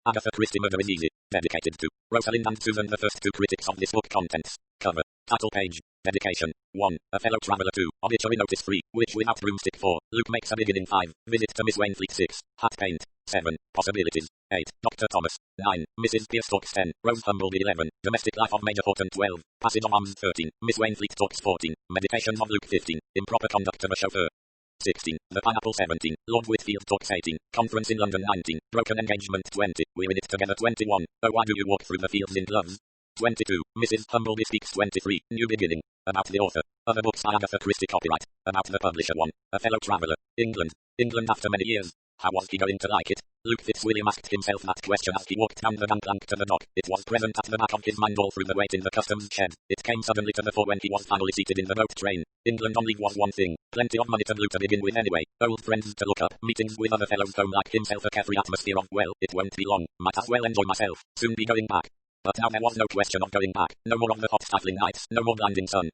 Agatha Christie Murder is Easy. Dedicated to Rosalind and Susan, the first two critics of this book. Contents. Cover. Title page. Dedication. 1. A fellow traveller. 2. Obituary notice 3. Witch without broomstick. 4. Luke makes a beginning. 5. Visit to Miss Wainfleet. 6. Hat paint. 7. Possibilities. 8. Dr. Thomas. 9. Mrs. Pierce talks. 10. Rose Humbleby. 11. Domestic life of Major Horton. 12. Passage of Arms. 13. Miss Wainfleet talks. 14. Meditations of Luke. 15. Improper conduct of a chauffeur. 16. The Pineapple. 17. Lord Whitfield talks. 18. Conference in London. 19. Broken engagement. 20. We're in it together. 21. Oh, why do you walk through the fields in gloves? 22. Mrs. Humbleby speaks. 23. New beginning. About the author. Other books by Agatha Christie. Copyright. About the publisher. 1. A fellow traveller. England. England after many years. How was he going to like it? Luke Fitzwilliam asked himself that question as he walked down the gangplank to the dock. It was present at the back of his mind all through the wait in the customs shed. It came suddenly to the fore when he was finally seated in the boat train. England on leave was one thing. Plenty of money to blue to begin with anyway. Old friends to look up. Meetings with other fellows home like himself. A carefree atmosphere of, well, it won't be long. Might as well enjoy myself. Soon be going back. But now there was no question of going back. No more of the hot stifling nights. No more blinding sun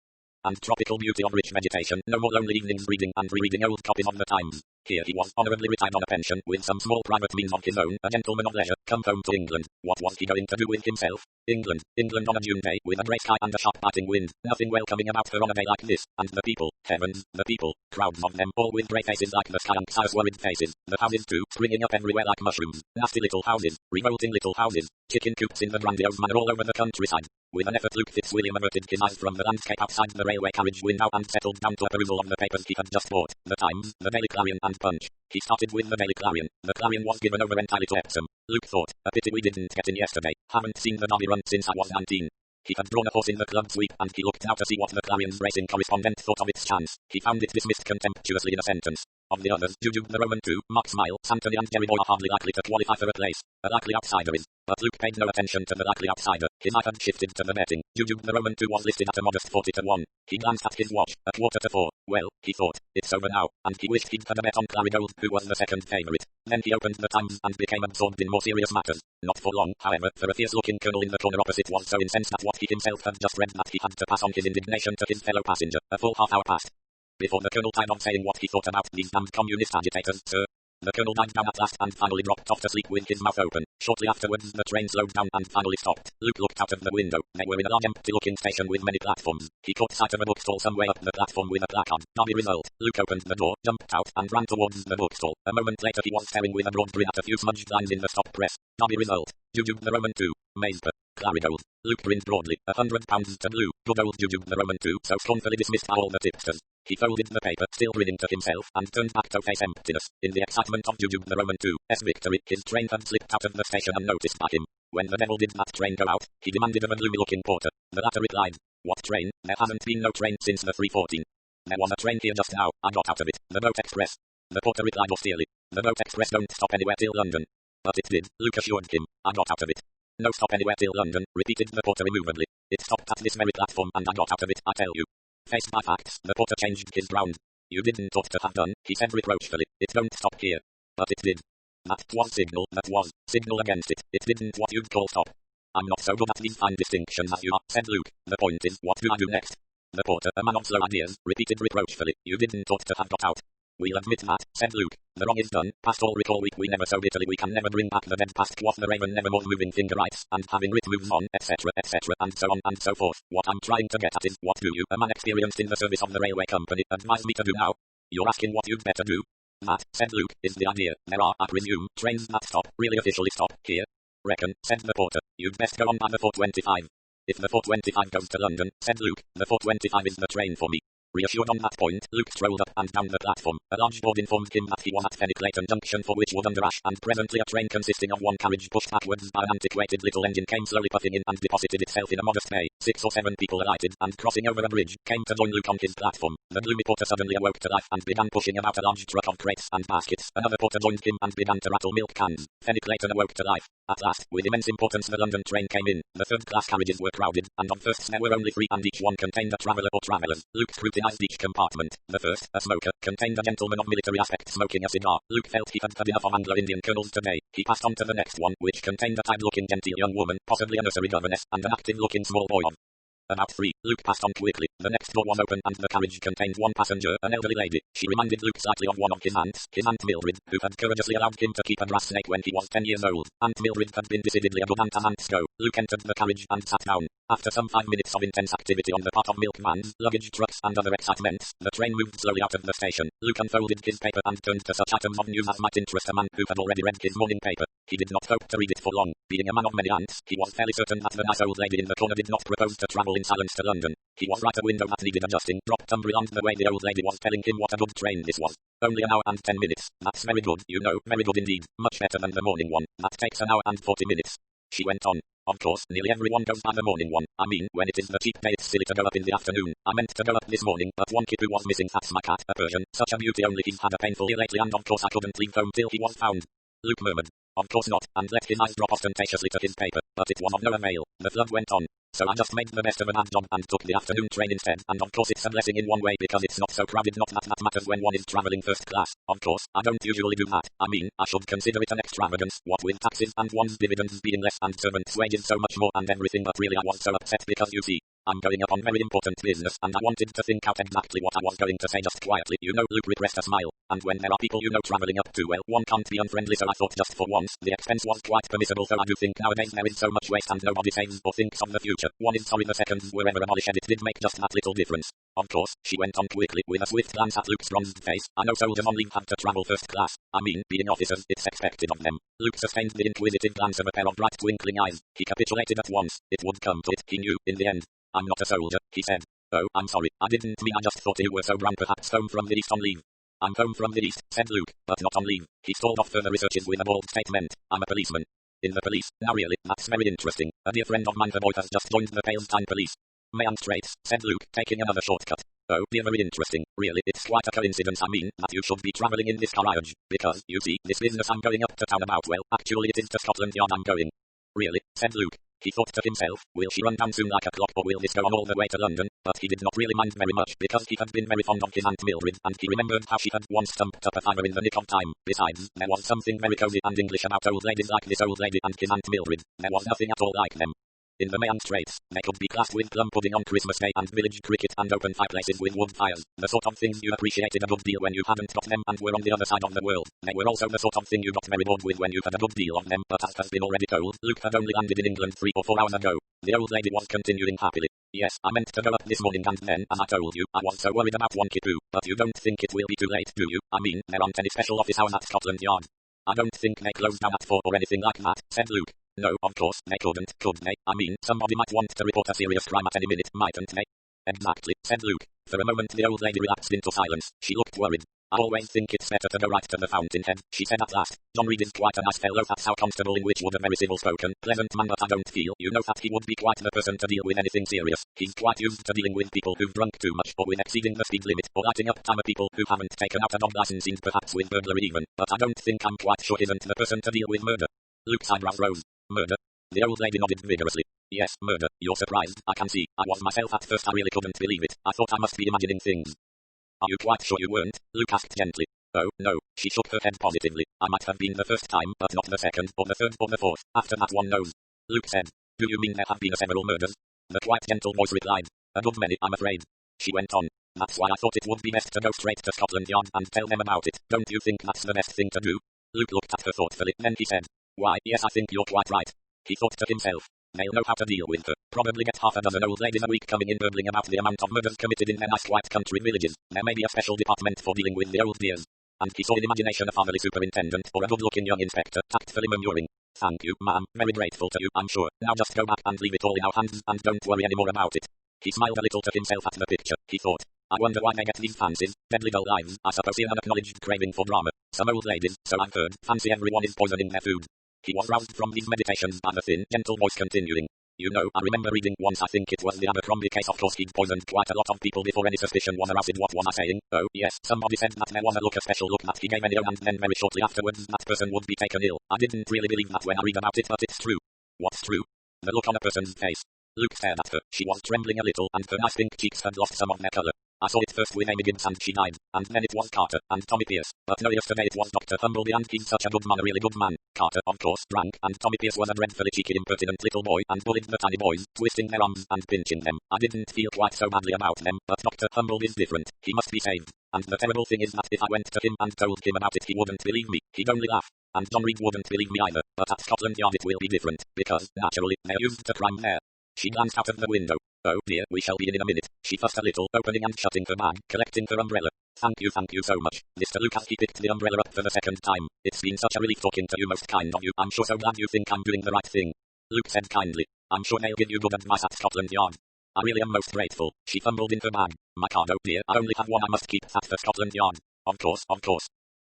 and tropical beauty of rich vegetation. No more lonely evenings reading and rereading old copies of the Times. Here he was, honourably retired on a pension, with some small private means of his own, a gentleman of leisure, come home to England. What was he going to do with himself? England. England on a June day, with a grey sky and a sharp biting wind. Nothing welcoming about her on a day like this. And the people, heavens, the people, crowds of them, all with grey faces like the sky and anxious worried faces. The houses too, springing up everywhere like mushrooms. Nasty little houses, revolting little houses. Chicken coops in the grandiose manner all over the countryside. With an effort Luke Fitzwilliam averted his eyes from the landscape outside the railway carriage window and settled down to a perusal of the papers he had just bought. The Times, the Daily Clarion and Punch. He started with the Daily Clarion. The Clarion was given over entirely to Epsom. Luke thought, a pity we didn't get in yesterday. Haven't seen the Derby run since I was 19. He had drawn a horse in the club sweep and he looked out to see what the Clarion's racing correspondent thought of its chance. He found it dismissed contemptuously in a sentence. Of the others, Juju the Roman 2, Mark Smile, Santony and Jerry Boy are hardly likely to qualify for a place. A likely outsider is. But Luke paid no attention to the likely outsider. His eye had shifted to the betting. Juju the Roman 2 was listed at a modest 40 to 1. He glanced at his watch, a quarter to 4. Well, he thought, it's over now, and he wished he'd had a bet on Clarigold, who was the second favourite. Then he opened the Times and became absorbed in more serious matters. Not for long, however, for a fierce-looking colonel in the corner opposite was so incensed at what he himself had just read that he had to pass on his indignation to his fellow passenger. A full half-hour passed before the colonel tired of saying what he thought about these damned communist agitators, sir. The colonel died down at last and finally dropped off to sleep with his mouth open. Shortly afterwards the train slowed down and finally stopped. Luke looked out of the window. They were in a large empty-looking station with many platforms. He caught sight of a bookstall some way up the platform with a placard. Derby result. Luke opened the door, jumped out, and ran towards the bookstall. A moment later he was staring with a broad grin at a few smudged lines in the stop press. Derby result. Juju the Roman 2. Mazeper. Clarigold. Luke grinned broadly. £100 to blue. Good old Juju the Roman 2, so scornfully dismissed by all the tipsters. He folded the paper, still grinning to himself, and turned back to face emptiness. In the excitement of Juju the Roman 2's victory, his train had slipped out of the station unnoticed by him. When the devil did that train go out? He demanded of a gloomy-looking porter. The latter replied, "What train? There hasn't been no train since the 3:14. There was a train here just now. I got out of it. The Boat Express." The porter replied austerely, "The Boat Express don't stop anywhere till London." "But it did," Luke assured him. "I got out of it." "No stop anywhere till London," repeated the porter immovably. "It stopped at this very platform and I got out of it, I tell you." Faced by facts, the porter changed his ground. "You didn't ought to have done," he said reproachfully. "It don't stop here." "But it did." "That was signal, that was. Signal against it. It didn't what you'd call stop." "I'm not so good at these fine distinctions as you are," said Luke. "The point is, what do I do next?" The porter, a man of slow ideas, repeated reproachfully, "You didn't ought to have got out." "We'll admit that," said Luke. "The wrong is done. Past all recall we never so bitterly we can never bring back the dead past, quoth the raven nevermore moving finger writes, and having writ moves on, etc., etc., and so on and so forth. What I'm trying to get at is, what do you, a man experienced in the service of the railway company, advise me to do now?" "You're asking what you'd better do?" "That," said Luke, "is the idea. There are, I presume, trains that stop, really officially stop, here?" "Reckon," said the porter, "you'd best go on by the 4:25. "If the 4:25 goes to London," said Luke, "the 4:25 is the train for me." Reassured on that point, Luke strolled up and down the platform. A large board informed him that he was at Fenny-Clayton Junction for Wychwood under Ash, and presently a train consisting of one carriage pushed backwards by an antiquated little engine came slowly puffing in and deposited itself in a modest bay. 6 or 7 people alighted, and crossing over a bridge, came to join Luke on his platform. The gloomy porter suddenly awoke to life and began pushing about a large truck of crates and baskets. Another porter joined him and began to rattle milk cans. Fenny-Clayton awoke to life. At last, with immense importance the London train came in. The third-class carriages were crowded, and on firsts there were only 3 and each one contained a traveller or travellers. Luke scrutinised each compartment. The first, a smoker, contained a gentleman of military aspect smoking a cigar. Luke felt he had had enough of Anglo-Indian colonels today. He passed on to the next one, which contained a tired-looking genteel young woman, possibly a nursery governess, and an active-looking small boy of About 3, Luke passed on quickly. The next door was open and the carriage contained one passenger, an elderly lady. She reminded Luke slightly of one of his aunts, his Aunt Mildred, who had courageously allowed him to keep a grass snake when he was 10 years old. Aunt Mildred had been decidedly a good aunt as aunts go. Luke entered the carriage and sat down. After some 5 minutes of intense activity on the part of milk vans, luggage trucks and other excitements, the train moved slowly out of the station. Luke unfolded his paper and turned to such items of news as might interest a man who had already read his morning paper. He did not hope to read it for long. Being a man of many aunts, he was fairly certain that the nice old lady in the corner did not propose to travel in silence to London. He was right, a window that needed adjusting, dropped Cumberland the way the old lady was telling him what a good train this was. Only an hour and 10 minutes. That's very good, you know, very good indeed. Much better than the morning one. That takes an hour and 40 minutes. She went on. Of course, nearly everyone goes by the morning one. I mean, when it is the cheap day it's silly to go up in the afternoon. I meant to go up this morning, but one kid who was missing, that's my cat, a Persian. Such a beauty, only he's had a painful year lately and of course I couldn't leave home till he was found. Luke murmured. Of course not, and let his eyes drop ostentatiously to his paper, but it was of no avail. The flood went on. So I just made the best of a bad job and took the afternoon train instead, and of course it's a blessing in one way because it's not so crowded, not that that matters when one is travelling first class. Of course, I don't usually do that. I mean, I should consider it an extravagance, what with taxes and one's dividends being less and servants' wages so much more and everything, but really I was so upset because you see, I'm going up on very important business and I wanted to think out exactly what I was going to say just quietly. You know, Luke repressed a smile. And when there are people you know travelling up too, well, one can't be unfriendly, so I thought just for once, the expense was quite permissible, though I do think nowadays there is so much waste and nobody saves or thinks of the future. One is sorry the seconds were ever abolished, and it did make just that little difference. Of course, she went on quickly, with a swift glance at Luke's bronzed face, I know soldiers on leave have to travel first class. I mean, being officers, it's expected of them. Luke sustained the inquisitive glance of a pair of bright twinkling eyes. He capitulated at once. It would come to it, he knew, in the end. I'm not a soldier, he said. Oh, I'm sorry, I didn't mean, I just thought you were so brown, perhaps home from the east on leave. I'm home from the east, said Luke, but not on leave. He stalled off further researches with a bald statement. I'm a policeman. In the police? Now really, that's very interesting. A dear friend of mine, the boy, has just joined the Palestine police. Mayan Straits, said Luke, taking another shortcut. Oh, dear, very interesting. Really, it's quite a coincidence, I mean, that you should be travelling in this carriage. Because, you see, this business I'm going up to town about, well, actually it is to Scotland Yard I'm going. Really, said Luke. He thought to himself, will she run down soon like a clock, or will this go on all the way to London? But he did not really mind very much because he had been very fond of his Aunt Mildred, and he remembered how she had once stumped up a fiver in the nick of time. Besides, there was something very cosy and English about old ladies like this old lady and his Aunt Mildred. There was nothing at all like them. In the Mayan Straits, they could be classed with plum pudding on Christmas Day and village cricket and open fireplaces with wood fires. The sort of things you appreciated a good deal when you hadn't got them and were on the other side of the world. They were also the sort of thing you got very bored with when you had a good deal of them, but as has been already told, Luke had only landed in England 3 or 4 hours ago. The old lady was continuing happily. Yes, I meant to go up this morning and then, as I told you, I was so worried about one kipoo. But you don't think it will be too late, do you? I mean, there aren't any special office hours at Scotland Yard. I don't think they closed down at 4 or anything like that, said Luke. No, of course, they couldn't, could they? I mean, somebody might want to report a serious crime at any minute, mightn't they? Exactly, said Luke. For a moment the old lady relapsed into silence. She looked worried. I always think it's better to go right to the fountainhead, she said at last. John Reed is quite a nice fellow, that's how Constable in Wychwood, a very civil-spoken, pleasant man, but I don't feel, you know, that he would be quite the person to deal with anything serious. He's quite used to dealing with people who've drunk too much, or with exceeding the speed limit, or lighting up time people who haven't taken out a dog license, and perhaps with burglary even. But I don't think, I'm quite sure, isn't the person to deal with murder. Luke's eyebrows rose. Murder? The old lady nodded vigorously. Yes, murder. You're surprised, I can see. I was myself at first, I really couldn't believe it. I thought I must be imagining things. Are you quite sure you weren't? Luke asked gently. Oh, no. She shook her head positively. I might have been the first time, but not the second, or the third, or the fourth. After that one knows. Luke said. Do you mean there have been several murders? The quite gentle voice replied. A good many, I'm afraid. She went on. That's why I thought it would be best to go straight to Scotland Yard and tell them about it. Don't you think that's the best thing to do? Luke looked at her thoughtfully, then he said. Why, yes, I think you're quite right. He thought to himself. They'll know how to deal with her. Probably get half a dozen old ladies a week coming in burbling about the amount of murders committed in their nice quiet country villages. There may be a special department for dealing with the old dears. And he saw in imagination a fatherly superintendent or a good-looking young inspector, tactfully murmuring. Thank you, ma'am, very grateful to you, I'm sure. Now just go back and leave it all in our hands and don't worry any more about it. He smiled a little to himself at the picture. He thought. I wonder why they get these fancies, deadly dull lives. I suppose an unacknowledged craving for drama. Some old ladies, so I've heard, fancy everyone is poisoning their food. He was roused from these meditations by the thin, gentle voice continuing. You know, I remember reading once, I think it was the Abercrombie case, of course he'd poisoned quite a lot of people before any suspicion was aroused. What was I saying? Oh, yes, somebody said that there was a special look that he gave anyone and then very shortly afterwards that person would be taken ill. I didn't really believe that when I read about it, but it's true. What's true? The look on a person's face. Luke stared at her. She was trembling a little and her nice pink cheeks had lost some of their color. I saw it first with Amy Gibbs and she died, and then it was Carter, and Tommy Pierce, but no, yesterday it was Dr. Humbleby and he's such a good man, a really good man. Carter, of course, drank, and Tommy Pierce was a dreadfully cheeky, impertinent little boy and bullied the tiny boys, twisting their arms and pinching them. I didn't feel quite so badly about them, but Dr. Humbleby's different. He must be saved. And the terrible thing is that if I went to him and told him about it, he wouldn't believe me. He'd only laugh. And John Reed wouldn't believe me either. But at Scotland Yard it will be different, because, naturally, they're used to crime there. She glanced out of the window. Oh dear, we shall be in a minute. She fussed a little, opening and shutting her bag, collecting her umbrella. Thank you so much. Mr. Luke, as he picked the umbrella up for the second time. It's been such a relief talking to you, most kind of you. I'm sure so glad you think I'm doing the right thing. Luke said kindly. I'm sure they'll give you good advice at Scotland Yard. I really am most grateful. She fumbled in her bag. My card, oh dear, I only have one I must keep at the Scotland Yard. Of course.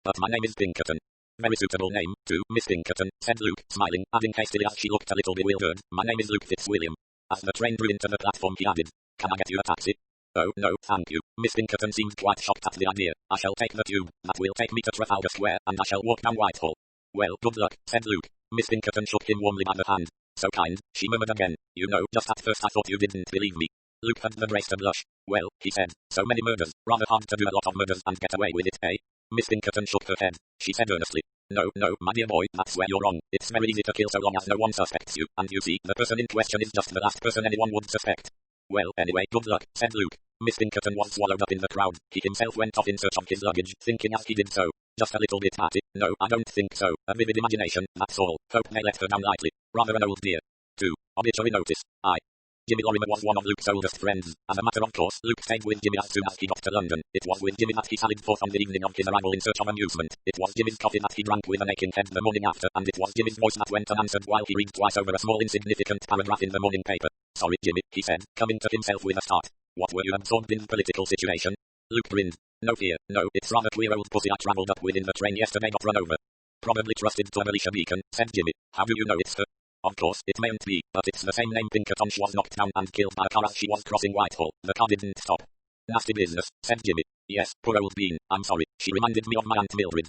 But my name is Pinkerton. Very suitable name, too, Miss Pinkerton, said Luke, smiling, adding hastily as she looked a little bewildered. My name is Luke Fitzwilliam. As the train drew into the platform he added, can I get you a taxi? Oh, no, thank you. Miss Pinkerton seemed quite shocked at the idea. I shall take the tube. That will take me to Trafalgar Square, and I shall walk down Whitehall. Well, good luck, said Luke. Miss Pinkerton shook him warmly by the hand. So kind, she murmured again. You know, just at first I thought you didn't believe me. Luke had the grace to blush. Well, he said, so many murders, rather hard to do a lot of murders and get away with it, eh? Miss Pinkerton shook her head. She said earnestly, no, my dear boy, that's where you're wrong. It's very easy to kill so long as no one suspects you, and you see, the person in question is just the last person anyone would suspect. Well, anyway, good luck, said Luke. Miss Pinkerton was swallowed up in the crowd. He himself went off in search of his luggage, thinking as he did so, just a little bit patty. No, I don't think so. A vivid imagination, that's all. Hope they let her down lightly. Rather an old dear. 2. Obituary notice. Jimmy Lorimer was one of Luke's oldest friends. As a matter of course, Luke stayed with Jimmy as soon as he got to London. It was with Jimmy that he sallied forth on the evening of his arrival in search of amusement. It was Jimmy's coffee that he drank with an aching head the morning after, and it was Jimmy's voice that went unanswered while he read twice over a small insignificant paragraph in the morning paper. Sorry, Jimmy, he said, coming to himself with a start. What were you absorbed in the political situation? Luke grinned. No fear, no, it's rather queer old pussy I travelled up with in the train yesterday got run over. Probably trusted to Alicia Beacon, said Jimmy. How do you know it's her? Of course, it mayn't be, but it's the same name Pinkerton. She was knocked down and killed by a car as she was crossing Whitehall. The car didn't stop. Nasty business, said Jimmy. Yes, poor old bean, I'm sorry, she reminded me of my Aunt Mildred.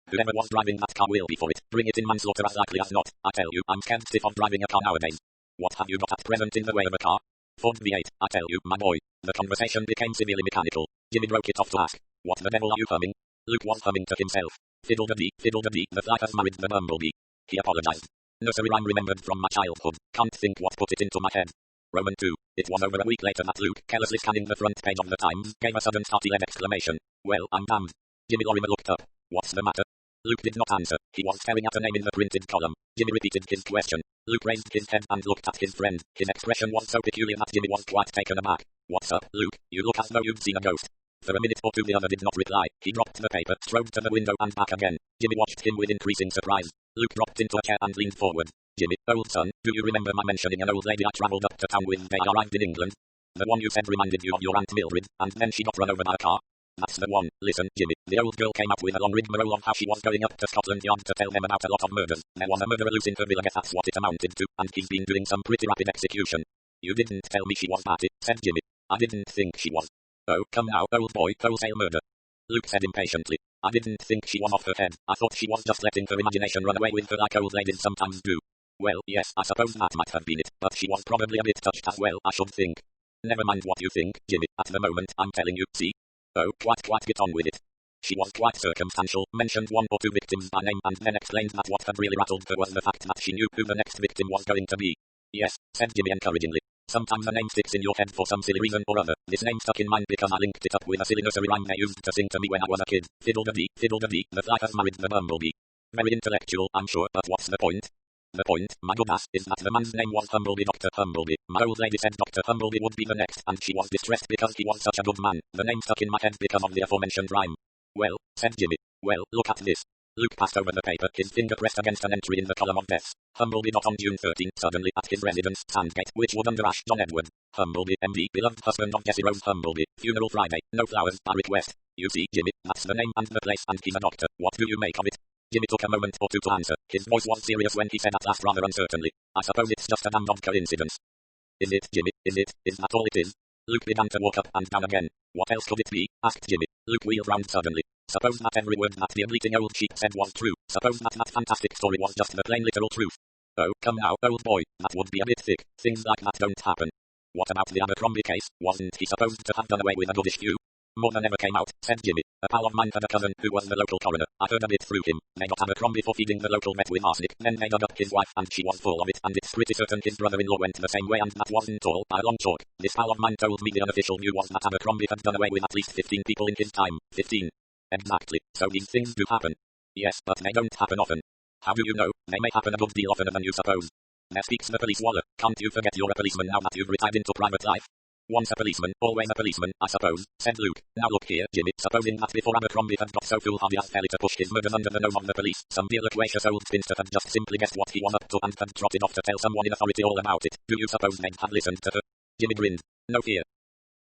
Whoever was driving that car will be for it. Bring it in manslaughter as likely as not. I tell you, I'm scared stiff of driving a car nowadays. What have you got at present in the way of a car? Ford V8, I tell you, my boy. The conversation became severely mechanical. Jimmy broke it off to ask, what the devil are you humming? Luke was humming to himself. Fiddle-de-dee, the fly has married the bumblebee. He apologized. Nursery rhyme remembered from my childhood. Can't think what put it into my head. Roman 2. It was over a week later that Luke, carelessly scanning the front page of the Times, gave a sudden startled exclamation. Well, I'm damned. Jimmy Lorimer looked up. What's the matter? Luke did not answer. He was staring at a name in the printed column. Jimmy repeated his question. Luke raised his head and looked at his friend. His expression was so peculiar that Jimmy was quite taken aback. What's up, Luke? You look as though you'd seen a ghost. For a minute or two the other did not reply. He dropped the paper, strode to the window and back again. Jimmy watched him with increasing surprise. Luke dropped into a chair and leaned forward. Jimmy, old son, do you remember my mentioning an old lady I travelled up to town with the day I arrived in England? The one you said reminded you of your Aunt Mildred, and then she got run over by a car? That's the one. Listen, Jimmy, the old girl came up with a long rigmarole of how she was going up to Scotland Yard to tell them about a lot of murders. There was a murderer loose in her villa, that's what it amounted to, and he's been doing some pretty rapid execution. You didn't tell me she was batty, said Jimmy. I didn't think she was. Oh, come now, old boy, wholesale murder. Luke said impatiently. I didn't think she was off her head. I thought she was just letting her imagination run away with her like old ladies sometimes do. Well, yes, I suppose that might have been it, but she was probably a bit touched as well, I should think. Never mind what you think, Jimmy, at the moment, I'm telling you, see? Oh, quite get on with it. She was quite circumstantial, mentioned one or two victims by name and then explained that what had really rattled her was the fact that she knew who the next victim was going to be. Yes, said Jimmy encouragingly. Sometimes a name sticks in your head for some silly reason or other. This name stuck in mine because I linked it up with a silly nursery rhyme they used to sing to me when I was a kid. Fiddle-de-dee, the fly has married the bumblebee. Very intellectual, I'm sure, but what's the point? The point, my good ass, is that the man's name was Humbleby, Dr. Humbleby. My old lady said Dr. Humbleby would be the next, and she was distressed because he was such a good man. The name stuck in my head because of the aforementioned rhyme. Well, said Jimmy. Well, look at this. Luke passed over the paper, his finger pressed against an entry in the column of deaths. Humbleby got on June 13, suddenly, at his residence, Sandgate, Witchwood under Ash, John Edward. Humbleby, MD, beloved husband of Jessie Rose Humbleby. Funeral Friday, no flowers, by request. You see, Jimmy, that's the name and the place, and he's a doctor. What do you make of it? Jimmy took a moment or two to answer. His voice was serious when he said at last rather uncertainly. I suppose it's just a damned odd coincidence. Is it, Jimmy? Is it? Is that all it is? Luke began to walk up and down again. What else could it be? Asked Jimmy. Luke wheeled round suddenly. Suppose that every word that the bleating old sheep said was true. Suppose that fantastic story was just the plain literal truth. Oh, come now, old boy, that would be a bit thick. Things like that don't happen. What about the Abercrombie case? Wasn't he supposed to have done away with a goodish few? More than ever came out, said Jimmy. A pal of mine had a cousin who was the local coroner. I heard a bit through him. They got Abercrombie for feeding the local vet with arsenic. Then they dug up his wife and she was full of it, and it's pretty certain his brother-in-law went the same way, and that wasn't all by a long chalk. This pal of mine told me the unofficial view was that Abercrombie had done away with at least 15 people in his time. 15. Exactly. So these things do happen. Yes, but they don't happen often. How do you know? They may happen a good deal oftener than you suppose. There speaks the police waller. Can't you forget you're a policeman now that you've retired into private life? Once a policeman, always a policeman, I suppose, said Luke. Now look here, Jimmy, supposing that before Abercrombie had got so foolhardy as fairly to push his murders under the nose of the police, some dear loquacious old spinster had just simply guessed what he was up to and had trotted off to tell someone in authority all about it. Do you suppose they'd have listened to her? Jimmy grinned. No fear.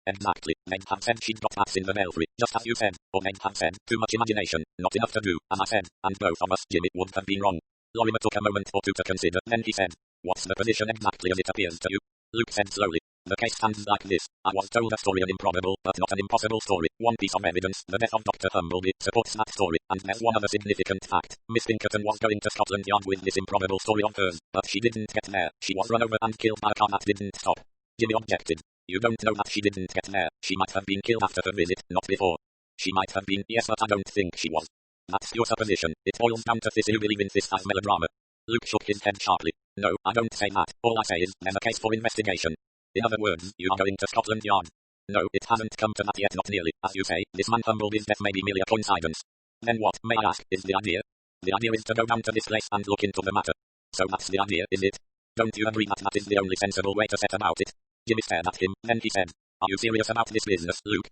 Exactly. They'd have said she'd got bats in the belfry, just as you said. Or they'd have said, too much imagination, not enough to do, as I said, and both of us, Jimmy, would have been wrong. Lorimer took a moment or two to consider, then he said, what's the position exactly as it appears to you? Luke said slowly. The case stands like this. I was told a story, an improbable, but not an impossible story. One piece of evidence, the death of Dr. Humbleby, supports that story, and there's one other significant fact. Miss Pinkerton was going to Scotland Yard with this improbable story of hers, but she didn't get there. She was run over and killed by a car that didn't stop. Jimmy objected. You don't know that she didn't get there. She might have been killed after her visit, not before. She might have been, yes, but I don't think she was. That's your supposition. It boils down to this: you believe in this as melodrama. Luke shook his head sharply. No, I don't say that. All I say is, there's a case for investigation. In other words, you are going to Scotland Yard. No, it hasn't come to that yet, not nearly. As you say, this man Humbleby's death may be merely a coincidence. Then what, may I ask, is the idea? The idea is to go down to this place and look into the matter. So that's the idea, is it? Don't you agree that that is the only sensible way to set about it? Jimmy stared at him, then he said, are you serious about this business, Luke?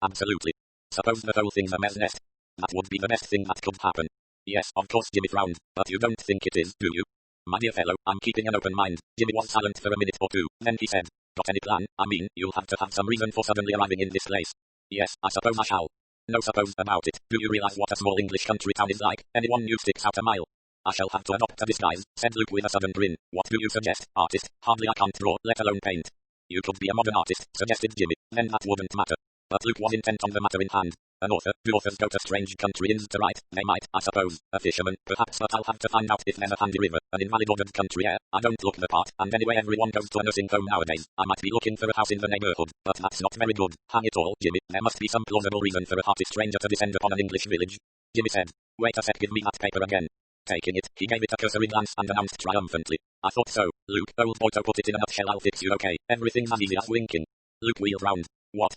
Absolutely. Suppose the whole thing's a mare's nest. That would be the best thing that could happen. Yes, of course, Jimmy frowned, but you don't think it is, do you? My dear fellow, I'm keeping an open mind. Jimmy was silent for a minute or two, then he said, got any plan? I mean, you'll have to have some reason for suddenly arriving in this place. Yes, I suppose I shall. No suppose about it. Do you realize what a small English country town is like? Anyone new sticks out a mile. I shall have to adopt a disguise, said Luke with a sudden grin. What do you suggest, artist? Hardly I can't draw, let alone paint. You could be a modern artist, suggested Jimmy. Then that wouldn't matter. But Luke was intent on the matter in hand. An author, do authors go to strange country inns to write? They might, I suppose. A fisherman, perhaps, but I'll have to find out if there's a handy river, an invalid ordered country air. I don't look the part, and anyway everyone goes to a nursing home nowadays. I might be looking for a house in the neighborhood, but that's not very good. Hang it all, Jimmy, there must be some plausible reason for a hearty stranger to descend upon an English village. Jimmy said, wait a sec, give me that paper again. Taking it, he gave it a cursory glance and announced triumphantly, I thought so, Luke, old boy, to put it in a nutshell, I'll fix you okay. Everything's as easy as winking. Luke wheeled round. What?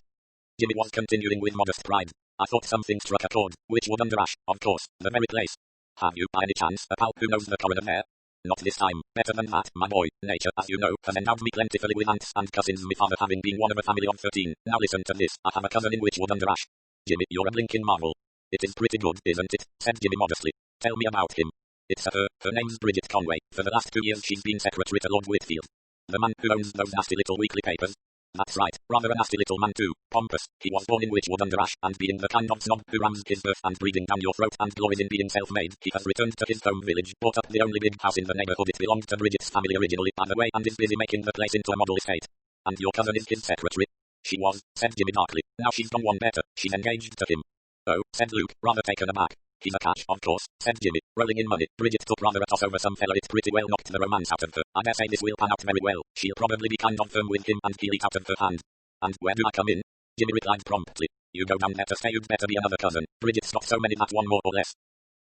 Jimmy was continuing with modest pride. I thought something struck a chord, which would underash, of course, the very place. Have you, by any chance, a pal who knows the coroner there? Not this time. Better than that, my boy. Nature, as you know, has endowed me plentifully with aunts and cousins, my father having been one of a family of 13. Now listen to this. I have a cousin in Wychwood under Ash. Jimmy, you're a blinking marvel. It is pretty good, isn't it? Said Jimmy modestly. Tell me about him. It's her. Her name's Bridget Conway. For the last 2 years she's been secretary to Lord Whitfield. The man who owns those nasty little weekly papers. That's right, rather a nasty little man too, pompous. He was born in Wychwood under Ash, and being the kind of snob who rams his birth and breathing down your throat and glories in being self-made, he has returned to his home village, bought up the only big house in the neighborhood. It belonged to Bridget's family originally, by the way, and is busy making the place into a model estate. And your cousin is his secretary? She was, said Jimmy darkly. Now she's done one better, she's engaged to him. Oh, said Luke, rather taken aback. He's a catch, of course, said Jimmy, rolling in money. Bridget took rather a toss over some fella. It pretty well knocked the romance out of her. I dare say this will pan out very well. She'll probably be kind of firm with him and he'll eat out of her hand. And where do I come in? Jimmy replied promptly. You go down there to stay. You'd better be another cousin. Bridget's got so many that one more or less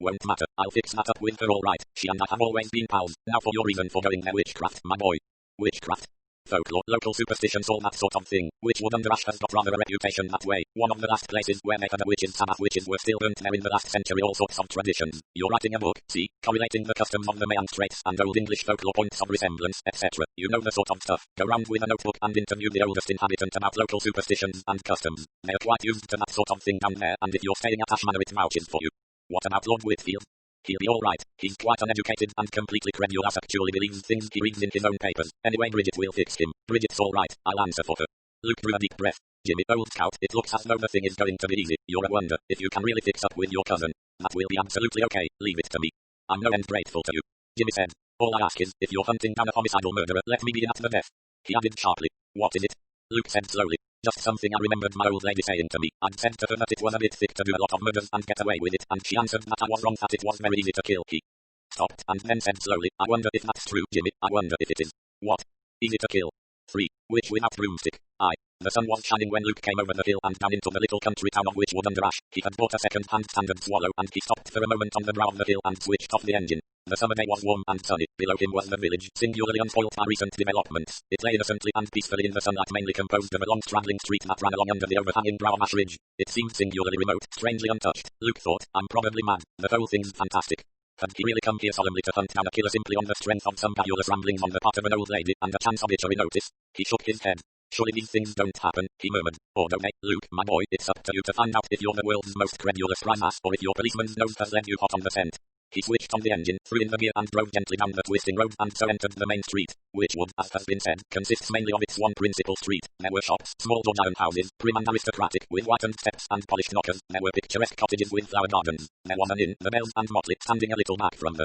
won't matter. I'll fix that up with her all right. She and I have always been pals. Now for your reason for going there. Witchcraft, my boy. Witchcraft. Folklore, local superstitions, all that sort of thing. Wychwood under Ash has got rather a reputation that way. One of the last places where they had a witch's Sabbath. Witches were still burnt there in the last century. All sorts of traditions. You're writing a book, see, correlating the customs of the Mayan Straits and Old English folklore, points of resemblance, etc. You know the sort of stuff. Go round with a notebook and interview the oldest inhabitant about local superstitions and customs. They're quite used to that sort of thing down there, and if you're staying at Ash Manor it vouches for you. What about Lord Whitfield? He'll be all right. He's quite uneducated and completely credulous. Actually believes things he reads in his own papers. Anyway, Bridget will fix him. Bridget's all right. I'll answer for her. Luke drew a deep breath. Jimmy, old scout, it looks as though the thing is going to be easy. You're a wonder. If you can really fix up with your cousin, that will be absolutely okay. Leave it to me. I'm no end grateful to you. Jimmy said. All I ask is, if you're hunting down a homicidal murderer, let me be in at the death. He added sharply. What is it? Luke said slowly. Just something I remembered my old lady saying to me. I'd said to her that it was a bit thick to do a lot of murders and get away with it, and she answered that I was wrong, that it was very easy to kill. He stopped and then said slowly, I wonder if that's true, Jimmy. I wonder if it is. What? Easy to kill. 3. Witch without broomstick. The sun was shining when Luke came over the hill and down into the little country town of Witchwood under Ash. He had bought a second-hand standard swallow and he stopped for a moment on the brow of the hill and switched off the engine. The summer day was warm and sunny. Below him was the village, singularly unspoilt by recent developments. It lay innocently and peacefully in the sunlight, mainly composed of a long straggling street that ran along under the overhanging brow of Ash Ridge. It seemed singularly remote, strangely untouched. Luke thought, I'm probably mad. The whole thing's fantastic. Had he really come here solemnly to hunt down a killer simply on the strength of some garrulous ramblings on the part of an old lady and a chance obituary notice? He shook his head. Surely these things don't happen, he murmured. Or don't they? Luke, my boy, it's up to you to find out if you're the world's most credulous crime ass or if your policeman's nose has led you hot on the scent. He switched on the engine, threw in the gear and drove gently down the twisting road and so entered the main street. Witchwood, as has been said, consists mainly of its one principal street. There were shops, small or giant houses, prim and aristocratic, with whitened steps and polished knockers. There were picturesque cottages with flower gardens. There was an inn, the Bells and Motley, standing a little back from the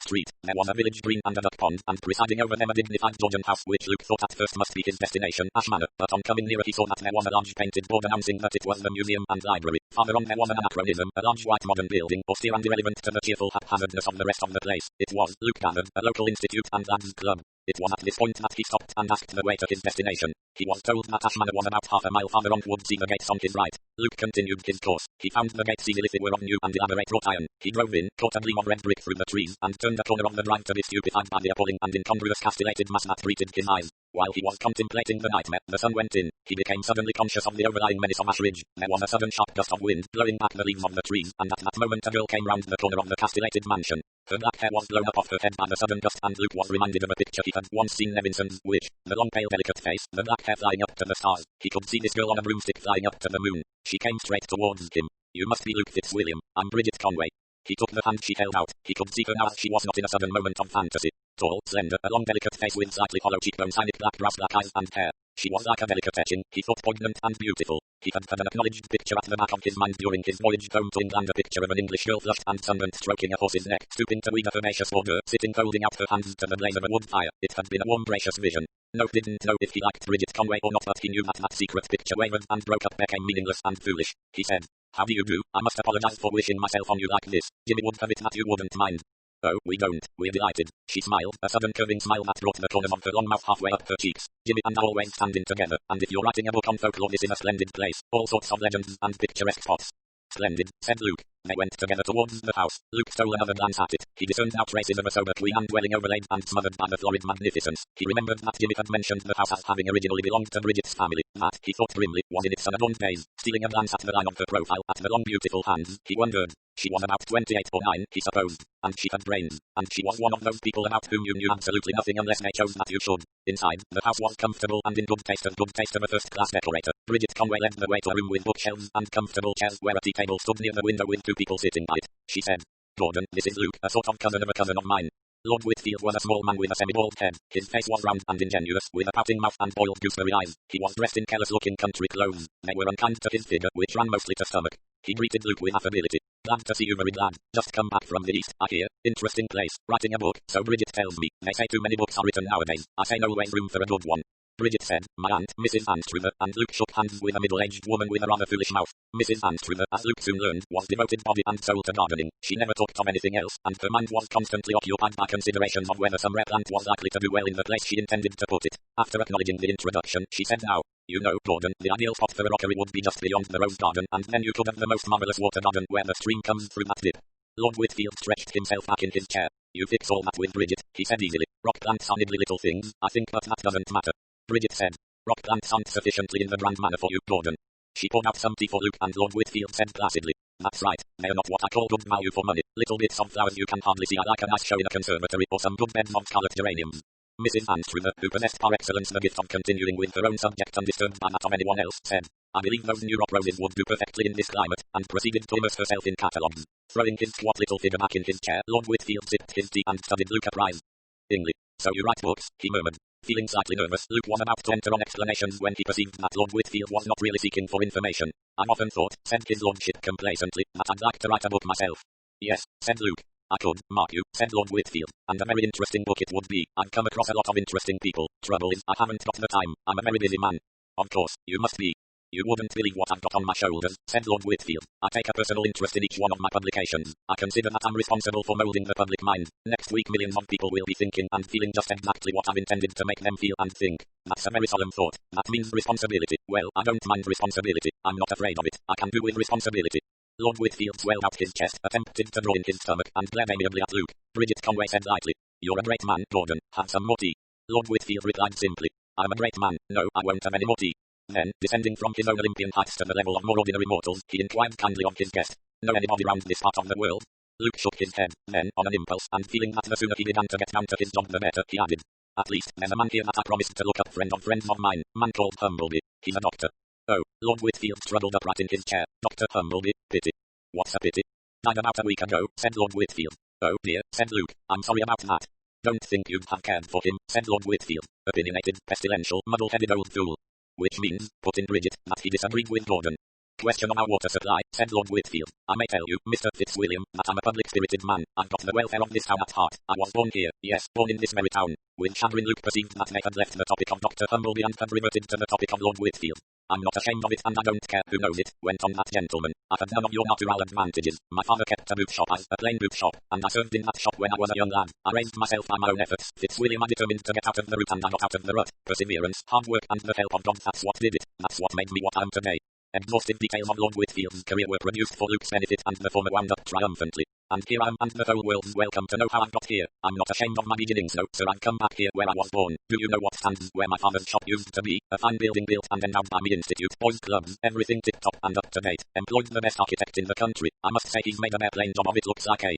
street. There was a village green and a duck pond, and presiding over them a dignified Georgian house which Luke thought at first must be his destination, Ash Manor, but on coming nearer he saw that there was a large painted board announcing that it was the museum and library. Farther on there was an anachronism, a large white modern building, austere and irrelevant to the cheerful haphazardness of the rest of the place. It was, Luke gathered, a local institute and lads club. It was at this point that he stopped and asked the way to his destination. He was told that Ash Manor was about half a mile farther on would see the gates on his right. Luke continued his course. He found the gates easily, they were of new and elaborate wrought iron. He drove in, caught a gleam of red brick through the trees, and turned the corner of the drive to be stupefied by the appalling and incongruous castellated mass that greeted his eyes. While he was contemplating the nightmare, the sun went in. He became suddenly conscious of the overlying menace of Ash Ridge. There was a sudden sharp gust of wind, blowing back the leaves of the trees, and at that moment a girl came round the corner of the castellated mansion. Her black hair was blown up off her head by the sudden gust, and Luke was reminded of a picture he had once seen Nevinson's witch. The long pale delicate face, the black hair flying up to the stars. He could see this girl on a broomstick flying up to the moon. She came straight towards him. You must be Luke Fitzwilliam. I'm Bridget Conway. He took the hand she held out. He could see her now as she was not in a sudden moment of fantasy. Tall, slender, a long delicate face with slightly hollow cheekbones, tiny black brows, black eyes and hair. She was like a delicate etching, he thought, poignant and beautiful. He had an acknowledged picture at the back of his mind during his voyage home to England, a picture of an English girl flushed and sunburnt stroking a horse's neck, stooping to weed a herbaceous border, sitting holding out her hands to the blaze of a wood fire. It had been a warm, gracious vision. Note didn't know if he liked Bridget Conway or not, but he knew that that secret picture wavered and broke up, became meaningless and foolish. He said, how do you do? I must apologize for wishing myself on you like this. Jimmy would have it that you wouldn't mind. Oh, we don't. We're delighted. She smiled, a sudden curving smile that brought the corners of her long mouth halfway up her cheeks. Jimmy and I always standing together, and if you're writing a book on folklore, this is a splendid place. All sorts of legends and picturesque spots. Splendid, said Luke. They went together towards the house. Luke stole another glance at it. He discerned now traces of a sober Queen Anne dwelling overlaid and smothered by the florid magnificence. He remembered that Jimmy had mentioned the house as having originally belonged to Bridget's family. That, he thought grimly, was in its unadorned days. Stealing a glance at the line of her profile, at the long beautiful hands, he wondered. She was about 28 or 9, he supposed. And she had brains. And she was one of those people about whom you knew absolutely nothing unless they chose that you should. Inside, the house was comfortable and in good taste of a first-class decorator. Bridget Conway led the way to a room with bookshelves and comfortable chairs where a tea table stood near the window with 2 people sitting by it. She said, Gordon, this is Luke, a sort of cousin of a cousin of mine. Lord Whitfield was a small man with a semi-bald head. His face was round and ingenuous, with a pouting mouth and boiled gooseberry eyes. He was dressed in careless-looking country clothes. They were unkind to his figure, which ran mostly to stomach. He greeted Luke with affability. Glad to see you, very glad. Just come back from the east, I hear. Interesting place. Writing a book, so Bridget tells me. They say too many books are written nowadays. I say no always room for a good one. Bridget said, my aunt, Mrs. Anstruther, and Luke shook hands with a middle-aged woman with a rather foolish mouth. Mrs. Anstruther, as Luke soon learned, was devoted body and soul to gardening. She never talked of anything else, and her mind was constantly occupied by considerations of whether some rare plant was likely to do well in the place she intended to put it. After acknowledging the introduction, she said, now, you know, Gordon, the ideal spot for a rockery would be just beyond the rose garden, and then you could have the most marvelous water garden where the stream comes through that dip. Lord Whitfield stretched himself back in his chair. You fix all that with Bridget, he said easily. Rock plants are niggly little things, I think, but that doesn't matter. Bridget said, rock plants aren't sufficiently in the grand manner for you, Gordon. She poured out some tea for Luke, and Lord Whitfield said placidly, that's right, they're not what I call good value for money. Little bits of flowers you can hardly see. I like a nice show in a conservatory, or some good beds of scarlet geraniums. Mrs. Anstruther, who possessed par excellence the gift of continuing with her own subject undisturbed by that of anyone else, said, I believe those new rock roses would do perfectly in this climate, and proceeded to immerse herself in catalogues. Throwing his squat little figure back in his chair, Lord Whitfield sipped his tea and studied Luke apprise. Ingley. So you write books, he murmured. Feeling slightly nervous, Luke was about to enter on explanations when he perceived that Lord Whitfield was not really seeking for information. I've often thought, said his lordship complacently, that I'd like to write a book myself. Yes, said Luke. I could, mark you, said Lord Whitfield, and a very interesting book it would be. I've come across a lot of interesting people. Trouble is, I haven't got the time. I'm a very busy man. Of course, you must be. You wouldn't believe what I've got on my shoulders, said Lord Whitfield. I take a personal interest in each one of my publications. I consider that I'm responsible for molding the public mind. Next week millions of people will be thinking and feeling just exactly what I've intended to make them feel and think. That's a very solemn thought. That means responsibility. Well, I don't mind responsibility. I'm not afraid of it. I can do with responsibility. Lord Whitfield swelled out his chest, attempted to draw in his stomach, and glared amiably at Luke. Bridget Conway said lightly, "You're a great man, Gordon. Have some more tea." Lord Whitfield replied simply, "I'm a great man. No, I won't have any more tea." Then, descending from his own Olympian heights to the level of more ordinary mortals, he inquired kindly of his guest, "Know anybody round this part of the world?" Luke shook his head. Then, on an impulse, and feeling that the sooner he began to get down to his job the better, he added, "At least, there's a man here that I promised to look up, friend of friends of mine, man called Humbleby. He's a doctor." "Oh," Lord Whitfield struggled upright in his chair. "Dr. Humbleby, pity." "What's a pity?" "Died about a week ago," said Lord Whitfield. "Oh dear," said Luke, "I'm sorry about that." "Don't think you'd have cared for him," said Lord Whitfield. "Opinionated, pestilential, muddle-headed old fool." "Which means," put in Bridget, "that he disagreed with Gordon." "Question of our water supply," said Lord Whitfield. "I may tell you, Mr. Fitzwilliam, that I'm a public-spirited man. I've got the welfare of this town at heart. I was born here, yes, born in this very town." With chagrin Luke perceived that they had left the topic of Dr. Humbleby and had reverted to the topic of Lord Whitfield. "I'm not ashamed of it and I don't care who knows it," went on that gentleman. "I've had none of your natural advantages. My father kept a book shop as a plain book shop, and I served in that shop when I was a young lad. I raised myself by my own efforts. Fitzwilliam, I determined to get out of the rut and I got out of the rut. Perseverance, hard work and the help of God, that's what did it. That's what made me what I am today." Exhaustive details of Lord Whitfield's career were produced for Luke's benefit, and the former wound up triumphantly. "And here I am, and the whole world's welcome to know how I got here. I'm not ashamed of my beginnings, no, sir. I've come back here where I was born. Do you know what stands where my father's shop used to be? A fine building built and endowed by me institute, boys' clubs, everything tip-top and up to date. Employed the best architect in the country. I must say he's made an airplane job of it. Looks like a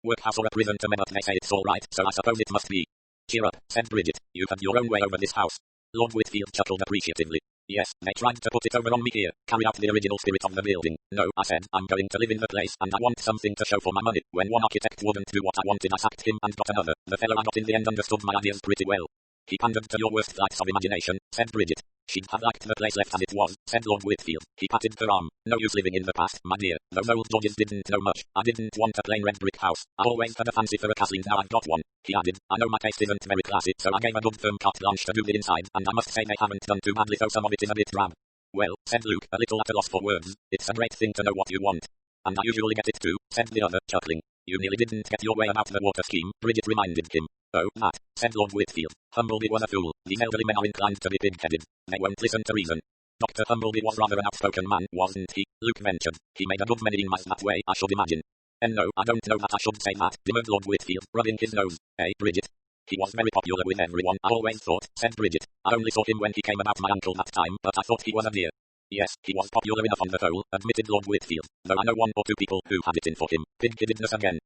workhouse or a prison to me, but they say it's all right, so I suppose it must be." "Cheer up," said Bridget. "You've had your own way over this house." Lord Whitfield chuckled appreciatively. "Yes, they tried to put it over on me here, carry out the original spirit of the building. No, I said, I'm going to live in the place, and I want something to show for my money. When one architect wouldn't do what I wanted, I sacked him and got another. The fellow I got in the end understood my ideas pretty well." "He pandered to your worst flights of imagination," said Bridget. "She'd have liked the place left as it was," said Lord Whitfield. He patted her arm. "No use living in the past, my dear. Those old Georges didn't know much. I didn't want a plain red brick house. I always had a fancy for a castle, and now I've got one." He added, "I know my taste isn't very classy, so I gave a good firm carte blanche to do the inside, and I must say they haven't done too badly, though some of it is a bit drab." "Well," said Luke, a little at a loss for words, "it's a great thing to know what you want." "And I usually get it too," said the other, chuckling. "You nearly didn't get your way about the water scheme," Bridget reminded him. "Oh, that," said Lord Whitfield. "Humbleby was a fool. These elderly men are inclined to be pig-headed. They won't listen to reason." "Dr. Humbleby was rather an outspoken man, wasn't he?" Luke ventured. "He made a good many inroads that way, I should imagine." No, I don't know that I should say that," demurred Lord Whitfield, rubbing his nose. "Eh, Bridget?" "He was very popular with everyone, I always thought," said Bridget. "I only saw him when he came about my uncle that time, but I thought he was a dear." "Yes, he was popular enough on the whole," admitted Lord Whitfield, "though I know one or two people who had it in for him. Pig-headedness again."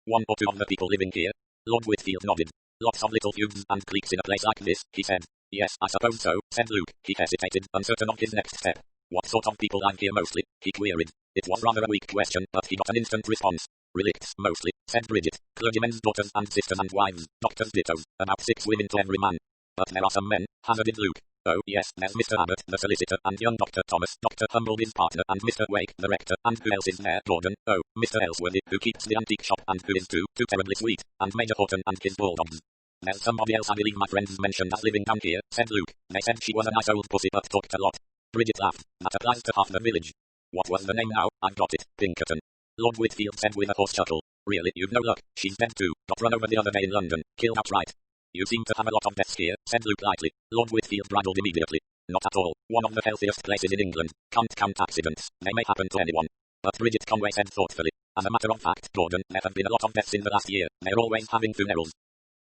"One or two of the people living here?" Lord Whitfield nodded. "Lots of little feuds and cliques in a place like this," he said. "Yes, I suppose so," said Luke. He hesitated, uncertain of his next step. "What sort of people live here mostly?" he queried. It was rather a weak question, but he got an instant response. "Relicts, mostly," said Bridget. "Clergymen's daughters and sisters and wives, doctors' dittos, about 6 women to every man." "But there are some men," hazarded Luke. "Oh, yes, there's Mr. Abbott, the solicitor, and young Dr. Thomas, Dr. Humbleby's partner, and Mr. Wake, the rector, and who else is there, Gordon? Oh, Mr. Ellsworthy, who keeps the antique shop, and who is too terribly sweet, and Major Horton and his bulldogs." "There's somebody else I believe my friends mentioned as living down here," said Luke. "They said she was a nice old pussy but talked a lot." Bridget laughed. "That applies to half the village." "What was the name now? I've got it. Pinkerton." Lord Whitfield said with a hoarse chuckle. "Really, you've no luck. She's dead too. Got run over the other day in London. Killed outright." "You seem to have a lot of deaths here," said Luke lightly. Lord Whitfield bridled immediately. "Not at all. One of the healthiest places in England. Can't count accidents. They may happen to anyone." But Bridget Conway said thoughtfully, "As a matter of fact, Gordon, there have been a lot of deaths in the last year. They're always having funerals."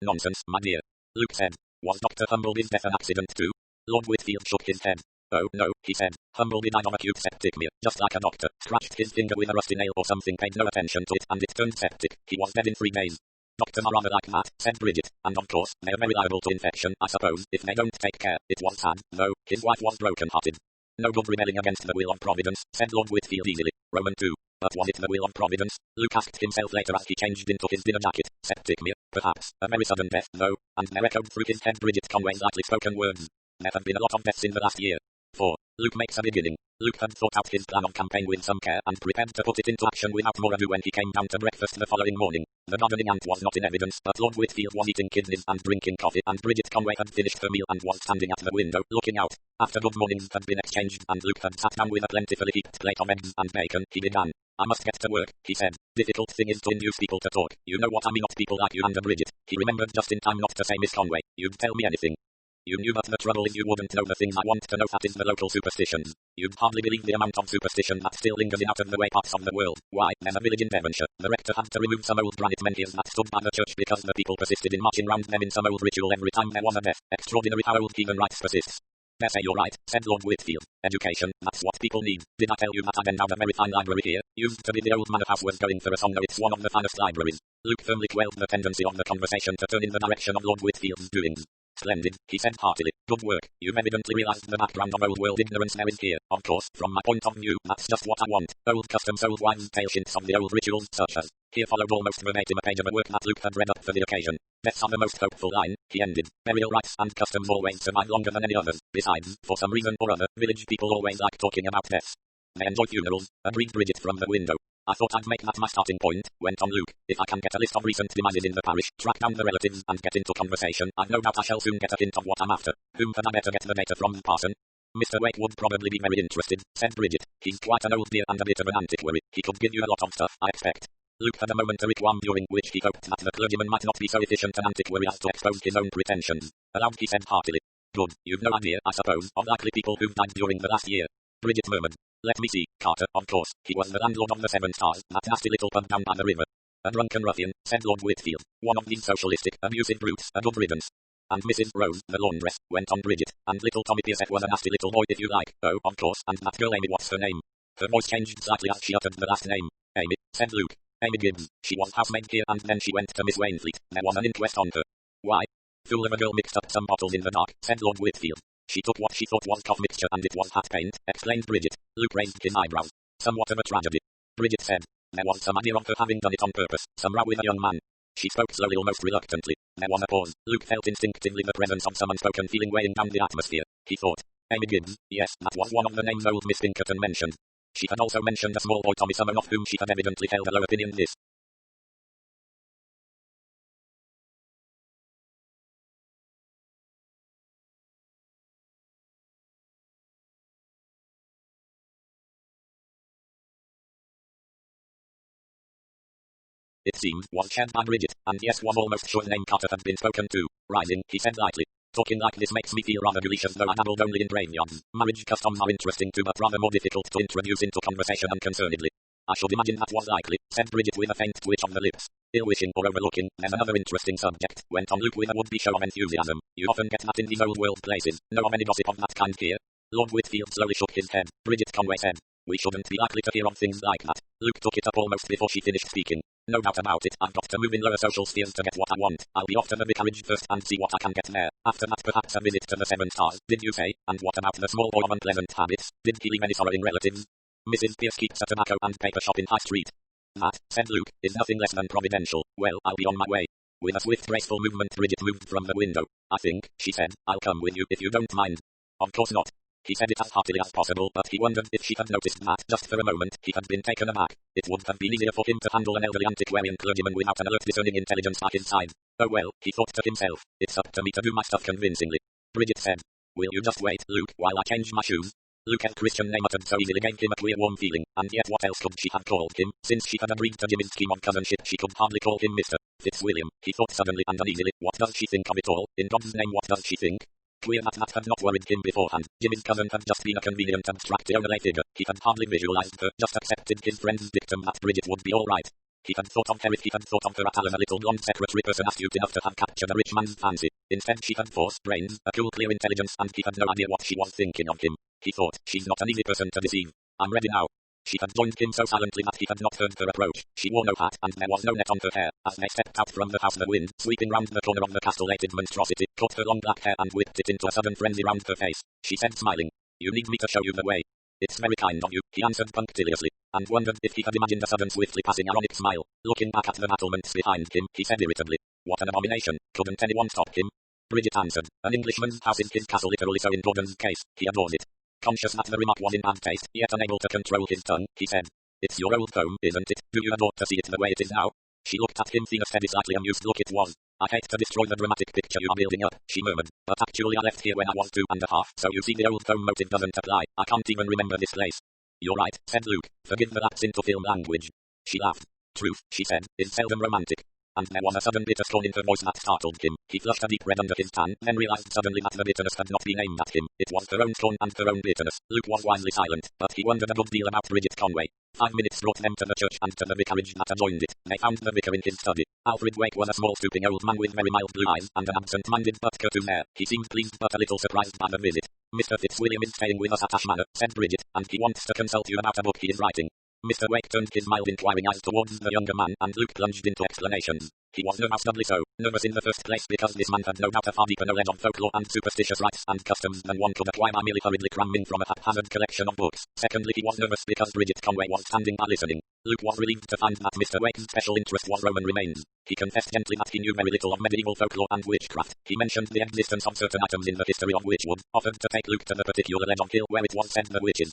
"Nonsense, my dear," Luke said. "Was Dr. Humbleby's death an accident too?" Lord Whitfield shook his head. "Oh, no," he said. "Humbleby died of acute septicemia, just like a doctor. Scratched his finger with a rusty nail or something, paid no attention to it, and it turned septic. He was dead in 3 days." "Doctors are rather like that," said Bridget, "and of course, they're very liable to infection, I suppose, if they don't take care. It was sad, though. His wife was broken-hearted." "No good rebelling against the will of Providence," said Lord Whitfield easily. Roman 2. But was it the will of Providence? Luke asked himself later as he changed into his dinner jacket. Septicemia, perhaps. A very sudden death, though. And there echoed through his head Bridget Conway's lightly spoken words. "There have been a lot of deaths in the last year." 4. Luke makes a beginning. Luke had thought out his plan of campaign with some care and prepared to put it into action without more ado when he came down to breakfast the following morning. The gardening ant was not in evidence, but Lord Whitfield was eating kidneys and drinking coffee, and Bridget Conway had finished her meal and was standing at the window, looking out. After good mornings had been exchanged and Luke had sat down with a plentifully heaped plate of eggs and bacon, he began. I must get to work, he said. Difficult thing is to induce people to talk. You know what I mean, not people like you and Bridget. He remembered just in time not to say Miss Conway. You'd tell me anything. You knew, but the trouble is you wouldn't know the things I want to know, that is the local superstitions. You'd hardly believe the amount of superstition that still lingers in out-of-the-way parts of the world. Why, there's a village in Devonshire. The rector had to remove some old granite menhirs that stood by the church because the people persisted in marching round them in some old ritual every time there was a death. Extraordinary how old heathen rites persists. Dare say you're right, said Lord Whitfield. Education, that's what people need. Did I tell you that I've endowed a very fine library here? Used to be the old manor house was going for a song, though it's one of the finest libraries. Luke firmly quelled the tendency of the conversation to turn in the direction of Lord Whitfield's doings. Splendid, he said heartily. Good work. You've evidently realized the background of old world ignorance there is here. Of course, from my point of view, that's just what I want. Old customs, old wives' tale shints of the old rituals, such as. Here followed almost verbatim a page of a work that Luke had read up for the occasion. Deaths are the most hopeful line, he ended. Burial rites and customs always survive longer than any others. Besides, for some reason or other, village people always like talking about deaths. They enjoy funerals, agreed Bridget from the window. I thought I'd make that my starting point, went on Luke. If I can get a list of recent demises in the parish, track down the relatives, and get into conversation, I've no doubt I shall soon get a hint of what I'm after. Whom had I better get the data from, parson? Mr. Wake would probably be very interested, said Bridget. He's quite an old dear and a bit of an antiquary. He could give you a lot of stuff, I expect. Luke had a momentary qualm during which he hoped that the clergyman might not be so efficient an antiquary as to expose his own pretensions. Aloud he said heartily. Good, you've no idea, I suppose, of likely people who've died during the last year. Bridget murmured. Let me see, Carter, of course, he was the landlord of the Seven Stars, that nasty little pub down by the river. A drunken ruffian, said Lord Whitfield. One of these socialistic, abusive brutes, a good riddance. And Mrs. Rose, the laundress, went on Bridget, and little Tommy Piercett was a nasty little boy if you like. Oh, of course, and that girl Amy, what's her name? Her voice changed slightly as she uttered the last name. Amy, said Luke. Amy Gibbs. She was housemaid here and then she went to Miss Wainfleet. There was an inquest on her. Why? Fool of a girl mixed up some bottles in the dark, said Lord Whitfield. She took what she thought was cough mixture and it was hat paint, explained Bridget. Luke raised his eyebrows. Somewhat of a tragedy. Bridget said. There was some idea of her having done it on purpose, some row with a young man. She spoke slowly, almost reluctantly. There was a pause. Luke felt instinctively the presence of some unspoken feeling weighing down the atmosphere. He thought. Amy Gibbs, yes, that was one of the names old Miss Pinkerton mentioned. She had also mentioned a small boy Tommy Summer of whom she had evidently held a low opinion. This. It seemed, was shared by Bridget, and yes, was almost sure the name Carter had been spoken to. Rising, he said lightly. Talking like this makes me feel rather delicious, though I dabbled only in graveyards. Marriage customs are interesting too, but rather more difficult to introduce into conversation unconcernedly. I should imagine that was likely, said Bridget with a faint twitch of the lips. Ill-wishing or overlooking, there's another interesting subject, went on Luke with a would-be show of enthusiasm. You often get that in these old world places. Know of any gossip of that kind here? Lord Whitfield slowly shook his head. Bridget Conway said. We shouldn't be likely to hear of things like that. Luke took it up almost before she finished speaking. No doubt about it, I've got to move in lower social spheres to get what I want. I'll be off to the vicarage first and see what I can get there. After that perhaps a visit to the Seven Stars, did you say? And what about the small boy of unpleasant habits? Did he leave any sorrow in relatives? Mrs. Pierce keeps a tobacco and paper shop in High Street. That, said Luke, is nothing less than providential. Well, I'll be on my way. With a swift graceful movement Bridget moved from the window. I think, she said, I'll come with you if you don't mind. Of course not. He said it as heartily as possible, but he wondered if she had noticed that, just for a moment, he had been taken aback. It would have been easier for him to handle an elderly antiquarian clergyman without an alert discerning intelligence by his side. Oh well, he thought to himself, it's up to me to do my stuff convincingly. Bridget said. Will you just wait, Luke, while I change my shoes? Luke's Christian name uttered so easily gave him a queer warm feeling, and yet what else could she have called him? Since she had agreed to Jimmy's scheme of cousinship she could hardly call him Mr. Fitzwilliam. He thought suddenly and uneasily, what does she think of it all? In God's name what does she think? Queer that had not worried him beforehand. Jimmy's cousin had just been a convenient abstract only figure. He had hardly visualized her, just accepted his friend's dictum that Bridget would be all right. He had thought of her if he had thought of her at all as a little blonde secretary person astute enough to have captured a rich man's fancy. Instead she had force, brains, a cool clear intelligence, and he had no idea what she was thinking of him. He thought, she's not an easy person to deceive. I'm ready now. She had joined him so silently that he had not heard her approach. She wore no hat, and there was no net on her hair. As they stepped out from the house the wind, sweeping round the corner of the castellated monstrosity, caught her long black hair and whipped it into a sudden frenzy round her face. She said smiling, you need me to show you the way. It's very kind of you, he answered punctiliously, and wondered if he had imagined a sudden swiftly passing ironic smile. Looking back at the battlements behind him, he said irritably, what an abomination, couldn't anyone stop him? Bridget answered, an Englishman's house is his castle, literally so in Gordon's case, he adores it. Conscious that the remark was in bad taste, yet unable to control his tongue, he said, it's your old home, isn't it? Do you adore to see it the way it is now? She looked at him. Thea said a slightly amused look it was. I hate to destroy the dramatic picture you are building up, she murmured. But actually I left here when I was 2.5, so you see the old home motive doesn't apply. I can't even remember this place. You're right, said Luke. Forgive the lapse into film language. She laughed. Truth, she said, is seldom romantic. And there was a sudden bitter scorn in her voice that startled him. He flushed a deep red under his tan, then realized suddenly that the bitterness had not been aimed at him. It was her own scorn and her own bitterness. Luke was wisely silent, but he wondered a good deal about Bridget Conway. 5 minutes brought them to the church and to the vicarage that adjoined it. They found the vicar in his study. Alfred Wake was a small stooping old man with very mild blue eyes and an absent-minded but cartoon air. He seemed pleased but a little surprised by the visit. Mr. Fitzwilliam is staying with us at Ash Manor, said Bridget, and he wants to consult you about a book he is writing. Mr. Wake turned his mild inquiring eyes towards the younger man and Luke plunged into explanations. He was nervous, doubly so. Nervous in the first place because this man had no doubt a far deeper knowledge of folklore and superstitious rites and customs than one could acquire by merely hurriedly cramming from a haphazard collection of books. Secondly, he was nervous because Bridget Conway was standing by listening. Luke was relieved to find that Mr. Wake's special interest was Roman remains. He confessed gently that he knew very little of medieval folklore and witchcraft. He mentioned the existence of certain items in the history of Witchwood, offered to take Luke to the particular legend hill where it was said the witches'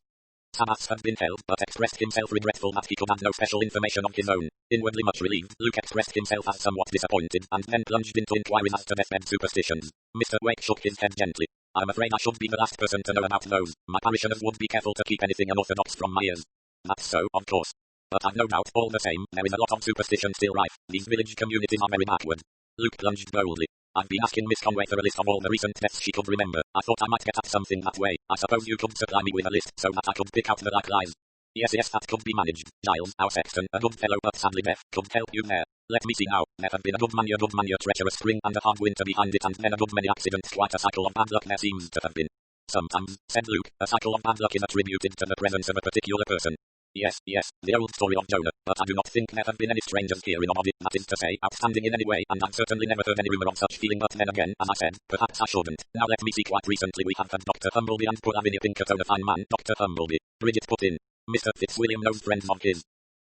Sabbaths had been held, but expressed himself regretful that he could add no special information of his own. Inwardly much relieved, Luke expressed himself as somewhat disappointed, and then plunged into inquiries as to deathbed superstitions. Mr. Wake shook his head gently. I'm afraid I should be the last person to know about those. My parishioners would be careful to keep anything unorthodox from my ears. That's so, of course. But I've no doubt, all the same, there is a lot of superstition still rife. These village communities are very backward. Luke plunged boldly. I've been asking Miss Conway for a list of all the recent deaths she could remember. I thought I might get at something that way. I suppose you could supply me with a list so that I could pick out the like lies. Yes, that could be managed. Giles, our sexton, a good fellow but sadly deaf, could help you there. Let me see now. There have been a good many treacherous spring and a hard winter behind it and then a good many accidents. Quite a cycle of bad luck there seems to have been. Sometimes, said Luke, a cycle of bad luck is attributed to the presence of a particular person. Yes, the old story of Jonah, but I do not think there have been any strangers hearing of it, that is to say, outstanding in any way, and I've certainly never heard any rumour of such feeling, but then again, as I said, perhaps I shouldn't. Now let me see, quite recently we have had Dr. Humbleby and poor Lavinia Pinkerton, a fine man, Dr. Humbleby. Bridget put in. Mr. Fitzwilliam knows friends of his.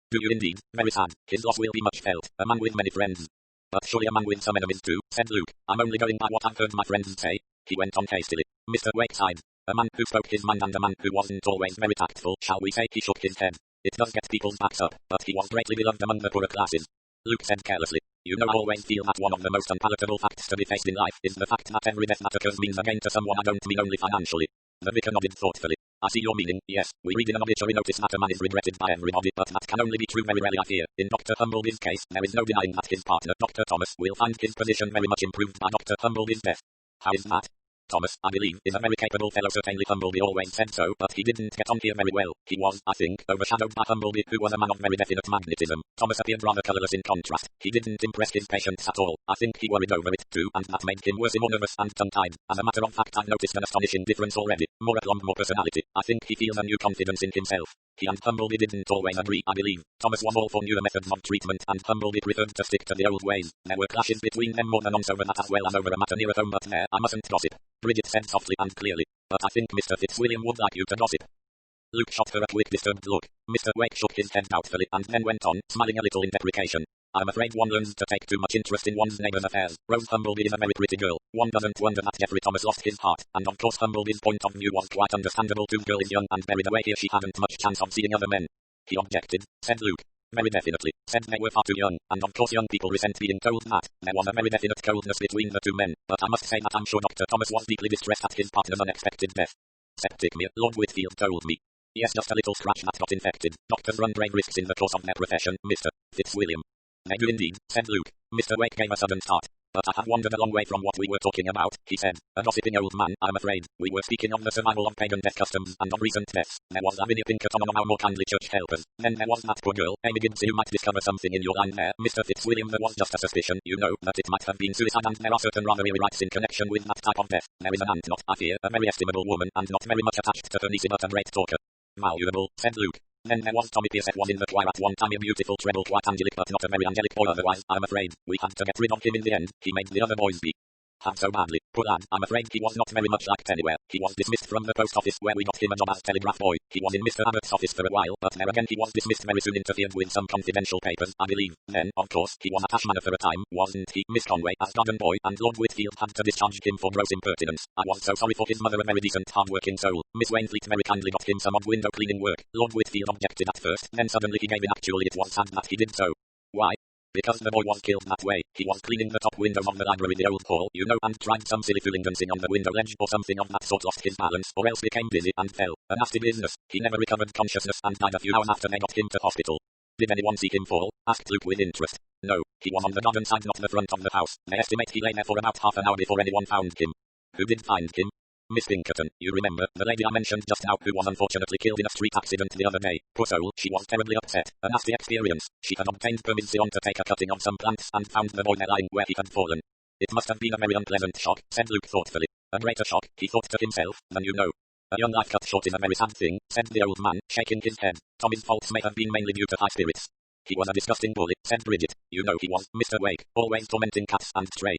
Do you indeed? Very sad. His loss will be much felt, a man with many friends. But surely a man with some enemies too, said Luke. I'm only going by what I've heard my friends say. He went on hastily. Mr. Wake sighed. A man who spoke his mind and a man who wasn't always very tactful, shall we say. He shook his head. It does get people's backs up, but he was greatly beloved among the poorer classes. Luke said carelessly. You know I always feel that one of the most unpalatable facts to be faced in life is the fact that every death that occurs means a gain to someone. I don't mean only financially. The vicar nodded thoughtfully. I see your meaning, yes. We read in an obituary notice that a man is regretted by everybody, but that can only be true very rarely, I fear. In Dr. Humbleby's case, there is no denying that his partner, Dr. Thomas, will find his position very much improved by Dr. Humbleby's death. How is that? Thomas, I believe, is a very capable fellow. Certainly Humbleby always said so, but he didn't get on here very well. He was, I think, overshadowed by Humbleby, who was a man of very definite magnetism. Thomas appeared rather colourless in contrast. He didn't impress his patients at all. I think he worried over it too, and that made him worse, more nervous and tongue-tied. As a matter of fact, I've noticed an astonishing difference already. More aplomb, more personality. I think he feels a new confidence in himself. He and Humbleby didn't always agree, I believe. Thomas was all for newer methods of treatment, and Humbleby preferred to stick to the old ways. There were clashes between them more than once over that as well as over a matter near at home, but there, I mustn't gossip. Bridget said softly and clearly. But I think Mr. Fitzwilliam would like you to gossip. Luke shot her a quick disturbed look. Mr. Wake shook his head doubtfully and then went on, smiling a little in deprecation. I'm afraid one learns to take too much interest in one's neighbour's affairs. Rose Humbleby is a very pretty girl. One doesn't wonder that Geoffrey Thomas lost his heart, and of course Humbleby's point of view was quite understandable too. Girl is young and buried away here, she hadn't much chance of seeing other men. He objected, said Luke. Very definitely, said they were far too young, and of course young people resent being told that. There was a very definite coldness between the two men, but I must say that I'm sure Dr. Thomas was deeply distressed at his partner's unexpected death. Septic me, Lord Whitfield told me. Yes, just a little scratch that got infected. Doctors run grave risks in the course of their profession, Mr. Fitzwilliam. They do indeed, said Luke. Mr. Wake gave a sudden start. But I have wandered a long way from what we were talking about, he said. A gossiping old man, I'm afraid. We were speaking of the survival of pagan death customs and of recent deaths. There was Lavinia Pinkerton, one of our more kindly church helpers. Then there was that poor girl, Amy Gibbs, who might discover something in your line there. Mr. Fitzwilliam, there was just a suspicion, you know, that it might have been suicide, and there are certain rather eerie rites in connection with that type of death. There is an aunt, not, I fear, a very estimable woman, and not very much attached to her niece, but a great talker. Valuable, said Luke. Then there was Tommy Pearcett, was in the choir at one time, a beautiful treble, quite angelic, but not a very angelic boy otherwise, I'm afraid. We had to get rid of him in the end. He made the other boys be had so badly. Poor lad, I'm afraid he was not very much liked anywhere. He was dismissed from the post office where we got him a job as telegraph boy. He was in Mr. Abbott's office for a while, but there again he was dismissed very soon, interfered with some confidential papers, I believe. Then, of course, he was at Ash Manor for a time, wasn't he, Miss Conway, as garden boy, and Lord Whitfield had to discharge him for gross impertinence. I was so sorry for his mother, a very decent, hard-working soul. Miss Wainfleet very kindly got him some odd window cleaning work. Lord Whitfield objected at first, then suddenly he gave in. Actually it was sad that he did so. Why? Because the boy was killed that way, he was cleaning the top windows of the library, the old hall, you know, and tried some silly fooling dancing on the window ledge or something of that sort, lost his balance, or else became dizzy and fell. A nasty business. He never recovered consciousness and died a few hours after they got him to hospital. Did anyone see him fall? Asked Luke with interest. No, he was on the garden side, not the front of the house. They estimate he lay there for about half an hour before anyone found him. Who did find him? Miss Pinkerton, you remember, the lady I mentioned just now who was unfortunately killed in a street accident the other day. Poor soul, she was terribly upset. A nasty experience. She had obtained permission to take a cutting of some plants and found the boy there lying where he had fallen. It must have been a very unpleasant shock, said Luke thoughtfully. A greater shock, he thought to himself, than you know. A young life cut short is a very sad thing, said the old man, shaking his head. Tommy's faults may have been mainly due to high spirits. He was a disgusting bully, said Bridget. You know he was, Mr. Wake, always tormenting cats and stray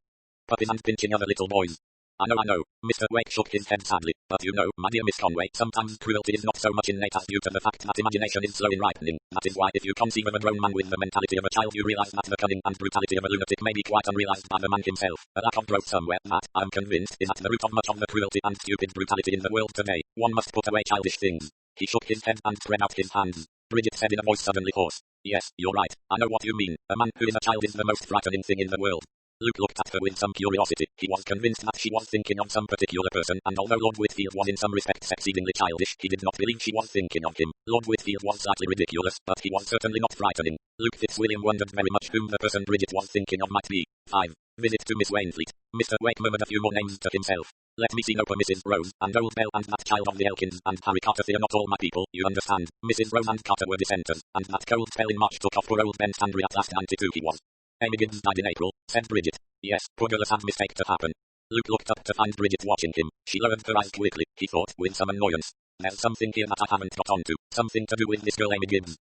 puppies and pinching other little boys. I know, Mr. Wake shook his head sadly, but you know, my dear Miss Conway, sometimes cruelty is not so much innate as due to the fact that imagination is slow in ripening. That is why if you conceive of a grown man with the mentality of a child, you realize that the cunning and brutality of a lunatic may be quite unrealized by the man himself. A lack of growth somewhere, that, I am convinced, is at the root of much of the cruelty and stupid brutality in the world today. One must put away childish things. He shook his head and spread out his hands. Bridget said in a voice suddenly hoarse. Yes, you're right, I know what you mean. A man who is a child is the most frightening thing in the world. Luke looked at her with some curiosity. He was convinced that she was thinking of some particular person, and although Lord Whitfield was in some respects exceedingly childish, he did not believe she was thinking of him. Lord Whitfield was slightly ridiculous, but he was certainly not frightening. Luke Fitzwilliam wondered very much whom the person Bridget was thinking of might be. 5. Visit to Miss Wainfleet. Mr. Wake murmured a few more names to himself. Let me see, Noper, Mrs. Rose, and Old Bell, and that child of the Elkins, and Harry Carter. They are not all my people, you understand. Mrs. Rose and Carter were dissenters, and that cold spell in March took off poor old Ben Stanbury at last. 92 he was. Amy Gibbs died in April, said Bridget. Yes, poor girl, a sad mistake to happen. Luke looked up to find Bridget watching him. She lowered her eyes quickly, he thought, with some annoyance. There's something here that I haven't got onto, something to do with this girl Amy Gibbs.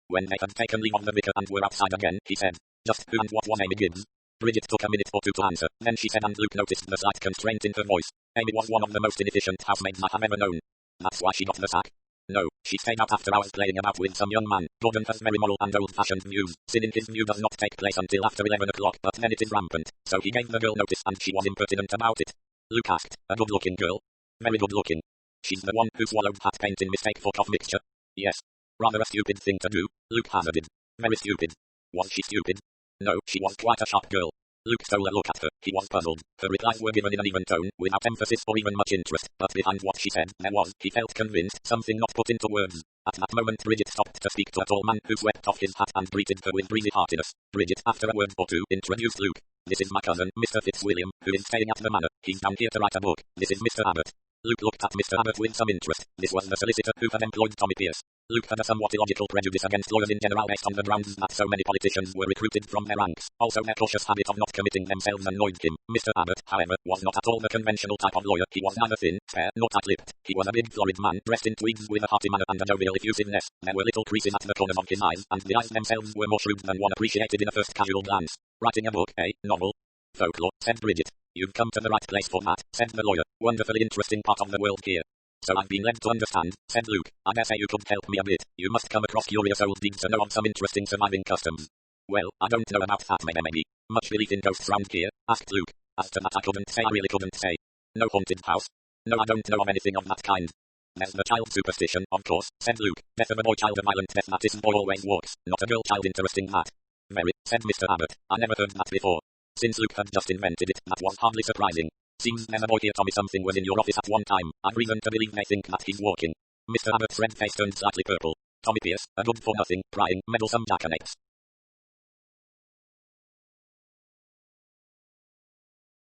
When they had taken leave of the vicar and were outside again, he said, just who and what was Amy Gibbs? Bridget took a minute or two to answer, then she said, and Luke noticed the slight constraint in her voice. Amy was one of the most inefficient housemaids I have ever known. That's why she got the sack? No, she stayed out after hours playing about with some young man. Gordon has very moral and old-fashioned views. Sin in his view does not take place until after 11 o'clock, but then it is rampant. So he gave the girl notice and she was impertinent about it. Luke asked, a good-looking girl? Very good-looking. She's the one who swallowed hat paint in mistake for cough mixture? Yes. Rather a stupid thing to do, Luke hazarded. Very stupid. Was she stupid? No, she was quite a sharp girl. Luke stole a look at her. He was puzzled. Her replies were given in an even tone, without emphasis or even much interest, but behind what she said, there was, he felt convinced, something not put into words. At that moment Bridget stopped to speak to a tall man who swept off his hat and greeted her with breezy heartiness. Bridget, after a word or two, introduced Luke. This is my cousin, Mr. Fitzwilliam, who is staying at the manor. He's down here to write a book. This is Mr. Abbott. Luke looked at Mr. Abbott with some interest. This was the solicitor who had employed Tommy Pierce. Luke had a somewhat illogical prejudice against lawyers in general based on the grounds that so many politicians were recruited from their ranks. Also their cautious habit of not committing themselves annoyed him. Mr. Abbott, however, was not at all the conventional type of lawyer. He was neither thin, fair, nor tight-lipped. He was a big florid man, dressed in tweeds with a hearty manner and a jovial effusiveness. There were little creases at the corners of his eyes, and the eyes themselves were more shrewd than one appreciated in a first casual glance. Writing a book, eh? Novel? Folklore, said Bridget. You've come to the right place for that, said the lawyer. Wonderfully interesting part of the world here. So I've been led to understand, said Luke. I dare say you could help me a bit. You must come across curious old deeds to know of some interesting surviving customs. Well, I don't know about that, maybe. Much belief in ghosts round here? Asked Luke. As to that I couldn't say, I really couldn't say. No haunted house? No, I don't know of anything of that kind. There's the child superstition, of course, said Luke. Death of a boy child, a violent death, that isn't boy always walks. Not a girl child, interesting that. Very, said Mr. Abbott. I never heard that before. Since Luke had just invented it, that was hardly surprising. Seems there's a boy here, Tommy. Something was in your office at one time. I've reason to believe they think that he's walking. Mr. Abbott's red face turned slightly purple. Tommy Pierce, a good-for-nothing, prying, meddlesome jackanapes.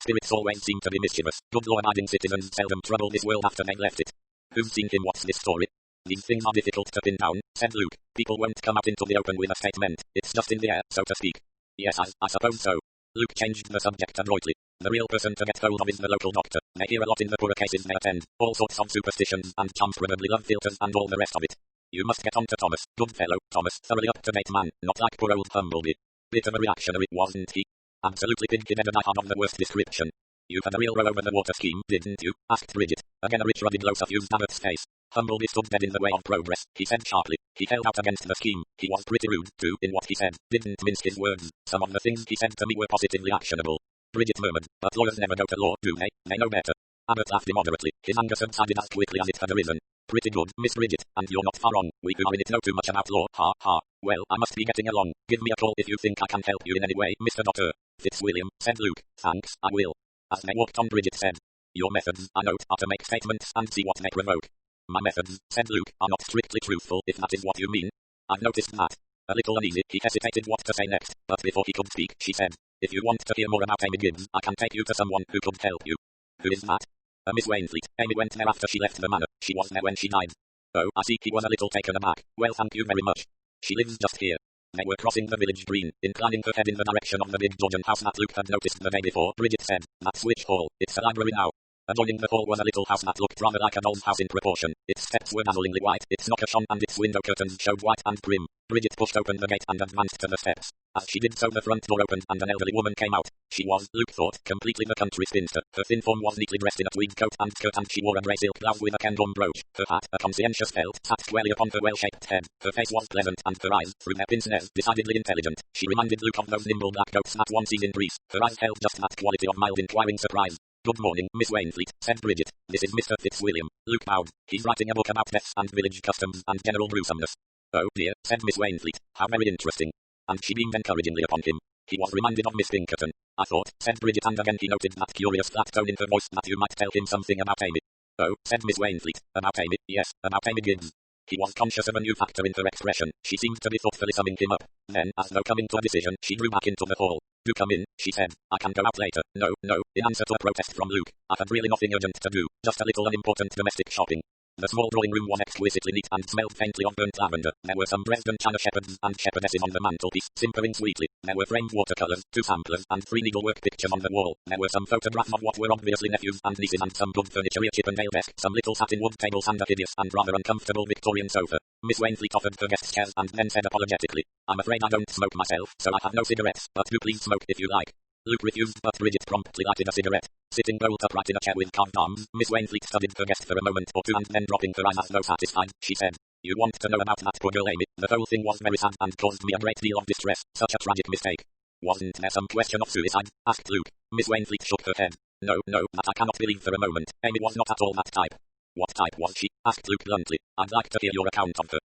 Spirits always seem to be mischievous. Good law-abiding citizens seldom trouble this world after they left it. Who's seen him? What's this story? These things are difficult to pin down, said Luke. People won't come out into the open with a statement. It's just in the air, so to speak. Yes, I suppose so. Luke changed the subject adroitly. The real person to get hold of is the local doctor. They hear a lot in the poorer cases they attend. All sorts of superstitions and charms, probably love philters and all the rest of it. You must get on to Thomas. Good fellow, Thomas. Thoroughly up-to-date man. Not like poor old Humblebee. Bit of a reactionary, wasn't he? Absolutely pig-headed and I had of the worst description. You had a real row over the water scheme, didn't you? Asked Bridget. Again a rich ruddy glow suffused Abbott's face. Humblebee stood dead in the way of progress, he said sharply. He held out against the scheme. He was pretty rude, too, in what he said. Didn't mince his words. Some of the things he said to me were positively actionable. Bridget murmured, but lawyers never go to law, do they? They know better. Abbott laughed immoderately. His anger subsided as quickly as it had arisen. Pretty good, Miss Bridget, and you're not far wrong. We who are in it know too much about law, ha ha. Well, I must be getting along. Give me a call if you think I can help you in any way, Mr. Doctor. Fitzwilliam, said Luke. Thanks, I will. As they walked on, Bridget said, your methods, I note, are to make statements and see what they provoke. My methods, said Luke, are not strictly truthful, if that is what you mean. I've noticed that. A little uneasy, he hesitated what to say next, but before he could speak, she said, if you want to hear more about Amy Gibbs, I can take you to someone who could help you. Who is that? Miss Wainfleet. Amy went there after she left the manor. She was there when she died. Oh, I see. He was a little taken aback. Well, thank you very much. She lives just here. They were crossing the village green, inclining her head in the direction of the big Georgian house that Luke had noticed the day before. Bridget said, that's Switch Hall. It's a library now. Adjoining the hall was a little house that looked rather like a doll's house in proportion. Its steps were dazzlingly white, its knocker shone, and its window curtains showed white and prim. Bridget pushed open the gate and advanced to the steps. As she did so, the front door opened and an elderly woman came out. She was, Luke thought, completely the country spinster. Her thin form was neatly dressed in a tweed coat and skirt, and she wore a grey silk blouse with a Kendom brooch. Her hat, a conscientious felt, sat squarely upon her well-shaped head. Her face was pleasant, and her eyes, through their pince-nez, decidedly intelligent. She reminded Luke of those nimble black goats that one sees in Greece. Her eyes held just that quality of mild inquiring surprise. Good morning, Miss Wainfleet, said Bridget. This is Mr. Fitzwilliam. Luke bowed. He's writing a book about deaths and village customs and general gruesomeness. Oh dear, said Miss Wainfleet. How very interesting. And she beamed encouragingly upon him. He was reminded of Miss Pinkerton. I thought, said Bridget, and again he noted that curious flat tone in her voice, that you might tell him something about Amy. Oh, said Miss Wainfleet. About Amy, yes, about Amy Gibbs. He was conscious of a new factor in her expression. She seemed to be thoughtfully summing him up. Then, as though coming to a decision, she drew back into the hall. Do come in, she said. I can go out later. No, in answer to a protest from Luke. I had really nothing urgent to do, just a little unimportant domestic shopping. The small drawing room was exquisitely neat and smelled faintly of burnt lavender. There were some Dresden china shepherds and shepherdesses on the mantelpiece, simpering sweetly. There were framed watercolors, 2 samplers, and 3 needlework pictures on the wall. There were some photographs of what were obviously nephews and nieces, and some good furniture, a Chippendale desk, some little satin wood tables, and a hideous and rather uncomfortable Victorian sofa. Miss Wainfleet offered her guests chairs and then said apologetically, I'm afraid I don't smoke myself, so I have no cigarettes, but do please smoke if you like. Luke refused, but Bridget promptly lighted a cigarette. Sitting bolt upright in a chair with carved arms, Miss Wainfleet studied her guest for a moment or two, and then dropping her eyes as though satisfied, she said, you want to know about that poor girl Amy? The whole thing was very sad and caused me a great deal of distress. Such a tragic mistake. Wasn't there some question of suicide? Asked Luke. Miss Wainfleet shook her head. No, that I cannot believe for a moment. Amy was not at all that type. What type was she? Asked Luke bluntly. I'd like to hear your account of her.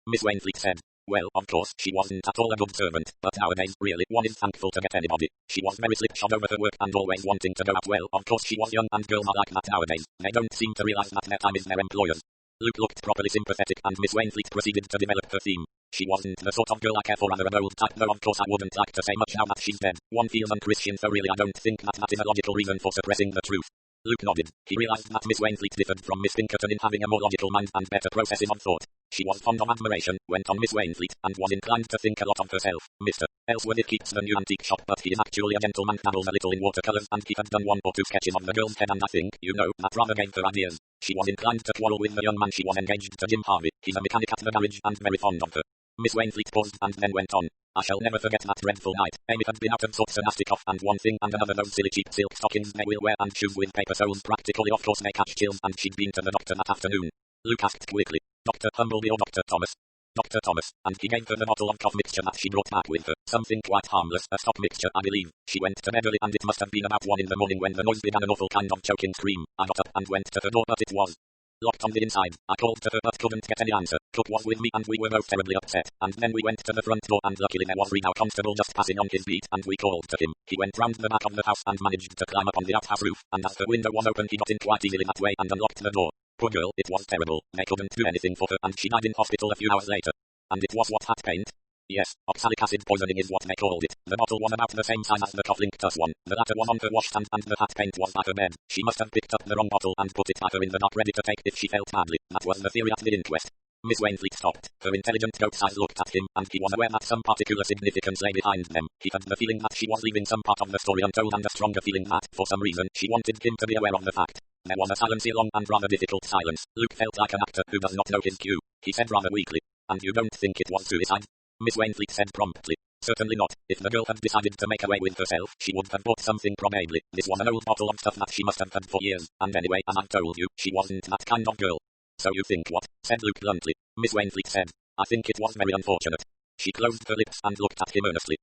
Miss Wainfleet said, well, of course, she wasn't at all a good servant, but nowadays, really, one is thankful to get anybody. She was very slipshod over her work and always wanting to go out well. Of course she was young, and girls are like that nowadays. They don't seem to realize that their time is their employers. Luke looked properly sympathetic, and Miss Wainfleet proceeded to develop her theme. She wasn't the sort of girl I care for, rather a bold type, though of course I wouldn't like to say much now that she's dead. One feels unchristian, so really I don't think that is a logical reason for suppressing the truth. Luke nodded. He realized that Miss Wainfleet differed from Miss Pinkerton in having a more logical mind and better processes of thought. She was fond of admiration, went on Miss Wainfleet, and was inclined to think a lot of herself. Mr. Ellsworth keeps the new antique shop, but he is actually a gentleman, dabbles a little in watercolors, and he had done 1 or 2 sketches of the girl's head, and I think, that rather gave her ideas. She was inclined to quarrel with the young man she was engaged to, Jim Harvey. He's a mechanic at the garage, and very fond of her. Miss Wainfleet paused and then went on. I shall never forget that dreadful night. Amy had been out of sorts, a nasty cough, and one thing and another, those silly cheap silk stockings they will wear, and shoes with paper soles practically, of course they catch chills, and she'd been to the doctor that afternoon. Luke asked quickly, Dr. Humbleby or Dr. Thomas? Dr. Thomas, and he gave her the bottle of cough mixture that she brought back with her, something quite harmless, a stock mixture I believe. She went to bed early, and it must have been about 1 in the morning when the noise began, an awful kind of choking scream. I got up and went to her door, but it was locked on the inside. I called to her but couldn't get any answer. Cook was with me and we were both terribly upset. And then we went to the front door, and luckily there was Reno Constable just passing on his beat, and we called to him. He went round the back of the house and managed to climb up on the outhouse roof, and as the window was open he got in quite easily that way and unlocked the door. Poor girl, it was terrible. They couldn't do anything for her, and she died in hospital a few hours later. And it was what, hat paint? Yes, oxalic acid poisoning is what they called it. The bottle was about the same size as the cufflinked one. The latter was on her washstand, and the hat paint was by her bed. She must have picked up the wrong bottle and put it by her in the dark, ready to take if she felt badly. That was the theory at the inquest. Miss Wainfleet stopped. Her intelligent goat's eyes looked at him, and he was aware that some particular significance lay behind them. He had the feeling that she was leaving some part of the story untold, and a stronger feeling that, for some reason, she wanted him to be aware of the fact. There was a silence, a long and rather difficult silence. Luke felt like an actor who does not know his cue. He said rather weakly, and you don't think it was suicide? Miss Wainfleet said promptly, certainly not. If the girl had decided to make away with herself, she would have bought something probably. This was an old bottle of stuff that she must have had for years, and anyway, as I told you, she wasn't that kind of girl. So you think what? Said Luke bluntly. Miss Wainfleet said, I think it was very unfortunate. She closed her lips and looked at him earnestly.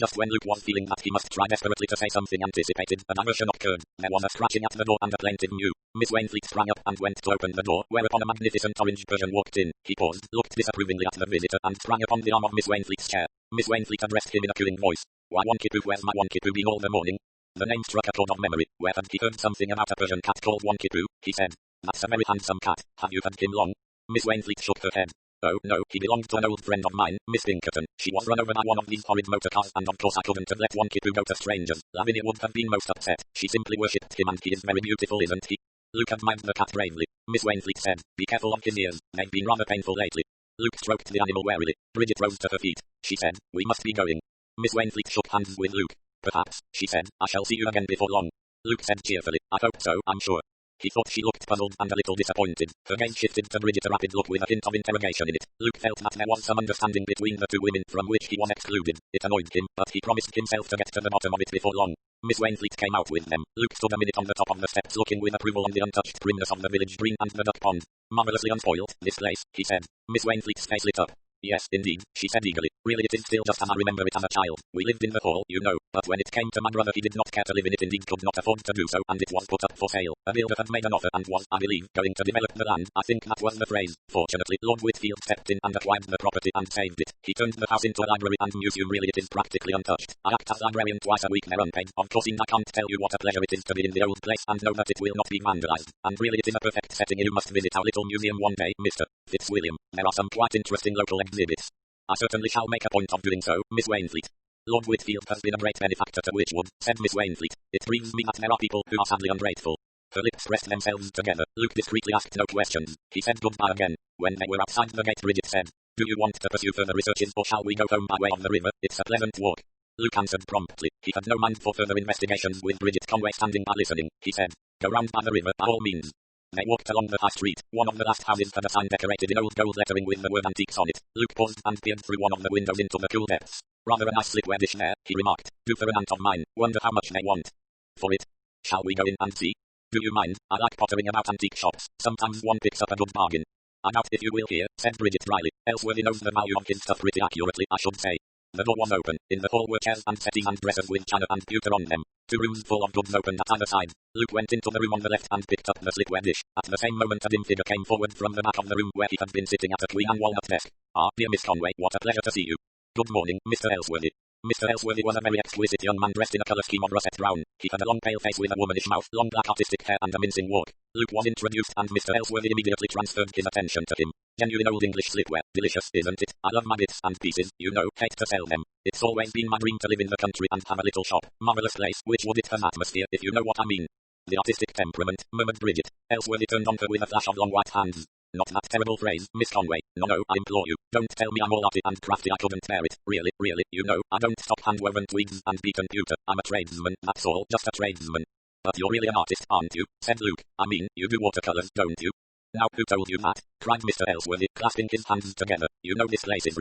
Just when Luke was feeling that he must try desperately to say something anticipated, a diversion occurred. There was a scratching at the door and a plaintive mew. Miss Wainfleet sprang up and went to open the door, whereupon a magnificent orange Persian walked in. He paused, looked disapprovingly at the visitor, and sprang upon the arm of Miss Wainfleet's chair. Miss Wainfleet addressed him in a cooing voice. Why, Wonky-Poo, where's my Wonky-Poo been all the morning? The name struck a chord of memory. Where had he heard something about a Persian cat called Wonky-Poo? He said. That's a very handsome cat. Have you had him long? Miss Wainfleet shook her head. Oh, no, he belonged to an old friend of mine, Miss Pinkerton. She was run over by one of these horrid motor cars, and of course I couldn't have let Wonky-Poo go to strangers. Lavinia would have been most upset. She simply worshipped him, and he is very beautiful, isn't he? Luke admired the cat bravely. Miss Wainfleet said, be careful of his ears. They've been rather painful lately. Luke stroked the animal warily. Bridget rose to her feet. She said, we must be going. Miss Wainfleet shook hands with Luke. Perhaps, she said, I shall see you again before long. Luke said cheerfully, I hope so, I'm sure. He thought she looked puzzled and a little disappointed. Her gaze shifted to Bridget, a rapid look with a hint of interrogation in it. Luke felt that there was some understanding between the two women from which he was excluded. It annoyed him, but he promised himself to get to the bottom of it before long. Miss Wainfleet came out with them. Luke stood a minute on the top of the steps looking with approval on the untouched primness of the village green and the duck pond. Marvellously unspoiled, this place, he said. Miss Wainfleet's face lit up. Yes, indeed, she said eagerly. Really it is still just as I remember it as a child. We lived in the hall, you know, but when it came to my brother he did not care to live in it, indeed could not afford to do so, and it was put up for sale. A builder had made an offer and was, I believe, going to develop the land. I think that was the phrase. Fortunately, Lord Whitfield stepped in and acquired the property and saved it. He turned the house into a library and museum. Really it is practically untouched. I act as librarian twice a week there unpaid. Of course I can't tell you what a pleasure it is to be in the old place and know that it will not be vandalized. And really it is a perfect setting. You must visit our little museum one day, Mr. Fitzwilliam. There are some quite interesting local exhibits. I certainly shall make a point of doing so, Miss Wainfleet. Lord Whitfield has been a great benefactor to Witchwood, said Miss Wainfleet. It grieves me that there are people who are sadly ungrateful. Her lips pressed themselves together. Luke discreetly asked no questions. He said goodbye again. When they were outside the gate, Bridget said, do you want to pursue further researches, or shall we go home by way of the river? It's a pleasant walk. Luke answered promptly. He had no mind for further investigations with Bridget Conway standing by listening. He said, go round by the river by all means. They walked along the high street. One of the last houses had a sign decorated in old gold lettering with the word antiques on it. Luke paused and peered through one of the windows into the cool depths. Rather a nice slipware dish there, he remarked. Do for an aunt of mine. Wonder how much they want for it. Shall we go in and see? Do you mind? I like pottering about antique shops. Sometimes one picks up a good bargain. I doubt if you will here, said Bridget dryly. Elsworthy knows the value of his stuff pretty accurately, I should say. The door was open. In the hall were chairs and settees and dressers with china and pewter on them. 2 rooms full of goods opened at either side. Luke went into the room on the left and picked up the slipware dish. At the same moment a dim figure came forward from the back of the room where he had been sitting at a Queen and walnut desk. Ah, dear Miss Conway, what a pleasure to see you. Good morning, Mr. Elsworthy. Mr. Elsworthy was a very exquisite young man dressed in a colour scheme of russet brown. He had a long pale face with a womanish mouth, long black artistic hair and a mincing walk. Luke was introduced and Mr. Elsworthy immediately transferred his attention to him. Genuine old English slipware. Delicious, isn't it? I love my bits and pieces, you know, hate to sell them. It's always been my dream to live in the country and have a little shop. Marvellous place, which would it has atmosphere, if you know what I mean. The artistic temperament, murmured Bridget. Elsworthy turned on her with a flash of long white hands. Not that terrible phrase, Miss Conway. No, I implore you. Don't tell me I'm all arty and crafty, I couldn't bear it. Really, you know, I don't stop hand-woven twigs and beaten pewter. I'm a tradesman, that's all, just a tradesman. But you're really an artist, aren't you? Said Luke. I mean, you do watercolours, don't you? Now who told you that? Cried Mr. Elsworthy, clasping his hands together. You know this place is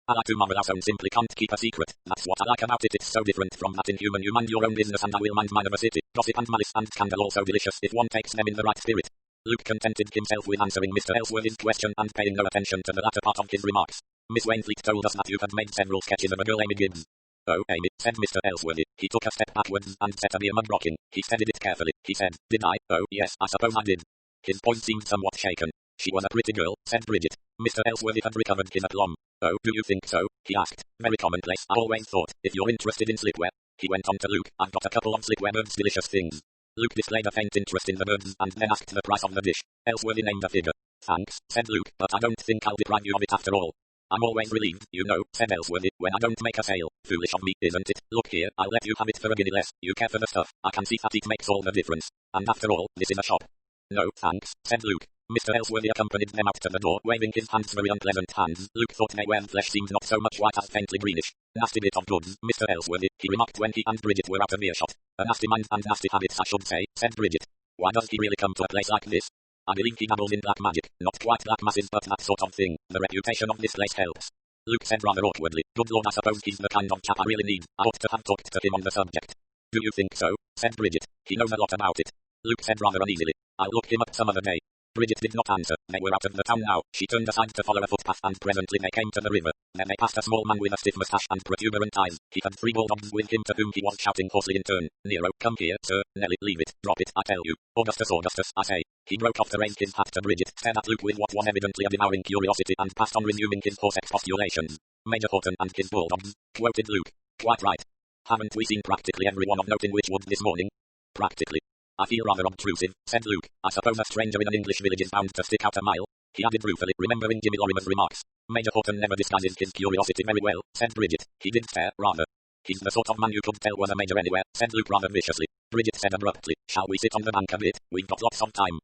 I like to marvel our own simply can't keep a secret. That's what I like about it, it's so different from that inhuman. You mind your own business and I will mind mine of a city. Gossip and malice and scandal also delicious if one takes them in the right spirit. Luke contented himself with answering Mr. Elsworthy's question and paying no attention to the latter part of his remarks. Miss Wainfleet told us that you had made several sketches of a girl Amy Gibbs. Oh, Amy, said Mr. Elsworthy. He took a step backwards and set a beer mug rocking. He steadied it carefully. He said, did I? Oh, yes, I suppose I did. His voice seemed somewhat shaken. She was a pretty girl, said Bridget. Mr. Elsworthy had recovered his aplomb. Oh, do you think so? He asked. Very commonplace, I always thought. If you're interested in slipware. He went on to Luke. I've got a couple of slipware birds, delicious things. Luke displayed a faint interest in the birds and then asked the price of the dish. Elsworthy named a figure. Thanks, said Luke, but I don't think I'll deprive you of it after all. I'm always relieved, you know, said Elsworthy, when I don't make a sale. Foolish of me, isn't it? Look here, I'll let you have it for a guinea less. You care for the stuff. I can see that it makes all the difference. And after all, this is a shop. No, thanks, said Luke. Mr. Elsworthy accompanied them out to the door, waving his hands very unpleasant hands. Luke thought they were flesh seemed not so much white as faintly greenish. Nasty bit of goods, Mr. Elsworthy, he remarked when he and Bridget were out of earshot. A nasty mind and nasty habits I should say, said Bridget. Why does he really come to a place like this? I believe he dabbles in black magic, not quite black masses but that sort of thing. The reputation of this place helps. Luke said rather awkwardly, good lord I suppose he's the kind of chap I really need. I ought to have talked to him on the subject. Do you think so? Said Bridget. He knows a lot about it. Luke said rather uneasily. I'll look him up some other day. Bridget did not answer. They were out of the town now. She turned aside to follow a footpath and presently they came to the river. Then they passed a small man with a stiff moustache and protuberant eyes. He had 3 bulldogs with him to whom he was shouting hoarsely in turn. Nero, come here, sir. Nelly, leave it. Drop it, I tell you. Augustus, Augustus, I say. He broke off to raise his hat to Bridget, stared at Luke with what was evidently a devouring curiosity and passed on resuming his hoarse expostulations. Major Horton and his bulldogs, quoted Luke. Quite right. Haven't we seen practically everyone of note in Witchwood this morning? Practically. I feel rather obtrusive, said Luke. I suppose a stranger in an English village is bound to stick out a mile. He added ruefully, remembering Jimmy Lorimer's remarks. Major Horton never disguises his curiosity very well, said Bridget. He did stare, rather. He's the sort of man you could tell was a major anywhere, said Luke rather viciously. Bridget said abruptly, shall we sit on the bank a bit? We've got lots of time.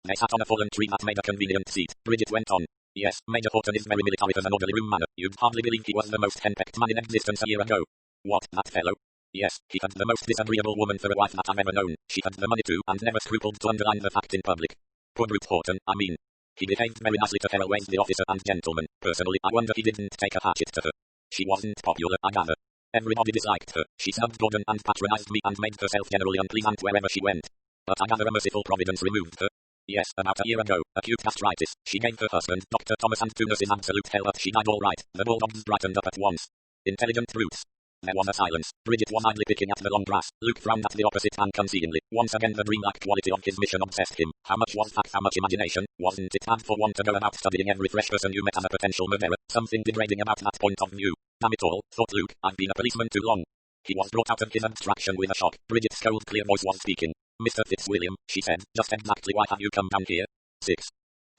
They sat on a fallen tree that made a convenient seat. Bridget went on. Yes, Major Horton is very military with an orderly room manner. You'd hardly believe he was the most henpecked man in existence a year ago. What, that fellow? Yes, he had the most disagreeable woman for a wife that I've ever known. She had the money too, and never scrupled to underline the fact in public. Poor brute Horton, I mean. He behaved very nicely to Carolways the officer and gentleman. Personally, I wonder he didn't take a hatchet to her. She wasn't popular, I gather. Everybody disliked her. She snubbed Gordon and patronized me and made herself generally unpleasant wherever she went. But I gather a merciful providence removed her. Yes, about a year ago, acute gastritis. She gave her husband, Dr. Thomas, and 2 nurses absolute hell, but she died all right. The bulldogs brightened up at once. Intelligent brutes. There was a silence. Bridget was idly picking at the long grass. Luke frowned at the opposite unconcealingly. Once again the dreamlike quality of his mission obsessed him. How much was fact, how much imagination? Wasn't it bad for one to go about studying every fresh person you met as a potential murderer? Something degrading about that point of view. Damn it all, thought Luke, I've been a policeman too long. He was brought out of his abstraction with a shock. Bridget's cold clear voice was speaking. Mr. Fitzwilliam, she said, just exactly why have you come down here? 6.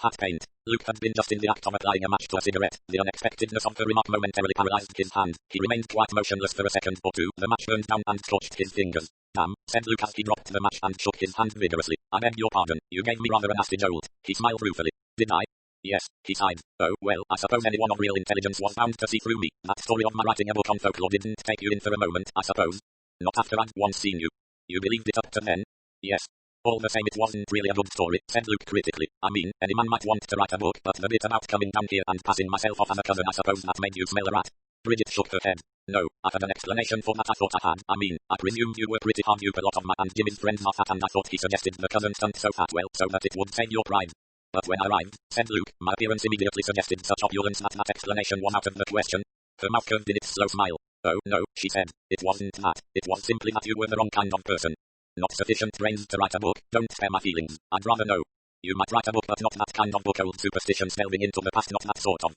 Hat paint. Luke had been just in the act of applying a match to a cigarette. The unexpectedness of the remark momentarily paralyzed his hand. He remained quite motionless for a second or two. The match burned down and scorched his fingers. Damn, said Luke as he dropped the match and shook his hand vigorously. I beg your pardon, you gave me rather a nasty jolt. He smiled ruefully. Did I? Yes, he sighed. Oh, well, I suppose anyone of real intelligence was bound to see through me. That story of my writing a book on folklore didn't take you in for a moment, I suppose. Not after I'd once seen you. You believed it up to then? Yes. All the same, it wasn't really a good story, said Luke critically. I mean, any man might want to write a book, but the bit about coming down here and passing myself off as a cousin, I suppose that made you smell a rat. Bridget shook her head. No, I've had an explanation for that. I thought I had. I mean, I presumed you were pretty hard dupe a lot of my and Jimmy's friends are fat, and I thought he suggested the cousin stunt so fat well so that it would save your pride. But when I arrived, said Luke, my appearance immediately suggested such opulence that explanation was out of the question. Her mouth curved in its slow smile. Oh, no, she said. It wasn't that. It was simply that you were the wrong kind of person. Not sufficient brains to write a book. Don't spare my feelings. I'd rather know. You might write a book, but not that kind of book. Old superstitions delving into the past, not that sort of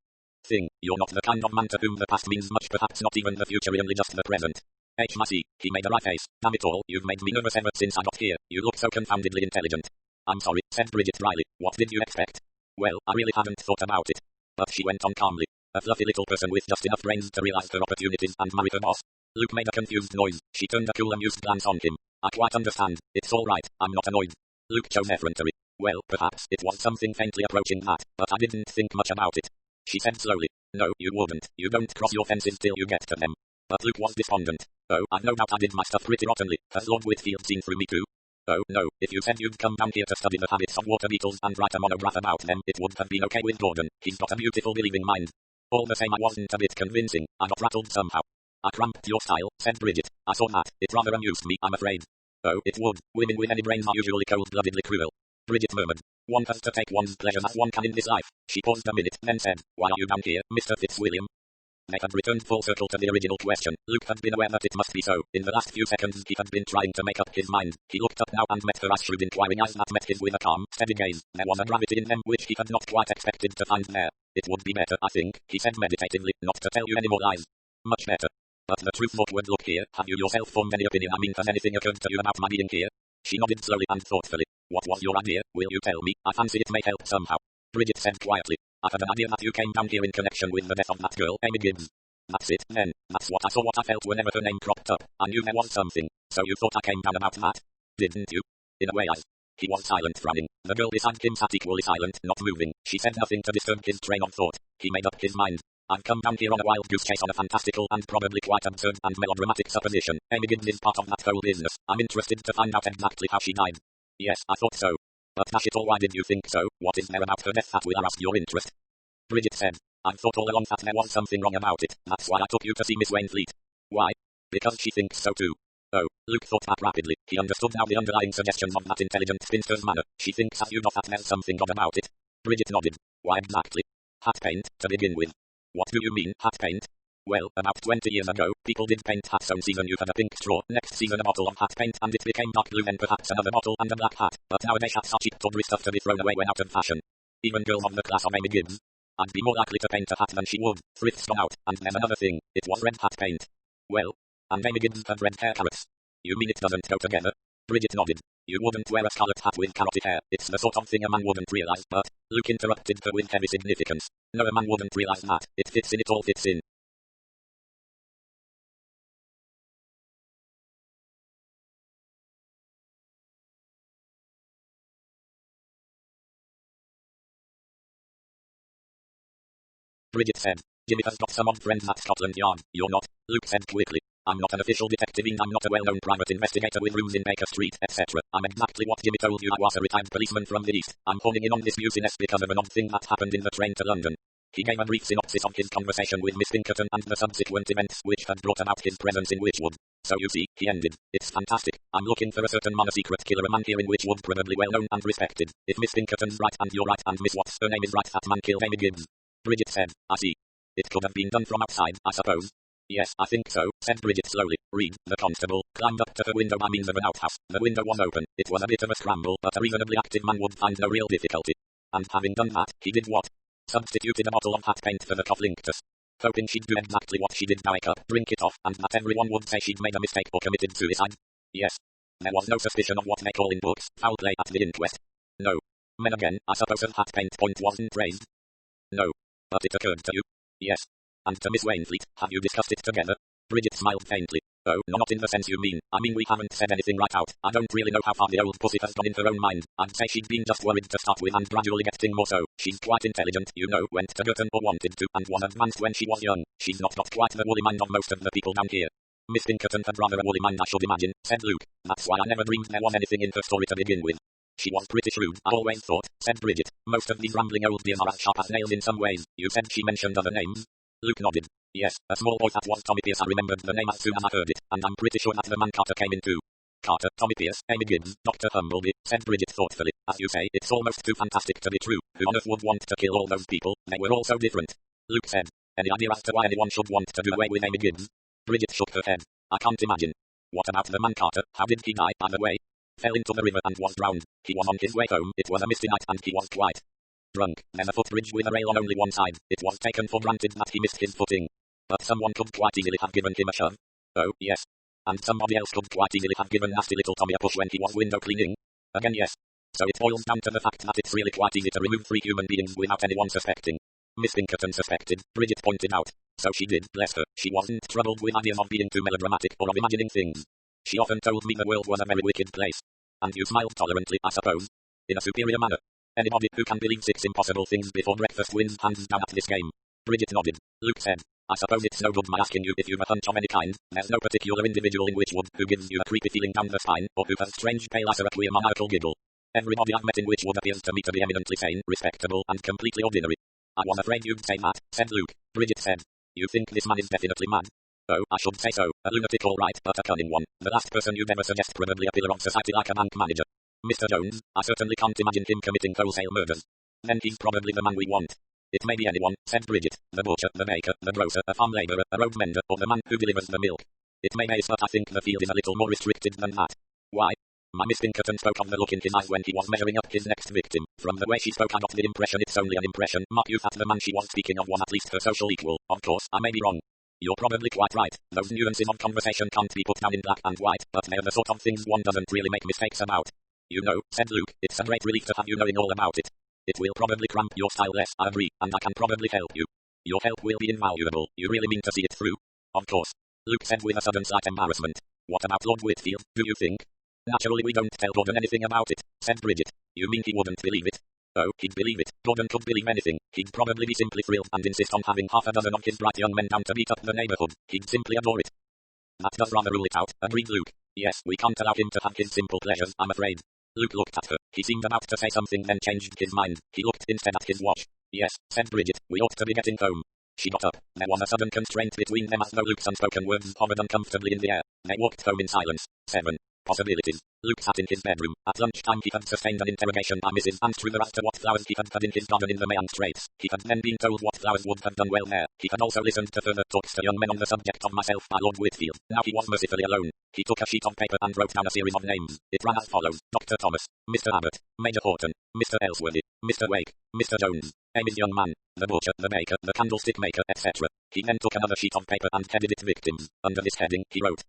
thing. You're not the kind of man to whom the past means much, perhaps not even the future, only just the present. HMC, he made a wry face. Damn it all, you've made me nervous ever since I got here. You look so confoundedly intelligent. I'm sorry, said Bridget dryly. What did you expect? Well, I really haven't thought about it. But she went on calmly. A fluffy little person with just enough brains to realize her opportunities and marry her boss. Luke made a confused noise. She turned a cool, amused glance on him. I quite understand. It's all right. I'm not annoyed. Luke chose effrontery. Well, perhaps it was something faintly approaching that, but I didn't think much about it. She said slowly. No, you wouldn't. You don't cross your fences till you get to them. But Luke was despondent. Oh, I've no doubt I did my stuff pretty rottenly. Has Lord Whitfield seen through me too? Oh, no, if you said you'd come down here to study the habits of water beetles and write a monograph about them, it would have been okay with Gordon. He's got a beautiful believing mind. All the same, I wasn't a bit convincing. I got rattled somehow. I cramped your style, said Bridget. I saw that. It rather amused me, I'm afraid. Oh, it would. Women with any brains are usually cold-bloodedly cruel. Bridget murmured. One has to take one's pleasures as one can in this life. She paused a minute, then said, why are you down here, Mr. Fitzwilliam? They had returned full circle to the original question. Luke had been aware that it must be so. In the last few seconds he had been trying to make up his mind. He looked up now and met her shrewd inquiring eyes that met his with a calm, steady gaze. There was a gravity in them which he had not quite expected to find there. It would be better, I think, he said meditatively, not to tell you any more lies. Much better. But the truth would look here. Have you yourself formed any opinion? I mean, has anything occurred to you about my being here? She nodded slowly and thoughtfully. What was your idea? Will you tell me? I fancy it may help somehow. Bridget said quietly. I had an idea that you came down here in connection with the death of that girl, Amy Gibbs. That's it, then. That's what I saw, what I felt whenever her name cropped up. I knew there was something. So you thought I came down about that? Didn't you? In a way He was silent, frowning. The girl beside him sat equally silent, not moving. She said nothing to disturb his train of thought. He made up his mind. I've come down here on a wild goose chase on a fantastical and probably quite absurd and melodramatic supposition. Amy Gibbs is part of that whole business. I'm interested to find out exactly how she died. Yes, I thought so. But dash it all, why did you think so? What is there about her death that will arouse your interest? Bridget said. I thought all along that there was something wrong about it. That's why I took you to see Miss Wainfleet. Why? Because she thinks so too. Oh, Luke thought back rapidly. He understood now the underlying suggestions of that intelligent spinster's manner. She thinks as you know that there's something odd about it. Bridget nodded. Why exactly? Hat paint, to begin with. What do you mean, hat paint? Well, about 20 years ago, people did paint hats. One season you had a pink straw, next season a bottle of hat paint and it became dark blue, then perhaps another bottle and a black hat. But nowadays hats are cheap tawdry stuff to be thrown away when out of fashion. Even girls of the class of Amy Gibbs. I'd be more likely to paint a hat than she would. Thrifts gone out, and there's another thing, it was red hat paint. Well, and Amy Gibbs had red hair carrots. You mean it doesn't go together? Bridget nodded. You wouldn't wear a scarlet hat with carroty hair. It's the sort of thing a man wouldn't realize, but Luke interrupted her with heavy significance. No, a man wouldn't realize that. It fits in, it all fits in. Bridget said. Jimmy has got some odd friends at Scotland Yard. You're not, Luke said quickly. I'm not an official detective and I'm not a well-known private investigator with rooms in Baker Street, etc. I'm exactly what Jimmy told you. I was a retired policeman from the East. I'm honing in on this business because of an odd thing that happened in the train to London. He gave a brief synopsis of his conversation with Miss Pinkerton and the subsequent events which had brought about his presence in Witchwood. So you see, he ended, it's fantastic. I'm looking for a certain man, a secret killer, a man here in Witchwood, probably well-known and respected. If Miss Pinkerton's right and you're right and Miss what's her name is right, that man killed Amy Gibbs. Bridget said, I see. It could have been done from outside, I suppose. Yes, I think so, said Bridget slowly. Reed, the constable, climbed up to her window by means of an outhouse. The window was open. It was a bit of a scramble, but a reasonably active man would find no real difficulty. And having done that, he did what? Substituted a bottle of hat paint for the cufflinkers. Hoping she'd do exactly what she did, wake up, drink it off, and that everyone would say she'd made a mistake or committed suicide. Yes. There was no suspicion of what they call in books, foul play at the inquest. No. Men again, I suppose her hat paint point wasn't raised? No. But it occurred to you? Yes. And to Miss Wainfleet, have you discussed it together? Bridget smiled faintly. Oh, no, not in the sense you mean. I mean we haven't said anything right out. I don't really know how far the old pussy has gone in her own mind. I'd say she'd been just worried to start with and gradually getting more so. She's quite intelligent, you know, went to Girton or wanted to, and was advanced when she was young. She's not got quite the woolly mind of most of the people down here. Miss Pinkerton had rather a woolly mind, I should imagine, said Luke. That's why I never dreamed there was anything in her story to begin with. She was pretty shrewd, I always thought, said Bridget. Most of these rambling old dears are as sharp as nails in some ways. You said she mentioned other names? Luke nodded. Yes, a small boy that was Tommy Pierce. I remembered the name as soon as I heard it, and I'm pretty sure that the man Carter came in too. Carter, Tommy Pierce, Amy Gibbs, Dr. Humbleby, said Bridget thoughtfully. As you say, it's almost too fantastic to be true. Who on earth would want to kill all those people? They were all so different. Luke said. Any idea as to why anyone should want to do away with Amy Gibbs? Bridget shook her head. I can't imagine. What about the man Carter? How did he die, by the way? Fell into the river and was drowned. He was on his way home. It was a misty night and he was quite drunk. There's a footbridge with a rail on only one side. It was taken for granted that he missed his footing. But someone could quite easily have given him a shove. Oh, yes. And somebody else could quite easily have given nasty little Tommy a push when he was window cleaning. Again, yes. So it boils down to the fact that it's really quite easy to remove 3 human beings without anyone suspecting. Miss Pinkerton suspected, Bridget pointed out. So she did, bless her. She wasn't troubled with ideas of being too melodramatic or of imagining things. She often told me the world was a very wicked place. And you smiled tolerantly, I suppose. In a superior manner. Anybody who can believe 6 impossible things before breakfast wins hands down at this game. Bridget nodded. Luke said. I suppose it's no good my asking you if you've a hunch of any kind. There's no particular individual in Witchwood who gives you a creepy feeling down the spine, or who has strange pale eyes or a queer maniacal giggle. Everybody I've met in Witchwood appears to me to be eminently sane, respectable, and completely ordinary. I was afraid you'd say that, said Luke. Bridget said. You think this man is definitely mad? Oh, I should say so. A lunatic all right, but a cunning one. The last person you'd ever suggest, probably a pillar of society like a bank manager. Mr. Jones, I certainly can't imagine him committing wholesale murders. Then he's probably the man we want. It may be anyone, said Bridget. The butcher, the baker, the grocer, a farm labourer, a road mender, or the man who delivers the milk. It may be, but I think the field is a little more restricted than that. Why? My Miss Pinkerton spoke of the look in his eyes when he was measuring up his next victim. From the way she spoke I got the impression it's only an impression. Mark you that the man she was speaking of was at least her social equal. Of course, I may be wrong. You're probably quite right. Those nuances of conversation can't be put down in black and white, but they're the sort of things one doesn't really make mistakes about. You know, said Luke, it's a great relief to have you knowing all about it. It will probably cramp your style less, I agree, and I can probably help you. Your help will be invaluable. You really mean to see it through? Of course. Luke said with a sudden slight embarrassment. What about Lord Whitfield, do you think? Naturally we don't tell Gordon anything about it, said Bridget. You mean he wouldn't believe it? Oh, he'd believe it. Gordon could believe anything. He'd probably be simply thrilled and insist on having half a dozen of his bright young men down to beat up the neighborhood. He'd simply adore it. That does rather rule it out, agreed Luke. Yes, we can't allow him to have his simple pleasures, I'm afraid. Luke looked at her. He seemed about to say something then changed his mind. He looked instead at his watch. Yes, said Bridget, we ought to be getting home. She got up. There was a sudden constraint between them as though Luke's unspoken words hovered uncomfortably in the air. They walked home in silence. 7. Possibilities. Luke sat in his bedroom. At lunchtime he had sustained an interrogation by Mrs. Anstruther as to what flowers he had cut in his garden in the Mayan Straits. He had then been told what flowers would have done well there. He had also listened to further talks to young men on the subject of myself by Lord Whitfield. Now he was mercifully alone. He took a sheet of paper and wrote down a series of names. It ran as follows: Dr. Thomas, Mr. Abbott, Major Horton, Mr. Ellsworthy, Mr. Wake, Mr. Jones, Amy's young man, the butcher, the baker, the candlestick maker, etc. He then took another sheet of paper and headed it victims. Under this heading, he wrote,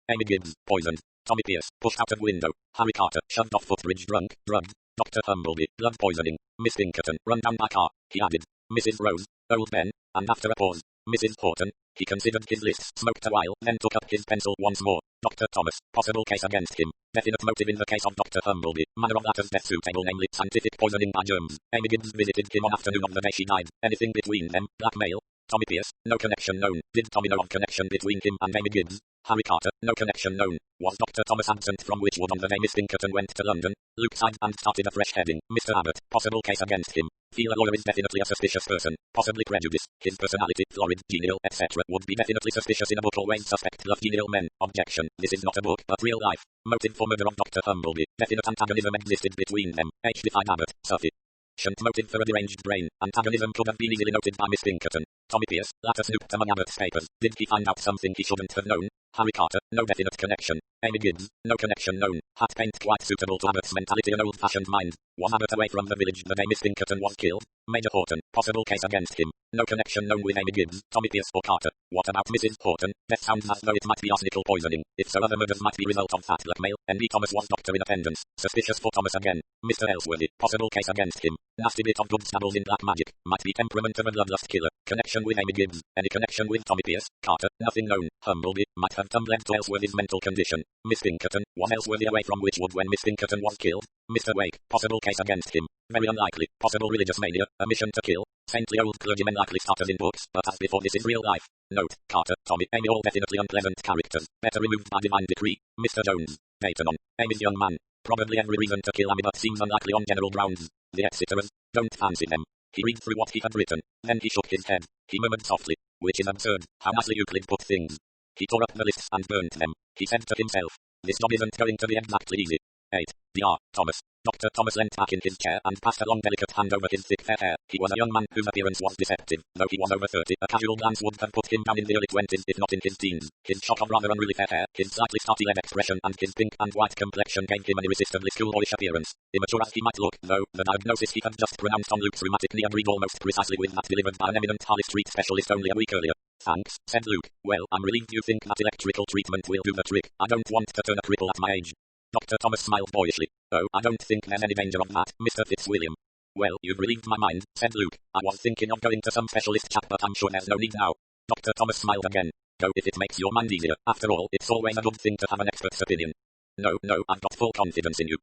Amy Gibbs, poisoned. Tommy Pierce, pushed out of window. Harry Carter, shoved off footbridge, drunk, drugged. Dr. Humbleby, blood poisoning. Miss Pinkerton, run down by car. He added, Mrs. Rose, old Ben, and after a pause, Mrs. Horton. He considered his list, smoked a while, then took up his pencil once more. Dr. Thomas, possible case against him. Definite motive in the case of Dr. Humbleby. Manner of latter's death suitable, namely scientific poisoning by germs. Amy Gibbs visited him on afternoon of the day she died. Anything between them? Blackmail? Tommy Pierce, no connection known. Did Tommy know of connection between him and Amy Gibbs? Harry Carter, no connection known. Was Dr. Thomas absent from Wychwood on the day Miss Pinkerton went to London? Luke sighed and started a fresh heading. Mr. Abbott, possible case against him. Feel a lawyer is definitely a suspicious person. Possibly prejudice. His personality, florid, genial, etc. would be definitely suspicious in a book. Always suspect love genial men. Objection. This is not a book, but real life. Motive for murder of Dr. Humbleby. Definite antagonism existed between them. H. defied Abbott. Sufficient motive for a deranged brain. Antagonism could have been easily noted by Miss Pinkerton. Tommy Pierce, latter snooped among Abbott's papers. Did he find out something he shouldn't have known? Harry Carter, no definite connection. Amy Gibbs, no connection known. Hat paint quite suitable to Abbott's mentality and old-fashioned mind. Was Abbott away from the village the day Miss Pinkerton was killed? Major Horton, possible case against him. No connection known with Amy Gibbs, Tommy Pierce or Carter. What about Mrs. Horton? Death sounds as though it might be arsenical poisoning. If so, other murders might be result of fat blackmail. N.B. Thomas was doctor in attendance. Suspicious for Thomas again. Mr. Ellsworthy, possible case against him. Nasty bit of good stabbles in black magic. Might be temperament of a bloodlust killer. Connection with Amy Gibbs. Any connection with Tommy Pierce? Carter, nothing known. Humbleby, might have tumbled to Ellsworthy's mental condition. Miss Pinkerton, was Ellsworthy away from Wychwood when Miss Pinkerton was killed? Mr. Wake, possible case against him. Very unlikely. Possible religious mania, a mission to kill. Saintly old clergymen likely starters in books, but as before, this is real life. Note, Carter, Tommy, Amy, all definitely unpleasant characters. Better removed by divine decree. Mr. Jones, Peyton on. Amy's young man. Probably every reason to kill Amy, but seems unlikely on general grounds. The Exeterers, don't fancy them. He read through what he had written. Then he shook his head. He murmured softly, which is absurd. How nicely Euclid put things. He tore up the lists and burnt them. He said to himself, this job isn't going to be exactly easy. 8. Dr. Thomas. Dr. Thomas leant back in his chair and passed a long delicate hand over his thick fair hair. He was a young man whose appearance was deceptive. Though he was over 30, a casual glance would have put him down in the early 20s if not in his teens. His shock of rather unruly fair hair, his slightly startled expression and his pink and white complexion gave him an irresistibly schoolboyish appearance. Immature as he might look, though, the diagnosis he had just pronounced on Luke's rheumatic knee agreed almost precisely with that delivered by an eminent Harley Street specialist only a week earlier. Thanks, said Luke. Well, I'm relieved you think that electrical treatment will do the trick. I don't want to turn a cripple at my age. Dr. Thomas smiled boyishly. Oh, I don't think there's any danger of that, Mr. Fitzwilliam. Well, you've relieved my mind, said Luke. I was thinking of going to some specialist chap, but I'm sure there's no need now. Dr. Thomas smiled again. Go if it makes your mind easier. After all, it's always a good thing to have an expert's opinion. No, I've got full confidence in you.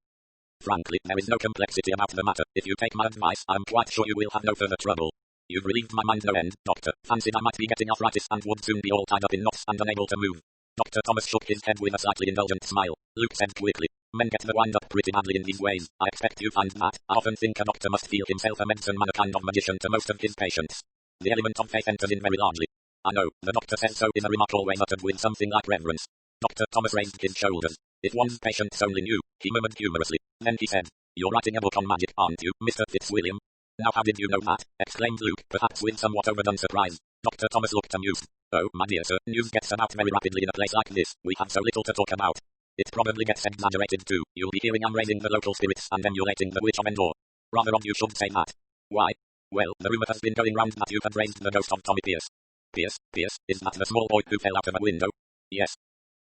Frankly, there is no complexity about the matter. If you take my advice, I'm quite sure you will have no further trouble. You've relieved my mind no end, Doctor. Fancied I might be getting arthritis and would soon be all tied up in knots and unable to move. Dr. Thomas shook his head with a slightly indulgent smile. Luke said quickly, men get the wind up pretty badly in these ways. I expect you find that. I often think a doctor must feel himself a medicine man, a kind of magician to most of his patients. The element of faith enters in very largely. I know, the doctor says so is a remark always uttered with something like reverence. Dr. Thomas raised his shoulders. If one's patients only knew, he murmured humorously. Then he said, you're writing a book on magic, aren't you, Mr. Fitzwilliam? Now how did you know that? Exclaimed Luke, perhaps with somewhat overdone surprise. Dr. Thomas looked amused. Oh, my dear sir, news gets about very rapidly in a place like this. We have so little to talk about. It probably gets exaggerated too. You'll be hearing I'm raising the local spirits and emulating the Witch of Endor. Rather odd you should say that. Why? Well, the rumor has been going round that you have raised the ghost of Tommy Pierce. Pierce, is that the small boy who fell out of a window? Yes.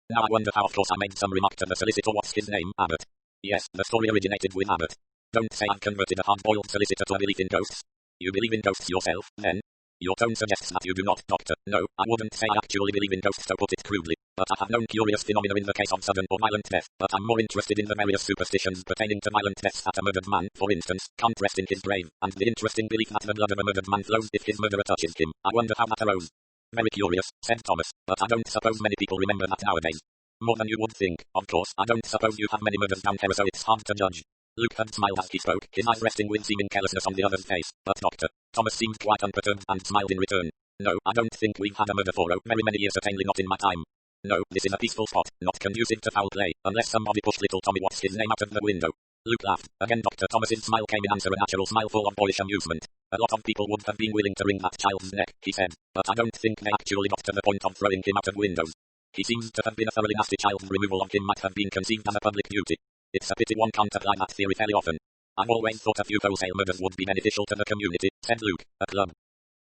Now I wonder how, of course I made some remark to the solicitor. What's his name? Abbott. Yes, the story originated with Abbott. Don't say I've converted a hard-boiled solicitor to a belief in ghosts. You believe in ghosts yourself, then? Your tone suggests that you do not, Doctor. No, I wouldn't say I actually believe in ghosts, to put it crudely. But I have known curious phenomena in the case of sudden or violent death. But I'm more interested in the various superstitions pertaining to violent deaths, that a murdered man, for instance, can't rest in his grave, and the interesting belief that the blood of a murdered man flows if his murderer touches him. I wonder how that arose. Very curious, said Thomas, but I don't suppose many people remember that nowadays. More than you would think, of course. I don't suppose you have many murders down here, so it's hard to judge. Luke had smiled as he spoke, his eyes resting with seeming carelessness on the other's face, but Dr. Thomas seemed quite unperturbed and smiled in return. No, I don't think we've had a murder for very many years, certainly not in my time. No, this is a peaceful spot, not conducive to foul play, unless somebody pushed little Tommy what's his name out of the window. Luke laughed. Again Dr. Thomas's smile came in answer, a natural smile full of boyish amusement. A lot of people would have been willing to wring that child's neck, he said, but I don't think they actually got to the point of throwing him out of windows. He seems to have been a thoroughly nasty child, and removal of him might have been conceived as a public duty. It's a pity one can't apply that theory fairly often. I've always thought a few wholesale murders would be beneficial to the community, said Luke. A club,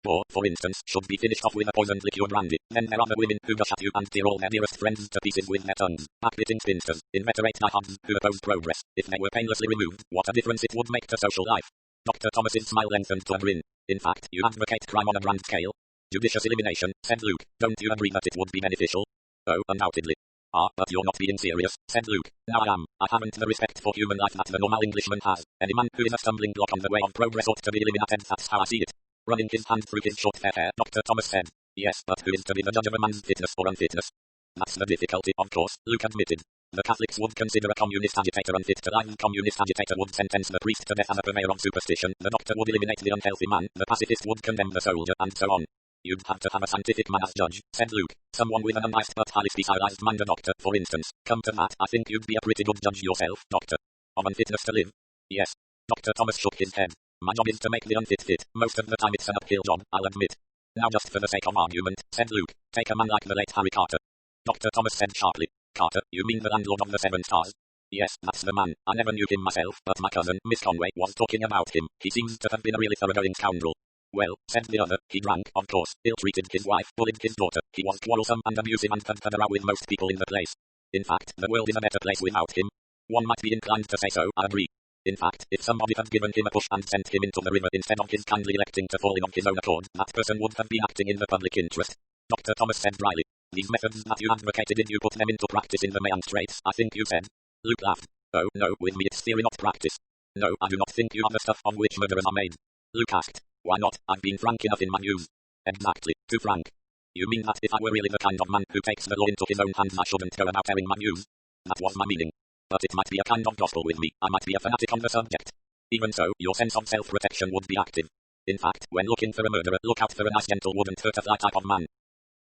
or, for instance, should be finished off with a poisoned liqueur brandy. Then there are the women who gush at you and tear all their dearest friends to pieces with their tongues. Backbiting spinsters, inveterate diehards who oppose progress. If they were painlessly removed, what a difference it would make to social life. Dr. Thomas's smile lengthened to a grin. In fact, you advocate crime on a grand scale. Judicious elimination, said Luke. Don't you agree that it would be beneficial? Oh, undoubtedly. Ah, but you're not being serious, said Luke. Now I am. I haven't the respect for human life that the normal Englishman has. Any man who is a stumbling block on the way of progress ought to be eliminated, that's how I see it. Running his hand through his short fair hair, Dr. Thomas said. Yes, but who is to be the judge of a man's fitness or unfitness? That's the difficulty, of course, Luke admitted. The Catholics would consider a communist agitator unfit to die. The communist agitator would sentence the priest to death as a purveyor of superstition. The doctor would eliminate the unhealthy man. The pacifist would condemn the soldier, and so on. You'd have to have a scientific man as judge, said Luke. Someone with an unbiased but highly specialized mind, a doctor, for instance. Come to that, I think you'd be a pretty good judge yourself, doctor. Of unfitness to live? Yes. Dr. Thomas shook his head. My job is to make the unfit fit. Most of the time it's an uphill job, I'll admit. Now just for the sake of argument, said Luke, take a man like the late Harry Carter. Dr. Thomas said sharply. Carter, you mean the landlord of the Seven Stars? Yes, that's the man. I never knew him myself, but my cousin, Miss Conway, was talking about him. He seems to have been a really thoroughgoing scoundrel. Well, said the other, he drank, of course, ill-treated his wife, bullied his daughter. He was quarrelsome and abusive and had a row with most people in the place. In fact, the world is a better place without him. One might be inclined to say so, I agree. In fact, if somebody had given him a push and sent him into the river instead of his kindly electing to fall in of his own accord, that person would have been acting in the public interest. Dr. Thomas said dryly. These methods that you advocated, did you put them into practice in the Mayan Straits, I think you said? Luke laughed. Oh, no, with me it's theory not practice. No, I do not think you are the stuff of which murderers are made. Luke asked. Why not? I've been frank enough in my news. Exactly, too frank. You mean that if I were really the kind of man who takes the law into his own hands, I shouldn't go about airing my news? That was my meaning. But it might be a kind of gospel with me. I might be a fanatic on the subject. Even so, your sense of self-protection would be active. In fact, when looking for a murderer, look out for a nice gentle wouldn't hurt a fly type of man.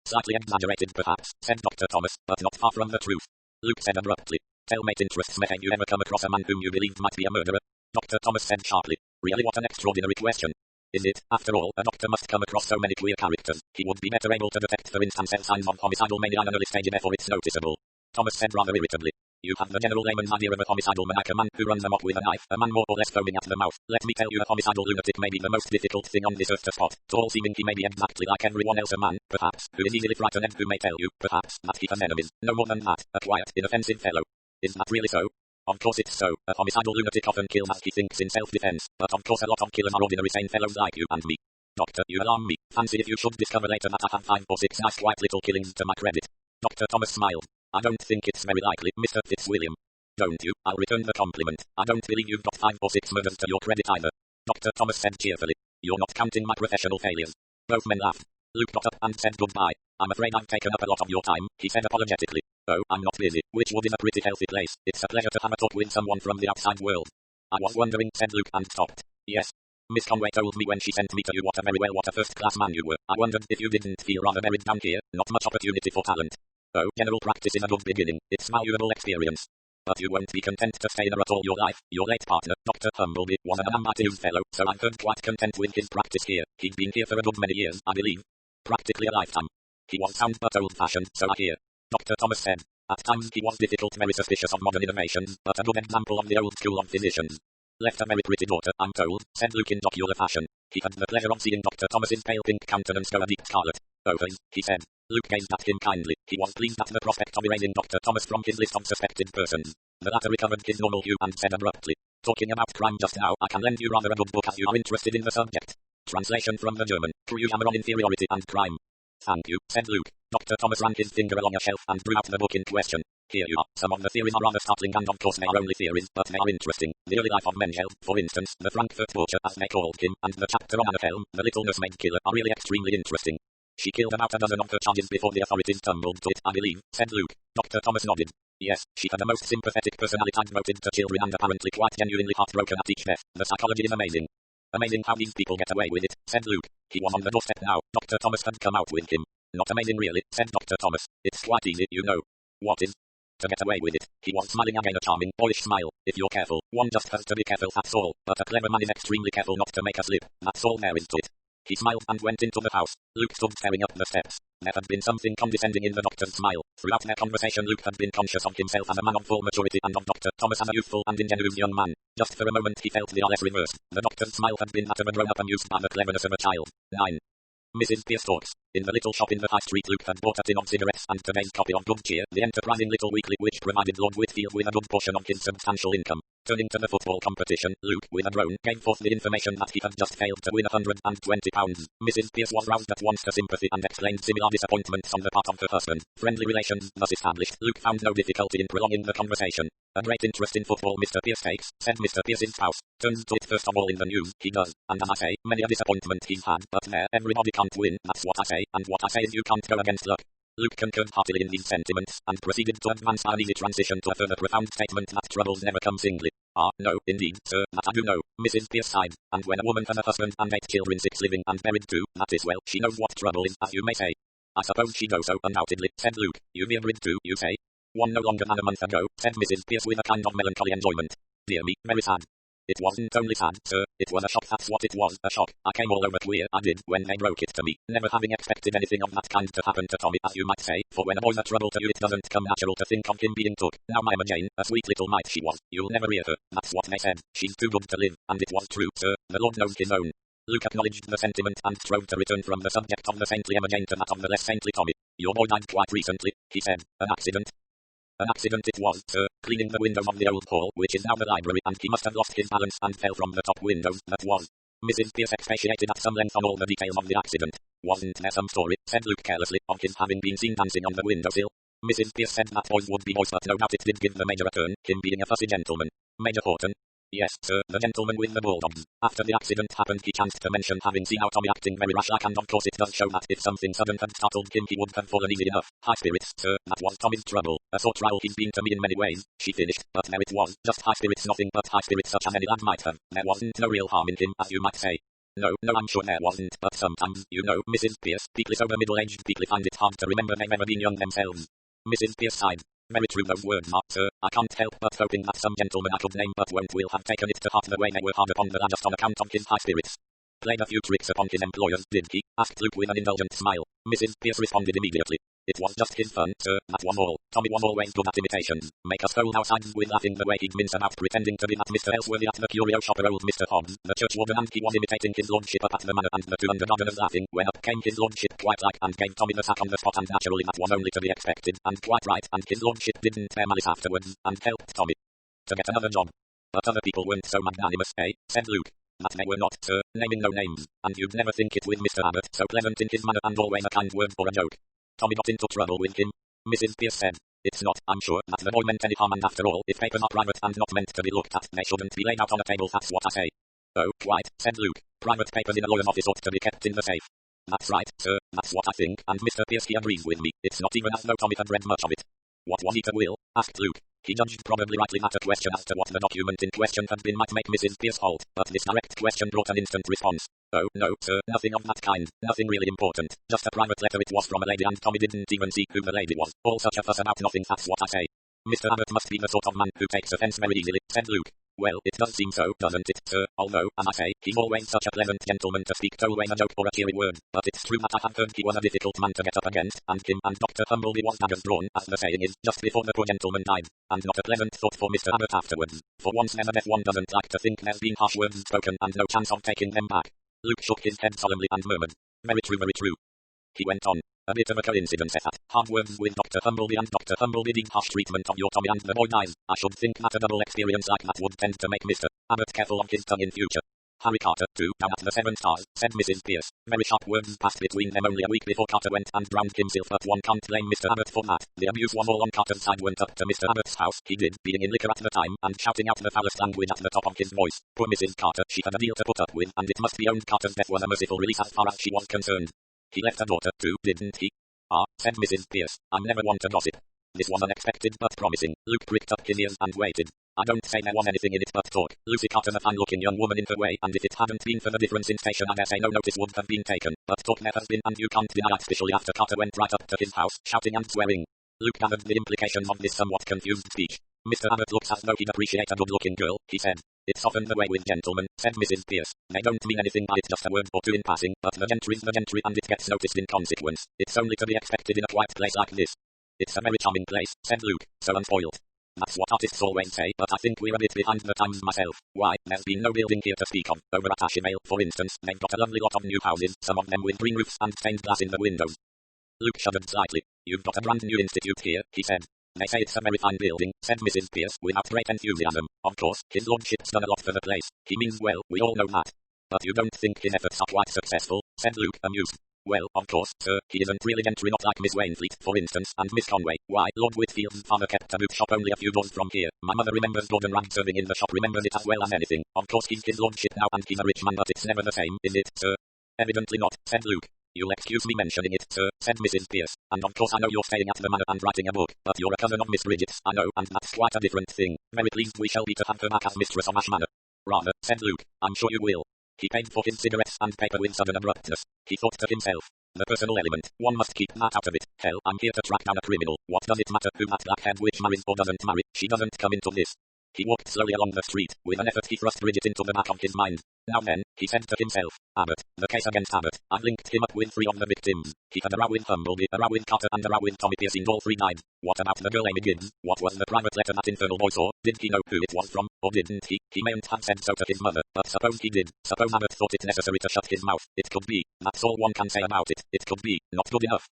Slightly exaggerated perhaps, said Dr. Thomas, but not far from the truth. Luke said abruptly. Tell mate interests me, have you ever come across a man whom you believed might be a murderer? Dr. Thomas said sharply. Really, what an extraordinary question. Is it? After all, a doctor must come across so many queer characters. He would be better able to detect, for instance, signs of homicidal mania in an early stage, therefore it's noticeable. Thomas said rather irritably. You have the general layman's idea of a homicidal maniac, a man who runs amok with a knife, a man more or less foaming at the mouth. Let me tell you, a homicidal lunatic may be the most difficult thing on this earth to spot. To all seeming he may be exactly like everyone else, a man, perhaps, who is easily frightened and who may tell you, perhaps, that he has enemies. No more than that, a quiet, inoffensive fellow. Is that really so? Of course it's so. A homicidal lunatic often kills as he thinks in self-defense, but of course a lot of killers are ordinary sane fellows like you and me. Doctor, you alarm me. Fancy if you should discover later that I have 5 or 6 nice quiet little killings to my credit. Dr. Thomas smiled. I don't think it's very likely, Mr. Fitzwilliam. Don't you? I'll return the compliment. I don't believe you've got 5 or 6 murders to your credit either. Dr. Thomas said cheerfully. You're not counting my professional failures. Both men laughed. Luke got up and said goodbye. I'm afraid I've taken up a lot of your time, he said apologetically. Oh, I'm not busy. Witchwood is a pretty healthy place. It's a pleasure to have a talk with someone from the outside world. I was wondering, said Luke and stopped. Yes. Miss Conway told me when she sent me to you what a first-class man you were. I wondered if you didn't feel rather buried down here, not much opportunity for talent. Oh, general practice is a good beginning. It's valuable experience. But you won't be content to stay there at all your life. Your late partner, Dr. Humbleby, was an ambitious fellow, so I've heard quite content with his practice here. He'd been here for a good many years, I believe. Practically a lifetime. He was sound but old-fashioned, so I hear. Dr. Thomas said. At times he was difficult, very suspicious of modern innovations, but a good example of the old school of physicians. Left a very pretty daughter, I'm told, said Luke in jocular fashion. He had the pleasure of seeing Dr. Thomas's pale pink countenance go a deep scarlet. Oh, he said. Luke gazed at him kindly. He was pleased at the prospect of erasing Dr. Thomas from his list of suspected persons. The latter recovered his normal hue and said abruptly. Talking about crime just now, I can lend you rather a good book as you are interested in the subject. Translation from the German. True Hammer on Inferiority and Crime. Thank you, said Luke. Dr. Thomas ran his finger along a shelf and drew out the book in question. Here you are. Some of the theories are rather startling and of course they are only theories, but they are interesting. The early life of Mengele, for instance, the Frankfurt Butcher as they called him, and the chapter on Anaphelm, the little nursemaid killer, are really extremely interesting. She killed about a dozen of her charges before the authorities tumbled to it, I believe, said Luke. Dr. Thomas nodded. Yes, she had the most sympathetic personality devoted to children and apparently quite genuinely heartbroken at each death. The psychology is amazing. Amazing how these people get away with it, said Luke. He was on the doorstep now. Dr. Thomas had come out with him. Not amazing really, said Dr. Thomas. It's quite easy, you know. What is? To get away with it. He was smiling again, a charming, boyish smile. If you're careful, one just has to be careful, that's all. But a clever man is extremely careful not to make a slip. That's all there is to it. He smiled and went into the house. Luke stood staring up the steps. There had been something condescending in the doctor's smile. Throughout their conversation Luke had been conscious of himself as a man of full maturity and of Dr. Thomas as a youthful and ingenuous young man. Just for a moment he felt the RS reversed. The doctor's smile had been that of a grown-up amused by the cleverness of a child. 9. Mrs. Pierce talks. In the little shop in the High Street Luke had bought a tin of cigarettes and today's copy of Good Cheer, the enterprising little weekly which provided Lord Whitfield with a good portion of his substantial income. Turning to the football competition, Luke, with a groan, gave forth the information that he had just failed to win £120. Mrs. Pierce was roused at once to sympathy and explained similar disappointments on the part of her husband. Friendly relations thus established, Luke found no difficulty in prolonging the conversation. A great interest in football Mr. Pierce takes, said Mr. Pierce's spouse. Turns to it first of all in the news, he does. And as I say, many a disappointment he's had, but there, everybody can't win, that's what I say, and what I say is you can't go against luck. Luke concurred heartily in these sentiments, and proceeded to advance by an easy transition to a further profound statement that troubles never come singly. Ah, no, indeed, sir, that I do know. Mrs. Pierce sighed. And when a woman has a husband and 8 children, 6 living and buried too, that is well, she knows what trouble is, as you may say. I suppose she knows so, undoubtedly, said Luke. You be buried too, you say? One no longer than a month ago, said Mrs. Pierce with a kind of melancholy enjoyment. Dear me, very sad. It wasn't only sad, sir, it was a shock, that's what it was, a shock. I came all over queer, I did, when they broke it to me, never having expected anything of that kind to happen to Tommy, as you might say, for when a boy's a trouble to you it doesn't come natural to think of him being took. Now my Emma Jane, a sweet little mite she was, you'll never hear her, that's what they said, she's too good to live, and it was true, sir, the Lord knows his own. Luke acknowledged the sentiment and strove to return from the subject of the saintly Emma Jane to that of the less saintly Tommy. Your boy died quite recently, he said, an accident. An accident it was, sir, cleaning the windows of the old hall, which is now the library, and he must have lost his balance and fell from the top windows, that was. Mrs. Pierce expatiated at some length on all the details of the accident. Wasn't there some story, said Luke carelessly, of his having been seen dancing on the windowsill? Mrs. Pierce said that boys would be boys, but no doubt it did give the Major a turn, him being a fussy gentleman. Major Horton? Yes, sir, the gentleman with the bulldogs. After the accident happened he chanced to mention having seen our Tommy acting very rash-like, and of course it does show that if something sudden had startled him he would have fallen easy enough. High spirits, sir, that was Tommy's trouble. A sort trial he's been to me in many ways, she finished, but there it was, just high spirits, nothing but high spirits such as any lad might have. There wasn't no real harm in him, as you might say. No, I'm sure there wasn't, but sometimes, you know, Mrs. Pierce, people sober middle-aged people find it hard to remember they've ever been young themselves. Mrs. Pierce sighed. Very true those words are, sir. I can't help but hoping that some gentleman I could name but won't will have taken it to heart the way they were hard upon the lad just on account of his high spirits. Played a few tricks upon his employers, did he? Asked Luke with an indulgent smile. Mrs. Pierce responded immediately. It was just his fun, sir, that was all. Tommy was always good at imitations. Make us hold our sides with laughing the way he'd mince about pretending to be that Mr. Ellsworthy at the curio shopper old Mr. Hobbs, the churchwarden, and he was imitating his lordship up at the manor, and the 200 gardeners laughing, when up came his lordship quite like, and gave Tommy the sack on the spot, and naturally that was only to be expected, and quite right, and his lordship didn't bear malice afterwards, and helped Tommy to get another job. But other people weren't so magnanimous, eh? Said Luke. That they were not, sir, naming no names, and you'd never think it with Mr. Abbott, so pleasant in his manner and always a kind word or a joke. Tommy got into trouble with him. Mrs. Pierce said. It's not, I'm sure, that the boy meant any harm, and after all, if papers are private and not meant to be looked at, they shouldn't be laid out on a table, that's what I say. Oh, quite, said Luke. Private papers in a lawyer's office ought to be kept in the safe. That's right, sir, that's what I think, and Mr. Pierce he agrees with me. It's not even as though Tommy had read much of it. What was it a will? Asked Luke. He judged probably rightly that a question as to what the document in question had been might make Mrs. Pierce halt, but this direct question brought an instant response. Oh, no, sir, nothing of that kind, nothing really important, just a private letter. It was from a lady, and Tommy didn't even see who the lady was. All such a fuss about nothing, that's what I say. Mr. Abbott must be the sort of man who takes offence very easily, said Luke. Well, it does seem so, doesn't it, sir, although, as I say, he's always such a pleasant gentleman to speak to, always a joke or a cheery word, but it's true that I have heard he was a difficult man to get up against, and him and Dr. Humbleby was daggers drawn, as the saying is, just before the poor gentleman died, and not a pleasant thought for Mr. Abbott afterwards, for once there's a deaf one doesn't like to think there's been harsh words spoken and no chance of taking them back. Luke shook his head solemnly and murmured, very true, very true. He went on. A bit of a coincidence that hard words with Dr. Humbleby, and Dr. Humbleby did harsh treatment of your Tommy and the boy dies. I should think that a double experience like that would tend to make Mr. Abbott careful of his tongue in future. Harry Carter, too, down at the 7 Stars, said Mrs. Pierce. Very sharp words passed between them only a week before Carter went and drowned himself, but one can't blame Mr. Abbott for that. The abuse was all on Carter's side. Went up to Mr. Abbott's house, he did, being in liquor at the time, and shouting out the foulest language at the top of his voice. Poor Mrs. Carter, she had a deal to put up with, and it must be owned Carter's death was a merciful release as far as she was concerned. He left a daughter too, didn't he? Ah, said Mrs. Pierce, I'm never one to gossip. This was unexpected but promising. Luke pricked up his ears and waited. I don't say there was anything in it but talk. Lucy Carter, a fine-looking young woman in her way, and if it hadn't been for the difference in station I dare say no notice would have been taken. But talk there has been, and you can't deny it, especially after Carter went right up to his house, shouting and swearing. Luke gathered the implications of this somewhat confused speech. Mr. Abbott looks as though he'd appreciate a good-looking girl, he said. It's often the way with gentlemen, said Mrs. Pierce. They don't mean anything by it, just a word or two in passing, but the gentry's the gentry and it gets noticed in consequence. It's only to be expected in a quiet place like this. It's a very charming place, said Luke, so unspoiled. That's what artists always say, but I think we're a bit behind the times myself. Why, there's been no building here to speak of. Over at Ashevale, for instance, they've got a lovely lot of new houses, some of them with green roofs and stained glass in the windows. Luke shuddered slightly. You've got a brand new institute here, he said. They say it's a very fine building, said Mrs. Pierce without great enthusiasm. Of course, his lordship's done a lot for the place. He means well, we all know that. But you don't think his efforts are quite successful, said Luke, amused. Well, of course, sir, he isn't really gentry, not like Miss Wainfleet, for instance, and Miss Conway. Why, Lord Whitfield's father kept a boot shop only a few doors from here. My mother remembers Gordon Ragg serving in the shop, remembers it as well as anything. Of course he's his lordship now and he's a rich man, but it's never the same, is it, sir? Evidently not, said Luke. You'll excuse me mentioning it, sir, said Mrs. Pierce. And of course I know you're staying at the manor and writing a book, but you're a cousin of Miss Bridget's, I know, and that's quite a different thing. Very pleased we shall be to have her back as mistress of Ash Manor. Rather, said Luke, I'm sure you will. He paid for his cigarettes and paper with sudden abruptness. He thought to himself. The personal element, one must keep that out of it. Hell, I'm here to track down a criminal. What does it matter who that black-haired witch marries or doesn't marry? She doesn't come into this. He walked slowly along the street. With an effort he thrust Bridget into the back of his mind. Now then, he said to himself, Abbott, the case against Abbott. I've linked him up with 3 of the victims. He had a row with Humbleby, a row with Carter and a row with Tommy Pierce, and all 3 died. What about the girl Amy Gibbs? What was the private letter that infernal boy saw? Did he know who it was from, or didn't he? He mayn't have said so to his mother, but suppose he did. Suppose Abbott thought it necessary to shut his mouth. It could be. That's all one can say about it. It could be. Not good enough.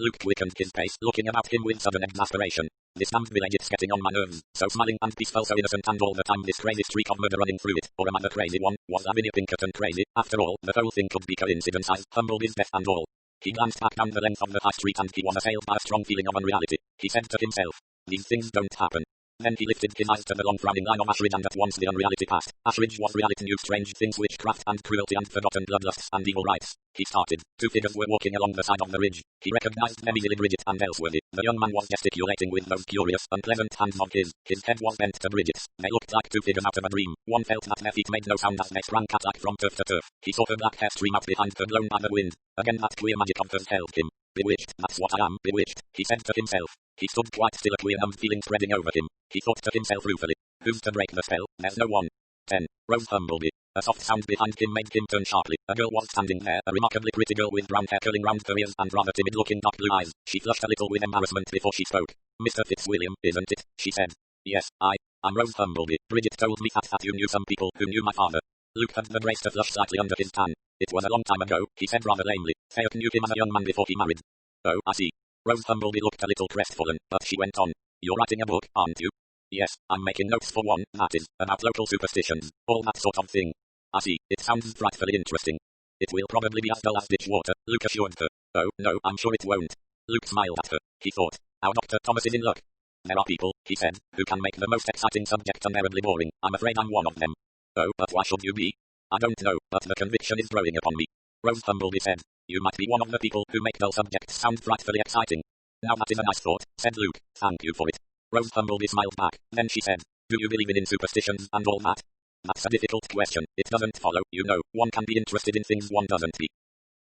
Luke quickened his pace, looking about him with sudden exasperation. This damned village, it's getting on my nerves. So smiling and peaceful, so innocent, and all the time this crazy streak of murder running through it. Or am I the crazy one? Was Lavinia Pinkerton crazy? After all, the whole thing could be coincidence, as Humbleby's death and all. He glanced back down the length of the high street and he was assailed by a strong feeling of unreality. He said to himself, these things don't happen. Then he lifted his eyes to the long frowning line of Ashridge, and at once the unreality passed. Ashridge was reality, new strange things, witchcraft and cruelty and forgotten bloodlusts and evil rites. He started. 2 figures were walking along the side of the ridge. He recognized them easily, Bridget and Elsworthy. The young man was gesticulating with those curious, unpleasant hands of his. His head was bent to Bridget's. They looked like 2 figures out of a dream. One felt that their feet made no sound as they sprang cat-like from turf to turf. He saw her black hair stream out behind her, blown by the wind. Again that queer magic of hers held him. Bewitched, that's what I am, bewitched, he said to himself. He stood quite still, a queer numb feeling spreading over him. He thought to himself ruefully, who's to break the spell? There's no one. 10. Rose Humbleby. A soft sound behind him made him turn sharply. A girl was standing there, a remarkably pretty girl with brown hair curling round her ears and rather timid-looking dark blue eyes. She flushed a little with embarrassment before she spoke. Mr. Fitzwilliam, isn't it? She said. Yes, I'm Rose Humbleby. Bridget told me that you knew some people who knew my father. Luke had the grace to flush slightly under his tan. It was a long time ago, he said rather lamely. Fayette knew him as a young man before he married. Oh, I see. Rose Humbleby looked a little crestfallen, but she went on. You're writing a book, aren't you? Yes, I'm making notes for one, that is, about local superstitions, all that sort of thing. I see, it sounds frightfully interesting. It will probably be as dull as ditch water, Luke assured her. Oh, no, I'm sure it won't. Luke smiled at her. He thought, our Dr. Thomas is in luck. There are people, he said, who can make the most exciting subject unbearably boring. I'm afraid I'm one of them. Oh, but why should you be? I don't know, but the conviction is growing upon me. Rose Humbleby said. You might be one of the people who make dull subjects sound frightfully exciting. Now that is a nice thought, said Luke. Thank you for it. Rose Humbleby smiled back. Then she said, do you believe in superstitions and all that? That's a difficult question. It doesn't follow, you know. One can be interested in things one doesn't be.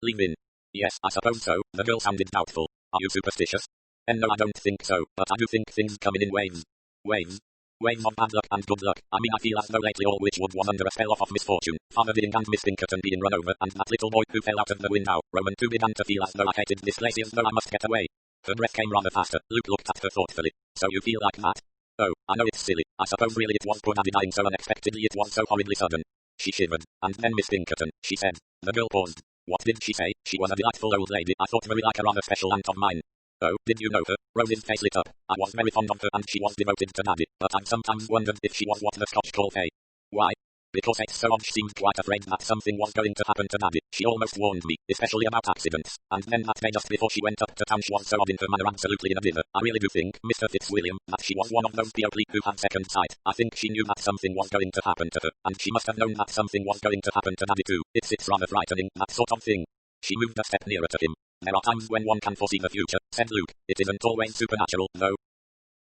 Leave in. Yes, I suppose so. The girl sounded doubtful. Are you superstitious? No, I don't think so, but I do think things come in waves. Waves? Waves of bad luck and good luck. I mean, I feel as though lately all Witchwood was under a spell of misfortune. Father Didding and Miss Pinkerton being run over, and that little boy who fell out of the window. Roman too began to feel as though I hated this place, as though I must get away. Her breath came rather faster. Luke looked at her thoughtfully. So you feel like that? Oh, I know it's silly. I suppose really it was poor Daddy dying so unexpectedly, it was so horribly sudden. She shivered. And then Miss Pinkerton, she said. The girl paused. What did she say? She was a delightful old lady. I thought very like a rather special aunt of mine. Oh, did you know her? Rose's face lit up. I was very fond of her and she was devoted to Daddy, but I've sometimes wondered if she was what the Scotch call fey. Why? Because it's so odd, she seemed quite afraid that something was going to happen to Daddy. She almost warned me, especially about accidents. And then that day just before she went up to town she was so odd in her manner, absolutely in a dinner. I really do think, Mr. Fitzwilliam, that she was one of those people who had second sight. I think she knew that something was going to happen to her, and she must have known that something was going to happen to Daddy too. It's rather frightening, that sort of thing. She moved a step nearer to him. There are times when one can foresee the future, said Luke. It isn't always supernatural, though.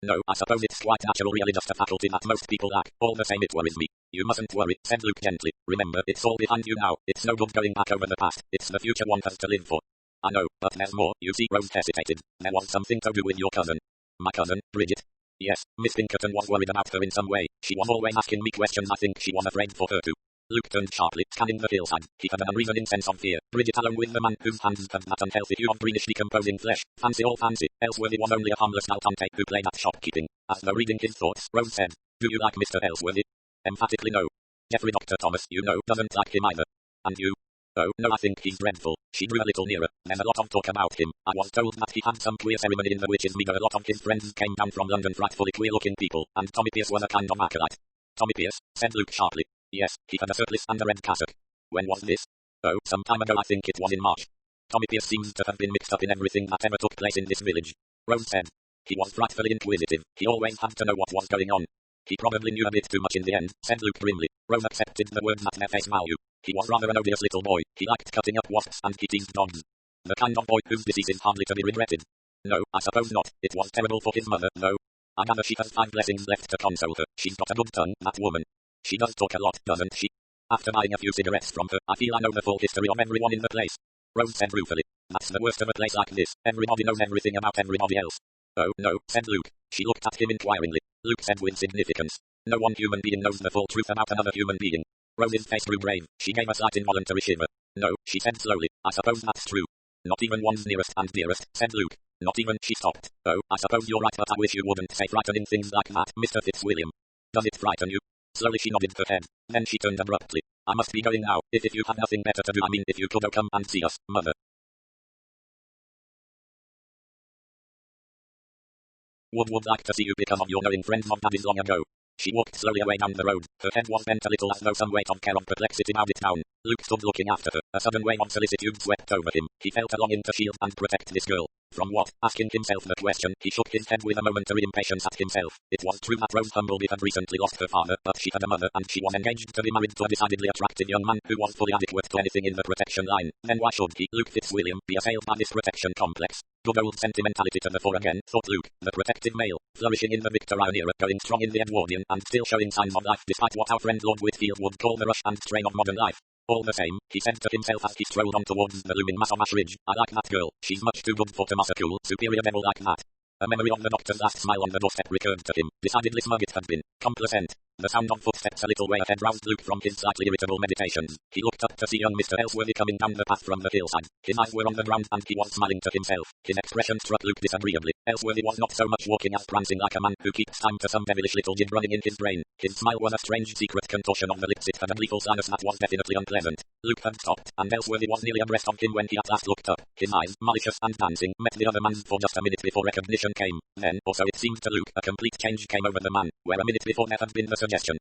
No, I suppose it's quite natural, really, just a faculty that most people lack. All the same, it worries me. You mustn't worry, said Luke gently. Remember, it's all behind you now. It's no good going back over the past. It's the future one has to live for. I know, but there's more. You see, Rose hesitated. There was something to do with your cousin. My cousin, Bridget? Yes, Miss Pinkerton was worried about her in some way. She was always asking me questions. I think she was afraid for her too. Luke turned sharply, scanning the hillside. He had an unreasoning sense of fear. Bridget alone with the man whose hands had that unhealthy hue of greenish decomposing flesh. Fancy all fancy. Ellsworthy was only a harmless Dalton who played at shopkeeping. As though reading his thoughts, Rose said, "Do you like Mr. Ellsworthy?" Emphatically no. Jeffrey Dr. Thomas, you know, doesn't like him either. And you? Oh, no, I think he's dreadful. She drew a little nearer. There's a lot of talk about him. I was told that he had some queer ceremony in the witch's meadow. A lot of his friends came down from London, frightfully queer-looking people, and Tommy Pierce was a kind of acolyte. Tommy Pierce, said Luke sharply. Yes, he had a surplice and a red cassock. When was this? Oh, some time ago, I think it was in March. Tommy Pierce seems to have been mixed up in everything that ever took place in this village. Rose said. He was frightfully inquisitive. He always had to know what was going on. He probably knew a bit too much in the end, said Luke grimly. Rose accepted the words at their face value. He was rather an odious little boy. He liked cutting up wasps and he teased dogs. The kind of boy whose disease is hardly to be regretted. No, I suppose not. It was terrible for his mother, though. I gather she has 5 blessings left to console her. She's got a good tongue, that woman. She does talk a lot, doesn't she? After buying a few cigarettes from her, I feel I know the full history of everyone in the place. Rose said ruefully. That's the worst of a place like this. Everybody knows everything about everybody else. Oh, no, said Luke. She looked at him inquiringly. Luke said with significance. No one human being knows the full truth about another human being. Rose's face grew grave. She gave a slight involuntary shiver. No, she said slowly. I suppose that's true. Not even one's nearest and dearest, said Luke. Not even, she stopped. Oh, I suppose you're right, but I wish you wouldn't say frightening things like that, Mr. Fitzwilliam. Does it frighten you? Slowly she nodded her head. Then she turned abruptly. I must be going now. If you have nothing better to do, I mean if you could come and see us, Mother. Would like to see you because of your knowing friends of Daddy's long ago. She walked slowly away down the road. Her head was bent a little as though some weight of care or perplexity bowed it down. Luke stood looking after her. A sudden wave of solicitude swept over him. He felt a longing to shield and protect this girl. From what? Asking himself the question, he shook his head with a momentary impatience at himself. It was true that Rose Humbleby had recently lost her father, but she had a mother and she was engaged to be married to a decidedly attractive young man who was fully adequate to anything in the protection line. Then why should he, Luke Fitzwilliam, be assailed by this protection complex? Good old sentimentality to the fore again, thought Luke. The protective male, flourishing in the Victorian era, going strong in the Edwardian, and still showing signs of life despite what our friend Lord Whitfield would call the rush and strain of modern life. All the same, he said to himself as he strolled on towards the looming mass of Ash Ridge, I like that girl. She's much too good for Tomasa cool, superior devil like that. A memory of the doctor's last smile on the doorstep recurred to him. Decidedly smug it had been. Complacent. The sound of footsteps a little way ahead roused Luke from his slightly irritable meditations. He looked up to see young Mr. Ellsworthy coming down the path from the hillside. His eyes were on the ground and he was smiling to himself. His expression struck Luke disagreeably. Ellsworthy was not so much walking as prancing like a man who keeps time to some devilish little jig running in his brain. His smile was a strange secret contortion of the lips. It had a gleeful sinus that was definitely unpleasant. Luke had stopped, and Ellsworthy was nearly abreast of him when he at last looked up. His eyes, malicious and dancing, met the other man's for just a minute before recognition came. Then, or so it seemed to Luke, a complete change came over the man, where a minute before there had been the suggestion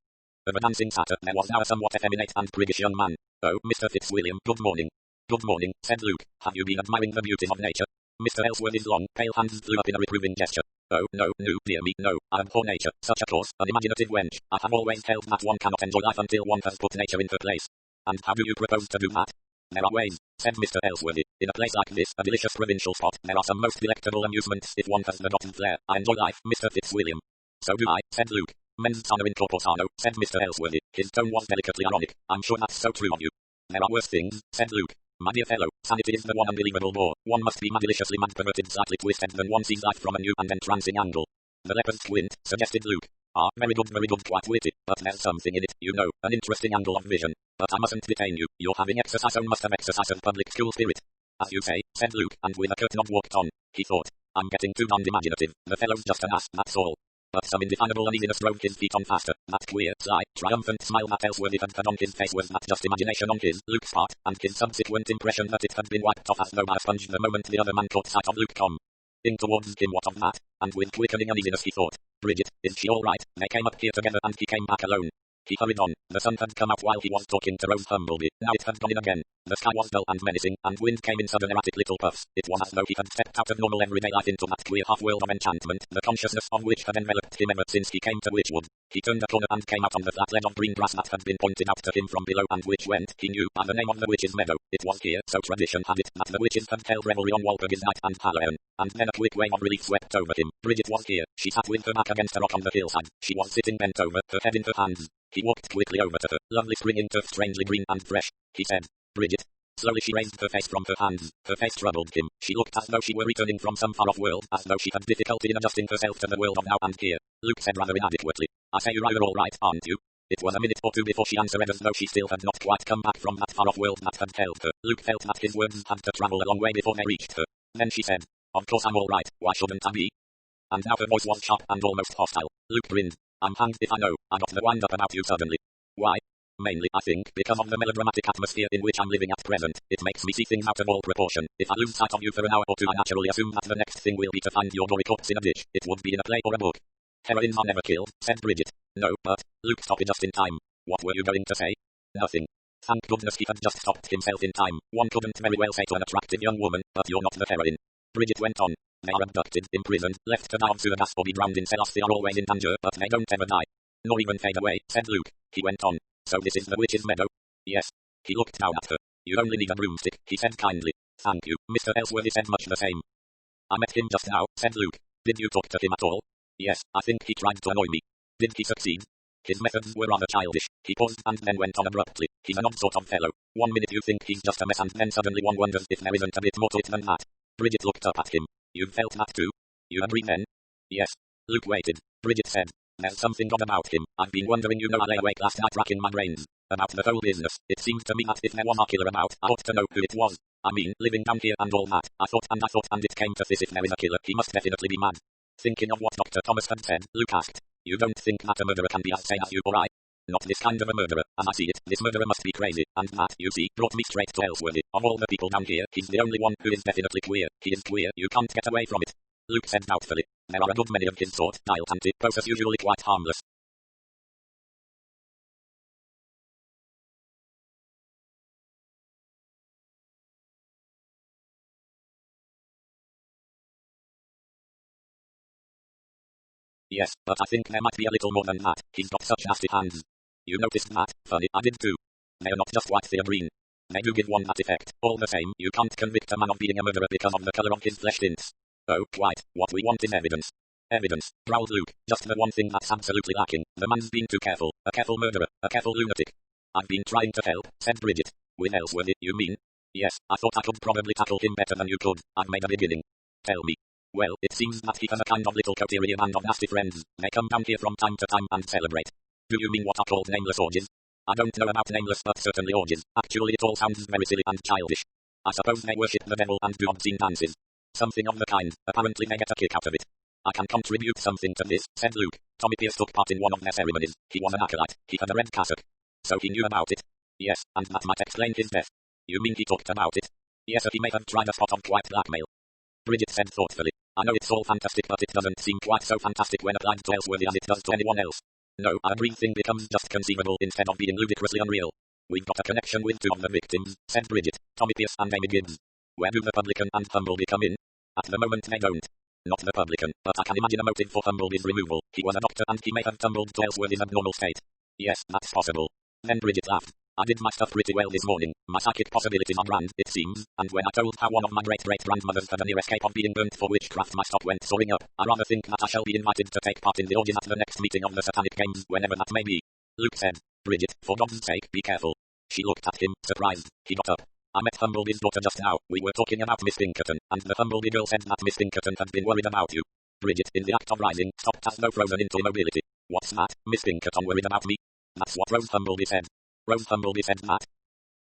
of a dancing satyr, there was now a somewhat effeminate and priggish young man. Oh, Mr. Fitzwilliam, good morning. Good morning, said Luke. Have you been admiring the beauties of nature? Mr. Ellsworthy's long, pale hands flew up in a reproving gesture. Oh, no, dear me, no. I abhor nature, such a coarse, unimaginative wench. I have always held that one cannot enjoy life until one has put nature in her place. And how do you propose to do that? There are ways, said Mr. Ellsworthy. In a place like this, a delicious provincial spot, there are some most delectable amusements if one has the dot and flair. I enjoy life, Mr. Fitzwilliam. So do I, said Luke. Mens sana in corpore sano, said Mr. Ellsworthy. His tone was delicately ironic. I'm sure that's so true of you. There are worse things, said Luke. My dear fellow, sanity is the one unbelievable bore. One must be deliciously mad, perverted, slightly twisted, than one sees life from a new and entrancing angle. The leopard's squint, suggested Luke. Ah, very good, quite witty. But there's something in it, you know, an interesting angle of vision. But I mustn't detain you. You're having exercise, so must have exercise of public school spirit. As you say, said Luke, and with a curt nod walked on. He thought, I'm getting too darned imaginative. The fellow's just an ass, that's all. But some indefinable uneasiness drove his feet on faster. That queer, sly, triumphant smile that Ellsworthy had on his face was not just imagination on his, Luke's part, and his subsequent impression that it had been wiped off as though by a sponge the moment the other man caught sight of Luke come in towards him. What of that? And with quickening uneasiness he thought, Bridget, is she all right? They came up here together and he came back alone. He hurried on. The sun had come out while he was talking to Rose Humblebee. Now it had gone in again. The sky was dull and menacing, and wind came in sudden erratic little puffs. It was as though he had stepped out of normal everyday life into that queer half-world of enchantment, the consciousness of which had enveloped him ever since he came to Witchwood. He turned a corner and came out on the flat ledge of green grass that had been pointed out to him from below and which went, he knew, by the name of the Witch's Meadow. It was here, so tradition had it, that the witches had held revelry on Walpurgis Night and Halloween. And then a quick wave of relief swept over him. Bridget was here. She sat with her back against a rock on the hillside. She was sitting bent over, her head in her hands. He walked quickly over to her. Lovely springing turf, strangely green and fresh. He said, "Bridget." Slowly she raised her face from her hands. Her face troubled him. She looked as though she were returning from some far-off world, as though she had difficulty in adjusting herself to the world of now and here. Luke said rather inadequately, "I say you're all right, aren't you?" It was a minute or two before she answered, as though she still had not quite come back from that far-off world that had held her. Luke felt that his words had to travel a long way before they reached her. Then she said, "Of course I'm all right, why shouldn't I be?" And now her voice was sharp and almost hostile. Luke grinned. "I'm hanged if I know. I got the wind up about you suddenly." "Why?" "Mainly, I think, because of the melodramatic atmosphere in which I'm living at present. It makes me see things out of all proportion. If I lose sight of you for an hour or two, I naturally assume that the next thing will be to find your gory corpse in a ditch. It would be in a play or a book." "Heroines are never killed," said Bridget. "No, but..." Luke stopped just in time. "What were you going to say?" "Nothing." Thank goodness he had just stopped himself in time. One couldn't very well say to an attractive young woman, "But you're not the heroine." Bridget went on. "They are abducted, imprisoned, left to die of sewer gas or be drowned in cellars. They are always in danger, but they don't ever die. Nor even fade away," said Luke. He went on. "So this is the Witch's Meadow?" "Yes." He looked down at her. "You only need a broomstick," he said kindly. "Thank you." Mr. Ellsworthy said much the same. "I met him just now," said Luke. "Did you talk to him at all?" "Yes, I think he tried to annoy me." "Did he succeed?" "His methods were rather childish." He paused and then went on abruptly. "He's an odd sort of fellow. One minute you think he's just a mess and then suddenly one wonders if there isn't a bit more to it than that." Bridget looked up at him. "You've felt that too? You agree then?" "Yes." Luke waited. Bridget said, "There's something odd about him. I've been wondering, you know, I lay awake last night racking my brains about the whole business. It seemed to me that if there was a killer about, I ought to know who it was. I mean, living down here and all that. I thought and it came to this: if there is a killer, he must definitely be mad." Thinking of what Dr. Thomas had said, Luke asked, "You don't think that a murderer can be as sane as you or I?" "Not this kind of a murderer. As I see it, this murderer must be crazy, and that, you see, brought me straight to Ellsworthy. Of all the people down here, he's the only one who is definitely queer. He is queer, you can't get away from it." Luke said doubtfully, "There are a good many of his sort, dilettante, posers, usually quite harmless." "Yes, but I think there might be a little more than that. He's got such nasty hands." "You noticed that? Funny, I did too. They're not just white, they're green. They do give one that effect. All the same, you can't convict a man of being a murderer because of the color of his flesh tints." "Oh, quite. What we want is evidence." "Evidence," growled Luke. "Just the one thing that's absolutely lacking. The man's been too careful. A careful murderer. A careful lunatic." "I've been trying to help," said Bridget. "With Ellsworthy, you mean?" "Yes, I thought I could probably tackle him better than you could. I've made a beginning." "Tell me." "Well, it seems that he has a kind of little coterie band of nasty friends. They come down here from time to time and celebrate." "Do you mean what are called nameless orgies?" "I don't know about nameless, but certainly orgies. Actually, it all sounds very silly and childish. I suppose they worship the devil and do obscene dances. Something of the kind. Apparently they get a kick out of it." "I can contribute something to this," said Luke. "Tommy Pierce took part in one of their ceremonies. He was an acolyte. He had a red cassock." "So he knew about it?" "Yes, and that might explain his death." "You mean he talked about it?" "Yes, he may have tried a spot of quiet blackmail." Bridget said thoughtfully, "I know it's all fantastic, but it doesn't seem quite so fantastic when applied to Ellsworthy as it does to anyone else. No, a dream thing becomes just conceivable instead of being ludicrously unreal." "We've got a connection with two of the victims," said Bridget, "Tommy Pierce and Amy Gibbs." "Where do the publican and Humblebee come in?" "At the moment they don't. Not the publican, but I can imagine a motive for Humblebee's removal. He was a doctor and he may have tumbled to Ellsworthy's abnormal state." "Yes, that's possible." Then Bridget laughed. "I did my stuff pretty well this morning. My psychic possibilities are grand, it seems, and when I told how one of my great-great-grandmothers had a near escape of being burnt for witchcraft, my stock went soaring up. I rather think that I shall be invited to take part in the orgies at the next meeting of the Satanic Games, whenever that may be." Luke said, "Bridget, for God's sake, be careful." She looked at him, surprised. He got up. "I met Humblebee's daughter just now. We were talking about Miss Pinkerton, and the Humblebee girl said that Miss Pinkerton had been worried about you." Bridget, in the act of rising, stopped as though frozen into immobility. "What's that? Miss Pinkerton worried about me?" "That's what Rose Humblebee said." "Rose Humblebee said that?"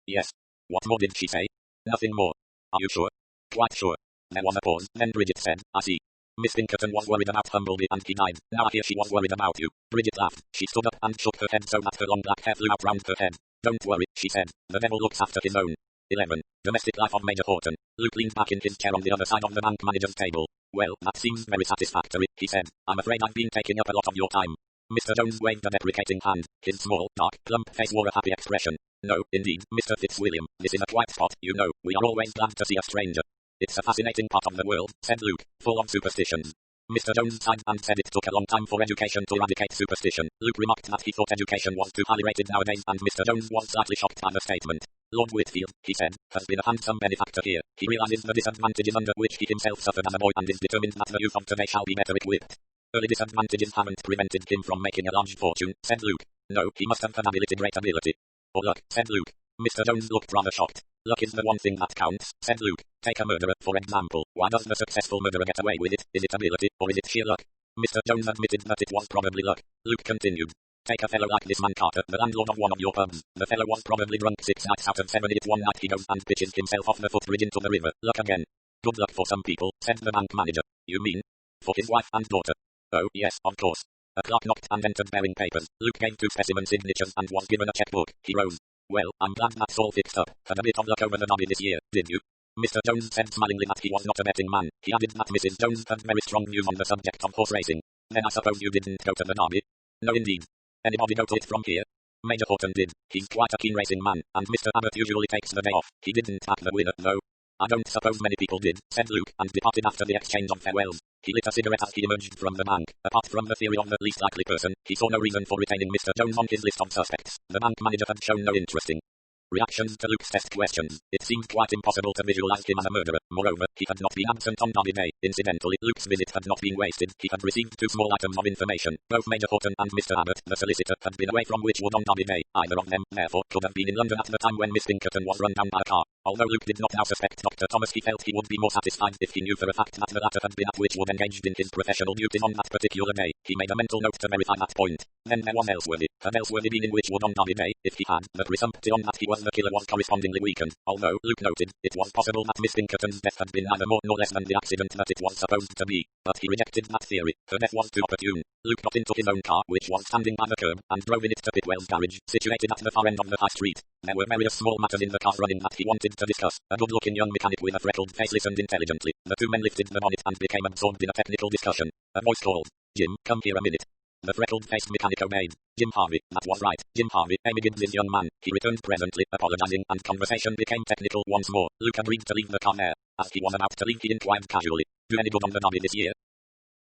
"Yes." "What more did she say?" "Nothing more." "Are you sure?" "Quite sure." There was a pause, then Bridget said, "I see. Miss Pinkerton was worried about Humblebee and he died. Now I hear she was worried about you." Bridget laughed. She stood up and shook her head so that her long black hair flew out round her head. "Don't worry," she said. "The devil looks after his own." 11. Domestic life of Major Horton. Luke leaned back in his chair on the other side of the bank manager's table. "Well, that seems very satisfactory," he said. "I'm afraid I've been taking up a lot of your time." Mr. Jones waved a deprecating hand. His small, dark, plump face wore a happy expression. No, indeed, Mr. Fitzwilliam, this is a quiet spot, you know. We are always glad to see a stranger. It's a fascinating part of the world, said Luke, full of superstitions. Mr. Jones sighed and said it took a long time for education to eradicate superstition. Luke remarked that he thought education was too highly rated nowadays, and Mr. Jones was slightly shocked by the statement. Lord Whitfield, he said, has been a handsome benefactor here. He realizes the disadvantages under which he himself suffered as a boy and is determined that the youth of today shall be better equipped. Early disadvantages haven't prevented him from making a large fortune, said Luke. No, he must have had great ability. Or luck, said Luke. Mr. Jones looked rather shocked. Luck is the one thing that counts, said Luke. Take a murderer, for example. Why does the successful murderer get away with it? Is it ability, or is it sheer luck? Mr. Jones admitted that it was probably luck. Luke continued. Take a fellow like this man Carter, the landlord of one of your pubs. The fellow was probably drunk 6 nights out of 7. It one night he goes and pitches himself off the footbridge into the river. Luck again. Good luck for some people, said the bank manager. You mean? For his wife and daughter. Oh, yes, of course. A clerk knocked and entered bearing papers. Luke gave 2 specimen signatures and was given a checkbook. He rose. Well, I'm glad that's all fixed up. Had a bit of luck over the derby this year, did you? Mr. Jones said smilingly that he was not a betting man. He added that Mrs. Jones had very strong views on the subject of horse racing. Then I suppose you didn't go to the derby? No indeed. Anybody go to it from here? Major Horton did. He's quite a keen racing man, and Mr. Abbott usually takes the day off. He didn't back the winner, though. I don't suppose many people did, said Luke, and departed after the exchange of farewells. He lit a cigarette as he emerged from the bank. Apart from the theory of the least likely person, he saw no reason for retaining Mr. Jones on his list of suspects. The bank manager had shown no interest in reactions to Luke's test questions. It seemed quite impossible to visualize him as a murderer. Moreover, he had not been absent on Derby Day. Incidentally, Luke's visit had not been wasted. He had received 2 small items of information. Both Major Horton and Mr. Abbott, the solicitor, had been away from Witchwood on Derby Day. Either of them, therefore, could have been in London at the time when Miss Pinkerton was run down by a car. Although Luke did not now suspect Dr. Thomas, he felt he would be more satisfied if he knew for a fact that the latter had been at Witchwood engaged in his professional duties on that particular day. He made a mental note to verify that point. Then there was Ellsworthy. Had Ellsworthy been in Witchwood on Derby Day? If he had, the presumption that he was the killer was correspondingly weakened. Although, Luke noted, it was possible that Miss Pinkerton's death had been neither more nor less than the accident that it was supposed to be. But he rejected that theory. Her death was too opportune. Luke got into his own car, which was standing by the curb, and drove in it to Pitwell's garage, situated at the far end of the high street. There were various small matters in the car running that he wanted to discuss. A good-looking young mechanic with a freckled face listened intelligently. The 2 men lifted the bonnet and became absorbed in a technical discussion. A voice called, Jim, come here a minute. The freckled-faced mechanic obeyed. Jim Harvey, that was right. Jim Harvey, Amy Gibbs' young man. He returned presently, apologizing, and conversation became technical once more. Luke agreed to leave the car there. As he was about to leave, he inquired casually, do any good on the derby this year?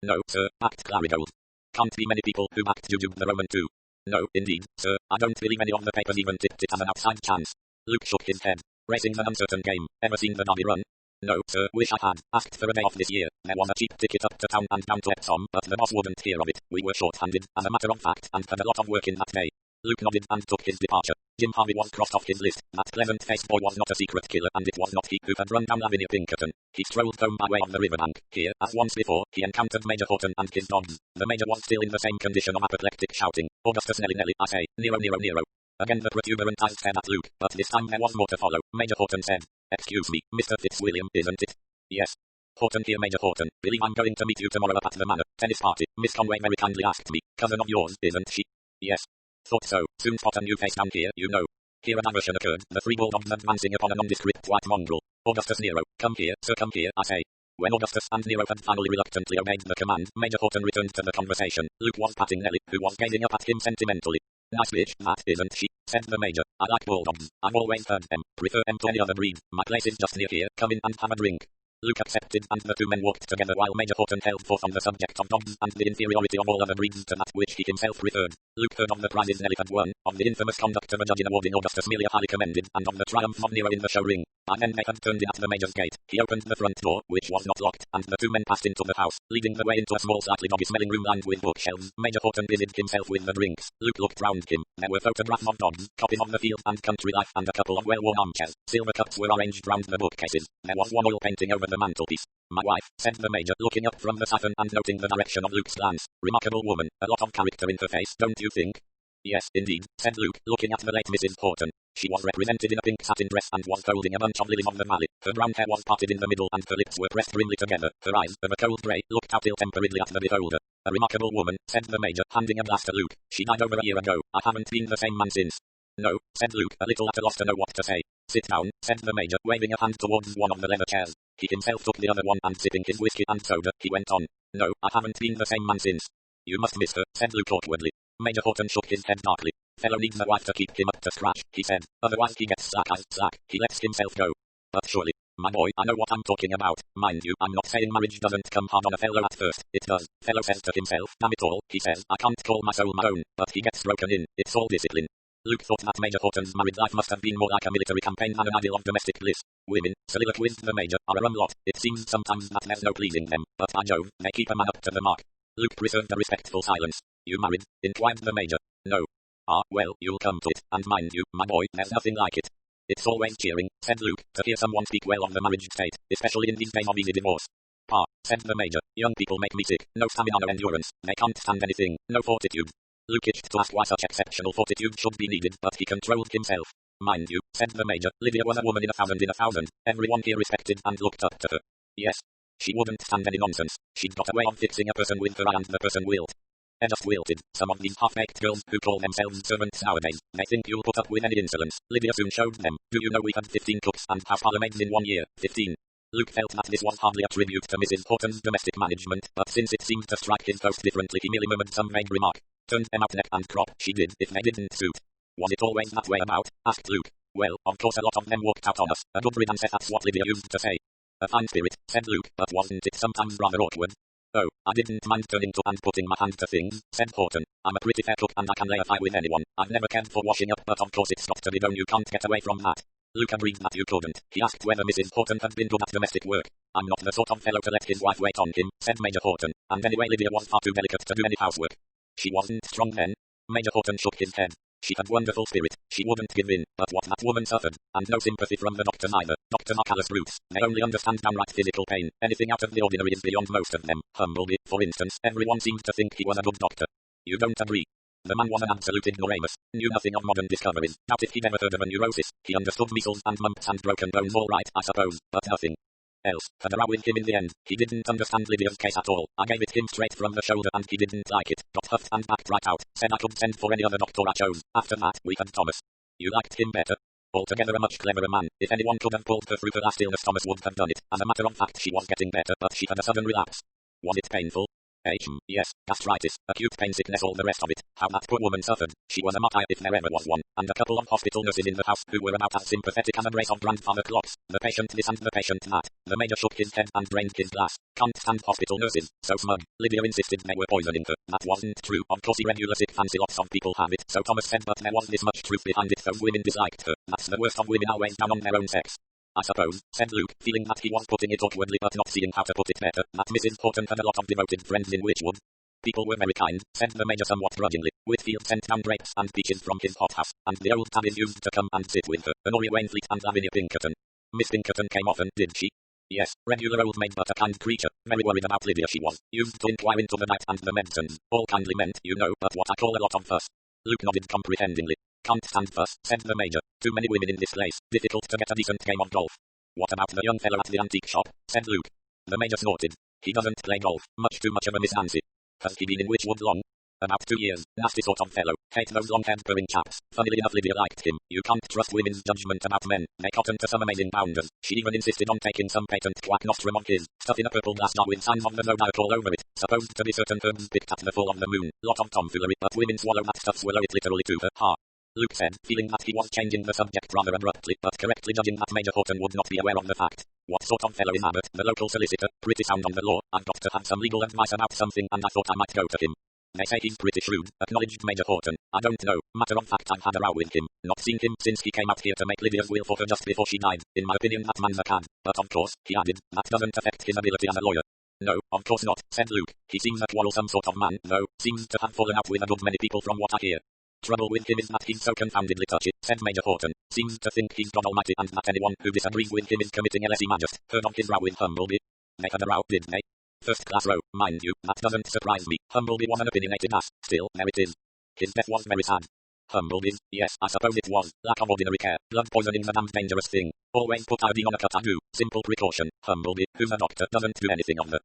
No, sir, backed Clarigold. Can't be many people who backed Juju the Roman too. No, indeed, sir, I don't believe any of the papers even tipped it as an outside chance. Luke shook his head. Racing's an uncertain game. Ever seen the derby run? No, sir, wish I had. Asked for a day off this year. There was a cheap ticket up to town and down to Epsom, but the boss wouldn't hear of it. We were short-handed, as a matter of fact, and had a lot of work in that day. Luke nodded and took his departure. Jim Harvey was crossed off his list. That pleasant-faced boy was not a secret killer, and it was not he who had run down Lavinia Pinkerton. He strolled home by way of the riverbank. Here, as once before, he encountered Major Horton and his dogs. The Major was still in the same condition of apoplectic shouting. Augustus Nelly Nelly, I say, Nero Nero Nero. Again the protuberant eyes stared at Luke, but this time there was more to follow. Major Horton said, Excuse me, Mr. Fitzwilliam, isn't it? Yes. Horton here, Major Horton. Believe I'm going to meet you tomorrow up at the Manor. Tennis party. Miss Conway very kindly asked me. Cousin of yours, isn't she? Yes. Thought so. Soon spot a new face down here, you know. Here a diversion occurred, the 3 bulldogs advancing upon a nondescript white mongrel. Augustus Nero, come here, sir, come here, I say. When Augustus and Nero had finally reluctantly obeyed the command, Major Horton returned to the conversation. Luke was patting Nelly, who was gazing up at him sentimentally. Nice bitch, that, isn't she? Said the Major. I like bulldogs. I've always heard them. Prefer them to any other breed. My place is just near here. Come in and have a drink. Luke accepted, and the 2 men walked together while Major Horton held forth on the subject of dogs and the inferiority of all other breeds to that which he himself preferred. Luke heard of the prizes Nelly had won, of the infamous conduct of a judge in awarding Augustus merely highly commended, and of the triumph of Nero in the show ring. By then they had turned in at the Major's gate. He opened the front door, which was not locked, and the 2 men passed into the house, leading the way into a small slightly doggy-smelling room lined with bookshelves. Major Horton busied himself with the drinks. Luke looked round him. There were photographs of dogs, copies of the Field and Country Life, and a couple of well-worn armchairs. Silver cups were arranged round the bookcases. There was one oil painting over the mantelpiece. My wife, said the Major, looking up from the siphon and noting the direction of Luke's glance. Remarkable woman, a lot of character in her face, don't you think? Yes, indeed, said Luke, looking at the late Mrs. Horton. She was represented in a pink satin dress and was holding a bunch of lilies of the valley. Her brown hair was parted in the middle and her lips were pressed grimly together. Her eyes, of a cold grey, looked out ill-temperedly at the beholder. A remarkable woman, said the Major, handing a glass to Luke. She died over a year ago. I haven't been the same man since. No, said Luke, a little at a loss to know what to say. Sit down, said the Major, waving a hand towards one of the leather chairs. He himself took the other one and sipping his whiskey and soda, he went on. No, I haven't been the same man since. You must miss her, said Luke awkwardly. Major Horton shook his head darkly. Fellow needs a wife to keep him up to scratch, he said. Otherwise he gets slack as slack. He lets himself go. But surely, my boy, I know what I'm talking about. Mind you, I'm not saying marriage doesn't come hard on a fellow at first. It does. Fellow says to himself, damn it all, he says, I can't call my soul my own. But he gets broken in. It's all discipline. Luke thought that Major Horton's married life must have been more like a military campaign than an ideal of domestic bliss. Women, soliloquized the Major, are a rum lot. It seems sometimes that there's no pleasing them, but by Jove, they keep a man up to the mark. Luke preserved a respectful silence. You married? Inquired the Major. No. Ah, well, you'll come to it, and mind you, my boy, there's nothing like it. It's always cheering, said Luke, to hear someone speak well of the marriage state, especially in these days of easy divorce. Pa, said the Major, young people make me sick. No stamina, no endurance. They can't stand anything. No fortitude. Luke itched to ask why such exceptional fortitude should be needed, but he controlled himself. Mind you, said the Major, Lydia was a woman in a thousand. Everyone here respected and looked up to her. Yes. She wouldn't stand any nonsense. She'd got a way of fixing a person with her eye and the person wilt. Just wilted. Some of these half-baked girls who call themselves servants nowadays, they think you'll put up with any insolence. Lydia soon showed them. Do you know we had 15 cooks and half parlourmaids in 1 year? 15. Luke felt that this was hardly a tribute to Mrs. Horton's domestic management, but since it seemed to strike his host differently, he merely murmured some vague remark. Turned them out neck and crop, she did, if they didn't suit. Was it always that way about? Asked Luke. Well, of course a lot of them walked out on us. A good riddance, that's what Lydia used to say. A fine spirit, said Luke, but wasn't it sometimes rather awkward? Oh, I didn't mind turning to and putting my hand to things, said Horton. I'm a pretty fair cook and I can lay a fire with anyone. I've never cared for washing up, but of course it's got to be done. You can't get away from that. Luke agreed that you couldn't. He asked whether Mrs. Horton had been good at domestic work. I'm not the sort of fellow to let his wife wait on him, said Major Horton, and anyway Lydia was far too delicate to do any housework. She wasn't strong then? Major Horton shook his head. She had wonderful spirit. She wouldn't give in, but what that woman suffered, and no sympathy from the doctor neither. Doctors are callous brutes. They only understand downright physical pain. Anything out of the ordinary is beyond most of them. Humbleby, for instance, everyone seemed to think he was a good doctor. You don't agree? The man was an absolute ignoramus, knew nothing of modern discoveries. Doubt if he'd ever heard of a neurosis. He understood measles and mumps and broken bones all right, I suppose, but nothing else. Had a row with him in the end. He didn't understand Lydia's case at all. I gave it him straight from the shoulder and he didn't like it. Got huffed and backed right out. Said I could send for any other doctor I chose. After that, we had Thomas. You liked him better? Altogether a much cleverer man. If anyone could have pulled her through her last illness, Thomas would have done it. As a matter of fact, she was getting better, but she had a sudden relapse. Was it painful? Yes, gastritis, acute pain, sickness, all the rest of it. How that poor woman suffered. She was a martyr if there ever was one, and a couple of hospital nurses in the house who were about as sympathetic as a brace of grandfather clocks. The patient this and the patient that. The Major shook his head and drained his glass. Can't stand hospital nurses, so smug. Lydia insisted they were poisoning her. That wasn't true. Of course irregular sick fancy lots of people have it, so Thomas said, but there was this much truth behind it. Those women disliked her. That's the worst of women, always down on their own sex. I suppose, said Luke, feeling that he was putting it awkwardly but not seeing how to put it better, that Mrs. Horton had a lot of devoted friends in Witchwood. People were very kind, said the Major somewhat grudgingly. Whitfield sent down grapes and peaches from his hothouse, and the old tabbies used to come and sit with her, Honoria Wainfleet and Lavinia Pinkerton. Miss Pinkerton came often, did she? Yes, regular old maid but a kind creature, very worried about Lydia she was, used to inquire into the diet and the medicines, all kindly meant, you know, but what I call a lot of fuss. Luke nodded comprehendingly. Can't stand fuss, said the Major. Too many women in this place, difficult to get a decent game of golf. What about the young fellow at the antique shop, said Luke. The Major snorted. He doesn't play golf, much too much of a Miss Nancy. Has he been in Witchwood long? About 2 years. Nasty sort of fellow. Hate those long-haired purring chaps. Funnily enough Lydia liked him. You can't trust women's judgment about men. They cotton to some amazing bounders. She even insisted on taking some patent quack nostrum on his. Stuff in a purple glass jar with signs of the zodiac all over it. Supposed to be certain herbs picked at the full of the moon. Lot of tomfoolery, but women swallow that stuff, swallow it literally to her. Ha. Luke said, feeling that he was changing the subject rather abruptly, but correctly judging that Major Horton would not be aware of the fact. What sort of fellow is Abbott, the local solicitor? Pretty sound on the law. I've got to have some legal advice about something and I thought I might go to him. They say he's pretty shrewd, acknowledged Major Horton. I don't know. Matter of fact, I've had a row with him. Not seen him since he came out here to make Lydia's will for her just before she died. In my opinion, that man's a cad. But of course, he added, that doesn't affect his ability as a lawyer. No, of course not, said Luke. He seems a quarrelsome sort of man, though. Seems to have fallen out with a good many people from what I hear. Trouble with him is that he's so confoundedly touchy, said Major Horton. Seems to think he's God Almighty and that anyone who disagrees with him is committing lese majest. Heard of his row with Humbleby? They had a row, did they? First class row, mind you, that doesn't surprise me. Humbleby was an opinionated ass. Still, there it is. His death was very sad. Humbleby's, yes, I suppose it was. Lack of ordinary care. Blood poisoning's a damned dangerous thing. Always put iodine on a cut, I do. Simple precaution. Humbleby, who's a doctor, doesn't do anything of the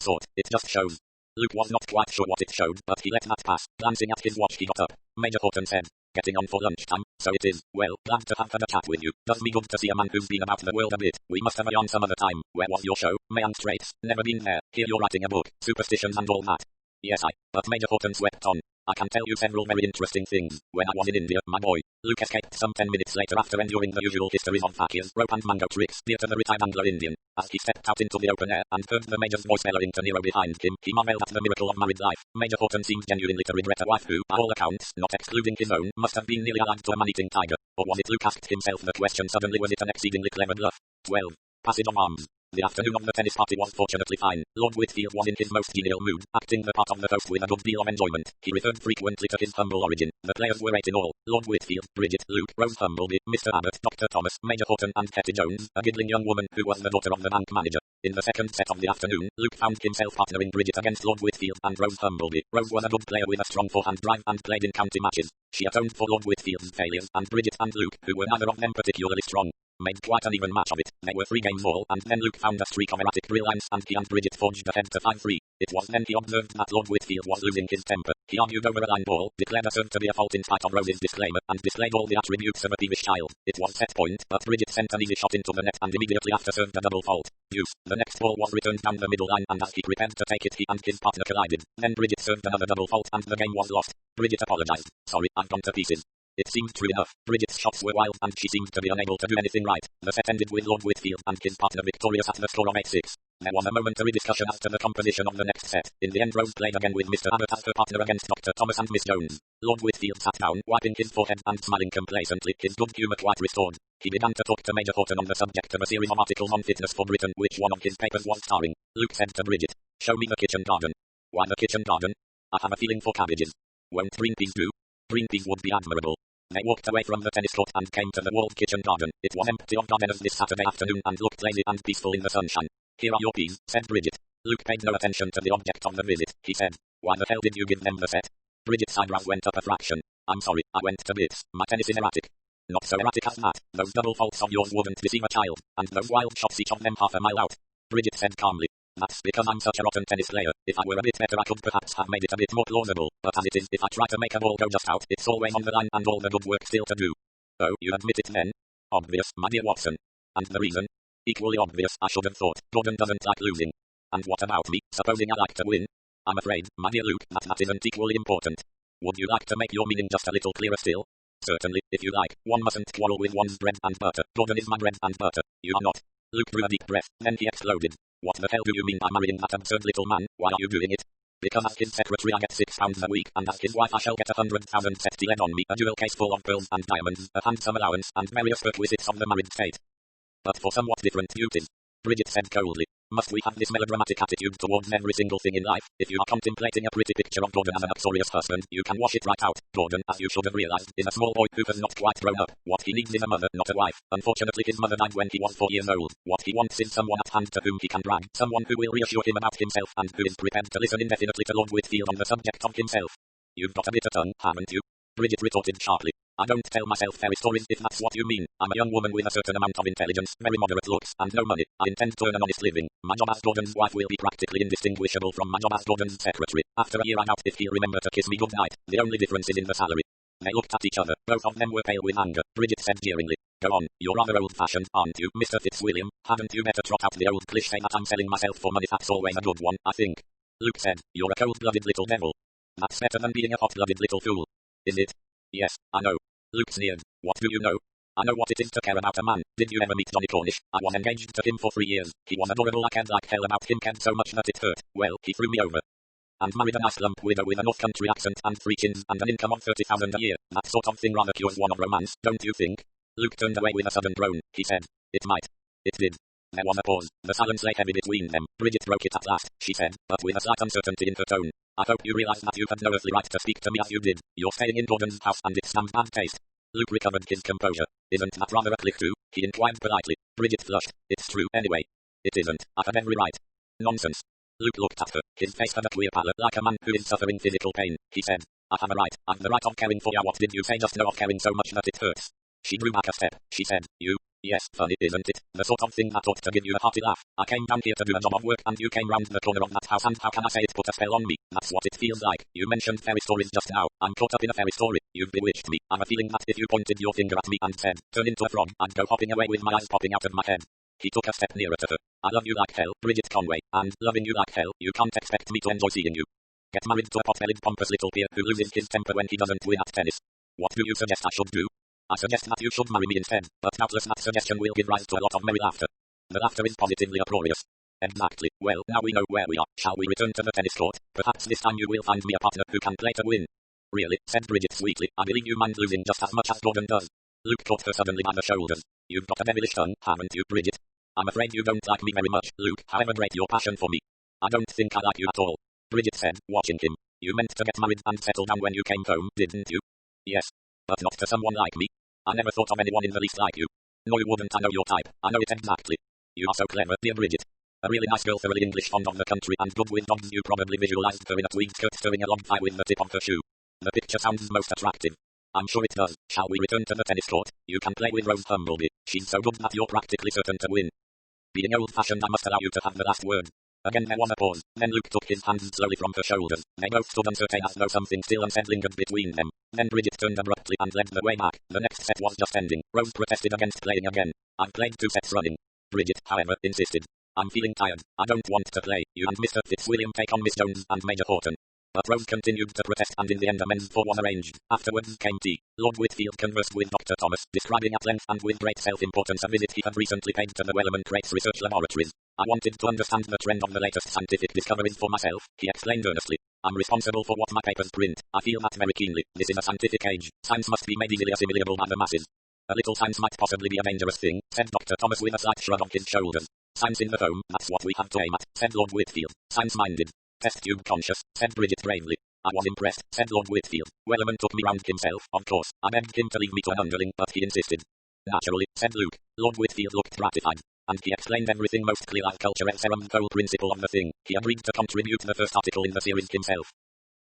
sort. It just shows. Luke was not quite sure what it showed, but he let that pass. Glancing at his watch he got up. Major Horton said, getting on for lunchtime, so it is. Well, glad to have had a chat with you. Does me good to see a man who's been about the world a bit. We must have a yarn some other time. Where was your show? May and Straits. Never been there. Hear you're writing a book. Superstitions and all that. Yes, but Major Horton swept on. I can tell you several very interesting things. When I was in India, my boy, Luke escaped some 10 minutes later after enduring the usual histories of fakirs, rope and mango tricks dear to the retired Anglo-Indian. As he stepped out into the open air and heard the Major's voice bellowing to Nero behind him, he marveled at the miracle of married life. Major Horton seemed genuinely to regret a wife who, by all accounts, not excluding his own, must have been nearly allied to a man-eating tiger. Or was it? Luke asked himself the question suddenly. Was it an exceedingly clever bluff? 12. Passage of arms. The afternoon of the tennis party was fortunately fine. Lord Whitfield was in his most genial mood, acting the part of the host with a good deal of enjoyment. He referred frequently to his humble origin. The players were 8 in all: Lord Whitfield, Bridget, Luke, Rose Humbleby, Mr. Abbott, Dr. Thomas, Major Horton and Hetty Jones, a giggling young woman who was the daughter of the bank manager. In the second set of the afternoon, Luke found himself partnering Bridget against Lord Whitfield and Rose Humbleby. Rose was a good player with a strong forehand drive and played in county matches. She atoned for Lord Whitfield's failures, and Bridget and Luke, who were neither of them particularly strong, made quite an even match of it. There were 3 games all, and then Luke found a streak of erratic brilliance, and he and Bridget forged ahead to 5-3. It was then he observed that Lord Whitfield was losing his temper. He argued over a line ball, declared a serve to be a fault in spite of Rose's disclaimer, and displayed all the attributes of a peevish child. It was set point, but Bridget sent an easy shot into the net and immediately after served a double fault. Deuce. The next ball was returned down the middle line, and as he prepared to take it, he and his partner collided. Then Bridget served another double fault, and the game was lost. Bridget apologized. Sorry, I've gone to pieces. It seemed true enough. Bridget's shots were wild, and she seemed to be unable to do anything right. The set ended with Lord Whitfield and his partner victorious at the score of 8-6. There was a momentary discussion as to the composition of the next set. In the end, Rose played again with Mr. Abbott as her partner against Dr. Thomas and Miss Jones. Lord Whitfield sat down, wiping his forehead and smiling complacently, his good humour quite restored. He began to talk to Major Horton on the subject of a series of articles on fitness for Britain, which one of his papers was starring. Luke said to Bridget, "Show me the kitchen garden." "Why the kitchen garden?" "I have a feeling for cabbages." "Won't green peas do?" "Green peas would be admirable." They walked away from the tennis court and came to the walled kitchen garden. It was empty of gardeners this Saturday afternoon and looked lazy and peaceful in the sunshine. "Here are your peas," said Bridget. Luke paid no attention to the object of the visit. He said, "Why the hell did you give them the set?" Bridget's eyebrows went up a fraction. "I'm sorry, I went to bits. My tennis is erratic." "Not so erratic as that. Those double faults of yours wouldn't deceive a child. And those wild shots, each of them half a mile out." Bridget said calmly, "That's because I'm such a rotten tennis player. If I were a bit better I could perhaps have made it a bit more plausible. But as it is, if I try to make a ball go just out, it's always on the line and all the good work still to do." "Oh, you admit it then?" "Obvious, my dear Watson." "And the reason?" "Equally obvious, I should have thought. Gordon doesn't like losing." "And what about me, supposing I like to win?" "I'm afraid, my dear Luke, that isn't equally important. Would you like to make your meaning just a little clearer still?" "Certainly, if you like. One mustn't quarrel with one's bread and butter. Gordon is my bread and butter. You are not." Luke drew a deep breath, then he exploded. "What the hell do you mean by marrying that absurd little man? Why are you doing it?" "Because as his secretary I get £6 a week, and as his wife I shall get 100,000 sets laid on me, a jewel case full of pearls and diamonds, a handsome allowance, and various perquisites of the married state. But for somewhat different duties." Bridget said coldly, "Must we have this melodramatic attitude towards every single thing in life? If you are contemplating a pretty picture of Gordon as an uxorious husband, you can wash it right out. Gordon, as you should have realized, is a small boy who has not quite grown up. What he needs is a mother, not a wife. Unfortunately his mother died when he was 4 years old. What he wants is someone at hand to whom he can brag, someone who will reassure him about himself and who is prepared to listen indefinitely to Lord Whitfield on the subject of himself." "You've got a bitter tongue, haven't you?" Bridget retorted sharply. "I don't tell myself fairy stories if that's what you mean. I'm a young woman with a certain amount of intelligence, very moderate looks, and no money. I intend to earn an honest living. My job as Gordon's wife will be practically indistinguishable from my job as Gordon's secretary. After a year I doubt if he'll remember to kiss me goodnight. The only difference is in the salary." They looked at each other. Both of them were pale with anger. Bridget said jeeringly, "Go on, you're rather old-fashioned, aren't you, Mr. Fitzwilliam? Hadn't you better trot out the old cliché that I'm selling myself for money? That's always a good one, I think." Luke said, "You're a cold-blooded little devil." "That's better than being a hot-blooded little fool." "Is it?" "Yes, I know." Luke sneered. "What do you know?" "I know what it is to care about a man. Did you ever meet Johnny Cornish? I was engaged to him for 3 years. He was adorable. I cared like hell about him, cared so much that it hurt. Well, he threw me over. And married a nice lump widow with a North Country accent and 3 chins and an income of 30,000 a year. That sort of thing rather cures one of romance, don't you think?" Luke turned away with a sudden groan. He said, "It might." It did. There was a pause. The silence lay heavy between them. Bridget broke it at last. She said, but with a slight uncertainty in her tone, "I hope you realize that you had no earthly right to speak to me as you did. You're staying in Gordon's house and it's damn bad taste." Luke recovered his composure. "Isn't that rather a click too?" he inquired politely. Bridget flushed. "It's true anyway." "It isn't. I had every right." "Nonsense." Luke looked at her. His face had a queer pallor, like a man who is suffering physical pain. He said, "I have a right. I've the right of caring for you." "What did you say just now? Of caring so much that it hurts?" She drew back a step. She said, "You? Yes, funny, isn't it? The sort of thing that ought to give you a hearty laugh. I came down here to do a job of work and you came round the corner of that house and how can I say it put a spell on me? That's what it feels like. You mentioned fairy stories just now. I'm caught up in a fairy story. You've bewitched me. I've a feeling that if you pointed your finger at me and said, 'Turn into a frog,' I'd go hopping away with my eyes popping out of my head." He took a step nearer to her. "I love you like hell, Bridget Conway, and, loving you like hell, you can't expect me to enjoy seeing you." Get married to a pot-bellied pompous little peer who loses his temper when he doesn't win at tennis. What do you suggest I should do? I suggest that you should marry me instead, but doubtless that suggestion will give rise to a lot of merry laughter. The laughter is positively uproarious. Exactly. Well, now we know where we are. Shall we return to the tennis court? Perhaps this time you will find me a partner who can play to win. Really, said Bridget sweetly, I believe you mind losing just as much as Gordon does. Luke caught her suddenly by the shoulders. You've got a devilish tongue, haven't you, Bridget? I'm afraid you don't like me very much, Luke, however great your passion for me. I don't think I like you at all. Bridget said, watching him. You meant to get married and settle down when you came home, didn't you? Yes. But not to someone like me. I never thought of anyone in the least like you. No, you wouldn't. I know your type. I know it exactly. You are so clever, dear Bridget. A really nice girl, thoroughly English, fond of the country and good with dogs. You probably visualized her in a tweed skirt stirring a log fire with the tip of her shoe. The picture sounds most attractive. I'm sure it does. Shall we return to the tennis court? You can play with Rose Humblebee. She's so good that you're practically certain to win. Being old-fashioned, I must allow you to have the last word. Again there was a pause. Then Luke took his hands slowly from her shoulders. They both stood uncertain as though something still unsaid lingered between them. Then Bridget turned abruptly and led the way back. The next set was just ending. Rose protested against playing again. I've played 2 sets running. Bridget, however, insisted. I'm feeling tired. I don't want to play. You and Mr. Fitzwilliam take on Miss Jones and Major Horton. But Rose continued to protest, and in the end a men's four was arranged. Afterwards came tea. Lord Whitfield conversed with Dr. Thomas, describing at length and with great self-importance a visit he had recently paid to the Wellman Crates Research Laboratories. I wanted to understand the trend of the latest scientific discoveries for myself, he explained earnestly. I'm responsible for what my papers print. I feel that very keenly. This is a scientific age. Science must be made easily assimilable by the masses. A little science might possibly be a dangerous thing, said Dr. Thomas with a slight shrug of his shoulders. Science in the home, that's what we have to aim at, said Lord Whitfield. Science-minded. Test tube conscious, said Bridget gravely. I was impressed, said Lord Whitfield. Wellman took me round himself, of course. I begged him to leave me to an underling, but he insisted. Naturally, said Luke. Lord Whitfield looked gratified. And he explained everything most clearly as culture serum, the whole principle of the thing. He agreed to contribute the first article in the series himself.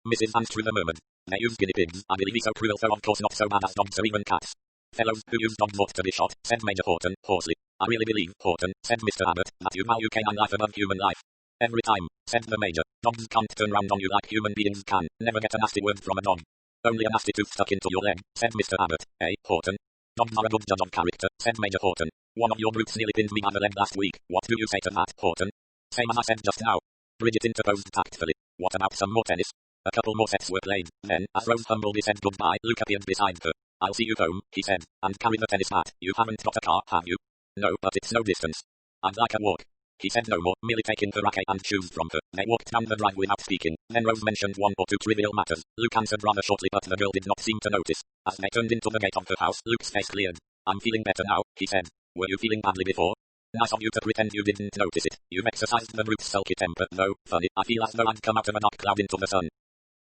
Mrs. Anstruther murmured. They use guinea pigs. I believe he's so cruel, though of course not so bad as dogs or even cats. Fellows who use dogs ought to be shot, said Major Horton, hoarsely. I really believe, Horton, said Mr. Abbott, that you value canine life above human life. Every time, said the Major. Dogs can't turn round on you like human beings can. Never get a nasty word from a dog. Only a nasty tooth stuck into your leg, said Mr. Abbott. Eh, Horton? Dogs are a good judge of character, said Major Horton. One of your brutes nearly pinned me by the leg last week. What do you say to that, Horton? Same as I said just now. Bridget interposed tactfully. What about some more tennis? A couple more sets were played. Then, as Rose Humblebee said goodbye, Luke appeared beside her. I'll see you home, he said, and carry the tennis bat. You haven't got a car, have you? No, but it's no distance. I'd like a walk. He said no more, merely taking her racket and shoes from her. They walked down the drive without speaking. Then Rose mentioned 1 or 2 trivial matters. Luke answered rather shortly, but the girl did not seem to notice. As they turned into the gate of her house, Luke's face cleared. I'm feeling better now, he said. Were you feeling badly before? Nice of you to pretend you didn't notice it. You've exercised the brute's sulky temper, though. Funny, I feel as though I'd come out of a dark cloud into the sun.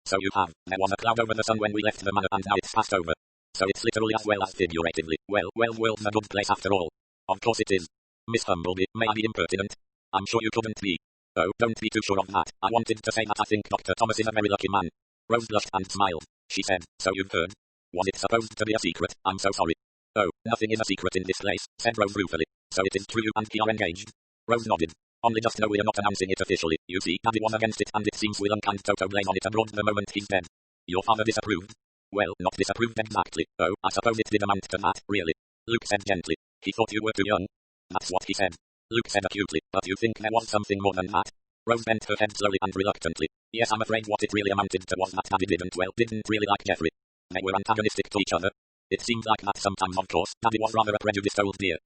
So you have. There was a cloud over the sun when we left the manor, and now it's passed over. So it's literally as well as figuratively. Well, world's a good place after all. Of course it is. Miss Humblebee, may I be impertinent? I'm sure you couldn't be. Oh, don't be too sure of that. I wanted to say that I think Dr. Thomas is a very lucky man. Rose blushed and smiled. She said, so you've heard? Was it supposed to be a secret? I'm so sorry. Oh, nothing is a secret in this place, said Rose ruefully. So it is true you and he are engaged? Rose nodded. Only just know we're not announcing it officially. You see, Daddy was against it, and it seems we'll unkind Toto blame on it abroad the moment he's dead. Your father disapproved? Well, not disapproved exactly. Oh, I suppose it did amount to that, really. Luke said gently. He thought you were too young. That's what he said. Luke said acutely, but you think there was something more than that? Rose bent her head slowly and reluctantly. Yes, I'm afraid what it really amounted to was that Daddy didn't really like Geoffrey. They were antagonistic to each other. It seems like that sometimes, of course. Daddy was rather a prejudiced old dear.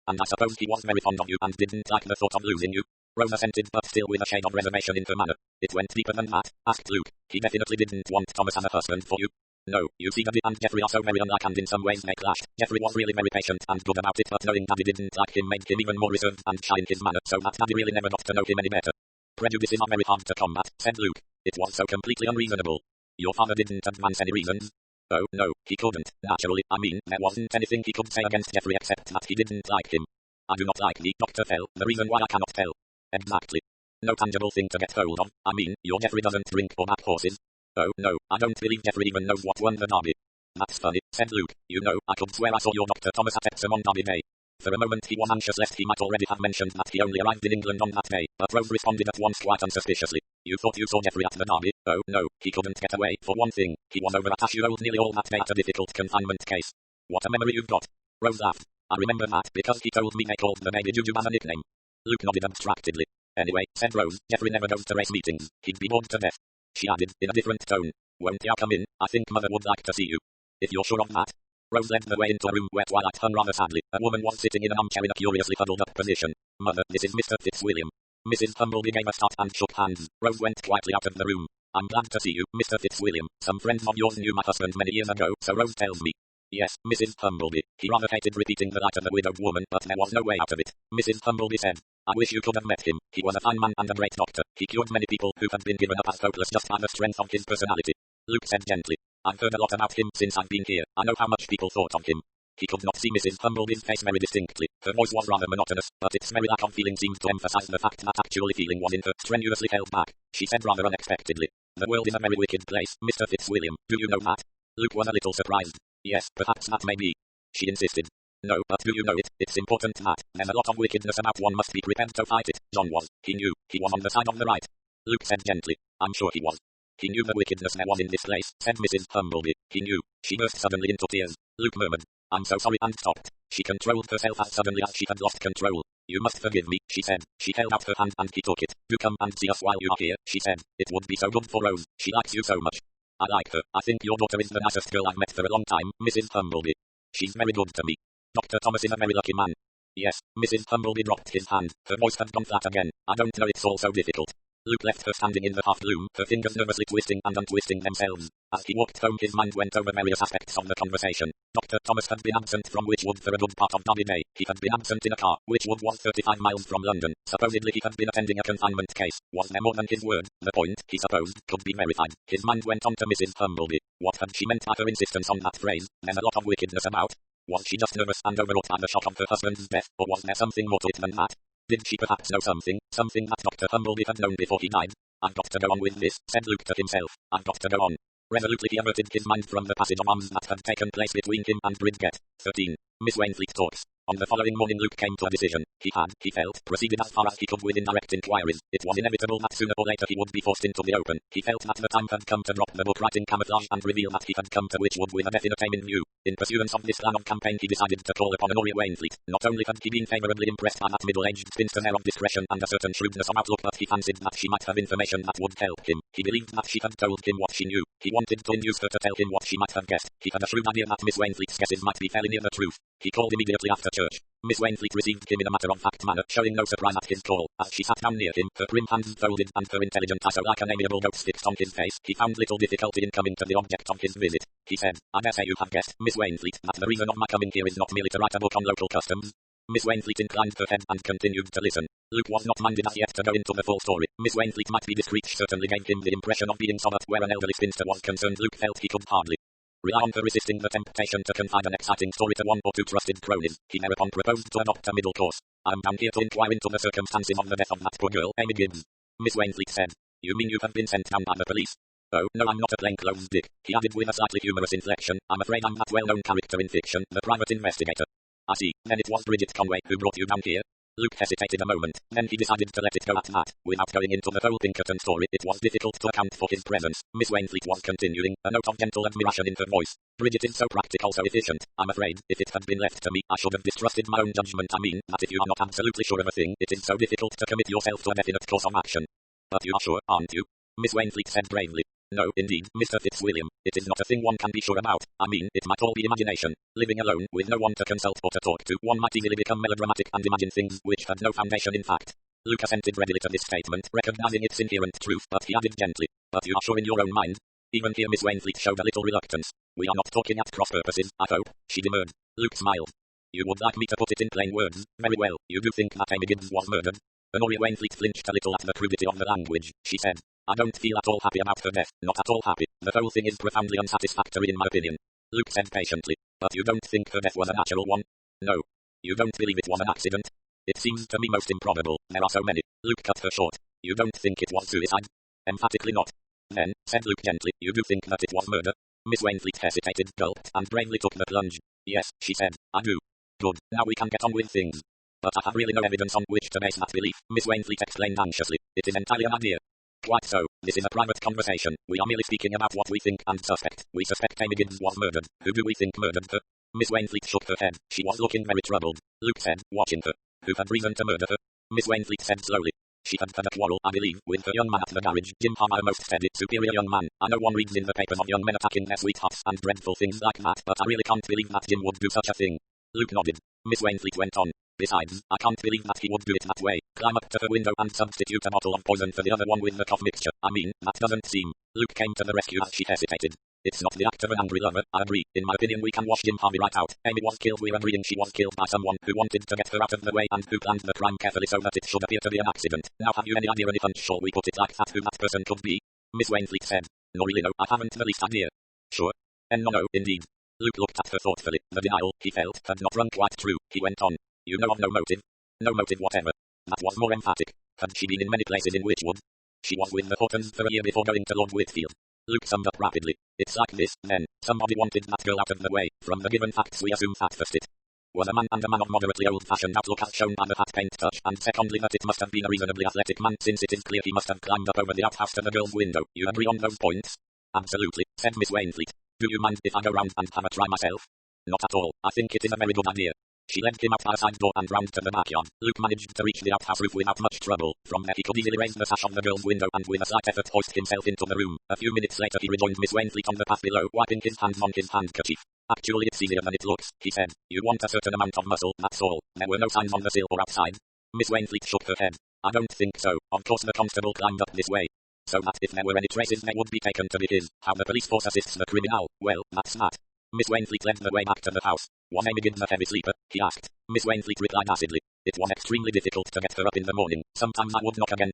And I suppose he was very fond of you and didn't like the thought of losing you. Rose assented, but still with a shade of reservation in her manner. It went deeper than that, asked Luke. He definitely didn't want Thomas as a husband for you. No, you see, Daddy and Geoffrey are so very unlike, and in some ways they clashed. Geoffrey was really very patient and good about it, but knowing Daddy didn't like him made him even more reserved and shy in his manner, so that Daddy really never got to know him any better. Prejudices are very hard to combat, said Luke. It was so completely unreasonable. Your father didn't advance any reasons? Oh, no, he couldn't, naturally. I mean, there wasn't anything he could say against Geoffrey except that he didn't like him. I do not like the Dr. Fell, the reason why I cannot tell. Exactly. No tangible thing to get hold of. I mean, your Geoffrey doesn't drink or back horses. Oh, no, I don't believe Geoffrey even knows what won the derby. That's funny, said Luke. You know, I could swear I saw your Dr. Thomas at Epsom on Derby Day. For a moment he was anxious lest he might already have mentioned that he only arrived in England on that day, but Rose responded at once quite unsuspiciously. You thought you saw Geoffrey at the derby? Oh, no, he couldn't get away. For one thing, he was over at Ashu Old nearly all that day at a difficult confinement case. What a memory you've got. Rose laughed. I remember that because he told me they called the baby Juju as a nickname. Luke nodded abstractedly. Anyway, said Rose, Jeffrey never goes to race meetings. He'd be bored to death. She added, in a different tone. Won't you come in? I think Mother would like to see you. If you're sure of that. Rose led the way into a room where twilight hung rather sadly. A woman was sitting in an armchair in a curiously huddled up position. Mother, this is Mr. Fitzwilliam. Mrs. Humbleby gave a start and shook hands. Rose went quietly out of the room. I'm glad to see you, Mr. Fitzwilliam. Some friends of yours knew my husband many years ago, so Rose tells me. Yes, Mrs. Humbleby. He rather hated repeating the lie to the widowed woman, but there was no way out of it. Mrs. Humbleby said. I wish you could have met him. He was a fine man and a great doctor. He cured many people who had been given up as hopeless just by the strength of his personality. Luke said gently. I've heard a lot about him since I've been here. I know how much people thought of him. He could not see Mrs. Humbleby's face very distinctly. Her voice was rather monotonous, but its very lack of feeling seemed to emphasize the fact that actually feeling was in her strenuously held back. She said rather unexpectedly. The world is a very wicked place, Mr. Fitzwilliam. Do you know that? Luke was a little surprised. Yes, perhaps that may be. She insisted. No, but do you know it? It's important that there's a lot of wickedness about, one must be prepared to fight it. John was. He knew. He was on the side of the right. Luke said gently. I'm sure he was. He knew the wickedness there was in this place, said Mrs. Humbleby. He knew. She burst suddenly into tears. Luke murmured. I'm so sorry, and stopped. She controlled herself as suddenly as she had lost control. You must forgive me, she said. She held out her hand and he took it. Do come and see us while you are here, she said. It would be so good for Rose. She likes you so much. I like her. I think your daughter is the nicest girl I've met for a long time, Mrs. Humbleby. She's very good to me. Dr. Thomas is a very lucky man. Yes, Mrs. Humbleby dropped his hand. Her voice had gone flat again. I don't know, it's all so difficult. Luke left her standing in the half-gloom, her fingers nervously twisting and untwisting themselves. As he walked home his mind went over various aspects of the conversation. Dr. Thomas had been absent from Wychwood for a good part of Derby Day. He had been absent in a car. Wychwood was 35 miles from London. Supposedly he had been attending a confinement case. Was there more than his word? The point, he supposed, could be verified. His mind went on to Mrs. Humbleby. What had she meant by her insistence on that phrase? There's a lot of wickedness about. Was she just nervous and overwrought by the shock of her husband's death, or was there something more to it than that? Did she perhaps know something that Dr. Humbleby had known before he died? I've got to go on with this, said Luke to himself. I've got to go on. Resolutely he averted his mind from the passage of arms that had taken place between him and Bridget. 13. Miss Wainfleet talks. On the following morning Luke came to a decision. He felt, proceeded as far as he could with indirect inquiries. It was inevitable that sooner or later he would be forced into the open. He felt that the time had come to drop the book writing camouflage and reveal that he had come to Wychwood with a definite aim in view. In pursuance of this plan of campaign he decided to call upon Honoria Wainfleet. Not only had he been favourably impressed by that middle-aged spinster's air of discretion and a certain shrewdness of outlook, but he fancied that she might have information that would help him. He believed that she had told him what she knew. He wanted to induce her to tell him what she might have guessed. He had a shrewd idea that Miss Wainfleet's guesses might be fairly near the truth. He called immediately after church. Miss Wainfleet received him in a matter-of-fact manner, showing no surprise at his call. As she sat down near him, her prim hands folded and her intelligent eyes so like an amiable goat's fixed on his face, he found little difficulty in coming to the object of his visit. He said, I dare say you have guessed, Miss Wainfleet, that the reason of my coming here is not merely to write a book on local customs. Miss Wainfleet inclined her head and continued to listen. Luke was not minded as yet to go into the full story. Miss Wainfleet might be discreet, certainly gave him the impression of being so, but where an elderly spinster was concerned Luke felt he could hardly rely on her resisting the temptation to confide an exciting story to one or two trusted cronies. He thereupon proposed to adopt a middle course. I'm down here to inquire into the circumstances of the death of that poor girl, Amy Gibbs. Miss Wainfleet said. You mean you have been sent down by the police? Oh, no, I'm not a plainclothes dick, he added with a slightly humorous inflection. I'm afraid I'm that well-known character in fiction, the private investigator. I see, then it was Bridget Conway who brought you down here? Luke hesitated a moment, then he decided to let it go at that. Without going into the whole Pinkerton story, it was difficult to account for his presence. Miss Wainfleet was continuing, a note of gentle admiration in her voice. Bridget is so practical, so efficient. I'm afraid, if it had been left to me, I should have distrusted my own judgment. I mean, that if you are not absolutely sure of a thing, it is so difficult to commit yourself to a definite course of action. But you are sure, aren't you? Miss Wainfleet said bravely. No, indeed, Mr. Fitzwilliam, it is not a thing one can be sure about. I mean, it might all be imagination. Living alone, with no one to consult or to talk to, one might easily become melodramatic and imagine things which had no foundation in fact. Luke assented readily to this statement, recognizing its inherent truth, but he added gently, but you are sure in your own mind? Even here Miss Wainfleet showed a little reluctance. We are not talking at cross purposes, I hope, she demurred. Luke smiled. You would like me to put it in plain words? Very well, you do think that Amy Gibbs was murdered? Honoria Wainfleet flinched a little at the crudity of the language. She said, I don't feel at all happy about her death, not at all happy. The whole thing is profoundly unsatisfactory in my opinion. Luke said patiently, but you don't think her death was a natural one? No. You don't believe it was an accident? It seems to me most improbable, there are so many. Luke cut her short. You don't think it was suicide? Emphatically not. Then, said Luke gently, you do think that it was murder? Miss Wainfleet hesitated, gulped, and bravely took the plunge. Yes, she said, I do. Good, now we can get on with things. But I have really no evidence on which to base that belief, Miss Wainfleet explained anxiously. It is entirely an idea. Quite so, this is a private conversation. We are merely speaking about what we think and suspect. We suspect Amy Gibbs was murdered. Who do we think murdered her? Miss Wainfleet shook her head. She was looking very troubled. Luke said, watching her. Who had reason to murder her? Miss Wainfleet said slowly. She had had a quarrel, I believe, with her young man at the garage. Jim Palmer most said it. Superior young man. I know one reads in the papers of young men attacking their sweethearts and dreadful things like that, but I really can't believe that Jim would do such a thing. Luke nodded. Miss Wainfleet went on. Besides, I can't believe that he would do it that way. Climb up to her window and substitute a bottle of poison for the other one with the cough mixture. I mean, that doesn't seem. Luke came to the rescue as she hesitated. It's not the act of an angry lover, I agree. In my opinion we can wash Jim Harvey right out. Amy was killed, we're agreeing she was killed by someone who wanted to get her out of the way and who planned the crime carefully so that it should appear to be an accident. Now have you any idea, any hunch, shall we put it like that, who that person could be? Miss Wainfleet said. No really no, I haven't the least idea. Sure? No, indeed. Luke looked at her thoughtfully. The denial, he felt, had not rung quite true. He went on. You know of no motive? No motive whatever. That was more emphatic. Had she been in many places in Witchwood? She was with the Hortons for a year before going to Lord Whitfield. Luke summed up rapidly. It's like this, then. Somebody wanted that girl out of the way. From the given facts we assume that first it was a man, and a man of moderately old-fashioned outlook as shown by the hat paint touch, and secondly that it must have been a reasonably athletic man since it is clear he must have climbed up over the outhouse to the girl's window. You agree on those points? Absolutely, said Miss Wainfleet. Do you mind if I go round and have a try myself? Not at all. I think it is a very good idea. She led him out by a side door and round to the backyard. Luke managed to reach the outhouse roof without much trouble. From there he could easily raise the sash of the girl's window and with a slight effort hoist himself into the room. A few minutes later he rejoined Miss Wainfleet on the path below, wiping his hands on his handkerchief. Actually it's easier than it looks, he said. You want a certain amount of muscle, that's all. There were no signs on the sill or outside. Miss Wainfleet shook her head. I don't think so. Of course the constable climbed up this way. So that if there were any traces they would be taken to be his. How the police force assists the criminal, well, that's that. Miss Wainfleet led the way back to the house. Was Amy Gibbs a heavy sleeper? He asked. Miss Wainfleet replied acidly. It was extremely difficult to get her up in the morning. Sometimes I would knock again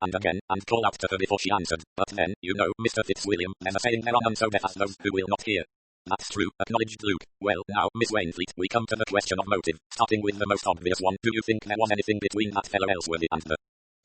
and call out to her before she answered. But then, you know, Mr. Fitzwilliam, there's a saying there are none so deaf as those who will not hear. That's true, acknowledged Luke. Well, now, Miss Wainfleet, we come to the question of motive. Starting with the most obvious one, do you think there was anything between that fellow Ellsworthy and the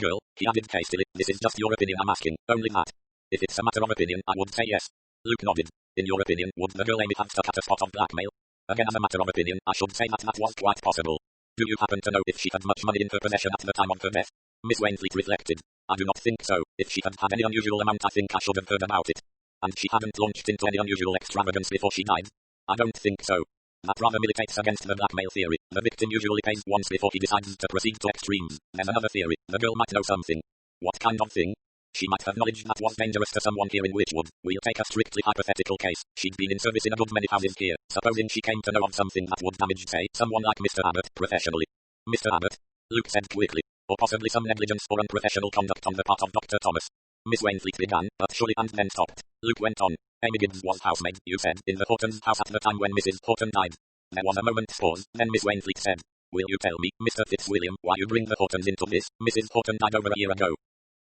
girl? He added hastily. This is just your opinion I'm asking, only that. If it's a matter of opinion, I would say yes. Luke nodded. In your opinion, would the girl Amy have stuck at a spot of blackmail? Again as a matter of opinion, I should say that was quite possible. Do you happen to know if she had much money in her possession at the time of her death? Miss Wainfleet reflected. I do not think so. If she had had any unusual amount I think I should have heard about it. And she hadn't launched into any unusual extravagance before she died? I don't think so. That rather militates against the blackmail theory. The victim usually pays once before he decides to proceed to extremes. There's another theory. The girl might know something. What kind of thing? She might have knowledge that was dangerous to someone here in Witchwood. We'll take a strictly hypothetical case. She'd been in service in a good many houses here. Supposing she came to know of something that would damage, say, someone like Mr. Abbott, professionally. Mr. Abbott? Luke said quickly. Or possibly some negligence or unprofessional conduct on the part of Dr. Thomas. Miss Wainfleet began, but surely and then stopped. Luke went on. Amy Gibbs was housemaid, you said, in the Hortons' house at the time when Mrs. Horton died. There was a moment's pause, then Miss Wainfleet said. Will you tell me, Mr. Fitzwilliam, why you bring the Hortons into this? Mrs. Horton died over a year ago.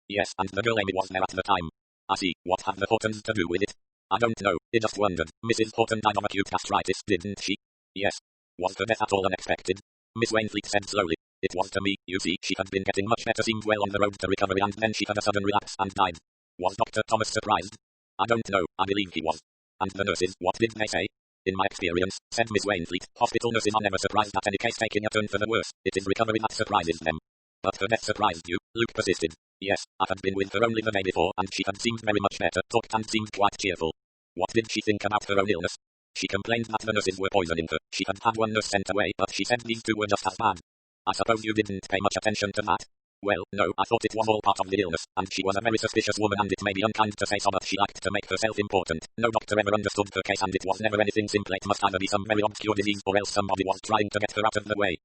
Yes, and the girl Amy was there at the time. I see. What have the Hortons to do with it? I don't know. I just wondered. Mrs. Horton died of acute gastritis, didn't she? Yes. Was her death at all unexpected? Miss Wainfleet said slowly. It was to me, you see. She had been getting much better, seemed well on the road to recovery, and then she had a sudden relapse and died. Was Dr. Thomas surprised? I don't know. I believe he was. And the nurses, what did they say? In my experience, said Miss Wainfleet, hospital nurses are never surprised at any case taking a turn for the worse. It is recovery that surprises them. But her death surprised you, Luke persisted. Yes, I had been with her only the day before, and she had seemed very much better, talked and seemed quite cheerful. What did she think about her own illness? She complained that the nurses were poisoning her. She had had one nurse sent away, but she said these two were just as bad. I suppose you didn't pay much attention to that? Well, no, I thought it was all part of the illness, and she was a very suspicious woman, and it may be unkind to say so, but she liked to make herself important. No doctor ever understood her case, and it was never anything simple. It must either be some very obscure disease, or else somebody was trying to get her out of the way.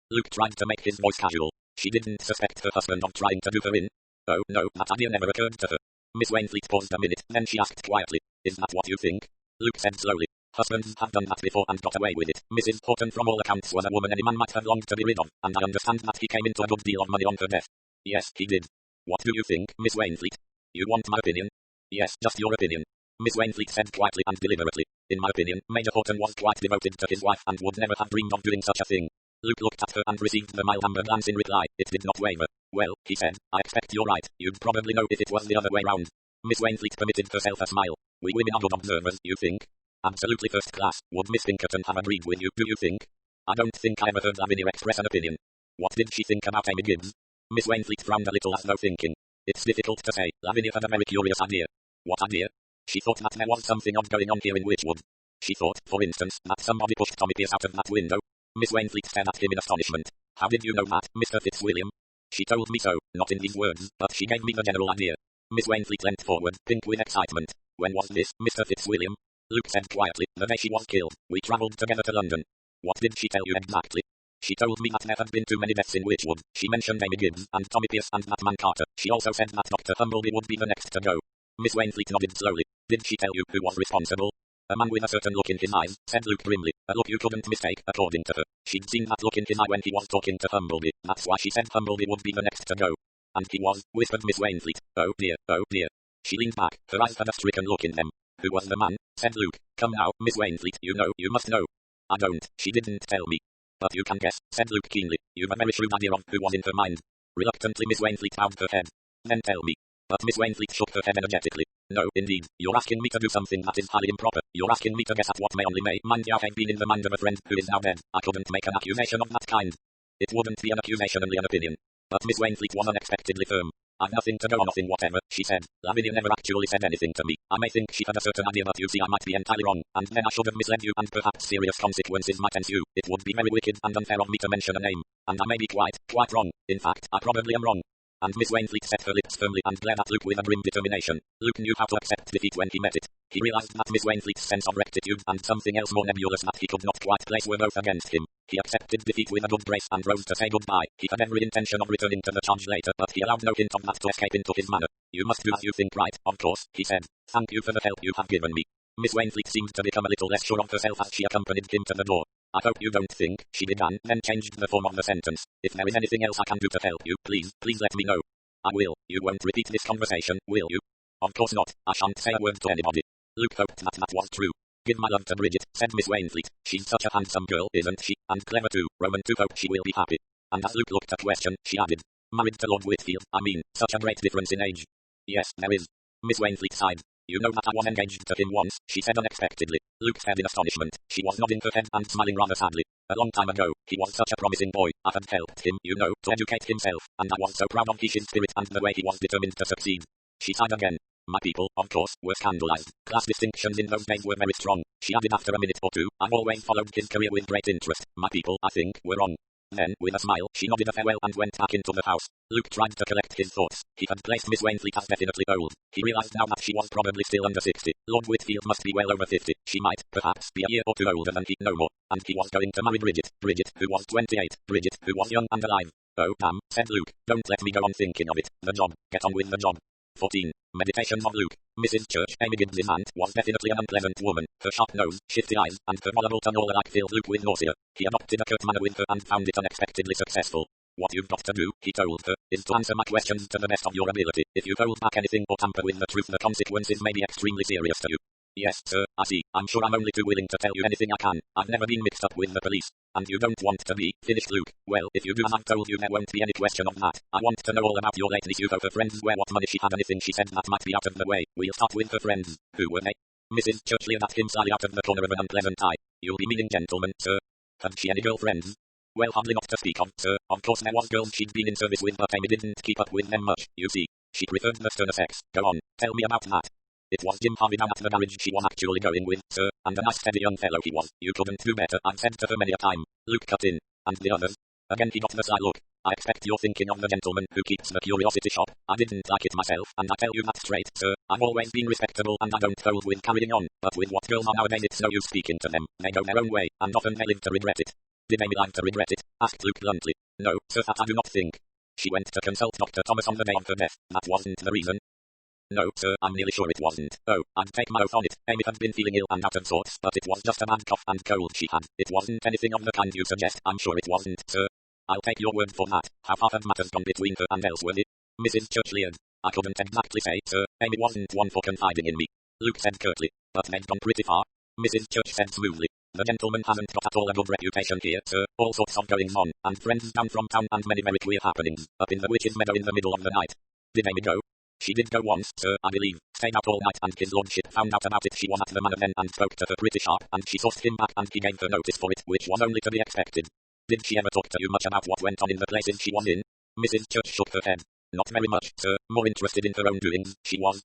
Luke tried to make his voice casual. She didn't suspect her husband of trying to do her in? Oh, no, that idea never occurred to her. Miss Wainfleet paused a minute, then she asked quietly, is that what you think? Luke said slowly, husbands have done that before and got away with it. Mrs. Horton from all accounts was a woman any man might have longed to be rid of, and I understand that he came into a good deal of money on her death. Yes, he did. What do you think, Miss Wainfleet? You want my opinion? Yes, just your opinion. Miss Wainfleet said quietly and deliberately, in my opinion, Major Horton was quite devoted to his wife and would never have dreamed of doing such a thing. Luke looked at her and received the mild amber glance in reply. It did not waver. Well, he said, I expect you're right. You'd probably know if it was the other way round. Miss Wainfleet permitted herself a smile. We women are good observers, you think? Absolutely first class. Would Miss Pinkerton have agreed with you, do you think? I don't think I ever heard Lavinia express an opinion. What did she think about Amy Gibbs? Miss Wainfleet frowned a little as though thinking. It's difficult to say. Lavinia had a very curious idea. What idea? She thought that there was something odd going on here in Witchwood. She thought, for instance, that somebody pushed Tommy Pierce out of that window. Miss Wainfleet stared at him in astonishment. How did you know that, Mr. Fitzwilliam? She told me so, not in these words, but she gave me the general idea. Miss Wainfleet leant forward, pink with excitement. When was this, Mr. Fitzwilliam? Luke said quietly, the day she was killed. We travelled together to London. What did she tell you exactly? She told me that there had been too many deaths in Witchwood. She mentioned Amy Gibbs, and Tommy Pierce, and that man Carter. She also said that Dr. Humbleby would be the next to go. Miss Wainfleet nodded slowly. Did she tell you who was responsible? A man with a certain look in his eyes, said Luke grimly. A look you couldn't mistake, according to her. She'd seen that look in his eye when he was talking to Humbleby. That's why she said Humbleby would be the next to go. And he was, whispered Miss Wainfleet. Oh dear, oh dear. She leaned back, her eyes had a stricken look in them. Who was the man? Said Luke. Come now, Miss Wainfleet, you know, you must know. I don't, she didn't tell me. But you can guess, said Luke keenly. You've a very shrewd idea of who was in her mind. Reluctantly Miss Wainfleet bowed her head. Then tell me. But Miss Wainfleet shook her head energetically. No, indeed, you're asking me to do something that is highly improper. You're asking me to guess at what may only mind you have been in the mind of a friend who is now dead. I couldn't make an accusation of that kind. It wouldn't be an accusation, only an opinion. But Miss Wainfleet was unexpectedly firm. I've nothing to go on, nothing whatever, she said. Lavinia never actually said anything to me. I may think she had a certain idea, but you see I might be entirely wrong, and then I should have misled you, and perhaps serious consequences might ensue. It would be very wicked and unfair of me to mention a name, and I may be quite wrong. In fact, I probably am wrong. And Miss Wainfleet set her lips firmly and glared at Luke with a grim determination. Luke knew how to accept defeat when he met it. He realized that Miss Wainfleet's sense of rectitude and something else more nebulous that he could not quite place were both against him. He accepted defeat with a good grace and rose to say goodbye. He had every intention of returning to the charge later, but he allowed no hint of that to escape into his manner. You must do as you think right, of course, he said. Thank you for the help you have given me. Miss Wainfleet seemed to become a little less sure of herself as she accompanied him to the door. I hope you don't think, she began, then changed the form of the sentence. If there is anything else I can do to help you, please let me know. I will. You won't repeat this conversation, will you? Of course not. I shan't say a word to anybody. Luke hoped that was true. Give my love to Bridget, said Miss Wainfleet. She's such a handsome girl, isn't she? And clever too. Roman too. Hope she will be happy. And as Luke looked at question, she added. Married to Lord Whitfield, I mean, such a great difference in age. Yes, there is. Miss Wainfleet sighed. You know that I was engaged to him once, she said unexpectedly. Luke stared in astonishment. She was nodding her head and smiling rather sadly. A long time ago, he was such a promising boy. I had helped him, you know, to educate himself, and I was so proud of his spirit and the way he was determined to succeed. She sighed again. My people, of course, were scandalized. Class distinctions in those days were very strong. She added after a minute or two, I've always followed his career with great interest. My people, I think, were wrong. Then, with a smile, she nodded a farewell and went back into the house. Luke tried to collect his thoughts. He had placed Miss Wainfleet as definitely old. He realized now that she was probably still under 60. Lord Whitfield must be well over 50. She might, perhaps, be a year or two older than he, no more. And he was going to marry Bridget. Bridget, who was 28. Bridget, who was young and alive. Oh, damn, said Luke. Don't let me go on thinking of it. The job. Get on with the job. 14. Meditations of Luke. Mrs. Church, Amy Gibbs' aunt, was definitely an unpleasant woman. Her sharp nose, shifty eyes, and her volatile tongue all alike filled Luke with nausea. He adopted a curt manner with her and found it unexpectedly successful. What you've got to do, he told her, is to answer my questions to the best of your ability. If you hold back anything or tamper with the truth, the consequences may be extremely serious to you. Yes, sir, I see. I'm sure I'm only too willing to tell you anything I can. I've never been mixed up with the police. And you don't want to be, finished Luke. Well, if you do as I've told you, there won't be any question of that. I want to know all about your late niece. You know her friends, where, what money she had, anything she said that might be out of the way. We'll start with her friends. Who were they? Mrs. Church leered at him slyly out of the corner of an unpleasant eye. You'll be meaning gentlemen, sir. Had she any girlfriends? Well, hardly not to speak of, sir. Of course there was girls she'd been in service with, but Amy didn't keep up with them much, you see. She preferred the sterner sex. Go on, tell me about that. It was Jim Harvey down at the garage she was actually going with, sir, and a nice steady young fellow he was. You couldn't do better, I've said to her many a time. Luke cut in. And the others? Again he got the sly look. I expect you're thinking of the gentleman who keeps the curiosity shop. I didn't like it myself, and I tell you that straight, sir. I've always been respectable and I don't hold with carrying on, but with what girls are nowadays it's no use speaking to them. They go their own way, and often they live to regret it. Did Amy live to regret it? Asked Luke bluntly. No, sir, that I do not think. She went to consult Dr. Thomas on the day of her death. That wasn't the reason. No, sir, I'm nearly sure it wasn't. Oh, I'd take my oath on it. Amy had been feeling ill and out of sorts, but it was just a bad cough and cold she had. It wasn't anything of the kind you suggest. I'm sure it wasn't, sir. I'll take your word for that. How far had matters gone between her and Ellsworthy? Mrs. Church leered. I couldn't exactly say, sir. Amy wasn't one for confiding in me. Luke said curtly. But they'd gone pretty far. Mrs. Church said smoothly. The gentleman hasn't got at all a good reputation here, sir. All sorts of goings on, and friends down from town, and many very queer happenings. Up in the witch's meadow in the middle of the night. Did Amy go? She did go once, sir, I believe. Stayed out all night, and his lordship found out about it. She was at the manor then and spoke to her pretty sharp, and she sauced him back, and he gave her notice for it, which was only to be expected. Did she ever talk to you much about what went on in the places she was in? Mrs. Church shook her head. Not very much, sir. More interested in her own doings. She was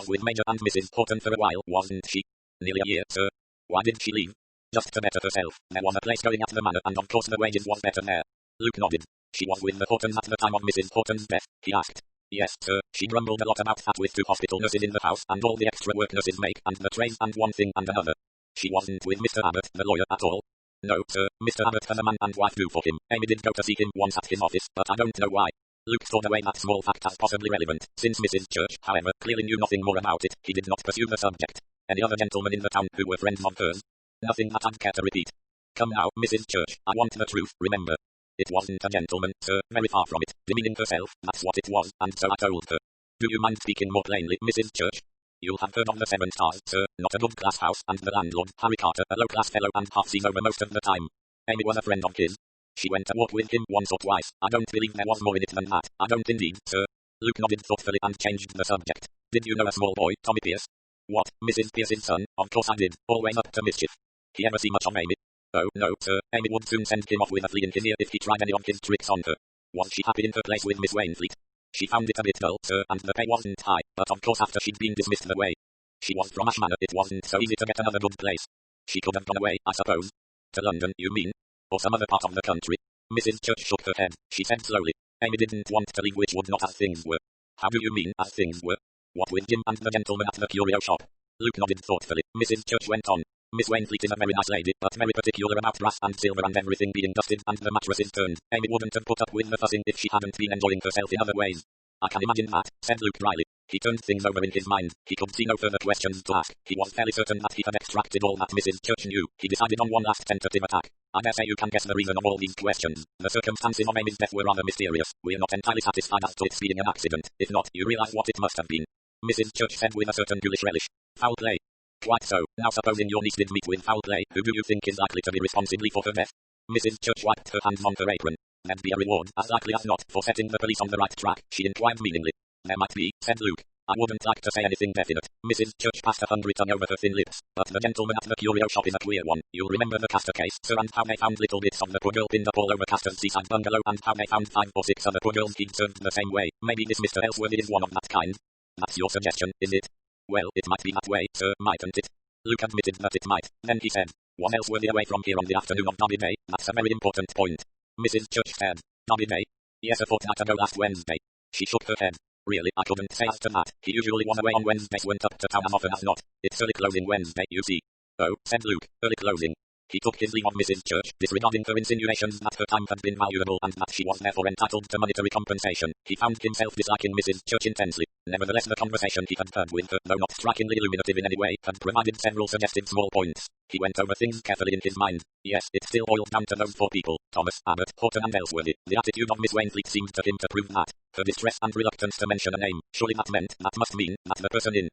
with Major and Mrs. Horton for a while, wasn't she? Nearly a year, sir. Why did she leave? Just to better herself. There was a place going at the manor, and of course the wages was better there. Luke nodded. She was with the Hortons at the time of Mrs. Horton's death, he asked. Yes, sir. She grumbled a lot about that with 2 hospital nurses in the house and all the extra work nurses make and the trays and one thing and another. She wasn't with Mr. Abbott, the lawyer, at all. No, sir. Mr. Abbott has a man and wife do for him. Amy did go to see him once at his office, but I don't know why. Luke thought away that small fact as possibly relevant. Since Mrs. Church, however, clearly knew nothing more about it, he did not pursue the subject. Any other gentlemen in the town who were friends of hers? Nothing that I'd care to repeat. Come now, Mrs. Church, I want the truth, remember. It wasn't a gentleman, sir, very far from it, demeaning herself, that's what it was, and so I told her. Do you mind speaking more plainly, Mrs. Church? You'll have heard of the 7 Stars, sir, not a good class house, and the landlord, Harry Carter, a low-class fellow and half-seas over most of the time. Amy was a friend of his. She went to walk with him once or twice. I don't believe there was more in it than that. I don't indeed, sir. Luke nodded thoughtfully and changed the subject. Did you know a small boy, Tommy Pierce? What, Mrs. Pierce's son? Of course I did, always up to mischief. He ever see much of Amy? Oh, no, sir. Amy would soon send him off with a flea in his ear if he tried any of his tricks on her. Was she happy in her place with Miss Wainfleet? She found it a bit dull, sir, and the pay wasn't high, but of course after she'd been dismissed the way she was from Ash Manor, it wasn't so easy to get another good place. She could have gone away, I suppose. To London, you mean? Or some other part of the country? Mrs. Church shook her head. She said slowly. Amy didn't want to leave, which would not as things were. How do you mean, as things were? What with Jim and the gentleman at the curio shop? Luke nodded thoughtfully. Mrs. Church went on. Miss Wainfleet is a very nice lady, but very particular about brass and silver and everything being dusted and the mattresses turned. Amy wouldn't have put up with the fussing if she hadn't been enjoying herself in other ways. I can imagine that, said Luke dryly. He turned things over in his mind. He could see no further questions to ask. He was fairly certain that he had extracted all that Mrs. Church knew. He decided on one last tentative attack. I dare say you can guess the reason of all these questions. The circumstances of Amy's death were rather mysterious. We're not entirely satisfied as to its being an accident. If not, you realize what it must have been. Mrs. Church said with a certain ghoulish relish. Foul play. Quite so. Now supposing your niece did meet with foul play, who do you think is likely to be responsible for her death? Mrs. Church wiped her hands on her apron. There'd be a reward, as likely as not, for setting the police on the right track, she inquired meaningly. There might be, said Luke. I wouldn't like to say anything definite. Mrs. Church passed a hungry tongue over her thin lips, but the gentleman at the curio shop is a queer one. You'll remember the Castor case, sir, and how they found little bits of the poor girl pinned up all over Castor's seaside bungalow, and how they found 5 or 6 other poor girls he'd served the same way. Maybe this Mr. Ellsworthy is one of that kind. That's your suggestion, is it? Well, it might be that way, sir, mightn't it? Luke admitted that it might. Then he said, was Ellsworthy away from here on the afternoon of Derby Day? That's a very important point. Mrs. Church stared. Derby Day? Yes, a fortnight ago last Wednesday. She shook her head. Really, I couldn't say as to that. He usually was away on Wednesdays, went up to town as often as not. It's early closing Wednesday, you see. Oh, said Luke, early closing. He took his leave of Mrs. Church, disregarding her insinuations that her time had been valuable and that she was therefore entitled to monetary compensation. He found himself disliking Mrs. Church intensely. Nevertheless, the conversation he had had with her, though not strikingly illuminative in any way, had provided several suggestive small points. He went over things carefully in his mind. Yes, it still boiled down to those 4 people, Thomas, Abbott, Horton and Ellsworthy. The attitude of Miss Wainfleet seemed to him to prove that. Her distress and reluctance to mention a name, surely that must mean, that the person in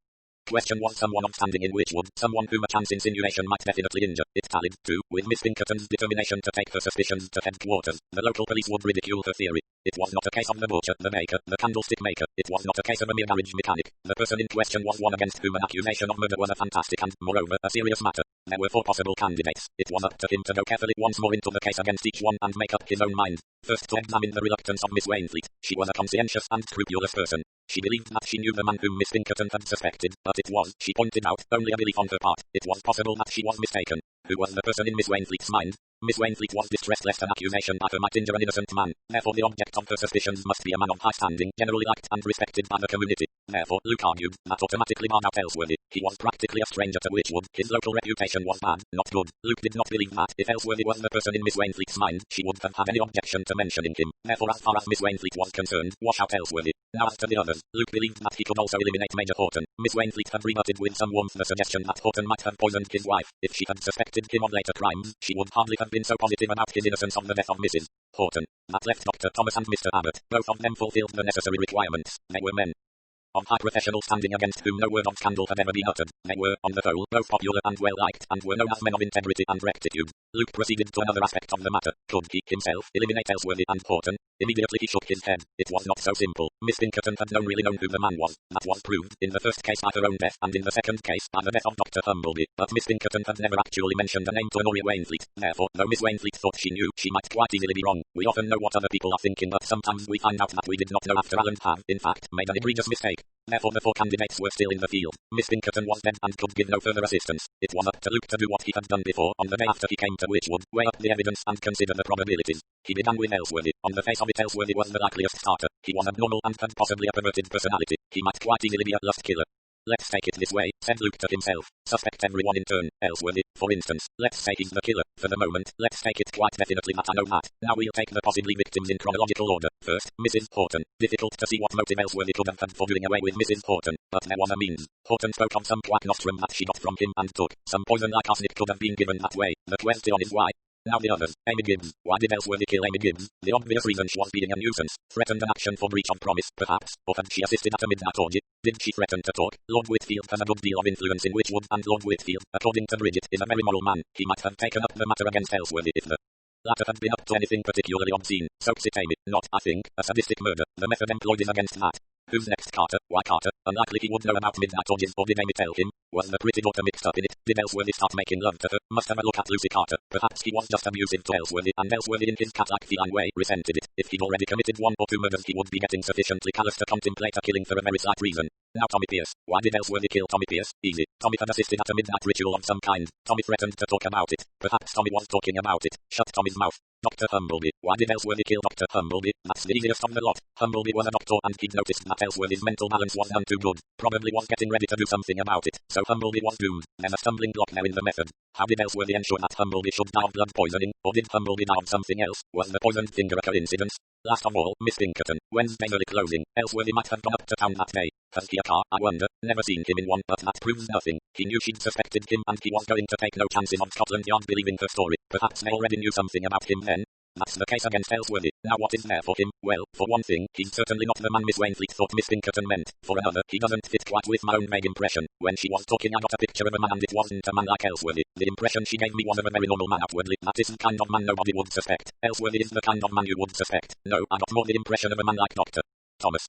question was someone of standing in Witchwood, someone whom a chance insinuation might definitely injure. It tallied, too, with Miss Pinkerton's determination to take her suspicions to headquarters. The local police would ridicule her theory. It was not a case of the butcher, the baker, the candlestick maker. It was not a case of a mere garage mechanic. The person in question was one against whom an accusation of murder was a fantastic and, moreover, a serious matter. There were 4 possible candidates. It was up to him to go carefully once more into the case against each one and make up his own mind. First, to examine the reluctance of Miss Wainfleet. She was a conscientious and scrupulous person. She believed that she knew the man whom Miss Pinkerton had suspected, but it was, she pointed out, only a belief on her part. It was possible that she was mistaken. Who was the person in Miss Wainfleet's mind? Miss Wainfleet was distressed lest an accusation by her might injure an innocent man. Therefore the object of her suspicions must be a man of high standing, generally liked and respected by the community. Therefore, Luke argued, that automatically barred out Ellsworthy. He was practically a stranger to Witchwood. His local reputation was bad, not good. Luke did not believe that, if Ellsworthy was the person in Miss Wainfleet's mind, she would have had any objection to mentioning him. Therefore, as far as Miss Wainfleet was concerned, wash out Ellsworthy. Now as to the others, Luke believed that he could also eliminate Major Horton. Miss Wainfleet had rebutted with some warmth the suggestion that Horton might have poisoned his wife. If she had suspected him of later crimes, she would hardly have been so positive about his innocence of the death of Mrs. Horton. That left Dr. Thomas and Mr. Abbott. Both of them fulfilled the necessary requirements. They were men of high professional standing against whom no word of scandal had ever been uttered. They were, on the whole, both popular and well-liked, and were known as men of integrity and rectitude. Luke proceeded to another aspect of the matter. Could he, himself, eliminate Ellsworthy and Horton? Immediately he shook his head. It was not so simple. Miss Pinkerton had really known who the man was. That was proved, in the first case by her own death, and in the second case by the death of Dr. Humbleby. But Miss Pinkerton had never actually mentioned a name to Honoria Wainfleet. Therefore, though Miss Wainfleet thought she knew, she might quite easily be wrong. We often know what other people are thinking, but sometimes we find out that we did not know after and have, in fact, made an egregious mistake. Therefore the 4 candidates were still in the field. Miss Pinkerton was dead and could give no further assistance. It was up to Luke to do what he had done before on the day after he came to Witchwood, weigh up the evidence and consider the probabilities. He began with Ellsworthy. On the face of it, Ellsworthy was the likeliest starter. He was abnormal and had possibly a perverted personality. He might quite easily be a lust killer. Let's take it this way, said Luke to himself. Suspect everyone in turn. Ellsworthy, for instance. Let's say he's the killer. For the moment, let's take it quite definitely that I know that. Now we'll take the possibly victims in chronological order. First, Mrs. Horton. Difficult to see what motive Ellsworthy could have had for doing away with Mrs. Horton, but there was a means. Horton spoke of some quack nostrum that she got from him and took. Some poison like arsenic could have been given that way. The question is why? Now the others. Amy Gibbs. Why did Ellsworthy kill Amy Gibbs? The obvious reason she was being a nuisance. Threatened an action for breach of promise, perhaps. Or had she assisted at a midnight orgy? Did she threaten to talk? Lord Whitfield has a good deal of influence in Witchwood, and Lord Whitfield, according to Bridget, is a very moral man. He might have taken up the matter against Ellsworthy if the latter had been up to anything particularly obscene. Soaks it Amy. Not, I think, a sadistic murder. The method employed is against that. Who's next? Carter? Why Carter? Unlikely he would know about midnight orgies, or did Amy tell him? Was the pretty daughter mixed up in it? Did Ellsworthy start making love to her? Must have a look at Lucy Carter. Perhaps he was just abusive to Ellsworthy, and Ellsworthy in his cat-like feline way resented it. If he'd already committed 1 or 2 murders he would be getting sufficiently callous to contemplate a killing for a very slight reason. Now Tommy Pierce. Why did Ellsworthy kill Tommy Pierce? Easy. Tommy had assisted at a midnight ritual of some kind. Tommy threatened to talk about it. Perhaps Tommy was talking about it. Shut Tommy's mouth. Dr. Humbleby. Why did Ellsworthy kill Dr. Humbleby? That's the easiest of the lot. Humbleby was a doctor and he'd noticed that Ellsworthy's mental balance was none too good. Probably was getting ready to do something about it. So Humbleby was doomed. There's a stumbling block now in the method. How did Ellsworthy ensure that Humbleby should die of blood poisoning? Or did Humbleby die of something else? Was the poisoned finger a coincidence? Last of all, Miss Pinkerton. Wednesday early closing. Ellsworthy might have gone up to town that day. Has he a car? I wonder. Never seen him in one, but that proves nothing. He knew she'd suspected him and he was going to take no chances on Scotland Yard believing her story. Perhaps they already knew something about him then. That's the case against Ellsworthy. Now what is there for him? Well, for one thing, he's certainly not the man Miss Wainfleet thought Miss Pinkerton meant. For another, he doesn't fit quite with my own vague impression. When she was talking I got a picture of a man and it wasn't a man like Ellsworthy. The impression she gave me was of a very normal man outwardly. That is the kind of man nobody would suspect. Ellsworthy is the kind of man you would suspect. No, I got more the impression of a man like Dr. Thomas.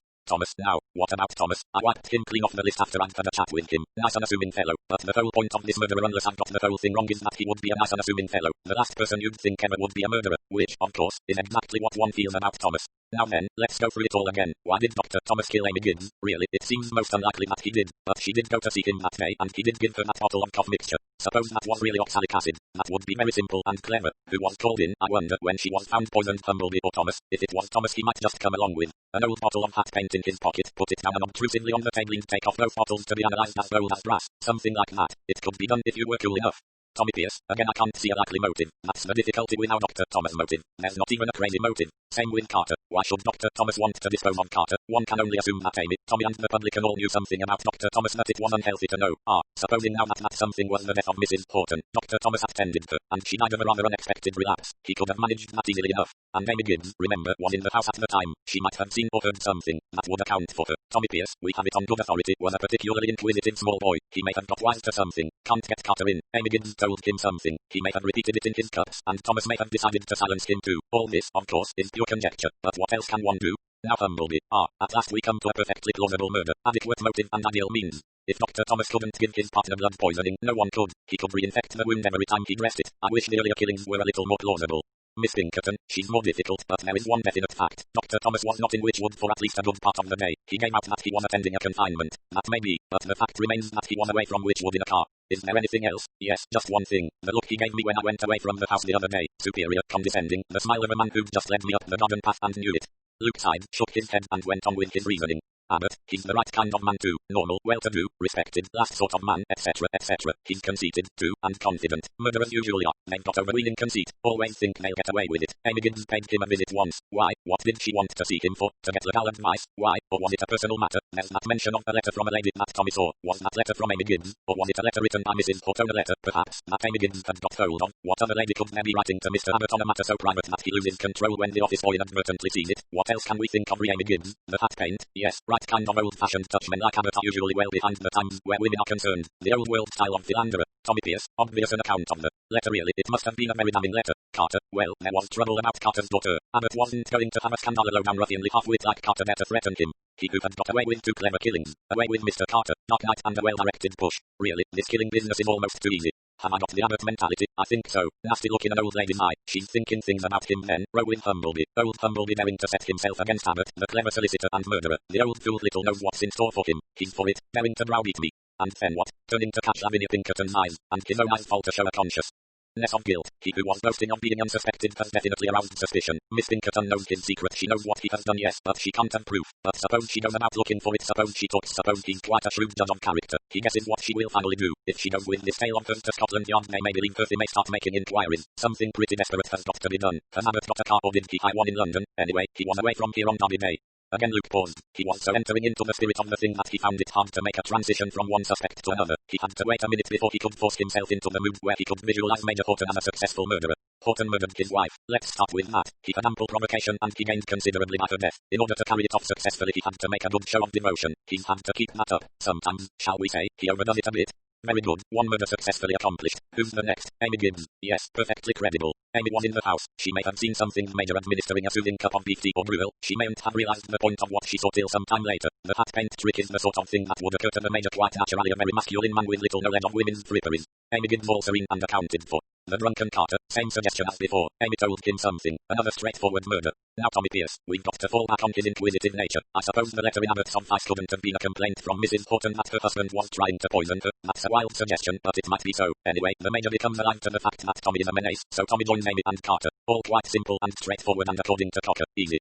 Now, what about Thomas? I wiped him clean off the list after I'd had a chat with him. Nice unassuming fellow, but the whole point of this murderer, unless I've got the whole thing wrong, is that he would be a nice unassuming fellow. The last person you'd think ever would be a murderer, which, of course, is exactly what one feels about Thomas. Now then, let's go through it all again. Why did Dr. Thomas kill Amy Gibbs? Really, it seems most unlikely that he did, but she did go to see him that day and he did give her that bottle of cough mixture. Suppose that was really oxalic acid. That would be very simple and clever. Who was called in, I wonder, when she was found poisoned? Humbleby or Thomas? If it was Thomas he might just come along with an old bottle of hat paint in his pocket, put it down unobtrusively on the table and take off both bottles to be analysed as old as brass. Something like that. It could be done if you were cool enough. Tommy Pierce, again I can't see a likely motive. That's the difficulty with our Dr. Thomas motive. There's not even a crazy motive. Same with Carter. Why should Dr. Thomas want to dispose of Carter? One can only assume that Amy, Tommy and the public all knew something about Dr. Thomas that it was unhealthy to know. Supposing now that something was the death of Mrs. Horton. Dr. Thomas attended her, and she died of a rather unexpected relapse. He could have managed that easily enough. And Amy Gibbs, remember, was in the house at the time. She might have seen or heard something. That would account for her. Tommy Pierce, we have it on good authority, was a particularly inquisitive small boy. He may have got wise to something. Can't get Carter in. Amy Gibbs told him something. He may have repeated it in his cups, and Thomas may have decided to silence him too. All this, of course, is pure conjecture, but what else can one do? Now Humbleby. At last we come to a perfectly plausible murder, adequate motive and ideal means. If Dr. Thomas couldn't give his partner blood poisoning, no one could. He could reinfect the wound every time he dressed it. I wish the earlier killings were a little more plausible. Miss Pinkerton, she's more difficult, but there is one definite fact. Dr. Thomas was not in Witchwood for at least a good part of the day. He gave out that he was attending a confinement. That may be, but the fact remains that he was away from Witchwood in a car. Is there anything else? Yes, just one thing. The look he gave me when I went away from the house the other day. Superior, condescending, the smile of a man who'd just led me up the garden path and knew it. Luke sighed, shook his head and went on with his reasoning. But he's the right kind of man too. Normal, well-to-do, respected, last sort of man, etc., etc. He's conceited, too, and confident. Murderers usually are. They've got overweening conceit. Always think they'll get away with it. Amy Gibbs paid him a visit once. Why? What did she want to see him for? To get legal advice? Why? Or was it a personal matter? There's that mention of a letter from a lady that Tommy saw. Was that letter from Amy Gibbs? Or was it a letter written by Mrs. Horton? A letter, perhaps, that Amy Gibbs had got hold of? What other lady could there be writing to Mr. Abbott on a matter so private that he loses control when the office boy inadvertently sees it? What else can we think of Amy Gibbs? The hat paint? Yes, right kind of old-fashioned touch. Men like Agatha are usually well behind the times where women are concerned. The old world style of philanderer. Tommy Pierce, obvious an account of the letter really. It must have been a very damning letter. Carter, well, there was trouble about Carter's daughter. Abbott wasn't going to have a scandal low-down ruffianly half-wit like Carter there to threaten him. He who had got away with 2 clever killings. Away with Mr. Carter, Dark Knight and a well-directed push. Really, this killing business is almost too easy. Have I got the Abbott mentality? I think so. Nasty look in an old lady's eye. She's thinking things about him then. Rowing Humblebee. Old Humblebee daring to set himself against Abbott, the clever solicitor and murderer. The old fool little knows what's in store for him. He's for it, daring to browbeat me. And then what? Turning to catch Lavinia Pinkerton's eyes, and his own eyes fall to show a consciousness of guilt. He who was boasting of being unsuspected has definitely aroused suspicion. Miss Pinkerton knows his secret. She knows what he has done, yes, but she can't have proof. But suppose she goes about looking for it. Suppose she talks. Suppose he's quite a shrewd judge of character. He guesses what she will finally do. If she goes with this tale of hers to Scotland Yard, they may believe her. They may start making inquiries. Something pretty desperate has got to be done. Has Abbott got a car, or did he hire one in London? Anyway, he was away from here on Derby Day. Again Luke paused. He was so entering into the spirit of the thing that he found it hard to make a transition from one suspect to another. He had to wait a minute before he could force himself into the mood where he could visualize Major Horton as a successful murderer. Horton murdered his wife. Let's start with that. He had ample provocation and he gained considerably by her death. In order to carry it off successfully, he had to make a good show of devotion. He's had to keep that up. Sometimes, shall we say, he overdoes it a bit. Very good. One murder successfully accomplished. Who's the next? Amy Gibbs. Yes, perfectly credible. Amy was in the house. She may have seen something major administering a soothing cup of beef tea or gruel. She mayn't have realized the point of what she saw till some time later. The hat paint trick is the sort of thing that would occur to the major quite naturally, a very masculine man with little knowledge of women's fripperies. Amy Gibbs also in and accounted for. The drunken Carter, same suggestion as before. Amy told him something. Another straightforward murder. Now Tommy Pierce, we've got to fall back on his inquisitive nature. I suppose the letter in Abbott's office couldn't have been a complaint from Mrs. Horton that her husband was trying to poison her. That's a wild suggestion, but it might be so. Anyway, the major becomes alive to the fact that Tommy is a menace, so Tommy joins Amy and Carter. All quite simple and straightforward and according to Cocker, easy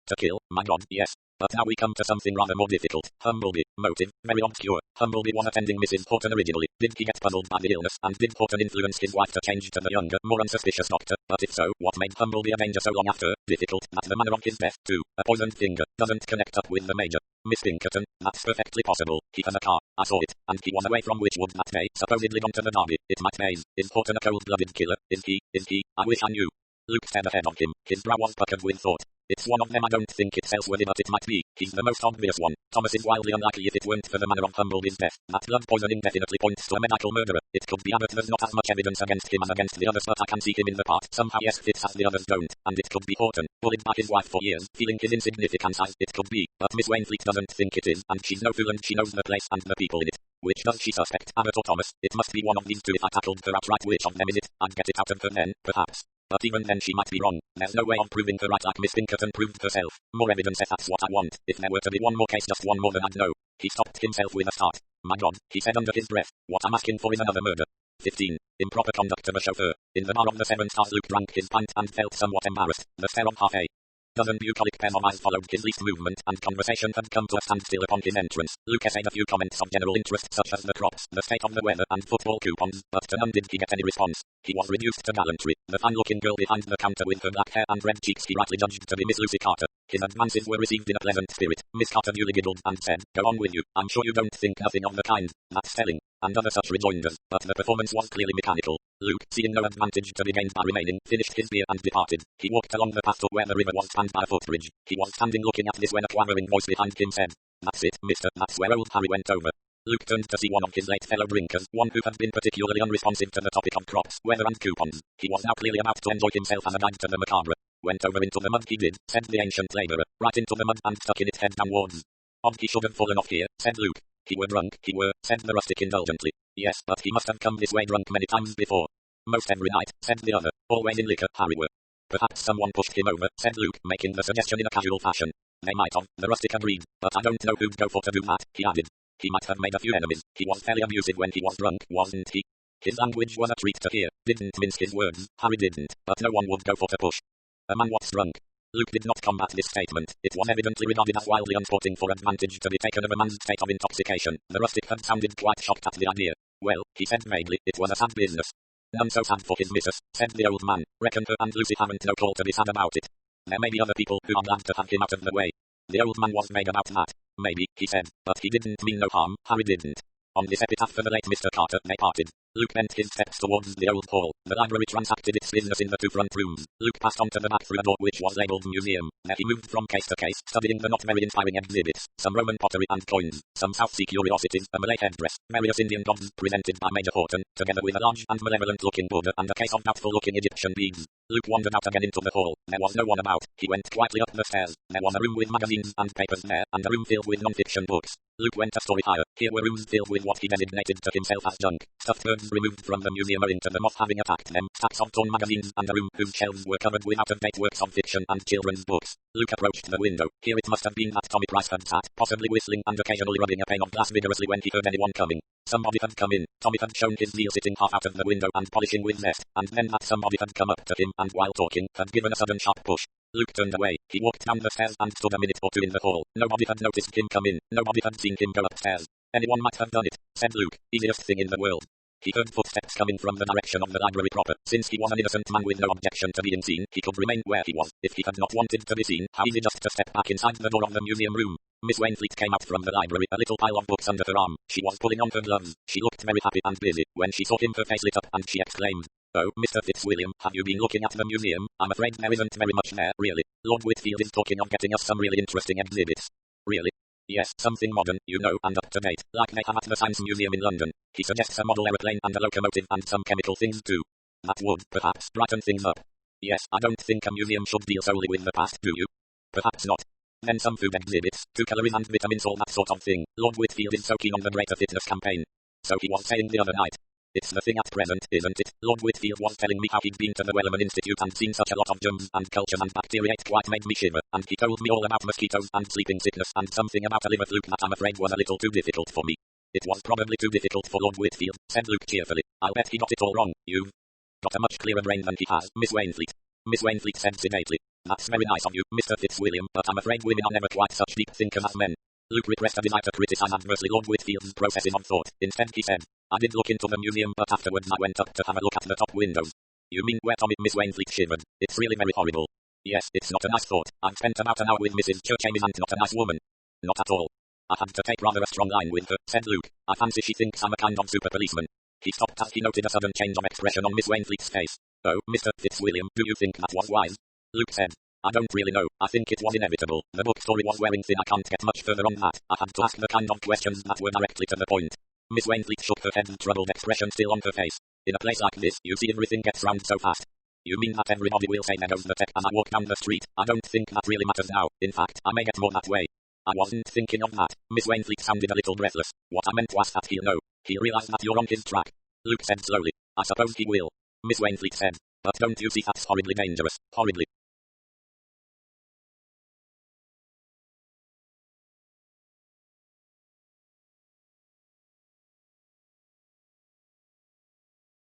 to kill, my god, yes. But now we come to something rather more difficult. Humblebee. Motive. Very obscure. Humblebee was attending Mrs. Horton originally. Did he get puzzled by the illness? And did Horton influence his wife to change to the younger, more unsuspicious doctor? But if so, what made Humblebee a danger so long after? Difficult. That the manner of his death, too. A poisoned finger. Doesn't connect up with the major. Miss Pinkerton. That's perfectly possible. He has a car. I saw it. And he was away from Witchwood that day. Supposedly gone to the Derby. It might be. Is Horton a cold-blooded killer? Is he? I wish I knew. Luke stared ahead of him. His brow was puckered with thought. It's one of them. I don't think it's Ellsworthy, but it might be. He's the most obvious one. Thomas is wildly unlikely if it weren't for the manner of Humblebee's death. That blood poisoning definitely points to a medical murderer. It could be Abbott. There's not as much evidence against him as against the others, but I can see him in the part. Somehow yes fits as the others don't. And it could be Horton, bullied by his wife for years, feeling his insignificance as it could be. But Miss Wainfleet doesn't think it is, and she's no fool and she knows the place and the people in it. Which does she suspect, Abbott or Thomas? It must be one of these two. If I tackled her outright, which of them is it? I'd get it out of her then, perhaps. But even then she might be wrong. There's no way of proving her right like Miss Pinkerton proved herself. More evidence, that's what I want. If there were to be one more case, just one more, then I'd know. He stopped himself with a start. My god, he said under his breath. What I'm asking for is another murder. 15. Improper conduct of a chauffeur. In the bar of the Seven Stars, Luke drank his pint and felt somewhat embarrassed. The stare of half a dozen bucolic pair of eyes followed his least movement, and conversation had come to a standstill upon his entrance. Luke essayed a few comments of general interest such as the crops, the state of the weather, and football coupons, but to none did he get any response. He was reduced to gallantry. The fine-looking girl behind the counter with her black hair and red cheeks he rightly judged to be Miss Lucy Carter. His advances were received in a pleasant spirit. Miss Carter duly giggled and said, "Go on with you. I'm sure you don't think nothing of the kind. That's telling." And other such rejoinders, but the performance was clearly mechanical. Luke, seeing no advantage to be gained by remaining, finished his beer and departed. He walked along the path to where the river was spanned by a footbridge. He was standing looking at this when a quavering voice behind him said, "That's it, mister, that's where old Harry went over." Luke turned to see one of his late fellow drinkers, one who had been particularly unresponsive to the topic of crops, weather and coupons. He was now clearly about to enjoy himself as a guide to the macabre. "Went over into the mud he did," said the ancient labourer, "right into the mud and stuck in it head downwards." "Odd he should have fallen off here," said Luke. "He were drunk, he were," said the rustic indulgently. "Yes, but he must have come this way drunk many times before." "Most every night," said the other. "Always in liquor, Harry were." "Perhaps someone pushed him over," said Luke, making the suggestion in a casual fashion. "They might have," the rustic agreed, "but I don't know who'd go for to do that," he added. "He might have made a few enemies. He was fairly abusive when he was drunk, wasn't he?" His language was a treat to hear. Didn't mince his words, Harry didn't, but no one would go for to push a man what's drunk. Luke did not combat this statement. It was evidently regarded as wildly unsporting for advantage to be taken of a man's state of intoxication. The rustic had sounded quite shocked at the idea. "Well," he said vaguely, "it was a sad business." "None so sad for his missus," said the old man. "Reckon her and Lucy haven't no call to be sad about it. There may be other people who are glad to have him out of the way." The old man was vague about that. "Maybe," he said, "but he didn't mean no harm, Harry didn't." On this epitaph for the late Mr. Carter, they parted. Luke bent his steps towards the old hall. The library transacted its business in the two front rooms. Luke passed on to the back through a door which was labelled museum. There he moved from case to case, studying the not very inspiring exhibits, some Roman pottery and coins, some South Sea curiosities, a Malay headdress, various Indian gods presented by Major Horton, together with a large and malevolent-looking Buddha and a case of doubtful-looking Egyptian beads. Luke wandered out again into the hall. There was no one about. He went quietly up the stairs. There was a room with magazines and papers there, and a room filled with non-fiction books. Luke went a story higher. Here were rooms filled with what he designated to himself as junk. Stuffed birds removed from the museum owing to the moth having attacked them, stacks of torn magazines, and a room whose shelves were covered with out-of-date works of fiction and children's books. Luke approached the window. Here it must have been that Tommy Price had sat, possibly whistling and occasionally rubbing a pane of glass vigorously when he heard anyone coming. Somebody had come in. Tommy had shown his zeal sitting half out of the window and polishing with zest, and then that somebody had come up to him and while talking, had given a sudden sharp push. Luke turned away. He walked down the stairs and stood a minute or two in the hall. Nobody had noticed him come in. Nobody had seen him go upstairs. Anyone might have done it, said Luke. Easiest thing in the world. He heard footsteps coming from the direction of the library proper. Since he was an innocent man with no objection to being seen, he could remain where he was. If he had not wanted to be seen, how easy just to step back inside the door of the museum room. Miss Wainfleet came out from the library, a little pile of books under her arm. She was pulling on her gloves. She looked very happy and busy. When she saw him, her face lit up, and she exclaimed, "Oh, Mr. Fitzwilliam, have you been looking at the museum? I'm afraid there isn't very much there, really. Lord Whitfield is talking of getting us some really interesting exhibits." "Really?" "Yes, something modern, you know, and up to date, like they have at the Science Museum in London. He suggests a model aeroplane and a locomotive and some chemical things too. That would, perhaps, brighten things up." "Yes, I don't think a museum should deal solely with the past, do you?" "Perhaps not. Then some food exhibits, 2 calories and vitamins, all that sort of thing. Lord Whitfield is so keen on the Greater Fitness campaign." "So he was saying the other night. It's the thing at present, isn't it? Lord Whitfield was telling me how he'd been to the Wellman Institute and seen such a lot of germs and cultures and bacteria it quite made me shiver, and he told me all about mosquitoes and sleeping sickness and something about a liver fluke that I'm afraid was a little too difficult for me." "It was probably too difficult for Lord Whitfield," said Luke cheerfully. "I'll bet he got it all wrong. You've got a much clearer brain than he has, Miss Wainfleet." Miss Wainfleet said sedately, "That's very nice of you, Mr. Fitzwilliam, but I'm afraid women are never quite such deep thinkers as men." Luke repressed a desire to criticize adversely Lord Whitfield's processes of thought. Instead he said, "I did look into the museum, but afterwards I went up to have a look at the top windows." "You mean where Tommy?" Miss Wainfleet shivered. "It's really very horrible." "Yes, it's not a nice thought. I've spent about an hour with Mrs. Churchamis and not a nice woman." "Not at all." "I had to take rather a strong line with her," said Luke. "I fancy she thinks I'm a kind of super policeman." He stopped as he noted a sudden change of expression on Miss Wainfleet's face. "Oh, Mr. Fitzwilliam, do you think that was wise?" Luke said, "I don't really know. I think it was inevitable. The book story was wearing thin. I can't get much further on that. I had to ask the kind of questions that were directly to the point." Miss Wainfleet shook her head, troubled expression still on her face. "In a place like this, you see everything gets round so fast. You mean that everybody will say there goes the tech as I walk down the street? I don't think that really matters now. In fact, I may get more that way." "I wasn't thinking of that." Miss Wainfleet sounded a little breathless. "What I meant was that he'll know. He'll realize that you're on his track." Luke said slowly, "I suppose he will." Miss Wainfleet said, "But don't you see that's horribly dangerous? Horribly."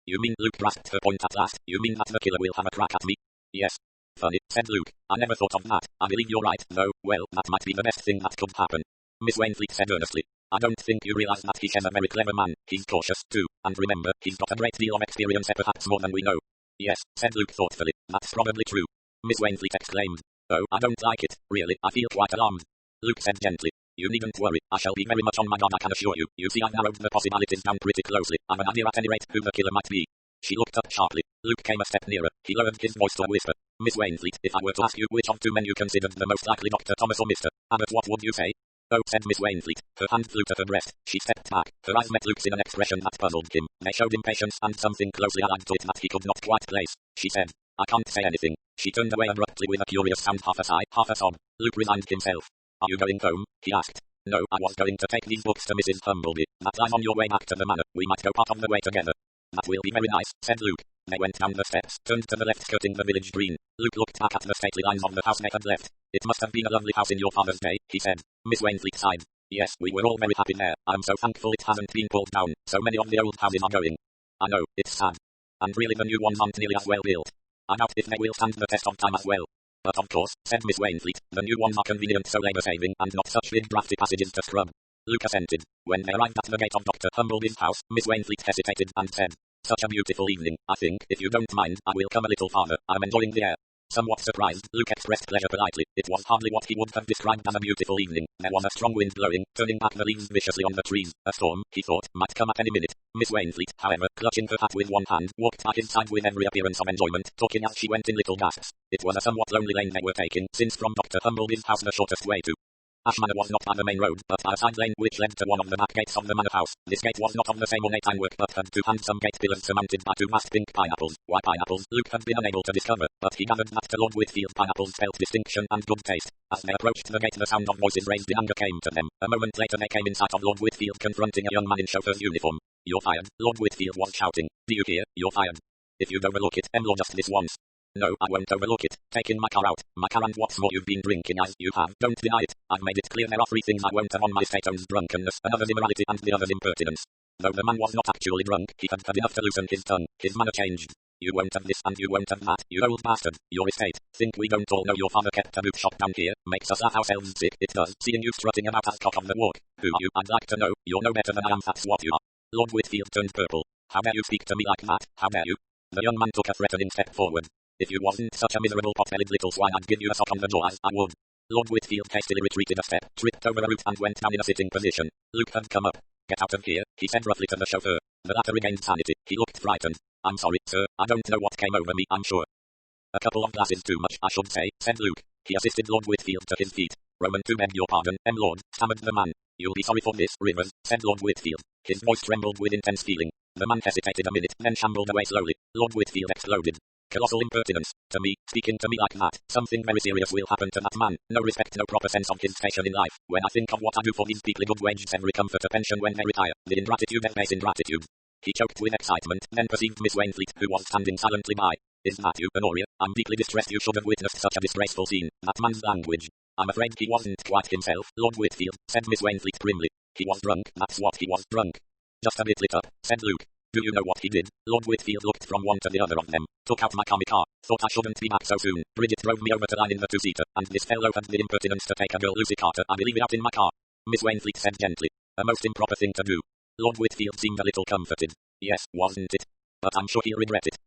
"You mean," Luke grasped her point at last, "you mean that the killer will have a crack at me?" "Yes." "Funny," said Luke. "I never thought of that. I believe you're right, though. Well, that might be the best thing that could happen." Miss Wainfleet said earnestly, "I don't think you realize that he's a very clever man. He's cautious, too, and remember, he's got a great deal of experience, perhaps more than we know." "Yes," said Luke thoughtfully, "that's probably true." Miss Wainfleet exclaimed, "Oh, I don't like it, really. I feel quite alarmed." Luke said gently, "You needn't worry. I shall be very much on my guard, I can assure you. You see, I've narrowed the possibilities down pretty closely. I've an idea at any rate who the killer might be." She looked up sharply. Luke came a step nearer. He lowered his voice to a whisper. "Miss Wainfleet, if I were to ask you which of two men you considered the most likely, Dr. Thomas or Mr. Abbott, what would you say?" "Oh," said Miss Wainfleet. Her hand flew to her breast. She stepped back. Her eyes met Luke's in an expression that puzzled him. They showed impatience and something closely allied to it that he could not quite place. She said, "I can't say anything." She turned away abruptly with a curious sound, half a sigh, half a sob. Luke resigned himself. "Are you going home?" he asked. "No, I was going to take these books to Mrs. Humbleby. That I'm on your way back to the manor. We might go part of the way together." "That will be very nice," said Luke. They went down the steps, turned to the left, skirting the village green. Luke looked back at the stately lines of the house they had left. "It must have been a lovely house in your father's day," he said. Miss Wainfleet sighed. "Yes, we were all very happy there. I'm so thankful it hasn't been pulled down. So many of the old houses are going." "I know, it's sad. And really the new ones aren't nearly as well built. I doubt if they will stand the test of time as well. But of course," said Miss Wainfleet, "the new ones are convenient, so labour-saving, and not such big drafty passages to scrub." Luke assented. When they arrived at the gate of Dr. Humbleby's house, Miss Wainfleet hesitated and said, "Such a beautiful evening. I think, if you don't mind, I will come a little farther. I'm enjoying the air." Somewhat surprised, Luke expressed pleasure politely. It was hardly what he would have described as a beautiful evening. There was a strong wind blowing, turning back the leaves viciously on the trees. A storm, he thought, might come at any minute. Miss Wainfleet, however, clutching her hat with one hand, walked by his side with every appearance of enjoyment, talking as she went in little gasps. It was a somewhat lonely lane they were taking, since from Dr. Humbleby's house the shortest way to Ash Manor was not by the main road, but by a side lane which led to one of the back gates of the manor house. This gate was not of the same ornate ironwork, but had two handsome gate pillars surmounted by two vast pink pineapples. Why pineapples, Luke had been unable to discover, but he gathered that to Lord Whitfield pineapples spelt distinction and good taste. As they approached the gate, the sound of voices raised in anger came to them. A moment later they came in sight of Lord Whitfield confronting a young man in chauffeur's uniform. "You're fired," Lord Whitfield was shouting. "Do you hear? You're fired. If you'd overlook it, Law, just this once." "No, I won't overlook it. Taking my car out. My car, and what's more, you've been drinking as you have. Don't deny it. I've made it clear there are three things I won't have on my estate: own's drunkenness, another's immorality, and the other's impertinence." Though the man was not actually drunk, he had had enough to loosen his tongue. His manner changed. "You won't have this, and you won't have that, you old bastard. Your estate. Think we don't all know your father kept a boot shop down here? Makes us laugh ourselves sick, it does, seeing you strutting about as cock of the walk. Who are you, I'd like to know? You're no better than I am, that's what you are." Lord Whitfield turned purple. "How dare you speak to me like that? How dare you?" The young man took a threatening step forward. "If you wasn't such a miserable pot-bellied little swine, I'd give you a sock on the jaw, as I would." Lord Whitfield hastily retreated a step, tripped over a root, and went down in a sitting position. Luke had come up. "Get out of here," he said roughly to the chauffeur. The latter regained sanity. He looked frightened. "I'm sorry, sir, I don't know what came over me, I'm sure." "A couple of glasses too much, I should say," said Luke. He assisted Lord Whitfield to his feet. "Roman, to beg your pardon, Lord," stammered the man. "You'll be sorry for this, Rivers," said Lord Whitfield. His voice trembled with intense feeling. The man hesitated a minute, then shambled away slowly. Lord Whitfield exploded. "Colossal impertinence. To me, speaking to me like that. Something very serious will happen to that man. No respect, no proper sense of his station in life. When I think of what I do for these people, good wages, every comfort, a pension when they retire. The ingratitude, their base ingratitude." He choked with excitement, then perceived Miss Wainfleet, who was standing silently by. "Is that you, Honoria? I'm deeply distressed you should have witnessed such a disgraceful scene. That man's language." "I'm afraid he wasn't quite himself, Lord Whitfield," said Miss Wainfleet grimly. "He was drunk, that's what he was, drunk." "Just a bit lit up," said Luke. "Do you know what he did?" Lord Whitfield looked from one to the other of them. "Took out my car. Thought I shouldn't be back so soon. Bridget drove me over to line in the two-seater, and this fellow had the impertinence to take a girl, Lucy Carter, I believe, out in my car." Miss Wainfleet said gently. "A most improper thing to do." Lord Whitfield seemed a little comforted. "Yes, wasn't it? But I'm sure he'll regret it."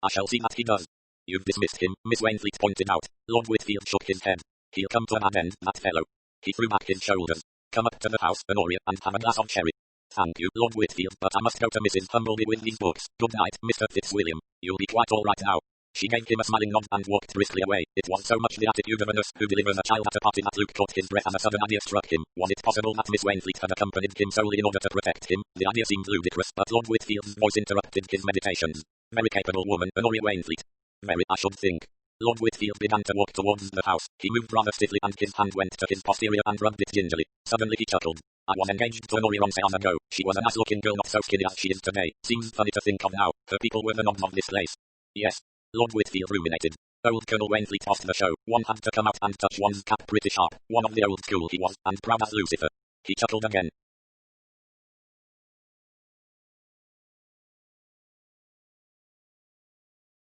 "I shall see that he does." "You've dismissed him," Miss Wainfleet pointed out. Lord Whitfield shook his head. "He'll come to a bad end, that fellow." He threw back his shoulders. "Come up to the house, Honoria, and have a glass of sherry." "Thank you, Lord Whitfield, but I must go to Mrs. Humbleby with these books. Good night, Mr. Fitzwilliam. You'll be quite all right now." She gave him a smiling nod and walked briskly away. It was so much the attitude of a nurse who delivers a child at a party that Luke caught his breath, and a sudden idea struck him. Was it possible that Miss Wainfleet had accompanied him solely in order to protect him? The idea seemed ludicrous, but Lord Whitfield's voice interrupted his meditations. "Very capable woman, Honoria Wainfleet. Very, I should think." Lord Whitfield began to walk towards the house. He moved rather stiffly, and his hand went to his posterior and rubbed it gingerly. Suddenly he chuckled. "I was engaged to Honoria on seance ago. She was a nice-looking girl, not so skinny as she is today. Seems funny to think of now. Her people were the knobs of this place." "Yes," Lord Whitfield ruminated. "Old Colonel Wainfleet tossed the show. One had to come out and touch one's cap pretty sharp. One of the old school he was, and proud as Lucifer." He chuckled again.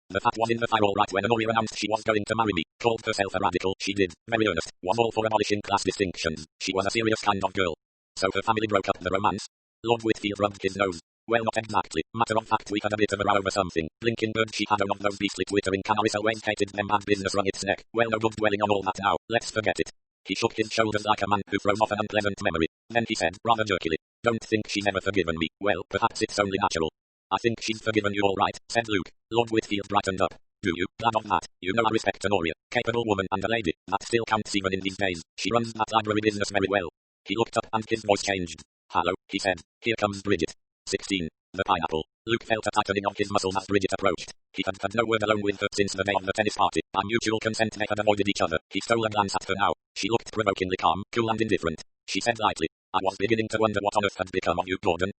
"The fat was in the fire all right when Honoria announced she was going to marry me. Called herself a radical, she did. Very earnest. Was all for abolishing class distinctions. She was a serious kind of girl." "So her family broke up the romance?" Lord Whitfield rubbed his nose. "Well, not exactly. Matter of fact, we had a bit of a row over something. Blinking bird, she had one of those beastly twittering canaries, always hated them, bad business run its neck. Well, no good dwelling on all that now. Let's forget it." He shook his shoulders like a man who throws off an unpleasant memory. Then he said, rather jerkily, "Don't think she's ever forgiven me. Well, perhaps it's only natural." "I think she's forgiven you all right," said Luke. Lord Whitfield brightened up. "Do you? Glad of that. You know I respect Honoria. Capable woman and a lady. That still counts even in these days. She runs that library business very well." He looked up and his voice changed. "Hello," he said. "Here comes Bridget." 16. The pineapple. Luke felt a tightening of his muscles as Bridget approached. He had had no word alone with her since the day of the tennis party. By mutual consent they had avoided each other. He stole a glance at her now. She looked provokingly calm, cool and indifferent. She said lightly, "I was beginning to wonder what on earth had become of you, Gordon."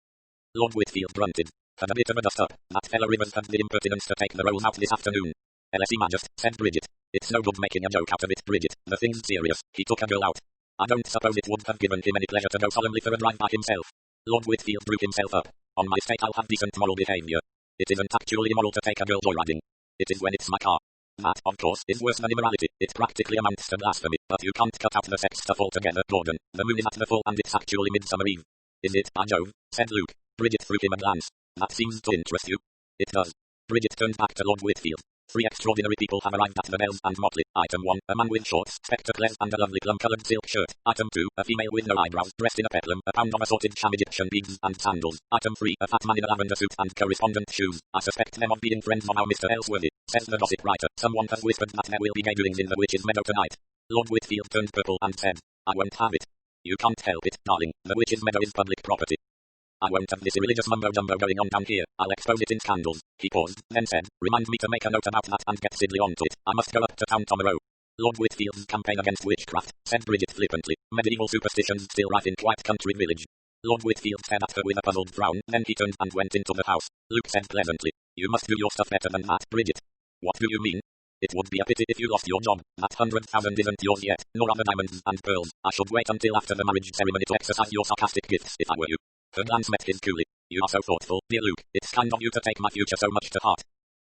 Lord Whitfield grunted. "Had a bit of a dust-up. That fellow Rivers had the impertinence to take the rolls out this afternoon." "LSE Majest," said Bridget. "It's no good making a joke out of it, Bridget. The thing's serious. He took a girl out. I don't suppose it would have given him any pleasure to go solemnly for a drive by himself." Lord Whitfield drew himself up. "On my estate I'll have decent moral behaviour. It isn't actually immoral to take a girl joyriding. It is when it's my car. That, of course, is worse than immorality. It practically amounts to blasphemy. But you can't cut out the sex stuff altogether, Gordon. The moon is at the full and it's actually Midsummer Eve." "Is it, by Jove?" said Luke. Bridget threw him a glance. "That seems to interest you." "It does." Bridget turned back to Lord Whitfield. Three extraordinary people have arrived at the Bells and Motley. Item 1, a man with shorts, spectacles, and a lovely plum-coloured silk shirt. Item 2, a female with no eyebrows, dressed in a peplum, a pound of assorted sham Egyptian beads and sandals. Item 3, a fat man in a lavender suit and correspondent shoes. I suspect them of being friends of our Mr. Ellsworthy, says the gossip writer. Someone has whispered that there will be gay doings in the witch's meadow tonight. Lord Whitfield turned purple and said, I won't have it. You can't help it, darling. The witch's meadow is public property. I won't have this irreligious mumbo-jumbo going on down here. I'll expose it in scandals. He paused, then said, remind me to make a note about that and get Sidley onto it. I must go up to town tomorrow. Lord Whitfield's campaign against witchcraft, said Bridget flippantly. Medieval superstitions still rife in quiet country village. Lord Whitfield stared at her with a puzzled frown, then he turned and went into the house. Luke said pleasantly, you must do your stuff better than that, Bridget. What do you mean? It would be a pity if you lost your job. That 100,000 isn't yours yet, nor are the diamonds and pearls. I should wait until after the marriage ceremony to exercise your sarcastic gifts if I were you. Her glance met his coolly. You are so thoughtful, dear Luke. It's kind of you to take my future so much to heart.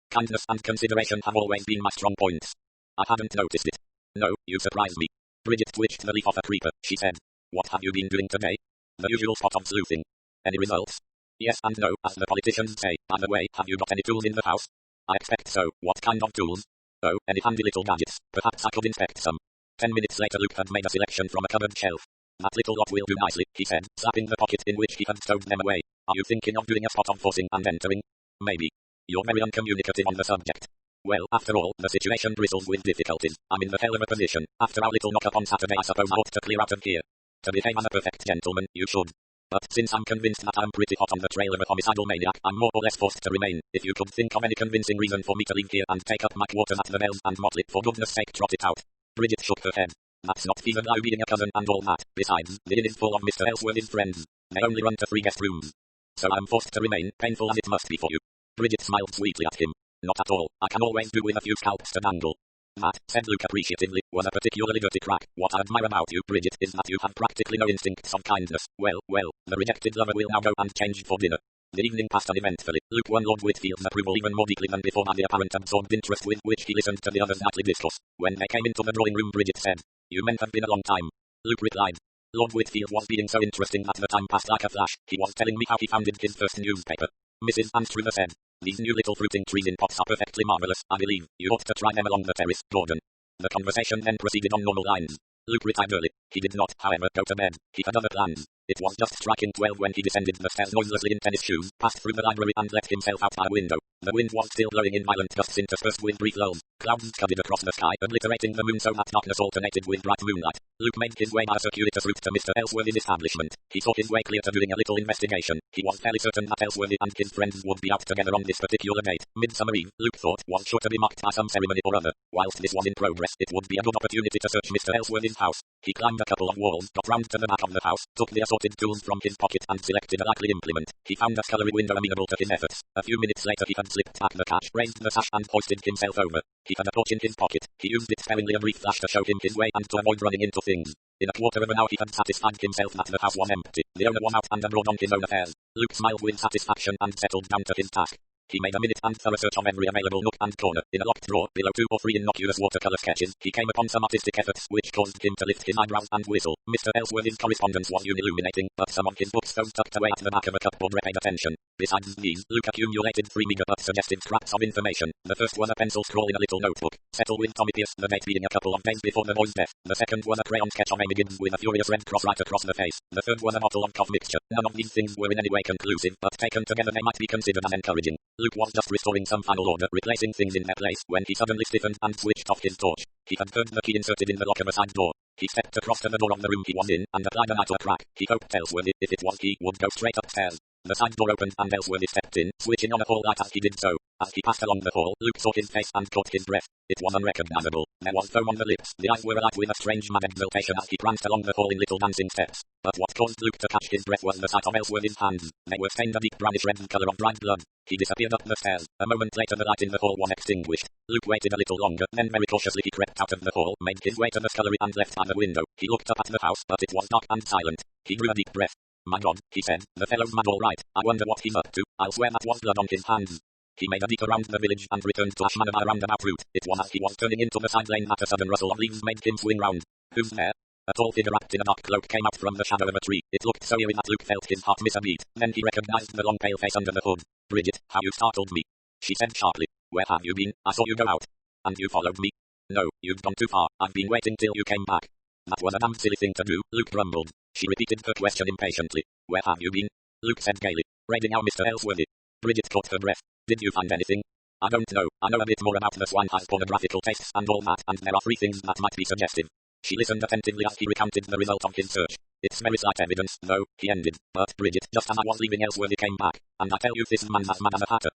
Kindness and consideration have always been my strong points. I hadn't noticed it. No, you surprise me. Bridget twitched the leaf off a creeper. She said, what have you been doing today? The usual spot of sleuthing. Any results? Yes and no, as the politicians say. By the way, have you got any tools in the house? I expect so. What kind of tools? Oh, any handy little gadgets. Perhaps I could inspect some. 10 minutes later Luke had made a selection from a cupboard shelf. That little lot will do nicely, he said, slapping the pocket in which he had stowed them away. Are you thinking of doing a spot of forcing and entering? Maybe. You're very uncommunicative on the subject. Well, after all, the situation bristles with difficulties. I'm in the hell of a position. After our little knock-up on Saturday I suppose I ought to clear out of here. To behave as a perfect gentleman, you should. But since I'm convinced that I'm pretty hot on the trail of a homicidal maniac, I'm more or less forced to remain. If you could think of any convincing reason for me to leave here and take up my quarters at the Bells and Motley, for goodness sake trot it out. Bridget shook her head. That's not feasible, being a cousin and all that. Besides, the inn is full of Mr. Ellsworthy's friends. They only run to 3 guest rooms. So I'm forced to remain, painful as it must be for you. Bridget smiled sweetly at him. Not at all. I can always do with a few scalps to dangle. That, said Luke appreciatively, was a particularly dirty crack. What I admire about you, Bridget, is that you have practically no instincts of kindness. Well, the rejected lover will now go and change for dinner. The evening passed uneventfully. Luke won Lord Whitfield's approval even more deeply than before by the apparent absorbed interest with which he listened to the other's nightly discourse. When they came into the drawing room Bridget said, you men have been a long time. Luke replied. Lord Whitfield was being so interesting that the time passed like a flash. He was telling me how he founded his first newspaper. Mrs. Anstruther said, these new little fruiting trees in pots are perfectly marvelous, I believe. You ought to try them along the terrace, Gordon. The conversation then proceeded on normal lines. Luke retired early. He did not, however, go to bed. He had other plans. It was just striking 12 when he descended the stairs noiselessly in tennis shoes, passed through the library and let himself out by a window. The wind was still blowing in violent gusts interspersed with brief lulls. Clouds scudded across the sky, obliterating the moon so that darkness alternated with bright moonlight. Luke made his way by a circuitous route to Mr. Ellsworthy's establishment. He saw his way clear to doing a little investigation. He was fairly certain that Ellsworthy and his friends would be out together on this particular date. Midsummer Eve, Luke thought, was sure to be marked by some ceremony or other. Whilst this was in progress, it would be a good opportunity to search Mr. Ellsworthy's house. He climbed a couple of walls, got round to the back of the house, took the assorted tools from his pocket and selected a likely implement. He found a scullery window amenable to his efforts. A few minutes later he had slipped back the catch, raised the sash and hoisted himself over. He had a torch in his pocket. He used it sparingly, a brief flash to show him his way and to avoid running into things. In a quarter of an hour he had satisfied himself that the house was empty. The owner was out and abroad on his own affairs. Luke smiled with satisfaction and settled down to his task. He made a minute and thorough search of every available nook and corner. In a locked drawer, below 2 or 3 innocuous watercolor sketches, he came upon some artistic efforts which caused him to lift his eyebrows and whistle. Mr. Ellsworthy's correspondence was unilluminating, but some of his books those tucked away at the back of a cupboard repaid attention. Besides these, Luke accumulated 3 meager but suggestive scraps of information. The first was a pencil scrawl in a little notebook, settled with Tommy Pierce, the date being a couple of days before the boy's death. The second was a crayon sketch of Amy Gibbs with a furious red cross right across the face. The third was a bottle of cough mixture. None of these things were in any way conclusive, but taken together they might be considered as encouraging. Luke was just restoring some final order, replacing things in their place, when he suddenly stiffened and switched off his torch. He had heard the key inserted in the lock of a side door. He stepped across to the door of the room he was in, and applied a knife to a crack. He hoped Ellsworthy, if it was he, would go straight upstairs. The side door opened and Ellsworthy stepped in, switching on a hall light as he did so. As he passed along the hall, Luke saw his face and caught his breath. It was unrecognizable. There was foam on the lips. The eyes were alight with a strange mad exultation as he pranced along the hall in little dancing steps. But what caused Luke to catch his breath was the sight of Ellsworthy's hands. They were stained a deep brownish red colour of dried blood. He disappeared up the stairs. A moment later the light in the hall was extinguished. Luke waited a little longer, then very cautiously he crept out of the hall, made his way to the scullery and left by the window. He looked up at the house, but it was dark and silent. He drew a deep breath. My God, he said, the fellow's mad all right. I wonder what he's up to. I'll swear that was blood on his hands. He made a detour around the village and returned to Ashman by a roundabout route. It was as he was turning into the side lane that a sudden rustle of leaves made him swing round. Who's there? A tall figure wrapped in a dark cloak came out from the shadow of a tree. It looked so eerie that Luke felt his heart miss a beat. Then he recognized the long pale face under the hood. Bridget, how you startled me, she said sharply. Where have you been? I saw you go out. And you followed me? No, you'd gone too far. I've been waiting till you came back. That was a damn silly thing to do, Luke grumbled. She repeated her question impatiently. Where have you been? Luke said gaily. Raiding our Mr. Ellsworthy. Bridget caught her breath. Did you find anything? I don't know. I know a bit more about the swine has pornographical tastes and all that, and there are 3 things that might be suggestive. She listened attentively as he recounted the result of his search. It's very slight evidence, though, he ended. But, Bridget, just as I was leaving Ellsworthy came back, and I tell you this man's as mad as a hatter.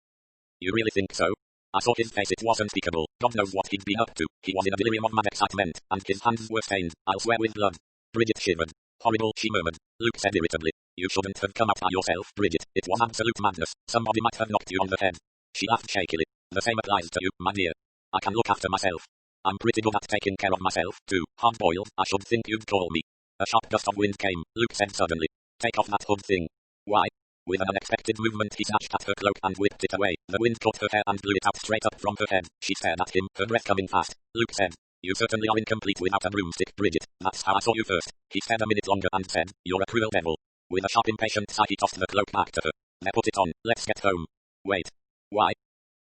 You really think so? I saw his face, it was unspeakable. God knows what he'd been up to. He was in a delirium of mad excitement, and his hands were stained, I'll swear, with blood. Bridget shivered. Horrible, she murmured. Luke said irritably. You shouldn't have come out by yourself, Bridget. It was absolute madness. Somebody might have knocked you on the head. She laughed shakily. The same applies to you, my dear. I can look after myself. I'm pretty good at taking care of myself, too. Hard-boiled, I should think you'd call me. A sharp gust of wind came, Luke said suddenly. Take off that hood thing. Why? With an unexpected movement he snatched at her cloak and whipped it away. The wind caught her hair and blew it out straight up from her head. She stared at him, her breath coming fast. Luke said. You certainly are incomplete without a broomstick, Bridget. That's how I saw you first. He stared a minute longer and said, You're a cruel devil. With a sharp impatient sigh he tossed the cloak back to her. Now put it on, let's get home. Wait. Why?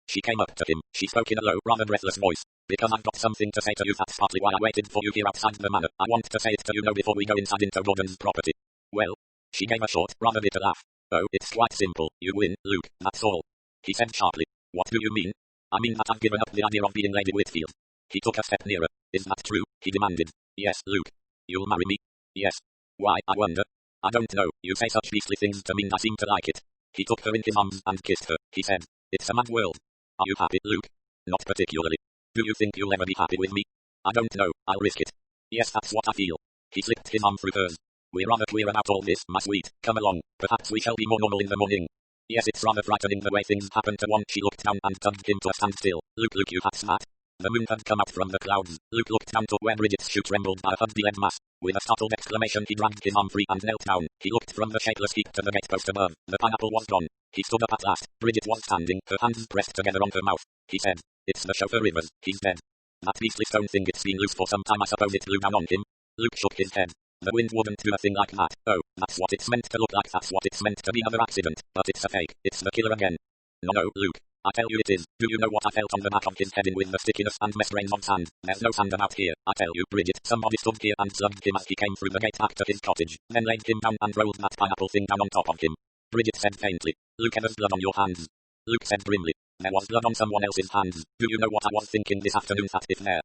She came up to him. She spoke in a low, rather breathless voice. Because I've got something to say to you. That's partly why I waited for you here outside the manor. I want to say it to you now before we go inside into Gordon's property. Well? She gave a short, rather bitter laugh. Oh, it's quite simple. You win, Luke, that's all. He said sharply. What do you mean? I mean that I've given up the idea of being Lady Whitfield. He took a step nearer. Is that true? He demanded. Yes, Luke. You'll marry me? Yes. Why, I wonder? I don't know. You say such beastly things to me and I seem to like it. He took her in his arms and kissed her. He said. It's a mad world. Are you happy, Luke? Not particularly. Do you think you'll ever be happy with me? I don't know. I'll risk it. Yes, that's what I feel. He slipped his arm through hers. We're rather queer about all this, my sweet. Come along. Perhaps we shall be more normal in the morning. Yes, it's rather frightening the way things happen to one. She looked down and tugged him to a standstill. Luke, you have smat. The moon had come out from the clouds. Luke looked down to where Bridget's shoe trembled by a hug-dead mass. With a startled exclamation he dragged his arm free and knelt down. He looked from the shapeless heap to the gatepost above. The pineapple was gone. He stood up at last. Bridget was standing, her hands pressed together on her mouth. He said, It's the chauffeur Rivers. He's dead. That beastly stone thing, it's been loose for some time. I suppose it blew down on him. Luke shook his head. The wind wouldn't do a thing like that. Oh, that's what it's meant to look like. That's what it's meant to be, another accident. But it's a fake. It's the killer again. No, Luke. I tell you it is. Do you know what I felt on the back of his head in with the stickiness and mess grains of sand? There's no sand about here. I tell you, Bridget, somebody stood here and slugged him as he came through the gate back to his cottage, then laid him down and rolled that pineapple thing down on top of him. Bridget said faintly. Luke, there's blood on your hands. Luke said grimly. There was blood on someone else's hands. Do you know what I was thinking this afternoon? That if there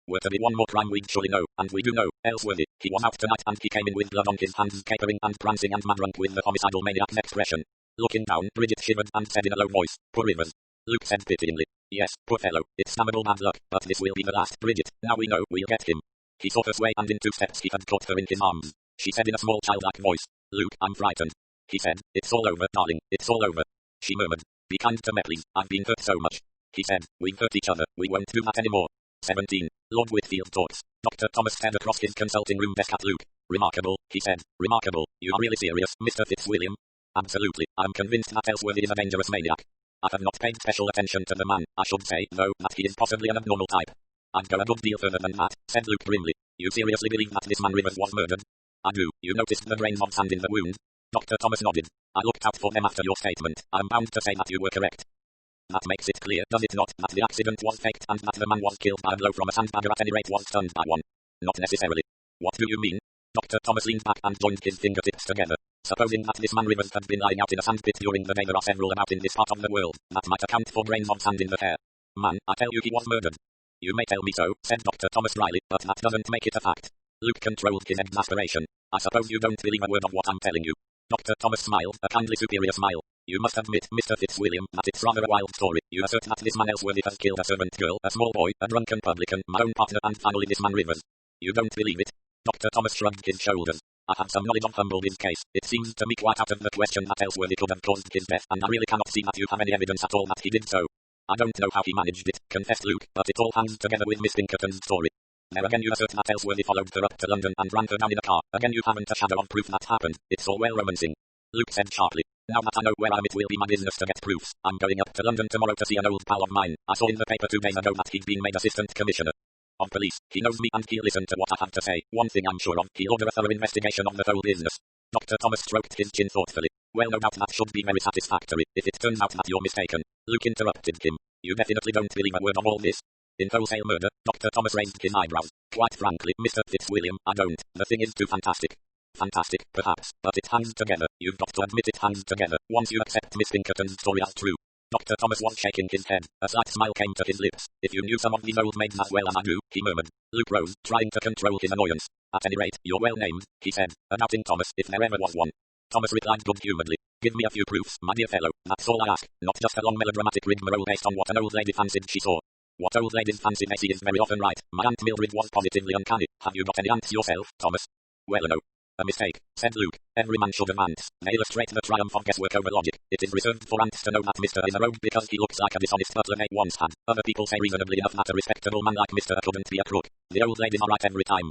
were to be one more crime we'd surely know, and we do know, Ellsworthy. He was out tonight and he came in with blood on his hands, capering and prancing and mad drunk with the homicidal maniac's expression. Looking down, Bridget shivered and said in a low voice, Poor Rivers. Luke said pityingly. Yes, poor fellow, it's damnable bad luck, but this will be the last, Bridget. Now we know we'll get him. He saw her sway and in 2 steps he had caught her in his arms. She said in a small childlike voice, Luke, I'm frightened. He said, It's all over, darling, it's all over. She murmured, Be kind to me please, I've been hurt so much. He said, We've hurt each other, we won't do that anymore. 17. Lord Whitfield talks. Dr. Thomas stared across his consulting room desk at Luke. Remarkable, he said. Remarkable. You are really serious, Mr. Fitzwilliam? Absolutely. I'm convinced that Ellsworthy is a dangerous maniac. I have not paid special attention to the man. I should say, though, that he is possibly an abnormal type. I'd go a good deal further than that, said Luke grimly. You seriously believe that this man Rivers was murdered? I do. You noticed the grains of sand in the wound? Dr. Thomas nodded. I looked out for them after your statement. I'm bound to say that you were correct. That makes it clear, does it not, that the accident was faked and that the man was killed by a blow from a sandbagger, at any rate was stunned by one? Not necessarily. What do you mean? Dr. Thomas leaned back and joined his fingertips together. Supposing that this man Rivers had been lying out in a sandpit during the day, there are several about in this part of the world, that might account for grains of sand in the hair. Man, I tell you he was murdered. You may tell me so, said Dr. Thomas dryly, but that doesn't make it a fact. Luke controlled his exasperation. I suppose you don't believe a word of what I'm telling you. Dr. Thomas smiled, a kindly superior smile. You must admit, Mr. Fitzwilliam, that it's rather a wild story. You assert that this man Ellsworthy has killed a servant girl, a small boy, a drunken publican, my own partner, and finally this man Rivers. You don't believe it? Dr. Thomas shrugged his shoulders. I have some knowledge of Humblebee's case. It seems to me quite out of the question that Ellsworthy could have caused his death, and I really cannot see that you have any evidence at all that he did so. I don't know how he managed it, confessed Luke, but it all hangs together with Miss Pinkerton's story. There again you assert that Ellsworthy followed her up to London and ran her down in a car. Again you haven't a shadow of proof that happened. It's all well romancing. Luke said sharply. Now that I know where I am, it will be my business to get proofs. I'm going up to London tomorrow to see an old pal of mine. I saw in the paper 2 days ago that he'd been made assistant commissioner. of police. He knows me and he'll listen to what I have to say. One thing I'm sure of, he'll order a thorough investigation of the whole business. Dr. Thomas stroked his chin thoughtfully. Well, no doubt that should be very satisfactory, if it turns out that you're mistaken. Luke interrupted him. You definitely don't believe a word of all this? In wholesale murder, Dr. Thomas raised his eyebrows. Quite frankly, Mr. Fitzwilliam, I don't. The thing is too fantastic. Fantastic, perhaps, but it hangs together. You've got to admit it hangs together, once you accept Miss Pinkerton's story as true. Dr. Thomas was shaking his head. A slight smile came to his lips. If you knew some of these old maids as well as I do, he murmured. Luke rose, trying to control his annoyance. At any rate, you're well named, he said, doubting Thomas, if there ever was one. Thomas replied good-humouredly. Give me a few proofs, my dear fellow, that's all I ask, not just a long melodramatic rigmarole based on what an old lady fancied she saw. What old ladies fancy they see is very often right. My Aunt Mildred was positively uncanny. Have you got any aunts yourself, Thomas? Well, no. A mistake, said Luke. Every man should have aunts. They illustrate the triumph of guesswork over logic. It is reserved for aunts to know that Mr. is a rogue because he looks like a dishonest butler they once had. Other people say reasonably enough that a respectable man like Mr. couldn't be a crook. The old ladies are right every time.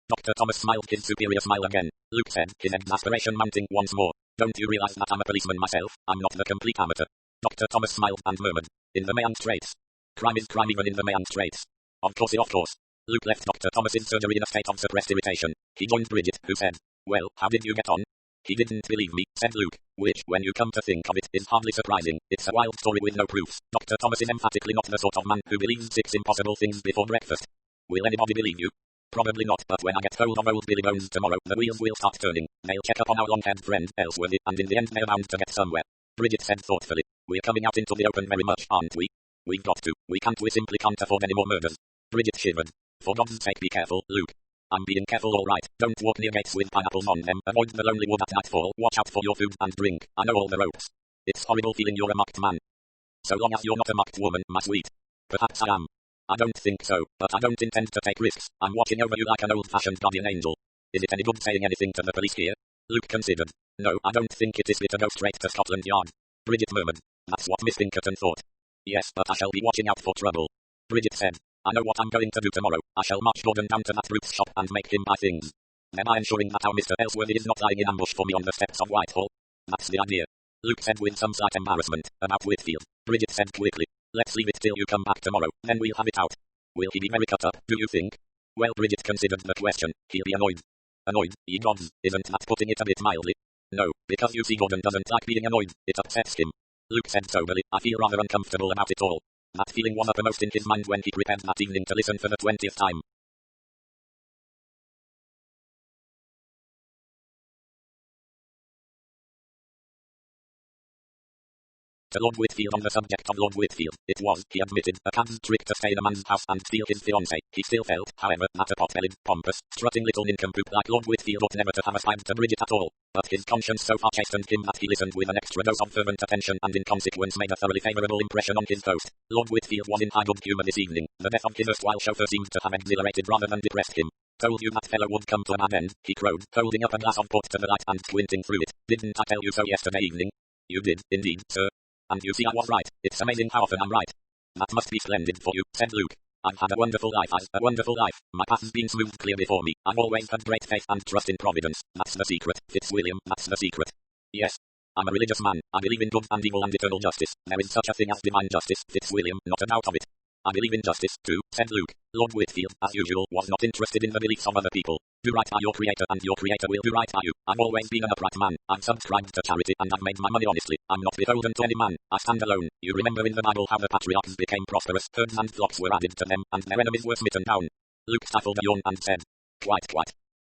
Dr. Thomas smiled his superior smile again. Luke said, his exasperation mounting once more. Don't you realize that I'm a policeman myself? I'm not the complete amateur. Dr. Thomas smiled and murmured. In the Mayan Straits. Crime is crime even in the Mayan Straits. Of course. Luke left Dr. Thomas's surgery in a state of suppressed irritation. He joined Bridget, who said, well, how did you get on? He didn't believe me, said Luke, which, when you come to think of it, is hardly surprising. It's a wild story with no proofs. Dr. Thomas is emphatically not the sort of man who believes 6 impossible things before breakfast. Will anybody believe you? Probably not, but when I get hold of old Billy Bones tomorrow, the wheels will start turning. They'll check up on our long-haired friend, Ellsworthy, and in the end they're bound to get somewhere. Bridget said thoughtfully, we're coming out into the open very much, aren't we? We've got to. We simply can't afford any more murders. Bridget shivered. For God's sake be careful, Luke. I'm being careful all right. Don't walk near gates with pineapples on them. Avoid the lonely wood at nightfall. Watch out for your food and drink. I know all the ropes. It's horrible feeling you're a mocked man. So long as you're not a mocked woman, my sweet. Perhaps I am. I don't think so, but I don't intend to take risks. I'm watching over you like an old-fashioned guardian angel. Is it any good saying anything to the police here? Luke considered. No, I don't think it is fit to go straight to Scotland Yard. Bridget murmured. That's what Miss Pinkerton thought. Yes, but I shall be watching out for trouble. Bridget said. I know what I'm going to do tomorrow. I shall march Gordon down to that brute's shop and make him buy things. Then by ensuring that our Mr. Ellsworthy is not lying in ambush for me on the steps of Whitehall. That's the idea. Luke said with some slight embarrassment. About Whitfield. Bridget said quickly. Let's leave it till you come back tomorrow, then we'll have it out. Will he be very cut up, do you think? Well, Bridget considered the question. He'll be annoyed. Annoyed, ye gods, isn't that putting it a bit mildly? No, because you see Gordon doesn't like being annoyed. It upsets him. Luke said soberly. I feel rather uncomfortable about it all. That feeling was uppermost in his mind when he prepared that evening to listen for the 20th time. To Lord Whitfield on the subject of Lord Whitfield, it was, he admitted, a cad's trick to stay in a man's house and steal his fiancée. He still felt, however, that a pot-bellied, pompous, strutting little nincompoop like Lord Whitfield ought never to have aspired to Bridget at all. But his conscience so far chastened him that he listened with an extra dose of fervent attention and in consequence made a thoroughly favourable impression on his host. Lord Whitfield was in high good humour this evening. The death of his erstwhile chauffeur seemed to have exhilarated rather than depressed him. Told you that fellow would come to a bad end, he crowed, holding up a glass of port to the light and squinting through it. Didn't I tell you so yesterday evening? You did, indeed, sir. And you see I was right. It's amazing how often I'm right. That must be splendid for you, said Luke. I've had a wonderful life, a wonderful life. My path's been smooth clear before me. I've always had great faith and trust in Providence. That's the secret, Fitzwilliam, that's the secret. Yes. I'm a religious man. I believe in good and evil and eternal justice. There is such a thing as divine justice, Fitzwilliam, not a doubt of it. I believe in justice, too, said Luke. Lord Whitfield, as usual, was not interested in the beliefs of other people. Do right by your creator and your creator will do right by you. I've always been an upright man. I've subscribed to charity and I've made my money honestly. I'm not beholden to any man. I stand alone. You remember in the Bible how the patriarchs became prosperous, herds and flocks were added to them, and their enemies were smitten down. Luke stifled a yawn and said, Quite.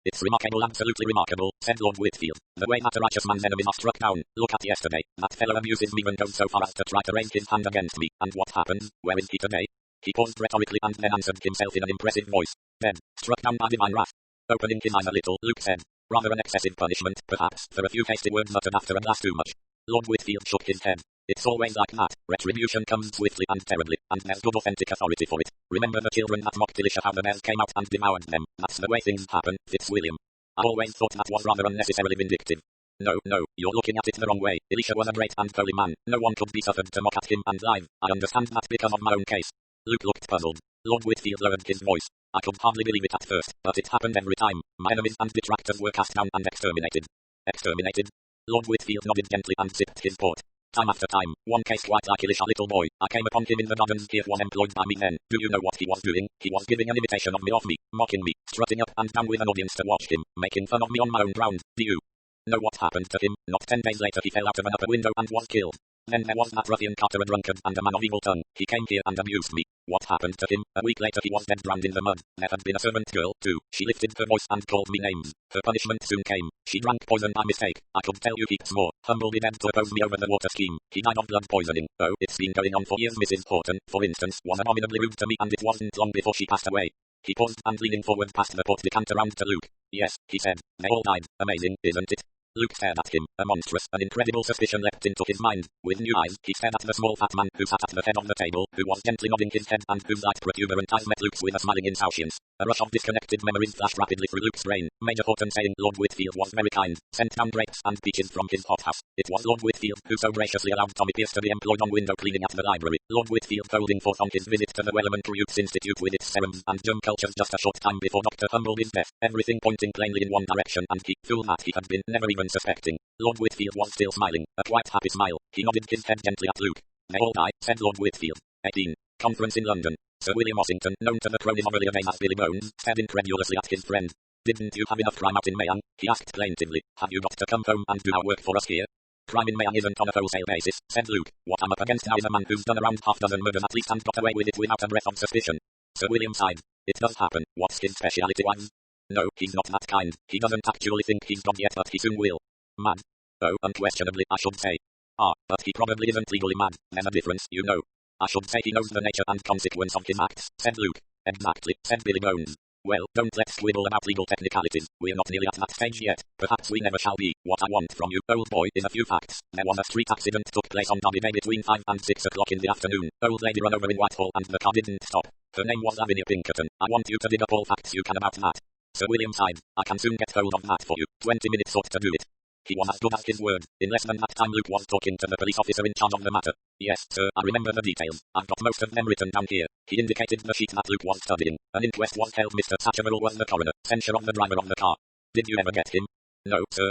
It's remarkable, absolutely remarkable, said Lord Whitfield. The way that a righteous man's enemies are struck down. Look at yesterday. That fellow abuses me and goes so far as to try to raise his hand against me. And what happens? Where is he today? He paused rhetorically and then answered himself in an impressive voice. Dead. Struck down by divine wrath. Opening his eyes a little, Luke said. Rather an excessive punishment, perhaps, for a few hasty words uttered after a glass too much. Lord Whitfield shook his head. It's always like that. Retribution comes swiftly and terribly, and there's good authentic authority for it. Remember the children that mocked Elisha, how the bears came out and devoured them. That's the way things happen, Fitzwilliam. I always thought that was rather unnecessarily vindictive. No, you're looking at it the wrong way. Elisha was a great and holy man. No one could be suffered to mock at him and live. I understand that because of my own case. Luke looked puzzled. Lord Whitfield lowered his voice. I could hardly believe it at first, but it happened every time. My enemies and detractors were cast down and exterminated. Exterminated? Lord Whitfield nodded gently and sipped his port. Time after time, one case quite likeish a little boy. I came upon him in the gardens. He was employed by me then. Do you know what he was doing? He was giving an imitation of me, mocking me, strutting up and down with an audience to watch him, making fun of me on my own ground. Do you know what happened to him? Not 10 days later he fell out of an upper window and was killed. Then there was that ruffian Carter, a drunkard and a man of evil tongue. He came here and abused me. What happened to him? A week later he was dead, drowned in the mud. There had been a servant girl, too. She lifted her voice and called me names. Her punishment soon came. She drank poison by mistake. I could tell you heaps more. Humble be dead to oppose me over the water scheme. He died of blood poisoning. Oh, it's been going on for years. Mrs. Horton, for instance, was abominably rude to me, and it wasn't long before she passed away. He paused and leaning forward passed the port decanter round to Luke. Yes, he said. They all died. Amazing, isn't it? Luke stared at him. A monstrous, an incredible suspicion leapt into his mind. With new eyes, he stared at the small fat man who sat at the head of the table, who was gently nodding his head and whose light protuberant eyes met Luke's with a smiling insouciance. A rush of disconnected memories flashed rapidly through Luke's brain. Major Horton saying Lord Whitfield was very kind, sent down grapes and peaches from his hothouse. It was Lord Whitfield who so graciously allowed Tommy Pierce to be employed on window cleaning at the library. Lord Whitfield holding forth on his visit to the Wellman Youth's Institute with its serums and germ cultures just a short time before Dr. Humbleby's death. Everything pointing plainly in one direction, and he, fool that he had been, never even suspecting. Lord Whitfield was still smiling, a quite happy smile. He nodded his head gently at Luke. They all die, said Lord Whitfield. 18. Conference in London. Sir William Ossington, known to the cronies of earlier days as Billy Bones, stared incredulously at his friend. Didn't you have enough crime out in Mayan? He asked plaintively. Have you got to come home and do our work for us here? Crime in Mayan isn't on a wholesale basis, said Luke. What I'm up against now is a man who's done around half dozen murders at least and got away with it without a breath of suspicion. Sir William sighed. It does happen. What's his speciality, wives? No, he's not that kind. He doesn't actually think he's God yet, but he soon will. Mad? Oh, unquestionably, I should say. Ah, but he probably isn't legally mad. There's a difference, you know. I should say he knows the nature and consequence of his acts, said Luke. Exactly, said Billy Bones. Well, don't let's squibble about legal technicalities. We're not nearly at that stage yet. Perhaps we never shall be. What I want from you, old boy, is a few facts. There was a street accident took place on Derby Day between 5 and 6 o'clock in the afternoon. Old lady run over in Whitehall and the car didn't stop. Her name was Lavinia Pinkerton. I want you to dig up all facts you can about that. Sir William sighed. I can soon get hold of that for you. 20 minutes ought to do it. He was as good as his word. In less than that time Luke was talking to the police officer in charge of the matter. Yes, sir, I remember the details. I've got most of them written down here. He indicated the sheet that Luke was studying. An inquest was held. Mr. Satcherville was the coroner. Censure of the driver of the car. Did you ever get him? No, sir.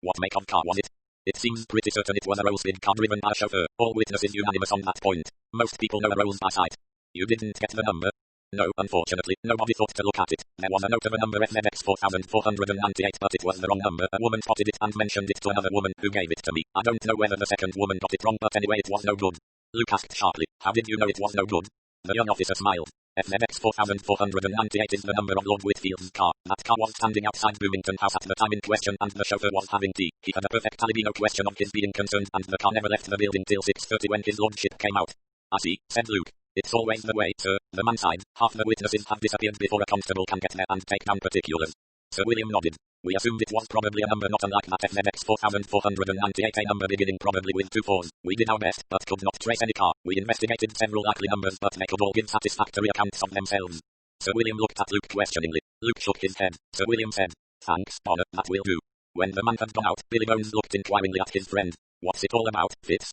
What make of car was it? It seems pretty certain it was a Rolls-Royce car driven by a chauffeur. All witnesses unanimous on that point. Most people know a Rolls by sight. You didn't get the number? No, unfortunately, nobody thought to look at it. There was a note of a number FZX 4498, but it was the wrong number. A woman spotted it and mentioned it to another woman who gave it to me. I don't know whether the second woman got it wrong, but anyway it was no good. Luke asked sharply, how did you know it was no good? The young officer smiled. FZX 4498 is the number of Lord Whitfield's car. That car was standing outside Bloomington House at the time in question and the chauffeur was having tea. He had a perfect alibi, no question of his being concerned, and the car never left the building till 6:30 when his lordship came out. I see, said Luke. It's always the way, sir. The man sighed. Half the witnesses have disappeared before a constable can get there and take down particulars. Sir William nodded. We assumed it was probably a number not unlike that FZX 4498, a number beginning probably with 2 4s. We did our best, but could not trace any car. We investigated several likely numbers, but they could all give satisfactory accounts of themselves. Sir William looked at Luke questioningly. Luke shook his head. Sir William said, thanks, Honor, that will do. When the man had gone out, Billy Bones looked inquiringly at his friend. What's it all about, Fitz?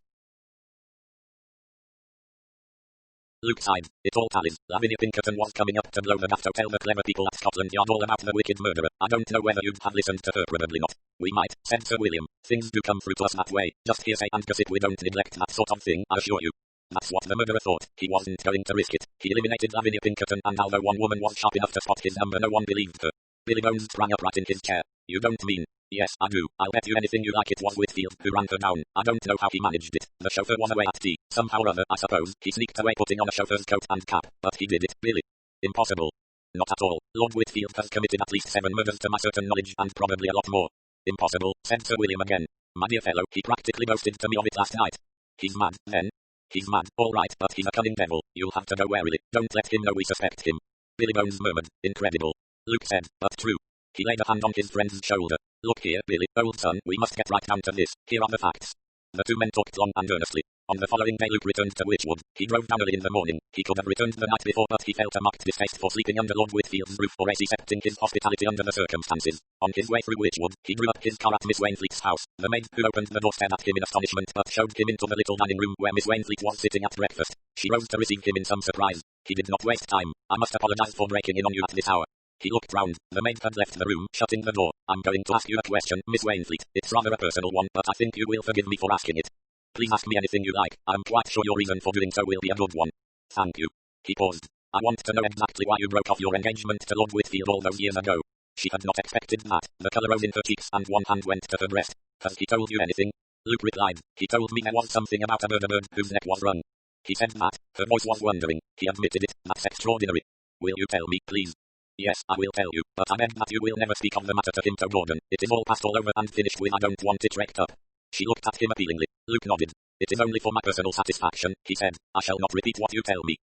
Luke sighed. It all tallies. Lavinia Pinkerton was coming up to blow the gaff to tell the clever people at Scotland Yard all about the wicked murderer. I don't know whether you'd have listened to her, probably not. We might, said Sir William. Things do come through to us that way. Just hearsay and gossip, we don't neglect that sort of thing, I assure you. That's what the murderer thought. He wasn't going to risk it. He eliminated Lavinia Pinkerton, and although one woman was sharp enough to spot his number, no one believed her. Billy Bones sprang upright in his chair. You don't mean? Yes, I do. I'll bet you anything you like it was Whitfield who ran her down. I don't know how he managed it. The chauffeur was away at tea. Somehow or other, I suppose, he sneaked away putting on a chauffeur's coat and cap. But he did it, Billy. Impossible. Not at all. Lord Whitfield has committed at least 7 murders to my certain knowledge, and probably a lot more. Impossible, said Sir William again. My dear fellow, he practically boasted to me of it last night. He's mad, then. He's mad, all right, but he's a cunning devil. You'll have to go warily. Don't let him know we suspect him. Billy Bones murmured. Incredible. Luke said, but true. He laid a hand on his friend's shoulder. Look here, Billy, old son, we must get right down to this. Here are the facts. The 2 men talked long and earnestly. On the following day Luke returned to Wychwood. He drove down early in the morning. He could have returned the night before, but he felt a marked distaste for sleeping under Lord Whitfield's roof or accepting his hospitality under the circumstances. On his way through Wychwood, he drew up his car at Miss Wainfleet's house. The maid who opened the door stared at him in astonishment, but showed him into the little dining room where Miss Wainfleet was sitting at breakfast. She rose to receive him in some surprise. He did not waste time. I must apologize for breaking in on you at this hour. He looked round. The maid had left the room, shutting the door. I'm going to ask you a question, Miss Wainfleet. It's rather a personal one, but I think you will forgive me for asking it. Please ask me anything you like. I'm quite sure your reason for doing so will be a good one. Thank you. He paused. I want to know exactly why you broke off your engagement to Lord Whitfield all those years ago. She had not expected that. The colour rose in her cheeks and one hand went to her breast. Has he told you anything? Luke replied. He told me there was something about a murder bird whose neck was wrung. He said that. Her voice was wondering. He admitted it. That's extraordinary. Will you tell me, please? Yes, I will tell you, but I beg that you will never speak of the matter to him, to Gordon. It is all past, all over and finished with. I don't want it raked up. She looked at him appealingly. Luke nodded. It is only for my personal satisfaction, he said. I shall not repeat what you tell me.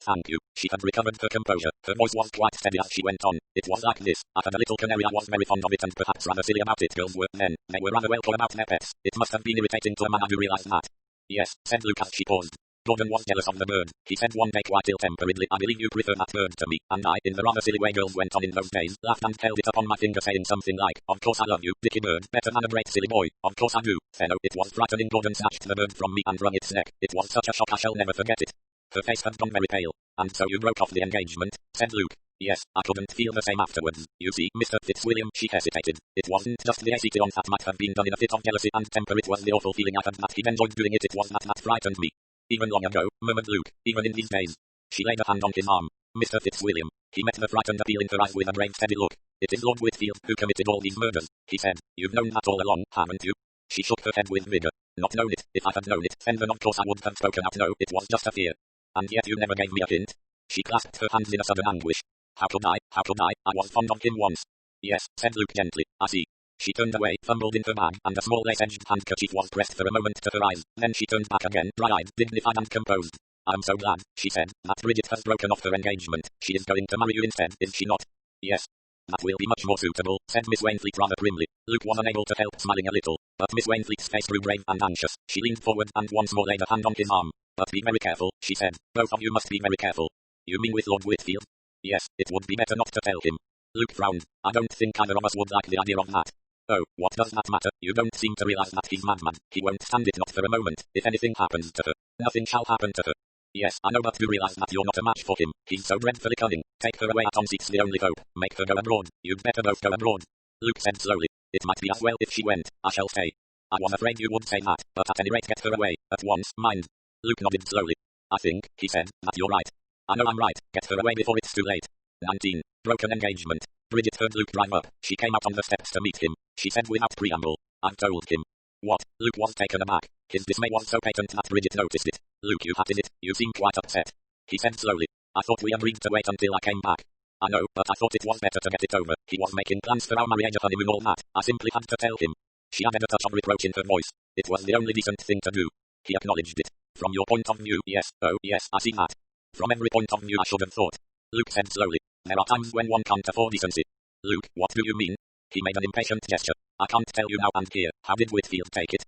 Thank you. She had recovered her composure. Her voice was quite steady as she went on. It was like this. I had a little canary. I was very fond of it and perhaps rather silly about it. Girls were then. They were rather welcome about their pets. It must have been irritating to a man. I do realize that. Yes, said Luke as she paused. Gordon was jealous of the bird. He said one day quite ill-temperedly, I believe you prefer that bird to me. And I, in the rather silly way girls went on in those days, laughed and held it up on my finger saying something like, of course I love you, Dicky bird, better than a great silly boy. Of course I do. Then it was frightening. Gordon snatched the bird from me and wrung its neck. It was such a shock I shall never forget it. Her face had gone very pale. And so you broke off the engagement, said Luke. Yes, I couldn't feel the same afterwards. You see, Mr. Fitzwilliam, she hesitated. It wasn't just the ACT on that might have been done in a fit of jealousy and temper. It was the awful feeling I had that he enjoyed doing it. It was that frightened me. Even long ago, murmured Luke, even in these days. She laid a hand on his arm. Mr. Fitzwilliam. He met the frightened appeal in her eyes with a brave steady look. It is Lord Whitfield who committed all these murders, he said. You've known that all along, haven't you? She shook her head with vigor. Not known it. If I had known it, then of course I would have spoken out. No, it was just a fear. And yet you never gave me a hint. She clasped her hands in a sudden anguish. How could I? How could I? I was fond of him once. Yes, said Luke gently. I see. She turned away, fumbled in her bag, and a small lace-edged handkerchief was pressed for a moment to her eyes. Then she turned back again, dry-eyed, dignified and composed. I'm so glad, she said, that Bridget has broken off her engagement. She is going to marry you instead, is she not? Yes. That will be much more suitable, said Miss Wainfleet rather primly. Luke was unable to help smiling a little, but Miss Wainfleet's face grew grave and anxious. She leaned forward and once more laid a hand on his arm. But be very careful, she said. Both of you must be very careful. You mean with Lord Whitfield? Yes, it would be better not to tell him. Luke frowned. I don't think either of us would like the idea of that. Oh, what does that matter? You don't seem to realize that he's madman. He won't stand it, not for a moment. If anything happens to her, nothing shall happen to her. Yes, I know, but do realize that you're not a match for him. He's so dreadfully cunning. Take her away at once, it's the only hope. Make her go abroad. You'd better both go abroad. Luke said slowly. It might be as well if she went. I shall stay. I was afraid you would say that, but at any rate get her away, at once, mind. Luke nodded slowly. I think, he said, that you're right. I know I'm right. Get her away before it's too late. 19. Broken engagement. Bridget heard Luke drive up. She came out on the steps to meet him. She said without preamble, I've told him. What? Luke was taken aback. His dismay was so patent that Bridget noticed it. Luke, you hated it. You seem quite upset. He said slowly. I thought we agreed to wait until I came back. I know, but I thought it was better to get it over. He was making plans for our marriage, a honeymoon, all that. I simply had to tell him. She added a touch of reproach in her voice. It was the only decent thing to do. He acknowledged it. From your point of view, yes. Oh, yes, I see that. From every point of view I should have thought. Luke said slowly. There are times when one can't afford decency. Luke, what do you mean? He made an impatient gesture. I can't tell you now and here. How did Whitfield take it?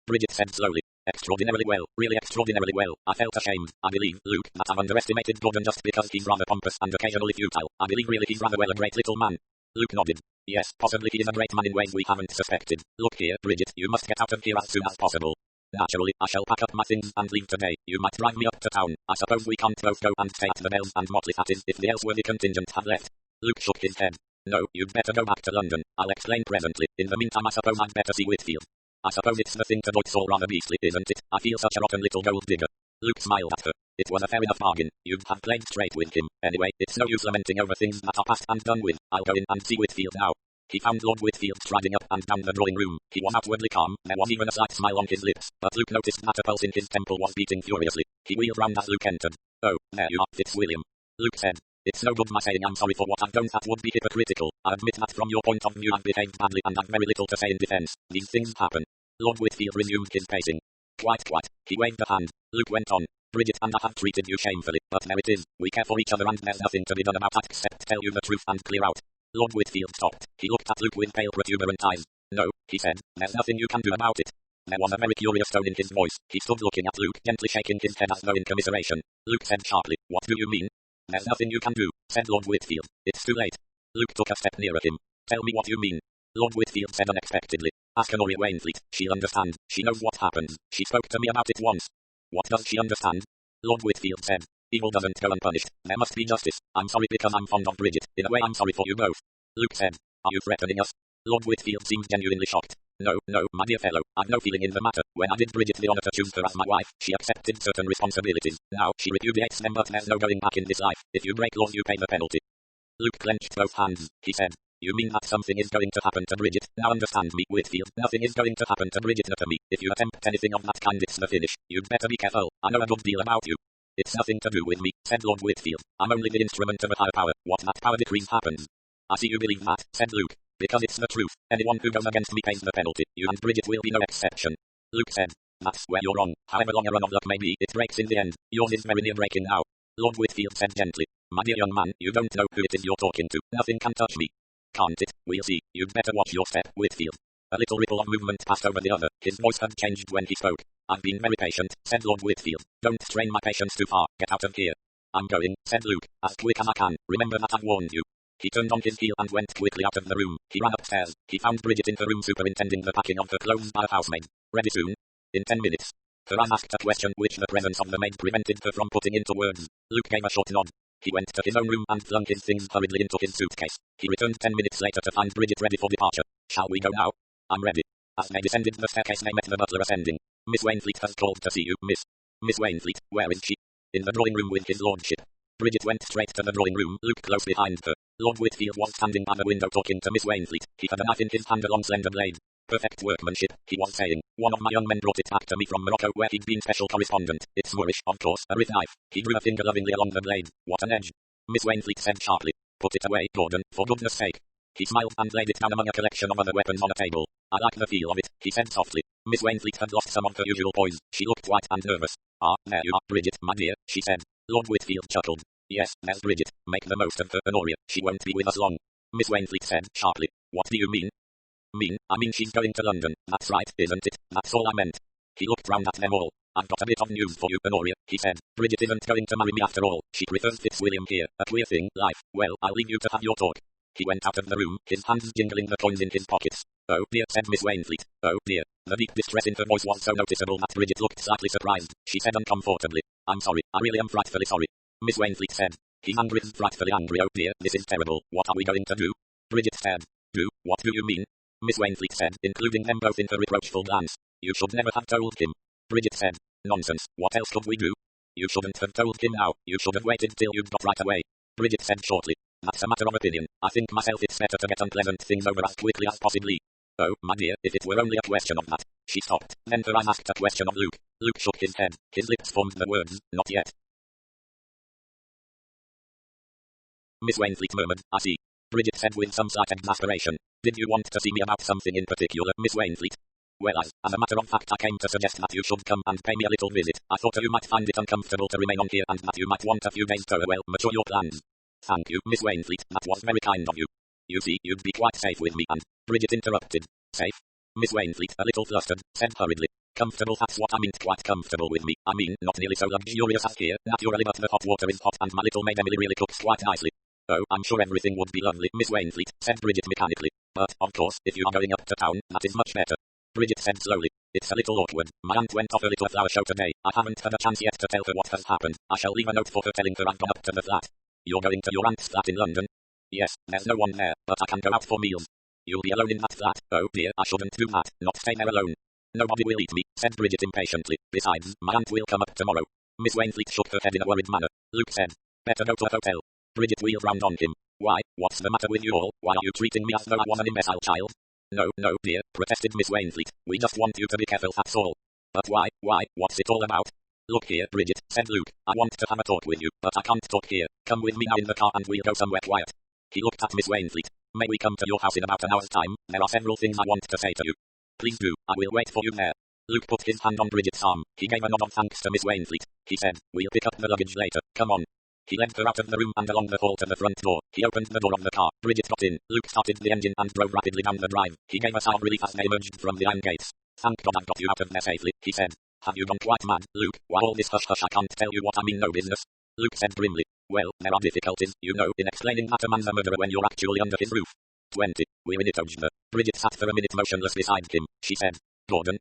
Bridget said slowly. Extraordinarily well, really extraordinarily well. I felt ashamed, I believe, Luke, that I've underestimated Gordon just because he's rather pompous and occasionally futile. I believe really he's rather well a great little man. Luke nodded. Yes, possibly he is a great man in ways we haven't suspected. Look here, Bridget, you must get out of here as soon as possible. Naturally, I shall pack up my things and leave today. You might drive me up to town. I suppose we can't both go and stay at the Bells and Motley, that is, if the Ellsworthy contingent have left. Luke shook his head. No, you'd better go back to London. I'll explain presently. In the meantime I suppose I'd better see Whitfield. I suppose it's the thing to do. It's all rather beastly, isn't it? I feel such a rotten little gold digger. Luke smiled at her. It was a fair enough bargain. You'd have played straight with him. Anyway, it's no use lamenting over things that are past and done with. I'll go in and see Whitfield now. He found Lord Whitfield striding up and down the drawing room. He was outwardly calm. There was even a slight smile on his lips, but Luke noticed that a pulse in his temple was beating furiously. He wheeled round as Luke entered. Oh, there you are, Fitzwilliam. Luke said. It's no good my saying I'm sorry for what I've done. That would be hypocritical. I admit that from your point of view I've behaved badly and I've very little to say in defense. These things happen. Lord Whitfield resumed his pacing. Quite. He waved a hand. Luke went on. Bridget and I have treated you shamefully, but there it is. We care for each other and there's nothing to be done about it except tell you the truth and clear out. Lord Whitfield stopped. He looked at Luke with pale protuberant eyes. No, he said, there's nothing you can do about it. There was a very curious tone in his voice. He stood looking at Luke, gently shaking his head as though in commiseration. Luke said sharply, what do you mean? There's nothing you can do, said Lord Whitfield. It's too late. Luke took a step nearer him. Tell me what you mean. Lord Whitfield said unexpectedly. Ask Honoria Wainfleet. She'll understand. She knows what happens. She spoke to me about it once. What does she understand? Lord Whitfield said. Evil doesn't go unpunished. There must be justice. I'm sorry because I'm fond of Bridget. In a way I'm sorry for you both. Luke said. Are you threatening us? Lord Whitfield seemed genuinely shocked. No, my dear fellow, I've no feeling in the matter. When I did Bridget the honor to choose her as my wife, she accepted certain responsibilities. Now, she repudiates them, but there's no going back in this life. If you break laws, you pay the penalty. Luke clenched both hands. He said. You mean that something is going to happen to Bridget? Now understand me, Whitfield. Nothing is going to happen to Bridget nor to me. If you attempt anything of that kind, it's the finish. You'd better be careful. I know a good deal about you. It's nothing to do with me, said Lord Whitfield. I'm only the instrument of a higher power. What that power decrees happens. I see you believe that, said Luke. Because it's the truth. Anyone who goes against me pays the penalty. You and Bridget will be no exception. Luke said. That's where you're wrong. However long a run of luck may be, it breaks in the end. Yours is very near breaking now. Lord Whitfield said gently. My dear young man, you don't know who it is you're talking to. Nothing can touch me. Can't it? We'll see. You'd better watch your step, Whitfield. A little ripple of movement passed over the other. His voice had changed when he spoke. I've been very patient, said Lord Whitfield. Don't strain my patience too far. Get out of here. I'm going, said Luke, as quick as I can. Remember that I've warned you. He turned on his heel and went quickly out of the room. He ran upstairs. He found Bridget in her room superintending the packing of her clothes by a housemaid. Ready soon? In 10 minutes. Her eyes asked a question which the presence of the maid prevented her from putting into words. Luke gave a short nod. He went to his own room and flung his things hurriedly into his suitcase. He returned 10 minutes later to find Bridget ready for departure. Shall we go now? I'm ready. As they descended the staircase they met the butler ascending. Miss Wainfleet has called to see you, miss. Miss Wainfleet, where is she? In the drawing room with his lordship. Bridget went straight to the drawing room, Luke close behind her. Lord Whitfield was standing by the window talking to Miss Wainfleet. He had a knife in his hand, a long slender blade. Perfect workmanship, he was saying. One of my young men brought it back to me from Morocco where he'd been special correspondent. It's Moorish, of course, a writh knife. He drew a finger lovingly along the blade. What an edge. Miss Wainfleet said sharply. Put it away, Gordon, for goodness sake. He smiled and laid it down among a collection of other weapons on a table. I like the feel of it, he said softly. Miss Wainfleet had lost some of her usual poise. She looked white and nervous. Ah, there you are, Bridget, my dear, she said. Lord Whitfield chuckled. Yes, there's Bridget. Make the most of her, Honoria. She won't be with us long. Miss Wainfleet said sharply. What do you mean? I mean she's going to London. That's right, isn't it? That's all I meant. He looked round at them all. I've got a bit of news for you, Honoria, he said. Bridget isn't going to marry me after all. She prefers Fitzwilliam here. A queer thing, life. Well, I'll leave you to have your talk. He went out of the room, his hands jingling the coins in his pockets. Oh dear, said Miss Wainfleet. Oh dear. The deep distress in her voice was so noticeable that Bridget looked slightly surprised. She said uncomfortably. I'm sorry, I really am frightfully sorry. Miss Wainfleet said. He's angry, frightfully angry. Oh dear, this is terrible. What are we going to do? Bridget stared. Do? What do you mean? Miss Wainfleet said, including them both in her reproachful glance. You should never have told him. Bridget said. Nonsense, what else could we do? You shouldn't have told him now. You should have waited till you'd got right away. Bridget said shortly. That's a matter of opinion. I think myself it's better to get unpleasant things over as quickly as possibly. Oh, my dear, if it were only a question of that. She stopped. Then her eyes asked a question of Luke. Luke shook his head. His lips formed the words, not yet. Miss Wainfleet murmured, I see. Bridget said with some slight exasperation. Did you want to see me about something in particular, Miss Wainfleet? Well, as a matter of fact, I came to suggest that you should come and pay me a little visit. I thought you might find it uncomfortable to remain on here and that you might want a few days to, mature your plans. Thank you, Miss Wainfleet, that was very kind of you. You see, you'd be quite safe with me and... Bridget interrupted. Safe? Miss Wainfleet, a little flustered, said hurriedly. Comfortable, that's what I meant, quite comfortable with me. I mean, not nearly so luxurious as here, naturally, but the hot water is hot and my little maid Emily really cooks quite nicely. Oh, I'm sure everything would be lovely, Miss Wainfleet, said Bridget mechanically. But, of course, if you are going up to town, that is much better. Bridget said slowly. It's a little awkward. My aunt went off a little flower show today. I haven't had a chance yet to tell her what has happened. I shall leave a note for her telling her I've gone up to the flat. You're going to your aunt's flat in London? Yes, there's no one there, but I can go out for meals. You'll be alone in that flat. Oh dear, I shouldn't do that, not stay there alone. Nobody will eat me, said Bridget impatiently. Besides, my aunt will come up tomorrow. Miss Wainfleet shook her head in a worried manner. Luke said. Better go to a hotel. Bridget wheeled round on him. Why, what's the matter with you all? Why are you treating me as though I was an imbecile child? No, dear, protested Miss Wainfleet. We just want you to be careful, that's all. But why, what's it all about? Look here, Bridget, said Luke. I want to have a talk with you, but I can't talk here. Come with me now in the car and we'll go somewhere quiet. He looked at Miss Wainfleet. May we come to your house in about an hour's time? There are several things I want to say to you. Please do, I will wait for you there. Luke put his hand on Bridget's arm. He gave a nod of thanks to Miss Wainfleet. He said, we'll pick up the luggage later, come on. He led her out of the room and along the hall to the front door. He opened the door of the car. Bridget got in. Luke started the engine and drove rapidly down the drive. He gave a sigh of relief as they emerged from the iron gates. Thank God I've got you out of there safely, he said. Have you gone quite mad, Luke? Why all this hush-hush? I can't tell you what I mean, no business. Luke said grimly. Well, there are difficulties, you know, in explaining that a man's a murderer when you're actually under his roof. 20. We're in it, Ojna. Bridget sat for a minute motionless beside him. She said, Gordon.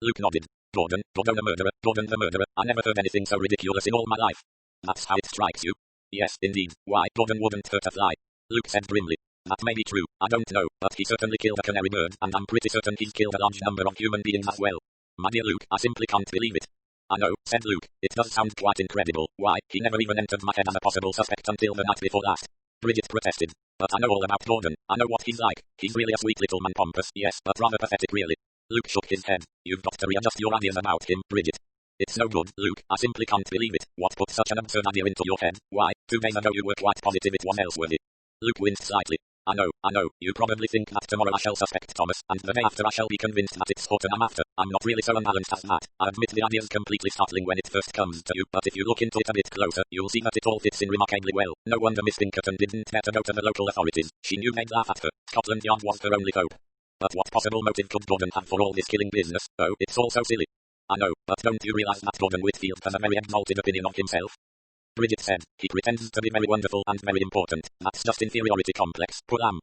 Luke nodded. Gordon a murderer, Gordon the murderer. I never heard anything so ridiculous in all my life. That's how it strikes you? Yes, indeed. Why, Gordon wouldn't hurt a fly. Luke said grimly. That may be true, I don't know, but he certainly killed a canary bird, and I'm pretty certain he's killed a large number of human beings as well. My dear Luke, I simply can't believe it. I know, said Luke, it does sound quite incredible. Why, he never even entered my head as a possible suspect until the night before last. Bridget protested. But I know all about Gordon, I know what he's like. He's really a sweet little man, pompous, yes, but rather pathetic really. Luke shook his head. You've got to readjust your ideas about him, Bridget. It's no good, Luke, I simply can't believe it. What put such an absurd idea into your head? Why, 2 days ago you were quite positive it was Ellsworthy. Luke winced slightly. I know, you probably think that tomorrow I shall suspect Thomas, and the day after I shall be convinced that it's Horton I'm after. I'm not really so unbalanced as that. I admit the idea's completely startling when it first comes to you, but if you look into it a bit closer, you'll see that it all fits in remarkably well. No wonder Miss Pinkerton didn't dare to go to the local authorities. She knew they'd laugh at her. Scotland Yard was her only hope. But what possible motive could Gordon have for all this killing business? Oh, it's all so silly. I know, but don't you realize that Gordon Whitfield has a very exalted opinion of himself? Bridget said, he pretends to be very wonderful and very important. That's just inferiority complex, Pulam.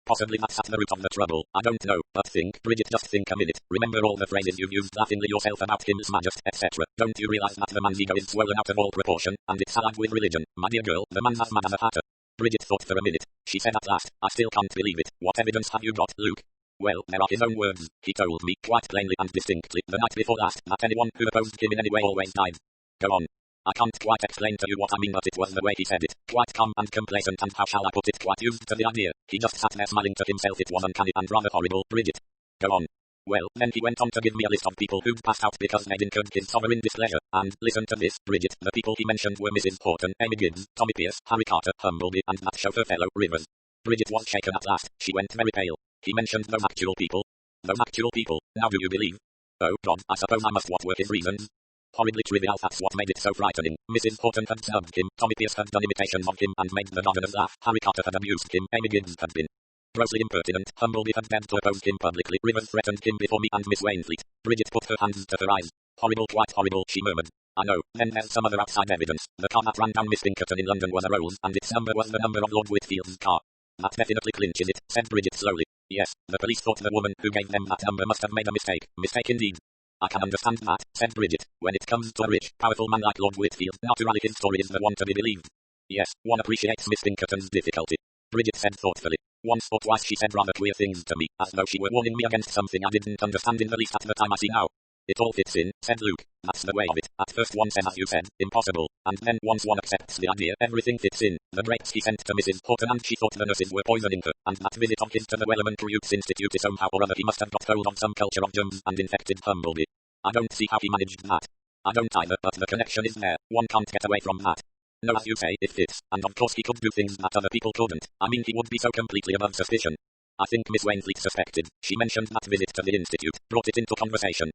Possibly that's at the root of the trouble, I don't know, but think, Bridget, just think a minute. Remember all the phrases you've used laughingly yourself about him as majesty, etc. Don't you realize that the man's ego is swollen out of all proportion, and it's allied with religion? My dear girl, the man's as mad as a hatter. Bridget thought for a minute. She said at last, I still can't believe it. What evidence have you got, Luke? Well, there are his own words. He told me, quite plainly and distinctly, the night before last, that anyone who opposed him in any way always died. Go on. I can't quite explain to you what I mean, but it was the way he said it. Quite calm and complacent, and how shall I put it, quite used to the idea. He just sat there smiling to himself. It was uncanny and rather horrible. Bridget. Go on. Well, then he went on to give me a list of people who'd passed out because they'd incurred his sovereign displeasure. And, listen to this, Bridget, the people he mentioned were Mrs. Horton, Amy Gibbs, Tommy Pierce, Harry Carter, Humbleby, and that chauffeur fellow, Rivers. Bridget was shaken at last. She went very pale. He mentioned those actual people. Those actual people. Now do you believe? Oh God, I suppose I must. What were his reasons? Horribly trivial, that's what made it so frightening. Mrs. Horton had snubbed him, Tommy Pierce had done imitations of him and made the gardeners laugh, Harry Carter had abused him, Amy Gibbs had been grossly impertinent, Humbleby had dared to oppose him publicly, Rivers threatened him before me and Miss Wainfleet. Bridget put her hands to her eyes. Horrible, quite horrible, she murmured. I know, then there's some other outside evidence. The car that ran down Miss Pinkerton in London was a Rolls, and its number was the number of Lord Whitfield's car. That definitely clinches it, said Bridget slowly. Yes, the police thought the woman who gave them that number must have made a mistake. Mistake indeed. I can understand that, said Bridget. When it comes to a rich, powerful man like Lord Whitfield, naturally his story is the one to be believed. Yes, one appreciates Miss Pinkerton's difficulty. Bridget said thoughtfully. Once or twice she said rather queer things to me, as though she were warning me against something I didn't understand in the least at the time I see now. It all fits in, said Luke. That's the way of it. At first one says, as you said, impossible. And then once one accepts the idea, everything fits in. The grapes he sent to Mrs. Horton, and she thought the nurses were poisoning her. And that visit of his to the Wellerman Youth's Institute is somehow or other he must have got hold of some culture of germs and infected Humbleby. I don't see how he managed that. I don't either, but the connection is there. One can't get away from that. No, as you say, it fits. And of course he could do things that other people couldn't. I mean, he would be so completely above suspicion. I think Miss Wainfleet suspected. She mentioned that visit to the Institute, brought it into conversation.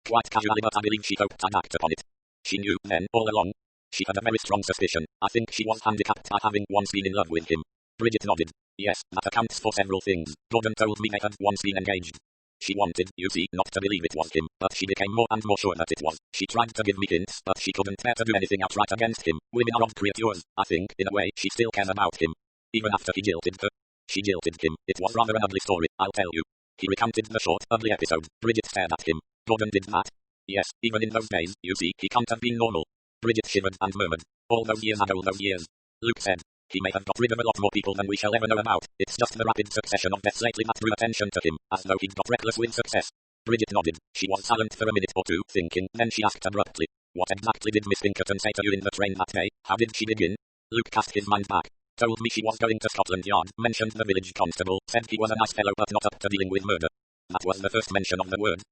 Quite casually, but I believe she hoped I'd act upon it. She knew, then, all along. She had a very strong suspicion. I think she was handicapped by having once been in love with him. Bridget nodded. Yes, that accounts for several things. Gordon told me they had once been engaged. She wanted, you see, not to believe it was him, but she became more and more sure that it was. She tried to give me hints, but she couldn't bear to do anything outright against him. Women are odd creatures. I think, in a way, she still cares about him. Even after he jilted her. She jilted him. It was rather an ugly story, I'll tell you. He recounted the short, ugly episode. Bridget stared at him. Gordon did that? Yes, even in those days, you see, he can't have been normal. Bridget shivered and murmured. All those years ago, those years. Luke said. He may have got rid of a lot more people than we shall ever know about. It's just the rapid succession of deaths lately that drew attention to him, as though he'd got reckless with success. Bridget nodded. She was silent for a minute or two, thinking, then she asked abruptly. What exactly did Miss Pinkerton say to you in the train that day? How did she begin? Luke cast his mind back. Told me she was going to Scotland Yard, mentioned the village constable, said he was a nice fellow but not up to dealing with murder. That was the first mention of the word.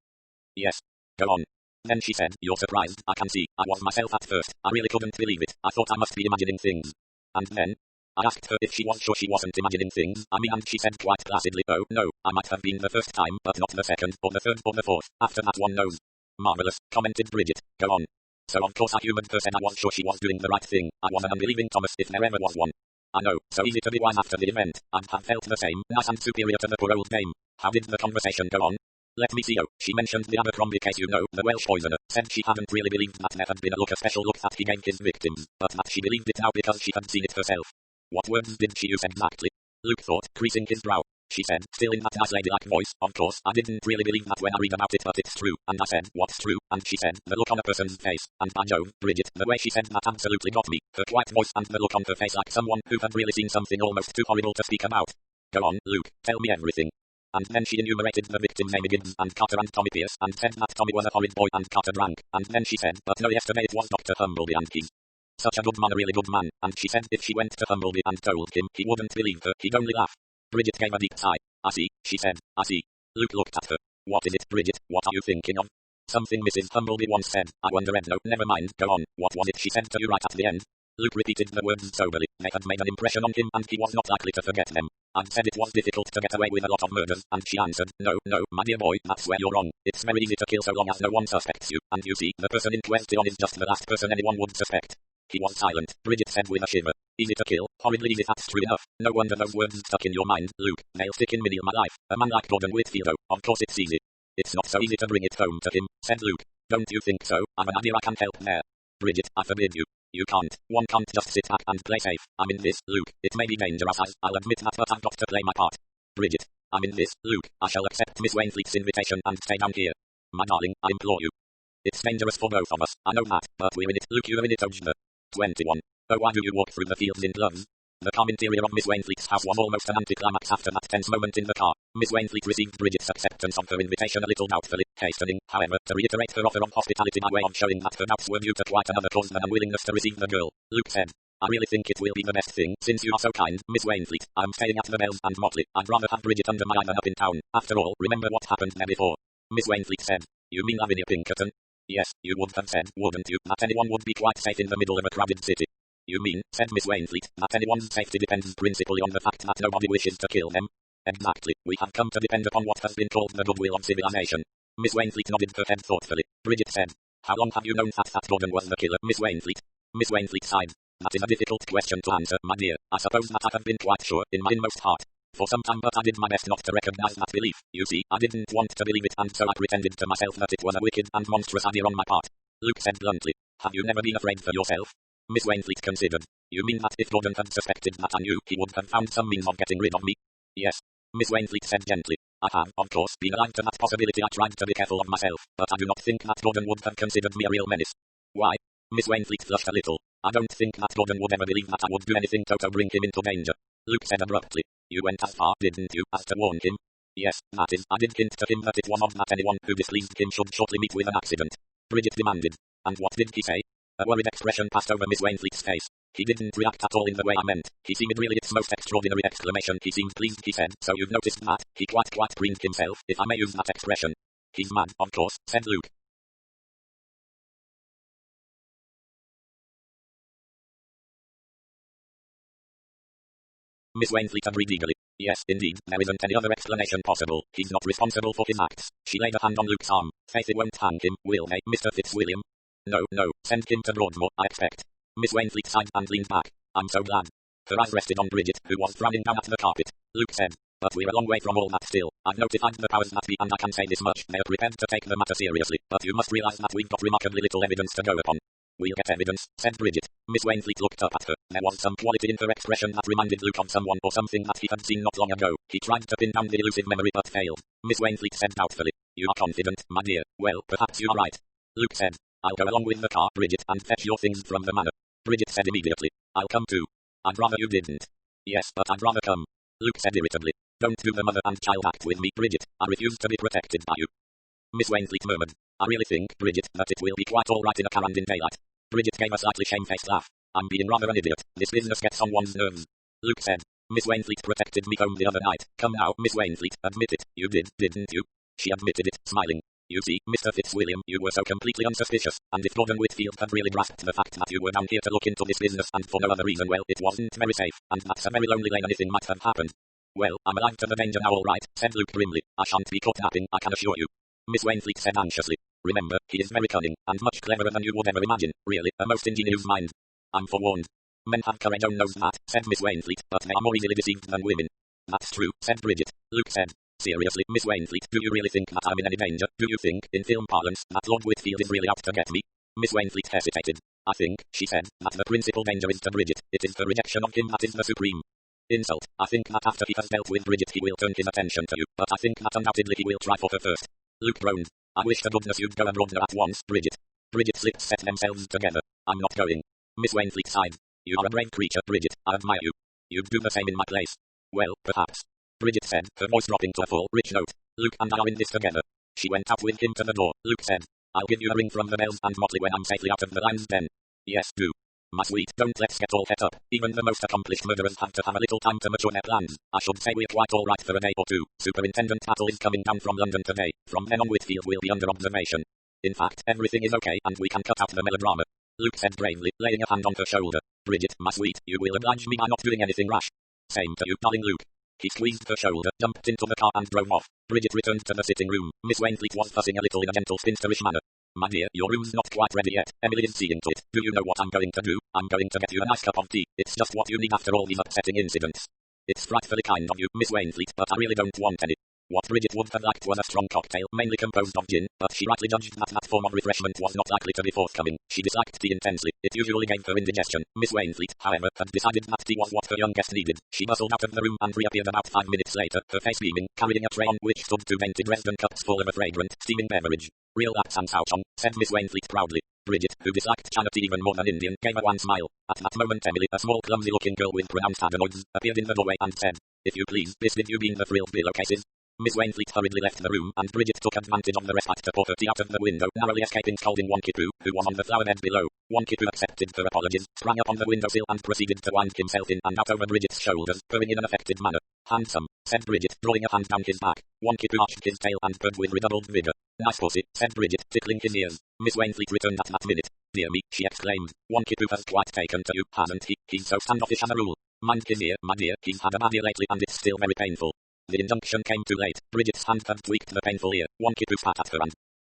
Yes. Go on. Then she said, you're surprised, I can see. I was myself at first. I really couldn't believe it. I thought I must be imagining things. And then? I asked her if she was sure she wasn't imagining things, and she said quite placidly, oh, no, I might have been the first time, but not the second, or the third, or the fourth. After that one knows. Marvelous, commented Bridget. Go on. So of course I humored her, said I was sure she was doing the right thing. I was an unbelieving Thomas if there ever was one. I know, so easy to be wise after the event. I'd have felt the same, nice and superior to the poor old dame. How did the conversation go on? Let me see. Oh, she mentioned the Abercrombie case, you know, the Welsh poisoner. Said she hadn't really believed that there had been a special look that he gave his victims, but that she believed it now because she had seen it herself. What words did she use exactly? Luke thought, creasing his brow. she said, still in that nice ladylike voice. Of course, I didn't really believe that when I read about it, but it's true. And I said, what's true? And she said, the look on a person's face. And by Jove, Bridget, the way she said that absolutely got me. Her quiet voice and the look on her face like someone who had really seen something almost too horrible to speak about. Go on, Luke, tell me everything. And then she enumerated the victims Amy Gibbs and Carter and Tommy Pierce and said that Tommy was a horrid boy and Carter drank. And then she said, but no, yesterday it was Dr. Humbleby and he's such a good man, a really good man. And she said if she went to Humbleby and told him, he wouldn't believe her, he'd only laugh. Bridget gave a deep sigh. I see, she said, I see. Luke looked at her. What is it, Bridget? What are you thinking of? Something Mrs. Humbleby once said. I wonder, Ed, no, never mind, go on. What was it she said to you right at the end? Luke repeated the words soberly. They had made an impression on him and he was not likely to forget them. I'd said it was difficult to get away with a lot of murders, and she answered, no, my dear boy, that's where you're wrong. It's very easy to kill so long as no one suspects you, and you see, the person in question is just the last person anyone would suspect. He was silent. Bridget said with a shiver. Easy to kill, horribly easy, that's true enough. No wonder those words stuck in your mind, Luke. They'll stick in many of my life. A man like Gordon Whitfield, though, of course it's easy. It's not so easy to bring it home to him, said Luke. Don't you think so? I've an idea I can help there. Bridget, I forbid you. You can't. One can't just sit back and play safe. I'm in this, Luke. It may be dangerous, as I'll admit that, but I've got to play my part. Bridget, I'm in this, Luke. I shall accept Miss Wainfleet's invitation and stay down here. My darling, I implore you. It's dangerous for both of us, I know that, but we're in it, Luke, you're in it, Ojna. 21. Oh, why do you walk through the fields in gloves? The calm interior of Miss Wainfleet's house was almost an anticlimax after that tense moment in the car. Miss Wainfleet received Bridget's acceptance of her invitation a little doubtfully, hastening, however, to reiterate her offer of hospitality by way of showing that her doubts were due to quite another cause than unwillingness to receive the girl. Luke said, I really think it will be the best thing, since you are so kind, Miss Wainfleet. I'm staying at the Bells and Motley. I'd rather have Bridget under my eye than up in town. After all, remember what happened there before. Miss Wainfleet said, you mean Lavinia Pinkerton? Yes, you would have said, wouldn't you, that anyone would be quite safe in the middle of a crowded city. You mean, said Miss Wainfleet, that anyone's safety depends principally on the fact that nobody wishes to kill them? Exactly. We have come to depend upon what has been called the goodwill of civilization. Miss Wainfleet nodded her head thoughtfully. Bridget said, how long have you known that Gordon was the killer, Miss Wainfleet? Miss Wainfleet sighed. That is a difficult question to answer, my dear. I suppose that I have been quite sure, in my inmost heart, for some time, but I did my best not to recognize that belief. You see, I didn't want to believe it, and so I pretended to myself that it was a wicked and monstrous idea on my part. Luke said bluntly, have you never been afraid for yourself? Miss Wainfleet considered. You mean that if Gordon had suspected that I knew, he would have found some means of getting rid of me? Yes. Miss Wainfleet said gently. I have, of course, been alive to that possibility. I tried to be careful of myself, but I do not think that Gordon would have considered me a real menace. Why? Miss Wainfleet flushed a little. I don't think that Gordon would ever believe that I would do anything to bring him into danger. Luke said abruptly. You went as far, didn't you, as to warn him? Yes, that is, I did hint to him that it was odd that anyone who displeased him should shortly meet with an accident. Bridget demanded. And what did he say? A worried expression passed over Miss Wainfleet's face. He didn't react at all in the way I meant. He seemed really its most extraordinary exclamation. He seemed pleased, he said. So you've noticed that? He quite preened himself, if I may use that expression. He's mad, of course, said Luke. Miss Wainfleet agreed eagerly. Yes, indeed, there isn't any other explanation possible. He's not responsible for his acts. She laid a hand on Luke's arm. Faith, it won't hang him, will they, Mr. Fitzwilliam? No, send him to Broadmoor, I expect. Miss Wainfleet sighed and leaned back. I'm so glad. Her eyes rested on Bridget, who was frowning down at the carpet. Luke said, but we're a long way from all that still. I've notified the powers that be, and I can say this much. They're prepared to take the matter seriously, but you must realize that we've got remarkably little evidence to go upon. We'll get evidence, said Bridget. Miss Wainfleet looked up at her. There was some quality in her expression that reminded Luke of someone or something that he had seen not long ago. He tried to pin down the elusive memory but failed. Miss Wainfleet said doubtfully, you are confident, my dear. Well, perhaps you are right. Luke said, I'll go along with the car, Bridget, and fetch your things from the manor. Bridget said immediately, I'll come too. I'd rather you didn't. Yes, but I'd rather come. Luke said irritably, don't do the mother and child act with me, Bridget. I refuse to be protected by you. Miss Wainfleet murmured, I really think, Bridget, that it will be quite all right in a car and in daylight. Bridget gave a slightly shamefaced laugh. I'm being rather an idiot. This business gets on one's nerves. Luke said, Miss Wainfleet protected me home the other night. Come now, Miss Wainfleet, admit it. You did, didn't you? She admitted it, smiling. You see, Mr. Fitzwilliam, you were so completely unsuspicious, and if Gordon Whitfield had really grasped the fact that you were down here to look into this business and for no other reason, well, it wasn't very safe, and that's a very lonely lane. Anything might have happened. Well, I'm alive to the danger now, all right, said Luke grimly. I shan't be caught napping, I can assure you. Miss Wainfleet said anxiously. Remember, he is very cunning, and much cleverer than you would ever imagine, really, a most ingenious mind. I'm forewarned. Men have courage, knows that, said Miss Wainfleet, but they are more easily deceived than women. That's true, said Bridget. Luke said. Seriously, Miss Wainfleet, do you really think that I'm in any danger? Do you think, in film parlance, that Lord Whitfield is really out to get me? Miss Wainfleet hesitated. I think, she said, that the principal danger is to Bridget. It is the rejection of him that is the supreme Insult. I think that after he has dealt with Bridget he will turn his attention to you, but I think that undoubtedly he will try for her first. Luke groaned. I wish to goodness you'd go and rob her at once, Bridget. Bridget's lips set themselves together. I'm not going. Miss Wainfleet sighed. You are a brave creature, Bridget. I admire you. You'd do the same in my place. Well, perhaps. Bridget said, her voice dropping to a full, rich note. Luke and I are in this together. She went out with him to the door. Luke said, I'll give you a ring from the Bells and Motley when I'm safely out of the lion's den. Yes, do. My sweet, don't let's get all het up. Even the most accomplished murderers have to have a little time to mature their plans. I should say we're quite all right for a day or two. Superintendent Battle is coming down from London today. From then on Whitfield will be under observation. In fact, everything is okay and we can cut out the melodrama. Luke said bravely, laying a hand on her shoulder. Bridget, my sweet, you will oblige me by not doing anything rash. Same to you, darling Luke. He squeezed her shoulder, jumped into the car and drove off. Bridget returned to the sitting room. Miss Wainfleet was fussing a little in a gentle spinsterish manner. My dear, your room's not quite ready yet. Emily is seeing to it. Do you know what I'm going to do? I'm going to get you a nice cup of tea. It's just what you need after all these upsetting incidents. It's frightfully kind of you, Miss Wainfleet, but I really don't want any. What Bridget would have liked was a strong cocktail, mainly composed of gin, but she rightly judged that that form of refreshment was not likely to be forthcoming. She disliked tea intensely. It usually gave her indigestion. Miss Wainfleet, however, had decided that tea was what her young guest needed. She bustled out of the room and reappeared about 5 minutes later, her face beaming, carrying a tray on which stood 2 dainty Dresden cups full of a fragrant, steaming beverage. Real accent Souchon, said Miss Wainfleet proudly. Bridget, who disliked China tea even more than Indian, gave a wan smile. At that moment Emily, a small clumsy-looking girl with pronounced adenoids, appeared in the doorway and said, If you please, this did you mean the frilled pillowcases? Miss Wainfleet hurriedly left the room, and Bridget took advantage of the respite to pour her tea out of the window, narrowly escaping scolding Wonky-Poo, who was on the flower bed below. Wonky-Poo accepted her apologies, sprang up on the windowsill and proceeded to wind himself in and out over Bridget's shoulders, purring in an affected manner. Handsome, said Bridget, drawing a hand down his back. Wonky-Poo arched his tail and purred with redoubled vigor. Nice pussy, said Bridget, tickling his ears. Miss Wainfleet returned at that minute. Dear me, she exclaimed. Wonky-Poo has quite taken to you, hasn't he? He's so standoffish as a rule. Mind his ear, my dear, he's had a bad ear lately and it's still very painful. The injunction came too late. Bridget's hand had tweaked the painful ear. Wonky-Poo spat at her and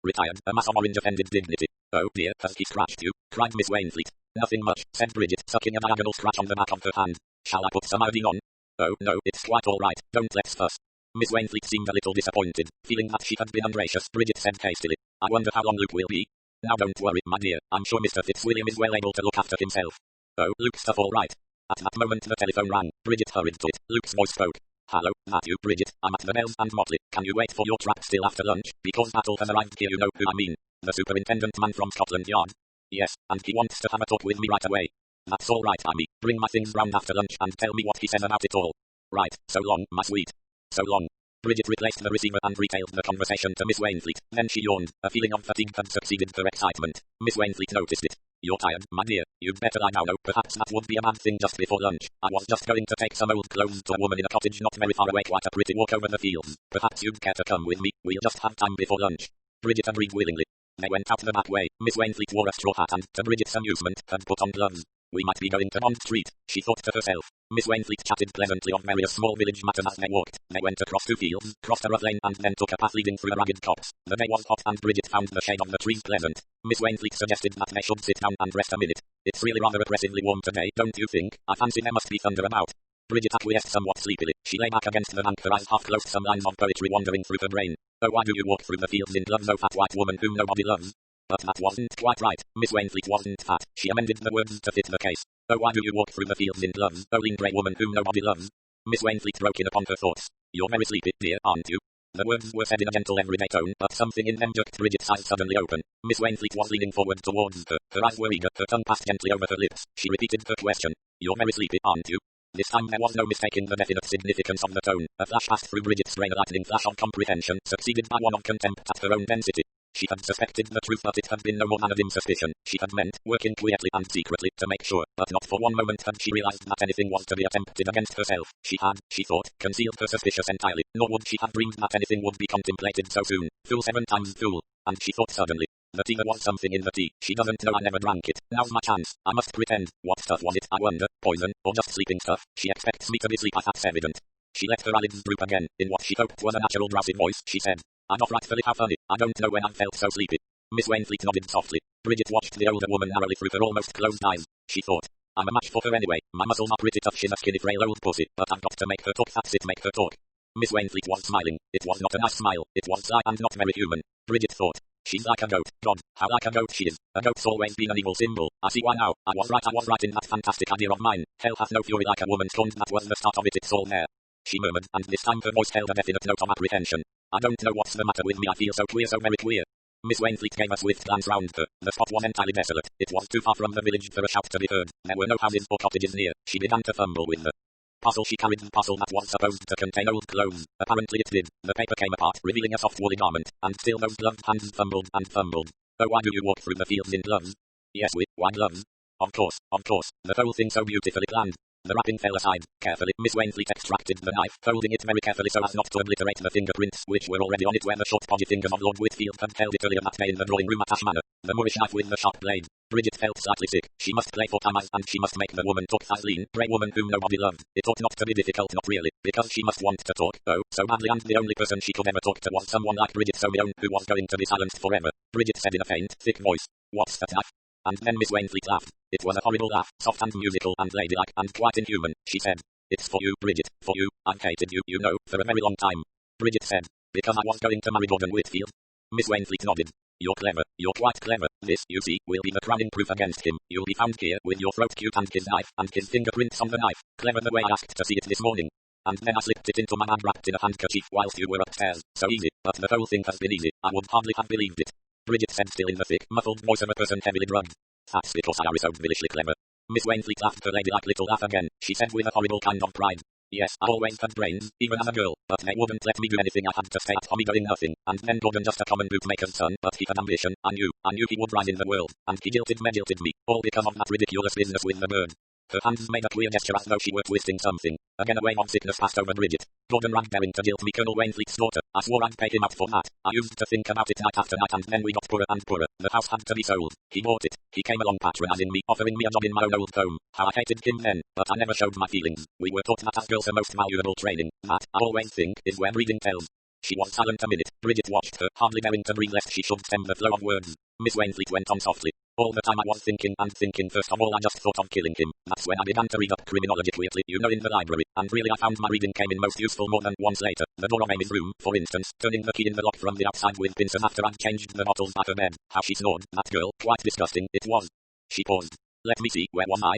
retired, a mass of orange offended dignity. Oh dear, has he scratched you? Cried Miss Wainfleet. Nothing much, said Bridget, sucking a diagonal scratch on the back of her hand. Shall I put some iodine on? Oh no, it's quite all right, don't let's fuss. Miss Wainfleet seemed a little disappointed. Feeling that she had been ungracious, Bridget said hastily, I wonder how long Luke will be. Now don't worry, my dear, I'm sure Mr. Fitzwilliam is well able to look after himself. Oh, Luke's stuff all right. At that moment the telephone rang. Bridget hurried to it. Luke's voice spoke. Hello, Matthew, Bridget, I'm at the Bells and Motley. Can you wait for your trap still after lunch? Because Battle has arrived here, you know who I mean. The superintendent man from Scotland Yard. Yes, and he wants to have a talk with me right away. That's all right, Amy. Bring my things round after lunch and tell me what he says about it all. Right, so long, my sweet. So long. Bridget replaced the receiver and retailed the conversation to Miss Wainfleet. Then she yawned. A feeling of fatigue had succeeded her excitement. Miss Wainfleet noticed it. You're tired, my dear. You'd better lie down. Oh, perhaps that would be a bad thing just before lunch. I was just going to take some old clothes to a woman in a cottage not very far away. Quite a pretty walk over the fields. Perhaps you'd care to come with me. We'll just have time before lunch. Bridget agreed willingly. They went out the back way. Miss Wainfleet wore a straw hat and, to Bridget's amusement, had put on gloves. We might be going to Bond Street, she thought to herself. Miss Wainfleet chatted pleasantly of various small village matters as they walked. They went across 2 fields, crossed a rough lane and then took a path leading through a ragged copse. The day was hot and Bridget found the shade of the trees pleasant. Miss Wainfleet suggested that they should sit down and rest a minute. It's really rather oppressively warm today, don't you think? I fancy there must be thunder about. Bridget acquiesced somewhat sleepily. She lay back against the bank, her eyes half closed, some lines of poetry wandering through her brain. Oh, why do you walk through the fields in gloves, oh fat white woman whom nobody loves? But that wasn't quite right. Miss Wainfleet wasn't fat. She amended the words to fit the case. Oh, why do you walk through the fields in gloves, oh lean grey woman whom nobody loves? Miss Wainfleet broke in upon her thoughts. You're very sleepy, dear, aren't you? The words were said in a gentle everyday tone, but something in them jerked Bridget's eyes suddenly open. Miss Wainfleet was leaning forward towards her. Her eyes were eager, her tongue passed gently over her lips. She repeated her question. You're very sleepy, aren't you? This time there was no mistaking the definite significance of the tone. A flash passed through Bridget's brain, a lightning flash of comprehension, succeeded by one of contempt at her own density. She had suspected the truth, but it had been no more than a dim suspicion. She had meant, working quietly and secretly, to make sure, but not for one moment had she realized that anything was to be attempted against herself. She had, she thought, concealed her suspicion entirely, nor would she have dreamed that anything would be contemplated so soon. Fool 7 times fool. And she thought suddenly, the tea, there was something in the tea. She doesn't know I never drank it. Now's my chance. I must pretend. What stuff was it, I wonder? Poison, or just sleeping stuff? She expects me to be asleep, that's evident. She let her eyelids droop again. In what she hoped was a natural drowsy voice, she said, I not rightfully how funny. I don't know when I've felt so sleepy. Miss Wainfleet nodded softly. Bridget watched the older woman narrowly through her almost closed eyes. She thought, I'm a match for her anyway. My muscles are pretty tough, she's a skinny frail old pussy, but I've got to make her talk, that's it, make her talk. Miss Wainfleet was smiling. It was not a nice smile. It was sly and not very human. Bridget thought, She's like a goat. God, how like a goat she is. A goat's always been an evil symbol. I see why now. I was right in that fantastic idea of mine. Hell hath no fury like a woman scorned. That was the start of it, it's all there. She murmured, and this time her voice held a definite note of apprehension. I don't know what's the matter with me, I feel so queer, so very queer. Miss Wainfleet gave a swift glance round her. The spot was entirely desolate. It was too far from the village for a shout to be heard. There were no houses or cottages near. She began to fumble with the parcel she carried, the parcel that was supposed to contain old clothes. Apparently it did. The paper came apart, revealing a soft woolly garment, and still those gloved hands fumbled and fumbled. Oh, why do you walk through the fields in gloves? Yes, why gloves? Of course. The whole thing so beautifully planned. The wrapping fell aside. Carefully, Miss Wainfleet extracted the knife, folding it very carefully so as not to obliterate the fingerprints which were already on it where the short podgy fingers of Lord Whitfield had held it earlier that day in the drawing room at Ash Manor. The Moorish knife with the sharp blade. Bridget felt slightly sick. She must play for time and she must make the woman talk, as lean, grey woman whom nobody loved. It ought not to be difficult, not really, because she must want to talk, oh, so badly, and the only person she could ever talk to was someone like Bridget Somione, who was going to be silenced forever. Bridget said in a faint, thick voice, "What's that knife?" And then Miss Wainfleet laughed. It was a horrible laugh, soft and musical and ladylike and quite inhuman. She said, "It's for you, Bridget, for you. I've hated you, you know, for a very long time." Bridget said, "Because I was going to marry Gordon Whitfield." Miss Wainfleet nodded. "You're clever, you're quite clever. This, you see, will be the crowning proof against him. You'll be found here with your throat cut and his knife, and his fingerprints on the knife. Clever the way I asked to see it this morning. And then I slipped it into my bag wrapped in a handkerchief whilst you were upstairs. So easy, but the whole thing has been easy. I would hardly have believed it." Bridget said, still in the thick, muffled voice of a person heavily drugged. "That's because I are so devilishly clever." Miss Wainfleet laughed her ladylike little laugh again. She said with a horrible kind of pride, "Yes, I always had brains, even as a girl, but they wouldn't let me do anything. I had to stay at home doing nothing. And then Gordon just a common bootmaker's son, but he had ambition. I knew he would rise in the world, and he jilted me, all because of that ridiculous business with the bird." Her hands made a queer gesture as though she were twisting something. Again a wave of sickness passed over Bridget. "Gordon ran daring to jilt me, Colonel Wainfleet's daughter. I swore I'd pay him out for that. I used to think about it night after night, and then we got poorer and poorer. The house had to be sold. He bought it. He came along patronizing me, offering me a job in my own old home. How I hated him then, but I never showed my feelings. We were taught that as girls are most valuable training. That, I always think, is where breeding tells." She was silent a minute. Bridget watched her, hardly daring to breathe lest she should stem the flow of words. Miss Wainfleet went on softly. "All the time I was thinking, first of all I just thought of killing him. That's when I began to read up criminology quickly, you know, in the library, and really I found my reading came in most useful more than once later. The door of Amy's room, for instance, turning the key in the lock from the outside with pincers after I'd changed the bottles by her bed. How she snored, that girl, quite disgusting, it was." She paused. "Let me see, where was I?"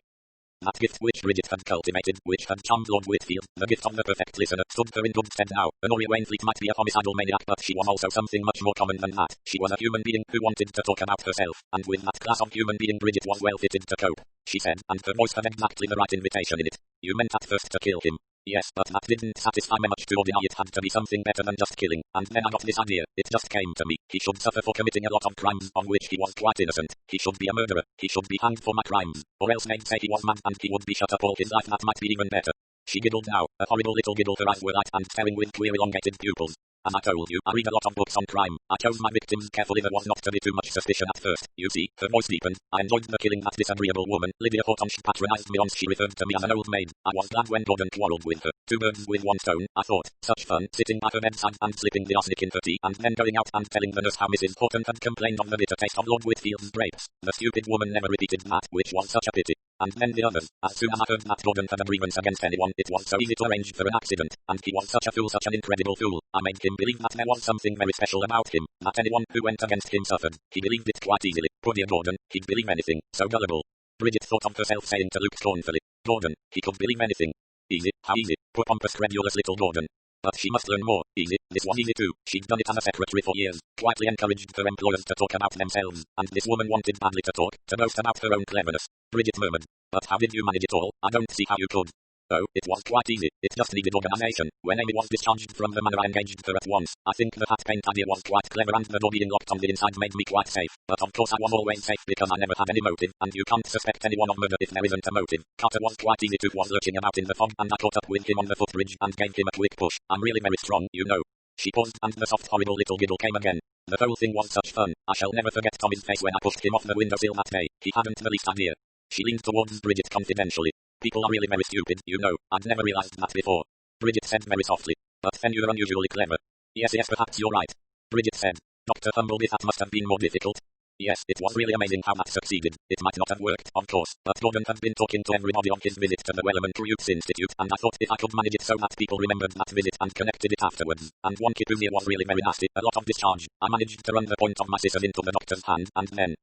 That gift which Bridget had cultivated, which had charmed Lord Whitfield, the gift of the perfect listener, stood her in good stead now. Honoria Wainfleet might be a homicidal maniac, but she was also something much more common than that. She was a human being who wanted to talk about herself, and with that class of human being Bridget was well fitted to cope. She said, and her voice had exactly the right invitation in it, "You meant at first to kill him." "Yes, but that didn't satisfy me much. To deny it had to be something better than just killing, and then I got this idea. It just came to me. He should suffer for committing a lot of crimes on which he was quite innocent. He should be a murderer. He should be hanged for my crimes, or else they'd say he was mad and he would be shut up all his life. That might be even better." She giggled now, a horrible little giggle. Her eyes were light and staring with queer elongated pupils. "As I told you, I read a lot of books on crime. I chose my victims carefully. There was not to be too much suspicion at first. You see," her voice deepened, "I enjoyed the killing that disagreeable woman, Lydia Horton. She patronized me once. She referred to me as an old maid. I was glad when Gordon quarreled with her. Two birds with one stone, I thought. Such fun, sitting by her bedside and slipping the arsenic in her tea, and then going out and telling the nurse how Mrs. Horton had complained of the bitter taste of Lord Whitfield's grapes. The stupid woman never repeated that, which was such a pity. And then the others. As soon as I heard that Gordon had a grievance against anyone, it was so easy to arrange for an accident. And he was such a fool, such an incredible fool. I made him believe that there was something very special about him, that anyone who went against him suffered. He believed it quite easily. Poor dear Gordon, he'd believe anything. So gullible." Bridget thought of herself saying to Luke scornfully, "Gordon, he could believe anything." Easy, how easy. Poor pompous credulous little Gordon. But she must learn more. Easy, this was easy too. She'd done it as a secretary for years, quietly encouraged her employers to talk about themselves, and this woman wanted badly to talk, to boast about her own cleverness. Bridget murmured, "But how did you manage it all? I don't see how you could." "Oh, it was quite easy. It just needed organization. When Amy was discharged from the manor I engaged her at once. I think the hat paint idea was quite clever, and the door being locked on the inside made me quite safe. But of course I was always safe because I never had any motive, and you can't suspect anyone of murder if there isn't a motive. Carter was quite easy to was lurching about in the fog, and I caught up with him on the footbridge and gave him a quick push. I'm really very strong, you know." She paused, and the soft horrible little giggle came again. "The whole thing was such fun. I shall never forget Tommy's face when I pushed him off the windowsill that day. He hadn't the least idea." She leaned towards Bridget confidentially. "People are really very stupid, you know. I'd never realized that before." Bridget said very softly, "But then you're unusually clever." Yes, perhaps you're right." Bridget said. "Dr. Humblebee, that must have been more difficult." Yes, it was really amazing how that succeeded. It might not have worked, of course, but Gordon had been talking to everybody on his visit to the Wellman Cruyff's Institute, and I thought if I could manage it so that people remembered that visit and connected it afterwards. And one Kipuzier was really very nasty, a lot of discharge. I managed to run the point of my scissors into the doctor's hand, and then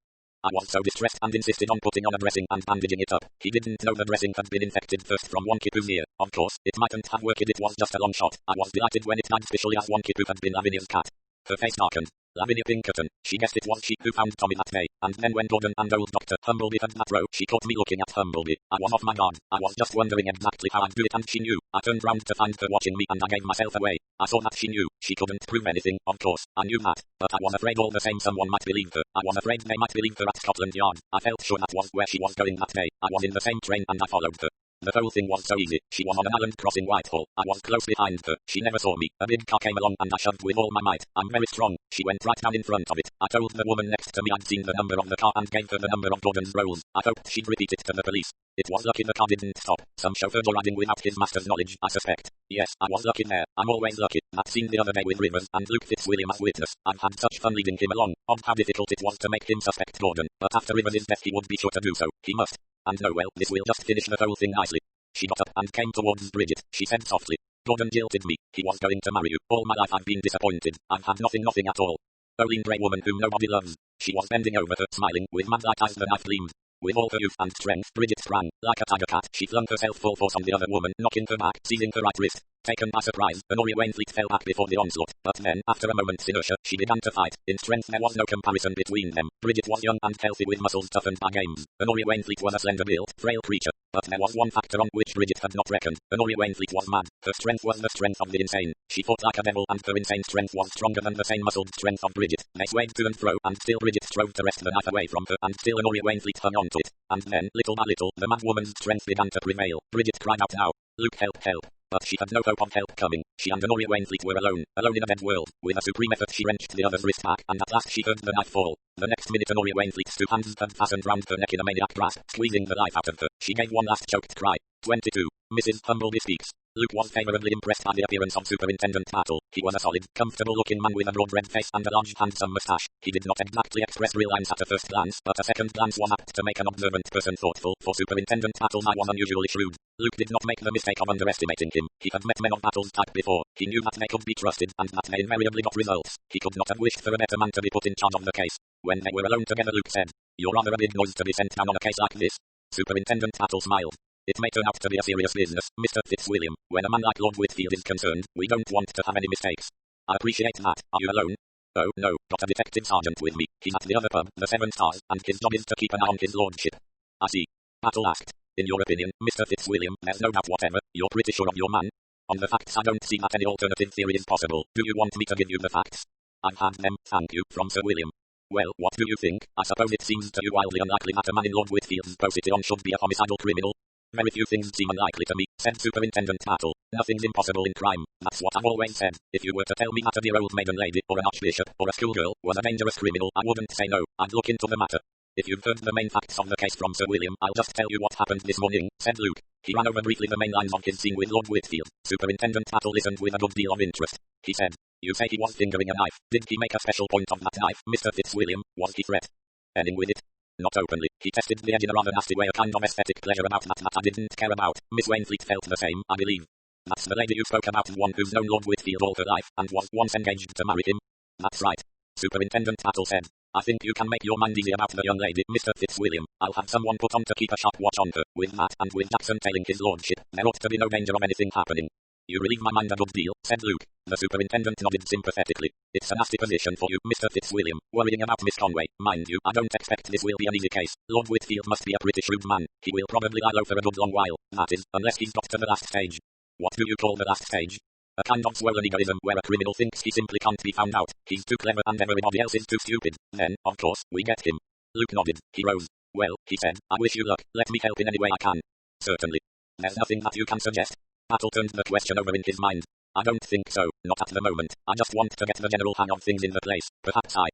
I was so distressed and insisted on putting on a dressing and bandaging it up. He didn't know the dressing had been infected first from one Kipuzier. Of course, it mightn't have worked, it was just a long shot. I was delighted when it died, especially as one Kipu had been Lavinia's cat. Her face darkened. Lavinia Pinkerton. She guessed it was she who found Tommy that day, and then when Gordon and old Dr. Humblebee had that row, she caught me looking at Humblebee. I was off my guard. I was just wondering exactly how I'd do it, and she knew. I turned round to find her watching me, and I gave myself away. I saw that she knew. She couldn't prove anything, of course. I knew that. But I was afraid all the same someone might believe her. I was afraid they might believe her at Scotland Yard. I felt sure that was where she was going that day. I was in the same train and I followed her. The whole thing was so easy. She was on an island crossing Whitehall. I was close behind her. She never saw me. A big car came along and I shoved with all my might. I'm very strong. She went right down in front of it. I told the woman next to me I'd seen the number of the car and gave her the number of Gordon's rolls. I hoped she'd repeat it to the police. It was lucky the car didn't stop. Some chauffeur riding without his master's knowledge, I suspect. Yes, I was lucky there. I'm always lucky. That scene the other day with Rivers and Luke Fitzwilliam as witness. I've had such fun leading him along. Of how difficult it was to make him suspect Gordon. But after Rivers' death he would be sure to do so. He must. And no, well, this will just finish the whole thing nicely. She got up and came towards Bridget. She said softly, Gordon jilted me. He was going to marry you. All my life I've been disappointed. I've had nothing at all. Olin Grey woman whom nobody loves. She was bending over her, smiling, with mad-like eyes the knife gleamed. With all her youth and strength, Bridget sprang. Like a tiger cat, she flung herself full force on the other woman, knocking her back, seizing her right wrist. Taken by surprise, Honoria Wainfleet fell back before the onslaught, but then, after a moment's inertia, she began to fight. In strength there was no comparison between them. Bridget was young and healthy with muscles toughened by games. Honoria Wainfleet was a slender-built, frail creature. But there was one factor on which Bridget had not reckoned. Honoria Wainfleet was mad. Her strength was the strength of the insane. She fought like a devil and her insane strength was stronger than the same muscled strength of Bridget. They swayed to and fro, and still Bridget strove to wrest the knife away from her, and still Honoria Wainfleet hung on to it. And then, little by little, the mad woman's strength began to prevail. Bridget cried out now, Luke, help, help. But she had no hope of help coming. She and Honoria Wainfleet were alone in a dead world. With a supreme effort she wrenched the other's wrist back, and at last she heard the knife fall. The next minute Honoria Wainfleet's two hands had fastened round her neck in a maniac grasp, squeezing the life out of her. She gave one last choked cry. 22. Mrs. Humblebee speaks. Luke was favourably impressed by the appearance of Superintendent Battle. He was a solid, comfortable-looking man with a broad red face and a large, handsome moustache. He did not exactly express real lines at a first glance, but a second glance was apt to make an observant person thoughtful, for Superintendent Battle was unusually shrewd. Luke did not make the mistake of underestimating him. He had met men of Battle's type before. He knew that they could be trusted, and that they invariably got results. He could not have wished for a better man to be put in charge of the case. When they were alone together Luke said, You're rather a big noise to be sent down on a case like this. Superintendent Battle smiled. It may turn out to be a serious business, Mr. Fitzwilliam. When a man like Lord Whitfield is concerned, we don't want to have any mistakes. I appreciate that. Are you alone? Oh, no, got a detective sergeant with me. He's at the other pub, the Seven Stars, and his job is to keep an eye on his lordship. I see. Battle asked. In your opinion, Mr. Fitzwilliam, there's no doubt whatever, you're pretty sure of your man? On the facts I don't see that any alternative theory is possible. Do you want me to give you the facts? I've had them, thank you, from Sir William. Well, what do you think? I suppose it seems to you wildly unlikely that a man in Lord Whitfield's position should be a homicidal criminal. Very few things seem unlikely to me, said Superintendent Battle. Nothing's impossible in crime. That's what I've always said. If you were to tell me that a dear old maiden lady, or an archbishop, or a schoolgirl, was a dangerous criminal, I wouldn't say no. I'd look into the matter. If you've heard the main facts of the case from Sir William, I'll just tell you what happened this morning, said Luke. He ran over briefly the main lines of his scene with Lord Whitfield. Superintendent Battle listened with a good deal of interest. He said, You say he was fingering a knife. Did he make a special point of that knife, Mr. Fitzwilliam? Was he threatening with it? Not openly. He tested the edge in a rather nasty way, a kind of aesthetic pleasure about that I didn't care about. Miss Wainfleet felt the same, I believe. That's the lady you spoke about, one who's known Lord Whitfield all her life, and was once engaged to marry him. That's right. Superintendent Battle said. I think you can make your mind easy about the young lady, Mr. Fitzwilliam. I'll have someone put on to keep a sharp watch on her. With that, and with Jackson tailing his lordship, there ought to be no danger of anything happening. You relieve my mind a good deal, said Luke. The superintendent nodded sympathetically. It's a nasty position for you, Mr. Fitzwilliam, worrying about Miss Conway. Mind you, I don't expect this will be an easy case. Lord Whitfield must be a pretty shrewd man. He will probably lie low for a good long while. That is, unless he's got to the last stage. What do you call the last stage? A kind of swollen egoism where a criminal thinks he simply can't be found out. He's too clever and everybody else is too stupid. Then, of course, we get him. Luke nodded. He rose. Well, he said, I wish you luck. Let me help in any way I can. Certainly. There's nothing that you can suggest? Battle turned the question over in his mind. I don't think so, not at the moment. I just want to get the general hang of things in the place. Perhaps I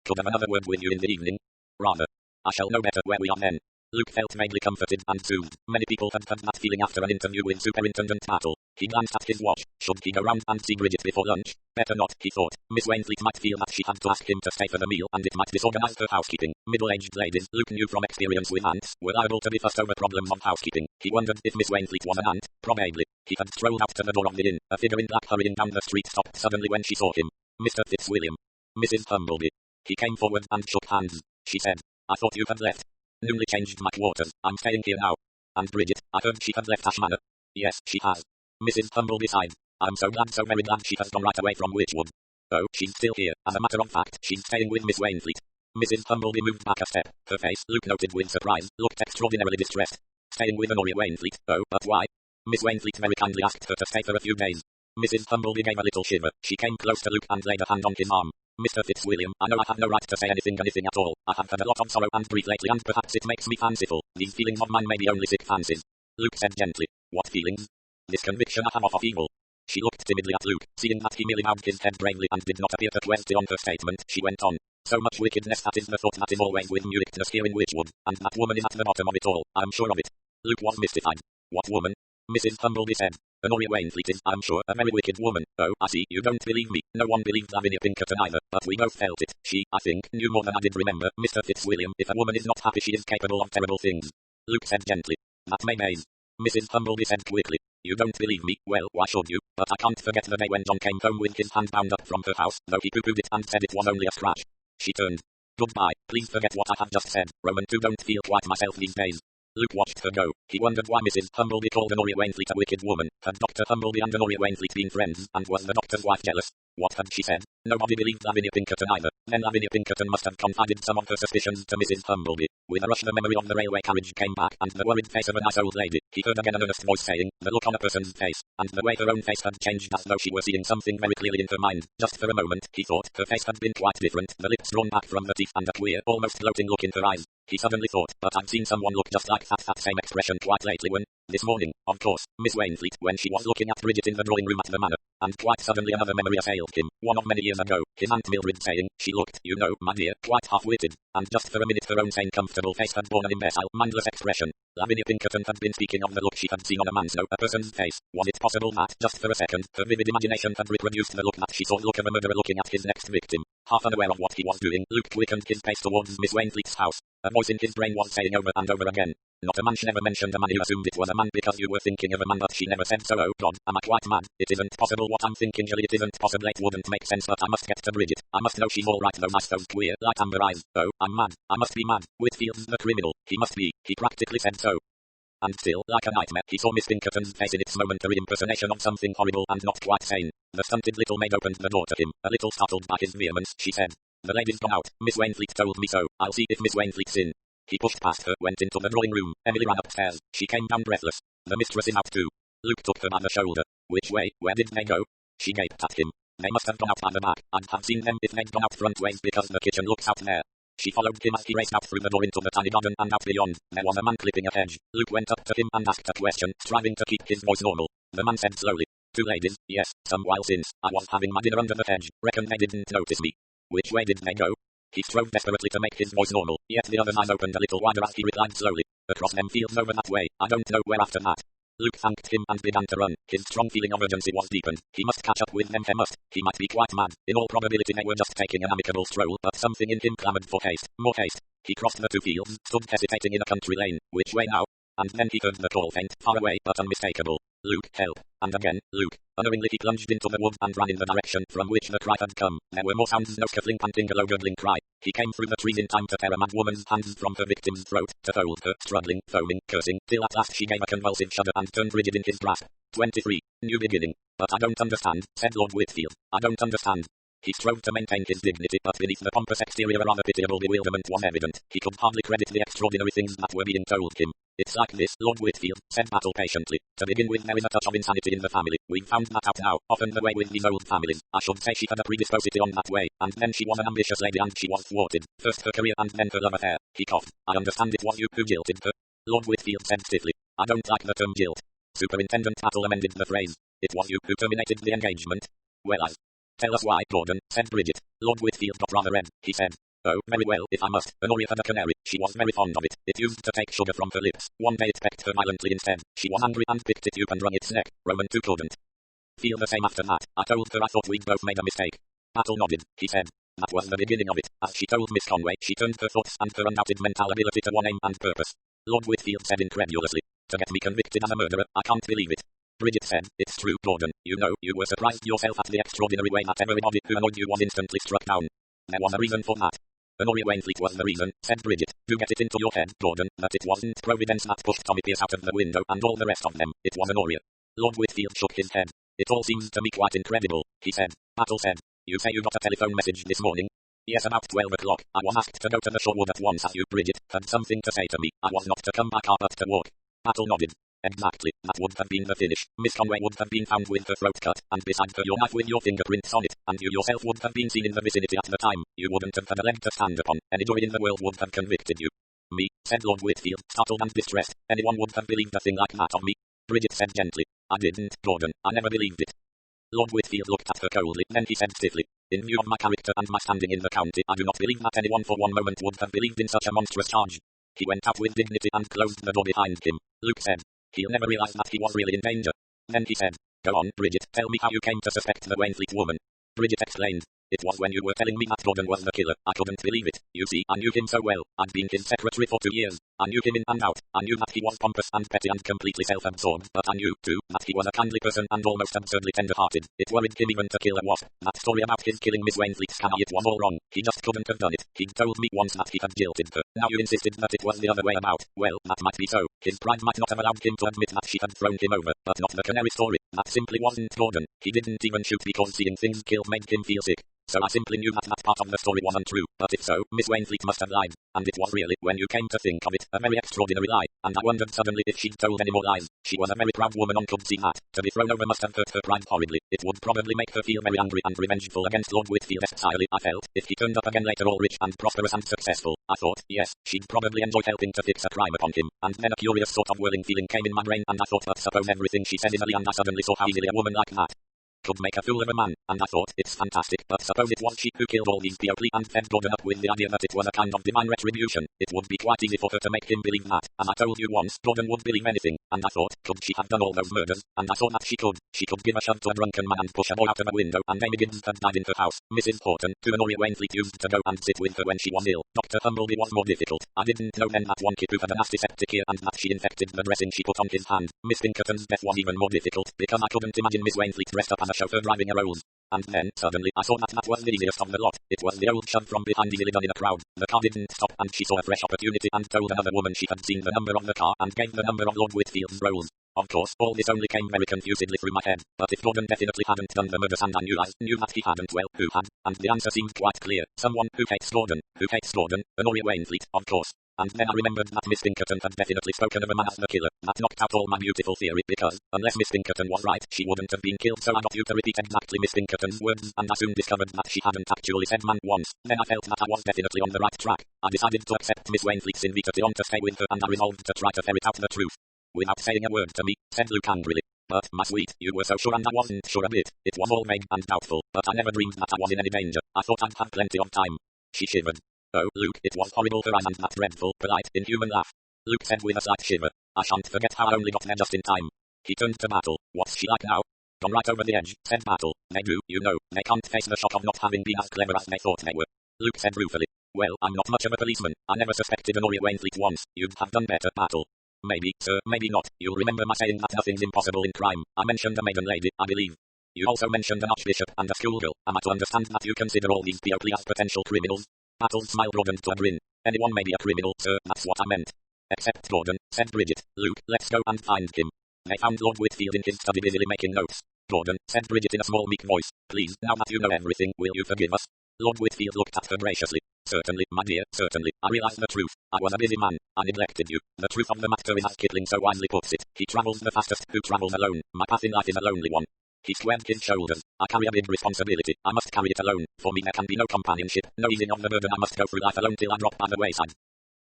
could have another word with you in the evening. Rather. I shall know better where we are then. Luke felt vaguely comforted and soothed. Many people had had that feeling after an interview with Superintendent Battle. He glanced at his watch. Should he go round and see Bridget before lunch? Better not, he thought. Miss Wainfleet might feel that she had to ask him to stay for the meal, and it might disorganize her housekeeping. Middle-aged ladies, Luke knew from experience with aunts, were liable to be fussed over problems of housekeeping. He wondered if Miss Wainfleet was an aunt. Probably. He had strolled out to the door of the inn. A figure in black hurrying down the street stopped suddenly when she saw him. Mr. Fitzwilliam. Mrs. Humbleby. He came forward and shook hands. She said, I thought you had left. Newly changed my quarters. I'm staying here now. And Bridget, I heard she had left Ash Manor. Yes, she has. Mrs. Humbleby sighed. I'm so very glad she has gone right away from Witchwood. Oh, she's still here. As a matter of fact, she's staying with Miss Wainfleet. Mrs. Humbleby moved back a step. Her face, Luke noted with surprise, looked extraordinarily distressed. Staying with Honoria Wainfleet. Oh, but why? Miss Wainfleet very kindly asked her to stay for a few days. Mrs. Humbleby gave a little shiver. She came close to Luke and laid a hand on his arm. Mr. Fitzwilliam, I know I have no right to say anything at all. I have had a lot of sorrow and grief lately, and perhaps it makes me fanciful. These feelings of mine may be only sick fancies. Luke said gently. What feelings? This conviction I have of evil. She looked timidly at Luke, seeing that he merely bowed his head gravely and did not appear to question her statement. She went on. So much wickedness, that is the thought that is always with Muickness here in Witchwood, and that woman is at the bottom of it all. I am sure of it. Luke was mystified. What woman? Mrs. Humbleby said. Honoria Wainfleet is, I'm sure, a very wicked woman. Oh, I see, you don't believe me. No one believed Lavinia Pinkerton either, but we both felt it. She, I think, knew more than I did remember. Mr. Fitzwilliam, if a woman is not happy, she is capable of terrible things. Luke said gently. That may be. Mrs. Humbleby said quickly. You don't believe me? Well, why should you? But I can't forget the day when John came home with his hand bound up from her house, though he pooh-poohed it and said it was only a scratch. She turned. Goodbye, please forget what I have just said. Roman too don't feel quite myself these days. Luke watched her go. He wondered why Mrs. Humbleby called Honoria Wainfleet a wicked woman. Had Dr. Humbleby and Honoria Wainfleet been friends, and was the doctor's wife jealous? What had she said? Nobody believed Lavinia Pinkerton either. Then Lavinia Pinkerton must have confided some of her suspicions to Mrs. Humbleby. With a rush the memory of the railway carriage came back, and the worried face of a nice old lady. He heard again an earnest voice saying, the look on a person's face, and the way her own face had changed as though she were seeing something very clearly in her mind. Just for a moment, he thought, her face had been quite different, the lips drawn back from the teeth and a queer, almost gloating look in her eyes. He suddenly thought, but I've seen someone look just like that same expression quite lately when, this morning, of course, Miss Wainfleet, when she was looking at Bridget in the drawing room at the manor. And quite suddenly another memory assailed him, one of many years ago, his Aunt Mildred saying, she looked, you know, my dear, quite half-witted, and just for a minute her own sane comfortable face had borne an imbecile, mindless expression. Lavinia Pinkerton had been speaking of the look she had seen on a man's, no, a person's face. Was it possible that, just for a second, her vivid imagination had reproduced the look that she saw, the look of a murderer looking at his next victim? Half unaware of what he was doing, Luke quickened his pace towards Miss Wainfleet's house. A voice in his brain was saying over and over again, not a man. She never mentioned a man. You assumed it was a man because you were thinking of a man, but she never said so. Oh God, am I quite mad? It isn't possible what I'm thinking, Jelly. It isn't possible. It wouldn't make sense, but I must get to Bridget. I must know she's all right, though. Nice those queer, light amber eyes. Oh, I'm mad. I must be mad. Whitfield's the criminal. He must be. He practically said so. And still, like a nightmare, he saw Miss Pinkerton's face in its momentary impersonation of something horrible and not quite sane. The stunted little maid opened the door to him, a little startled by his vehemence. She said, the lady's gone out. Miss Wainfleet told me so. I'll see if Miss Wainfleet's in. He pushed past her, went into the drawing room. Emily ran upstairs. She came down breathless. The mistress is out too. Luke took her by the shoulder. Which way? Where did they go? She gaped at him. They must have gone out by the back. I'd have seen them if they'd gone out front ways because the kitchen looks out there. She followed him as he raced out through the door into the tiny garden and out beyond. There was a man clipping a hedge. Luke went up to him and asked a question, striving to keep his voice normal. The man said slowly, 2 ladies, yes, some while since. I was having my dinner under the hedge. Reckon they didn't notice me. Which way did they go? He strove desperately to make his voice normal, yet the other's eyes opened a little wider as he replied slowly, across them fields over that way. I don't know where after that. Luke thanked him and began to run. His strong feeling of urgency was deepened. He must catch up with them. He must. He might be quite mad. In all probability they were just taking an amicable stroll, but something in him clamoured for haste. More haste. He crossed the 2 fields, stood hesitating in a country lane. Which way now? And then he heard the call, faint, far away, but unmistakable. Luke, help. And again, Luke. Unerringly he plunged into the wood and ran in the direction from which the cry had come. There were more sounds, no scuffling, panting, a low gurgling cry. He came through the trees in time to tear a mad woman's hands from her victim's throat, to hold her, struggling, foaming, cursing, till at last she gave a convulsive shudder and turned rigid in his grasp. 23. New beginning. But I don't understand, said Lord Whitfield. I don't understand. He strove to maintain his dignity, but beneath the pompous exterior a rather pitiable bewilderment was evident. He could hardly credit the extraordinary things that were being told him. It's like this, Lord Whitfield, said Battle patiently. To begin with, there is a touch of insanity in the family. We've found that out now. Often the way with these old families. I should say she had a predisposity on that way. And then she was an ambitious lady and she was thwarted. First her career and then her love affair. He coughed. I understand it was you who jilted her. Lord Whitfield said stiffly. I don't like the term jilt. Superintendent Battle amended the phrase. It was you who terminated the engagement. Well, tell us why, Gordon, said Bridget. Lord Whitfield got rather red. He said, Oh, very well, if I must. Honoria had a canary. She was very fond of it. It used to take sugar from her lips. One day it pecked her violently instead. She was angry and picked it up and wrung its neck. Roman too couldn't feel the same after that. I told her I thought we'd both made a mistake. Battle nodded. He said. That was the beginning of it. As she told Miss Conway, she turned her thoughts and her undoubted mental ability to one aim and purpose. Lord Whitfield said incredulously. To get me convicted as a murderer, I can't believe it. Bridget said, it's true, Gordon. You know, you were surprised yourself at the extraordinary way that everybody who annoyed you was instantly struck down. There was a reason for that. Honoria Wainfleet was the reason, said Bridget. Do get it into your head, Gordon, that it wasn't Providence that pushed Tommy Pierce out of the window and all the rest of them. It was Honoria. Lord Whitfield shook his head. It all seems to me quite incredible, he said. Battle said. You say you got a telephone message this morning? Yes, about 12 o'clock. I was asked to go to the Shorewood at once as you, Bridget, had something to say to me. I was not to come back but to walk. Battle nodded. Exactly, that would have been the finish. Miss Conway would have been found with her throat cut, and beside her your knife with your fingerprints on it, and you yourself would have been seen in the vicinity at the time. You wouldn't have had a leg to stand upon. Any jury in the world would have convicted you. Me, said Lord Whitfield, startled and distressed. Anyone would have believed a thing like that of me. Bridget said gently. I didn't, Gordon. I never believed it. Lord Whitfield looked at her coldly, then he said stiffly. In view of my character and my standing in the county, I do not believe that anyone for one moment would have believed in such a monstrous charge. He went out with dignity and closed the door behind him. Luke said. He'll never realize that he was really in danger. Then he said. Go on, Bridget, tell me how you came to suspect the Wainfleet woman. Bridget explained. It was when you were telling me that Gordon was the killer. I couldn't believe it. You see, I knew him so well. I'd been his secretary for 2 years. I knew him in and out. I knew that he was pompous and petty and completely self-absorbed, but I knew, too, that he was a kindly person and almost absurdly tender-hearted. It worried him even to kill a wasp. That story about his killing Miss Wainfleet's canary, it was all wrong. He just couldn't have done it. He'd told me once that he had jilted her. Now you insisted that it was the other way about. Well, that might be so. His pride might not have allowed him to admit that she had thrown him over, but not the canary story. That simply wasn't Gordon. He didn't even shoot because seeing things killed made him feel sick. So I simply knew that that part of the story wasn't true, but if so, Miss Wainfleet must have lied, and it was really, when you came to think of it, a very extraordinary lie, and I wondered suddenly if she'd told any more lies. She was a very proud woman and could see that. To be thrown over must have hurt her pride horribly. It would probably make her feel very angry and revengeful against Lord Whitfield entirely, I felt, if he turned up again later all rich and prosperous and successful. I thought, yes, she'd probably enjoy helping to fix a crime upon him, and then a curious sort of whirling feeling came in my brain and I thought, but suppose everything she said is a lie, and I suddenly saw how easily a woman like that could make a fool of a man, and I thought, it's fantastic, but suppose it was she who killed all these people and fed Gordon up with the idea that it was a kind of divine retribution. It would be quite easy for her to make him believe that, and I told you once, Gordon would believe anything, and I thought, could she have done all those murders? And I saw that she could. She could give a shove to a drunken man and push a boy out of a window, and Amy Gibbs had died in her house. Mrs. Horton, who Honoria Wainfleet used to go and sit with her when she was ill. Dr. Humbleby was more difficult. I didn't know then that one kid who had a nasty septic ear and that she infected the dressing she put on his hand. Miss Pinkerton's death was even more difficult, because I couldn't imagine Miss Wainfleet dressed up as a chauffeur driving a Rolls. And then, suddenly, I saw that that was the easiest of the lot. It was the old shove from behind easily done in a crowd. The car didn't stop, and she saw a fresh opportunity and told another woman she had seen the number of the car and gave the number of Lord Whitfield's Rolls. Of course, all this only came very confusedly through my head, but if Gordon definitely hadn't done the murders and I knew that he hadn't, well, who had? And the answer seemed quite clear. Someone who hates Gordon. Who hates Gordon? Honoria Wainfleet, of course. And then I remembered that Miss Pinkerton had definitely spoken of a man as the killer. That knocked out all my beautiful theory, because, unless Miss Pinkerton was right, she wouldn't have been killed, so I got you to repeat exactly Miss Pinkerton's words, and I soon discovered that she hadn't actually said man once. Then I felt that I was definitely on the right track. I decided to accept Miss Wainfleet's invitation to stay with her, and I resolved to try to ferret out the truth. Without saying a word to me, said Luke angrily. But, my sweet, you were so sure and I wasn't sure a bit. It was all vague and doubtful, but I never dreamed that I was in any danger. I thought I'd have plenty of time. She shivered. Oh, Luke, it was horrible her eyes and that dreadful, polite, inhuman laugh. Luke said with a slight shiver. I shan't forget how I only got there just in time. He turned to Battle. What's she like now? Gone right over the edge, said Battle. They do, you know. They can't face the shock of not having been as clever as they thought they were. Luke said ruefully. Well, I'm not much of a policeman. I never suspected Honoria Wainfleet once. You'd have done better, Battle. Maybe, sir, maybe not. You'll remember my saying that nothing's impossible in crime. I mentioned a maiden lady, I believe. You also mentioned an archbishop and a schoolgirl. Am I to understand that you consider all these people as potential criminals? Battle's smile broadened to a grin. Anyone may be a criminal, sir, that's what I meant. Except Gordon, said Bridget. Luke, let's go and find him. They found Lord Whitfield in his study busily making notes. Gordon, said Bridget in a small meek voice. Please, now that you know everything, will you forgive us? Lord Whitfield looked at her graciously. Certainly, my dear, certainly. I realize the truth. I was a busy man. I neglected you. The truth of the matter is as Kipling so wisely puts it. He travels the fastest who travels alone. My path in life is a lonely one. He squared his shoulders. I carry a big responsibility. I must carry it alone. For me there can be no companionship, no easing of the burden. I must go through life alone till I drop by the wayside.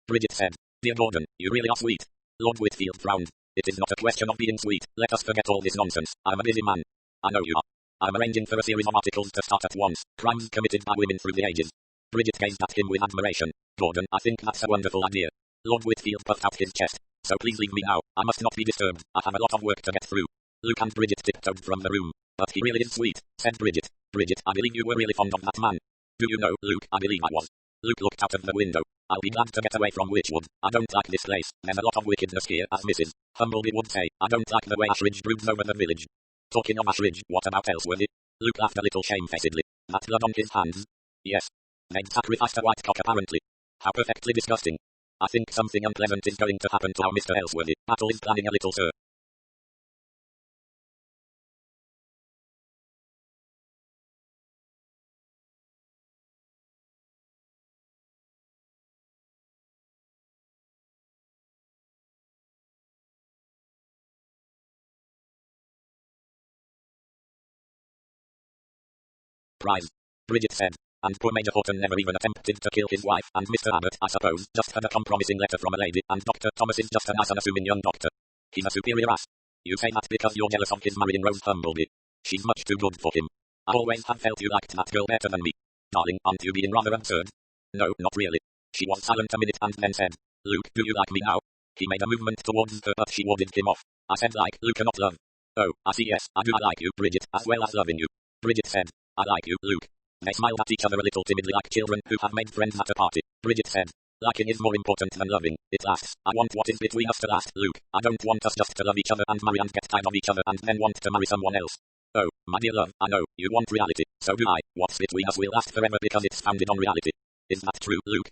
Bridget said. Dear Gordon, you really are sweet. Lord Whitfield frowned. It is not a question of being sweet. Let us forget all this nonsense. I'm a busy man. I know you are. I'm arranging for a series of articles to start at once. Crimes committed by women through the ages. Bridget gazed at him with admiration. Gordon, I think that's a wonderful idea. Lord Whitfield puffed out his chest. So please leave me now. I must not be disturbed. I have a lot of work to get through. Luke and Bridget tiptoed from the room. But he really is sweet, said Bridget. Bridget, I believe you were really fond of that man. Do you know, Luke, I believe I was. Luke looked out of the window. I'll be glad to get away from Witchwood. I don't like this place. There's a lot of wickedness here, as Mrs. Humbleby would say. I don't like the way Ashridge broods over the village. Talking of Ashridge, what about Ellsworthy? Luke laughed a little shamefacedly. That blood on his hands? Yes. They'd sacrificed a white cock apparently. How perfectly disgusting. I think something unpleasant is going to happen to our Mr. Ellsworthy. Atle is planning a little, sir. Prize. Bridget said. And poor Major Horton never even attempted to kill his wife, and Mr. Abbott, I suppose, just had a compromising letter from a lady, and Dr. Thomas is just a nice unassuming young doctor. He's a superior ass. You say that because you're jealous of his marrying Rose Humbleby. She's much too good for him. I always have felt you liked that girl better than me. Darling, aren't you being rather absurd? No, not really. She was silent a minute and then said, Luke, do you like me now? He made a movement towards her but she warded him off. I said like Luke, not love. Oh, I see, yes, I do like you, Bridget, as well as loving you. Bridget said, I like you, Luke. They smiled at each other a little timidly like children who have made friends at a party. Bridget said, liking is more important than loving. It lasts. I want what is between us to last, Luke. I don't want us just to love each other and marry and get tired of each other and then want to marry someone else. Oh, my dear love, I know, you want reality. So do I. What's between us will last forever because it's founded on reality. Is that true, Luke?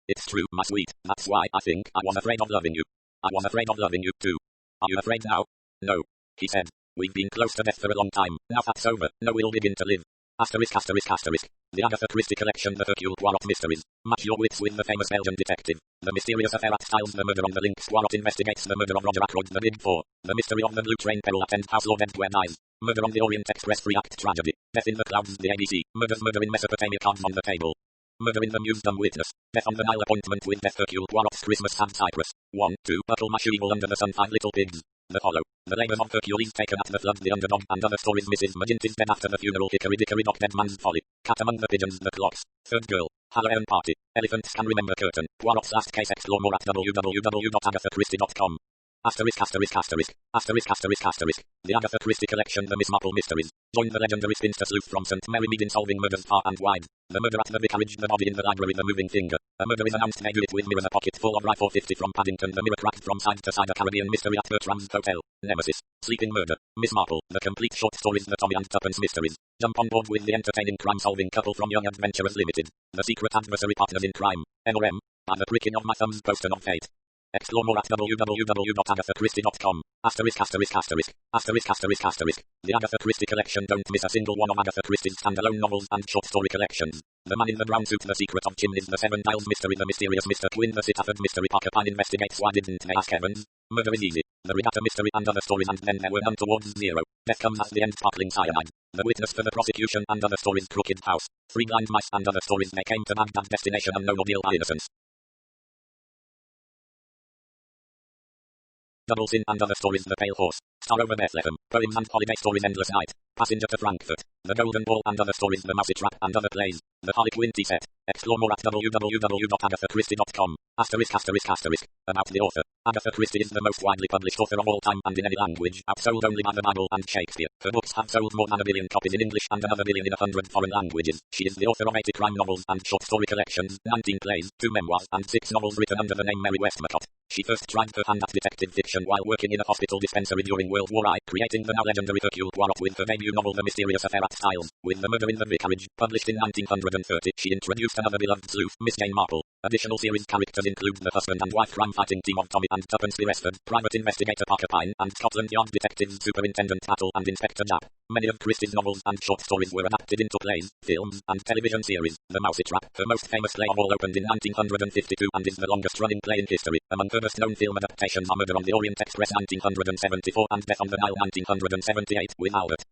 It's true, my sweet. That's why I think I was afraid of loving you. I was afraid of loving you too. Are you afraid now? No. He said. We've been close to death for a long time. Now that's over. No, we'll begin to live. Asterisk, asterisk, asterisk. The Agatha Christie collection, the Hercule Poirot mysteries. Match your wits with the famous Belgian detective. The mysterious affair at Styles, the murder on the links. Poirot investigates the murder of Roger Ackroyd, the Big Four. The mystery of the blue train peril at End House, Lord Edgware dies. Murder on the Orient Express, 3-act tragedy. Death in the clouds, the ABC. Murder in Mesopotamia, cards on the table. Murder in the Muse, dumb witness. Death on the Nile, appointment with death, Hercule Poirot's Christmas and Cyprus. 1, 2, Buckle Mash, Evil under the sun, 5 little pigs. The Hollow. The labors of Hercules taken at the flood, the underdog, and other stories. Mrs. Magint is dead after the funeral. Hickory Dickory Dock, dead man's folly. Cat among the pigeons, the clocks. Third girl. Halloween party. Elephants can remember curtain. Poirot's last case. Explore more at www.agathachristie.com. Asterisk, asterisk, asterisk. Asterisk, asterisk, asterisk. The Agatha Christie collection, the Miss Marple mysteries. Join the legendary spinster sleuth from St. Mary Mead in solving murders far and wide. The murder at the vicarage, the body in the library, the moving finger. A murder is announced, they do it with mirrors, a pocket full of rye 450 from Paddington, the mirror cracked from side to side, a Caribbean mystery at Bertram's Hotel. Nemesis. Sleeping murder. Miss Marple. The complete short stories, the Tommy and Tuppence mysteries. Jump on board with the entertaining crime-solving couple from Young Adventurers Limited. The secret adversary partners in crime. NRM. By the pricking of my thumbs, poster of fate. Explore more at www.agathachristie.com. Asterisk, asterisk, asterisk. Asterisk, asterisk, asterisk. The Agatha Christie collection. Don't miss a single one of Agatha Christie's standalone novels and short story collections. The Man in the Brown Suit, The Secret of Chimneys, The Seven Dials Mystery, The Mysterious Mr. Quinn, The Sitaford Mystery, Parker Pine investigates why didn't they ask Evans. Murder is easy. The Regatta Mystery and other stories, and then there were none towards zero. Death comes at the end, sparkling cyanide. The Witness for the prosecution and other stories, Crooked House. Three Blind Mice and other stories, They Came to Baghdad, Destination Unknown, Ordeal by Innocence. Double Sin and other stories, The Pale Horse. Star over Bethlehem. Poems and holiday stories, Endless Night. Passenger to Frankfurt. The Golden Ball and other stories, The Mousy Trap and other plays. The Harlequin tea set. Explore more at www.agathachristie.com. Asterisk, asterisk, asterisk. About the author. Agatha Christie is the most widely published author of all time and in any language, outsold only by the Bible and Shakespeare. Her books have sold more than 1 billion copies in English and another billion in 100 foreign languages. She is the author of 80 crime novels and short story collections, 19 plays, 2 memoirs, and 6 novels written under the name Mary Westmacott. She first tried her hand at detective fiction while working in a hospital dispensary during World War I, creating the now legendary Hercule Poirot with her debut novel The Mysterious Affair at Styles. With The Murder in the Vicarage, published in 1930, she introduced another beloved sleuth, Miss Jane Marple. Additional series characters include the husband and wife crime-fighting team of Tommy and Tuppence Beresford, private investigator Parker Pine, and Scotland Yard detectives Superintendent Battle and Inspector Japp. Many of Christie's novels and short stories were adapted into plays, films, and television series. The Mousy Trap, her most famous play of all, opened in 1952 and is the longest-running play in history. Among her best-known film adaptations are Murder on the Orient Express 1974 and Death on the Nile 1978 with Albert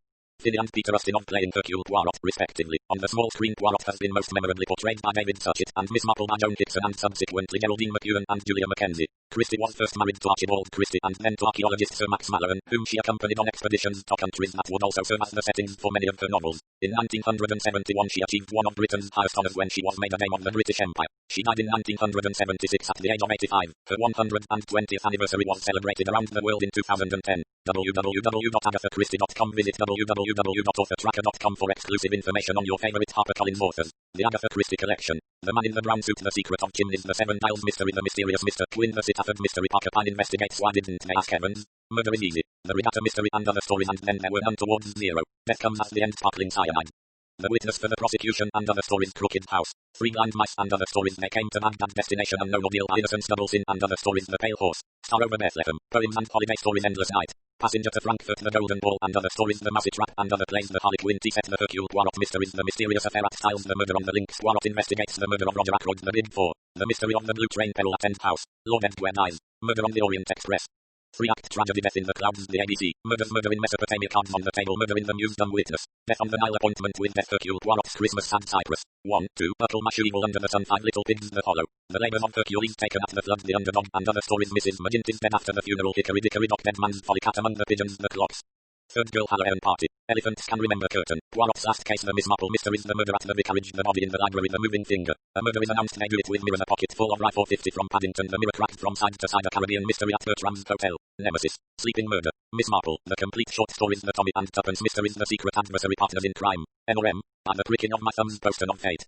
Finney and Peter Ustinov playing Hercule Poirot, respectively. On the small screen, Poirot has been most memorably portrayed by David Suchet, and Miss Marple by Joan Hickson, and subsequently Geraldine McEwen and Julia Mackenzie. Christie was first married to Archibald Christie and then to archaeologist Sir Max Mallowan, whom she accompanied on expeditions to countries that would also serve as the settings for many of her novels. In 1971 she achieved one of Britain's highest honours when she was made a Dame of the British Empire. She died in 1976 at the age of 85. Her 120th anniversary was celebrated around the world in 2010. www.agathachristie.com. Visit www.authortracker.com for exclusive information on your favorite HarperCollins authors. The Agatha Christie Collection. The Man in the Brown Suit, The Secret of Chimneys, The Seven Dials Mystery, The Mysterious Mr. Quinn, The Sitafford Mystery, Parker Pine Investigates Why Didn't They Ask Evans, Murder is Easy, The Regatta Mystery and Other Stories, and Then There Were None Towards Zero. Death Comes at the End, Sparkling Cyanide. The Witness for the Prosecution and Other Stories, Crooked House. Three Blind Mice and Other Stories, They Came to Baghdad, Destination Unknown, Ordeal, Innocence, Double Sin and Other Stories, The Pale Horse. Star Over Bethlehem, Poems and Holiday Stories, Endless Night. Passenger to Frankfurt, The Golden Ball and Other Stories, The Mousy Trap and Other Plays, The Harlequin Set, The Hercule Poirot Mysteries, The Mysterious Affair at Styles, The Murder on the Links, Poirot Investigates the Murder of Roger Ackroyd, The Big Four, The Mystery of the Blue Train, Peril at End House, Lord Edgware Dies, Murder on the Orient Express. Three-act tragedy, Death in the Clouds, The ABC, Murder in Mesopotamia, Cards on the Table, Murder in the Muse, Dumb Witness, Death on the Nile, Appointment with Death, Hercule Poirot's Christmas, Sad Cypress, 1, 2, Buckle-Mash, Evil Under the Sun, Five Little Pigs, The Hollow, The Labours of Hercules Taken at the Flood, The Underdog, and Other Stories, Mrs. McGinty's Dead After the Funeral, Hickory Dickory Dock, Dead Man's Folly, Cat Among the Pigeons, The Clocks. Third Girl Halloween Party. Elephants Can Remember Curtain. Poirot's Last Case, The Miss Marple Mysteries, The Murder at the Vicarage, The Body in the Library, The Moving Finger. A murder is announced, They Do It With Mirror, A Pocket Full of Rye, 450 from Paddington, The Mirror Cracked from Side to Side, A Caribbean Mystery at Bertram's Hotel. Nemesis. Sleeping Murder. Miss Marple. The Complete Short Stories, The Tommy and Tuppence Mysteries, The Secret Adversary, Partners in Crime. NRM. By the Pricking of My Thumbs, Poster of Fate.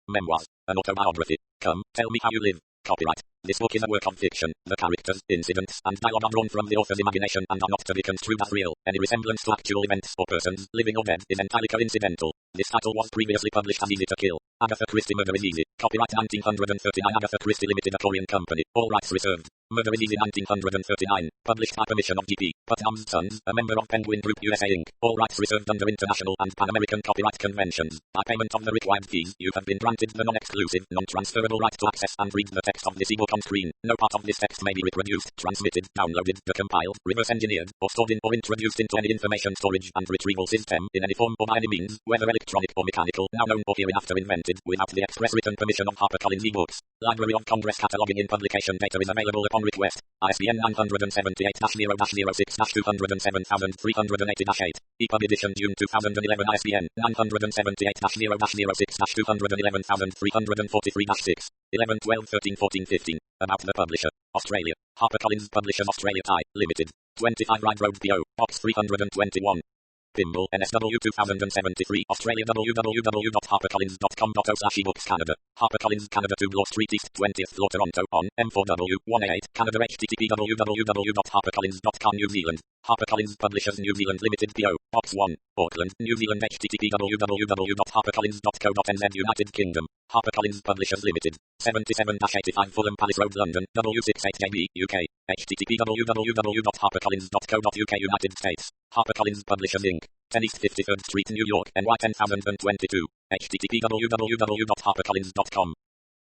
Memoirs. An autobiography. Come, tell me how you live. Copyright. This book is a work of fiction. The characters, incidents, and dialogue are drawn from the author's imagination and are not to be construed as real. Any resemblance to actual events or persons, living or dead, is entirely coincidental. This title was previously published as Easy to Kill. Agatha Christie, Murder is Easy. Copyright 1939, Agatha Christie Limited, a Korean company. All rights reserved. Murder is Easy 1939. Published by permission of G.P. Putnam's Sons, a member of Penguin Group USA Inc. All rights reserved under international and Pan-American copyright conventions. By payment of the required fees, you have been granted the non-exclusive, non-transferable right to access and read the text of this ebook on screen. No part of this text may be reproduced, transmitted, downloaded, decompiled, reverse engineered, or stored in or introduced into any information storage and retrieval system in any form or by any means, whether electronic or mechanical, now known or hereinafter invented, without the express written permission of HarperCollins eBooks. Library of Congress cataloging in publication data is available upon request. ISBN 978-0-06307-207380-8. EPUB edition June 2011. ISBN 978-0-06307-2011-343-6. 11, 12, 13, 14, 15. About the publisher. Australia. HarperCollins Publishers Australia Thai. Limited. 25 Ryde Road PO. Box 321. Pimble, NSW 2073, Australia www.harpercollins.com.au/ebooks Canada. HarperCollins Canada 2 Bloor Street East, 20th floor Toronto, on M4W 188, Canada http www.harpercollins.com New Zealand. HarperCollins Publishers New Zealand Limited PO, Box 1, Auckland, New Zealand http www.harpercollins.co.nz United Kingdom. HarperCollins Publishers Limited, 77-85 Fulham Palace Road London, W68JB, UK, http www.harpercollins.co.uk United States. HarperCollins Publishers Inc., 10 East 53rd Street, New York, NY 10022, http www.harpercollins.com.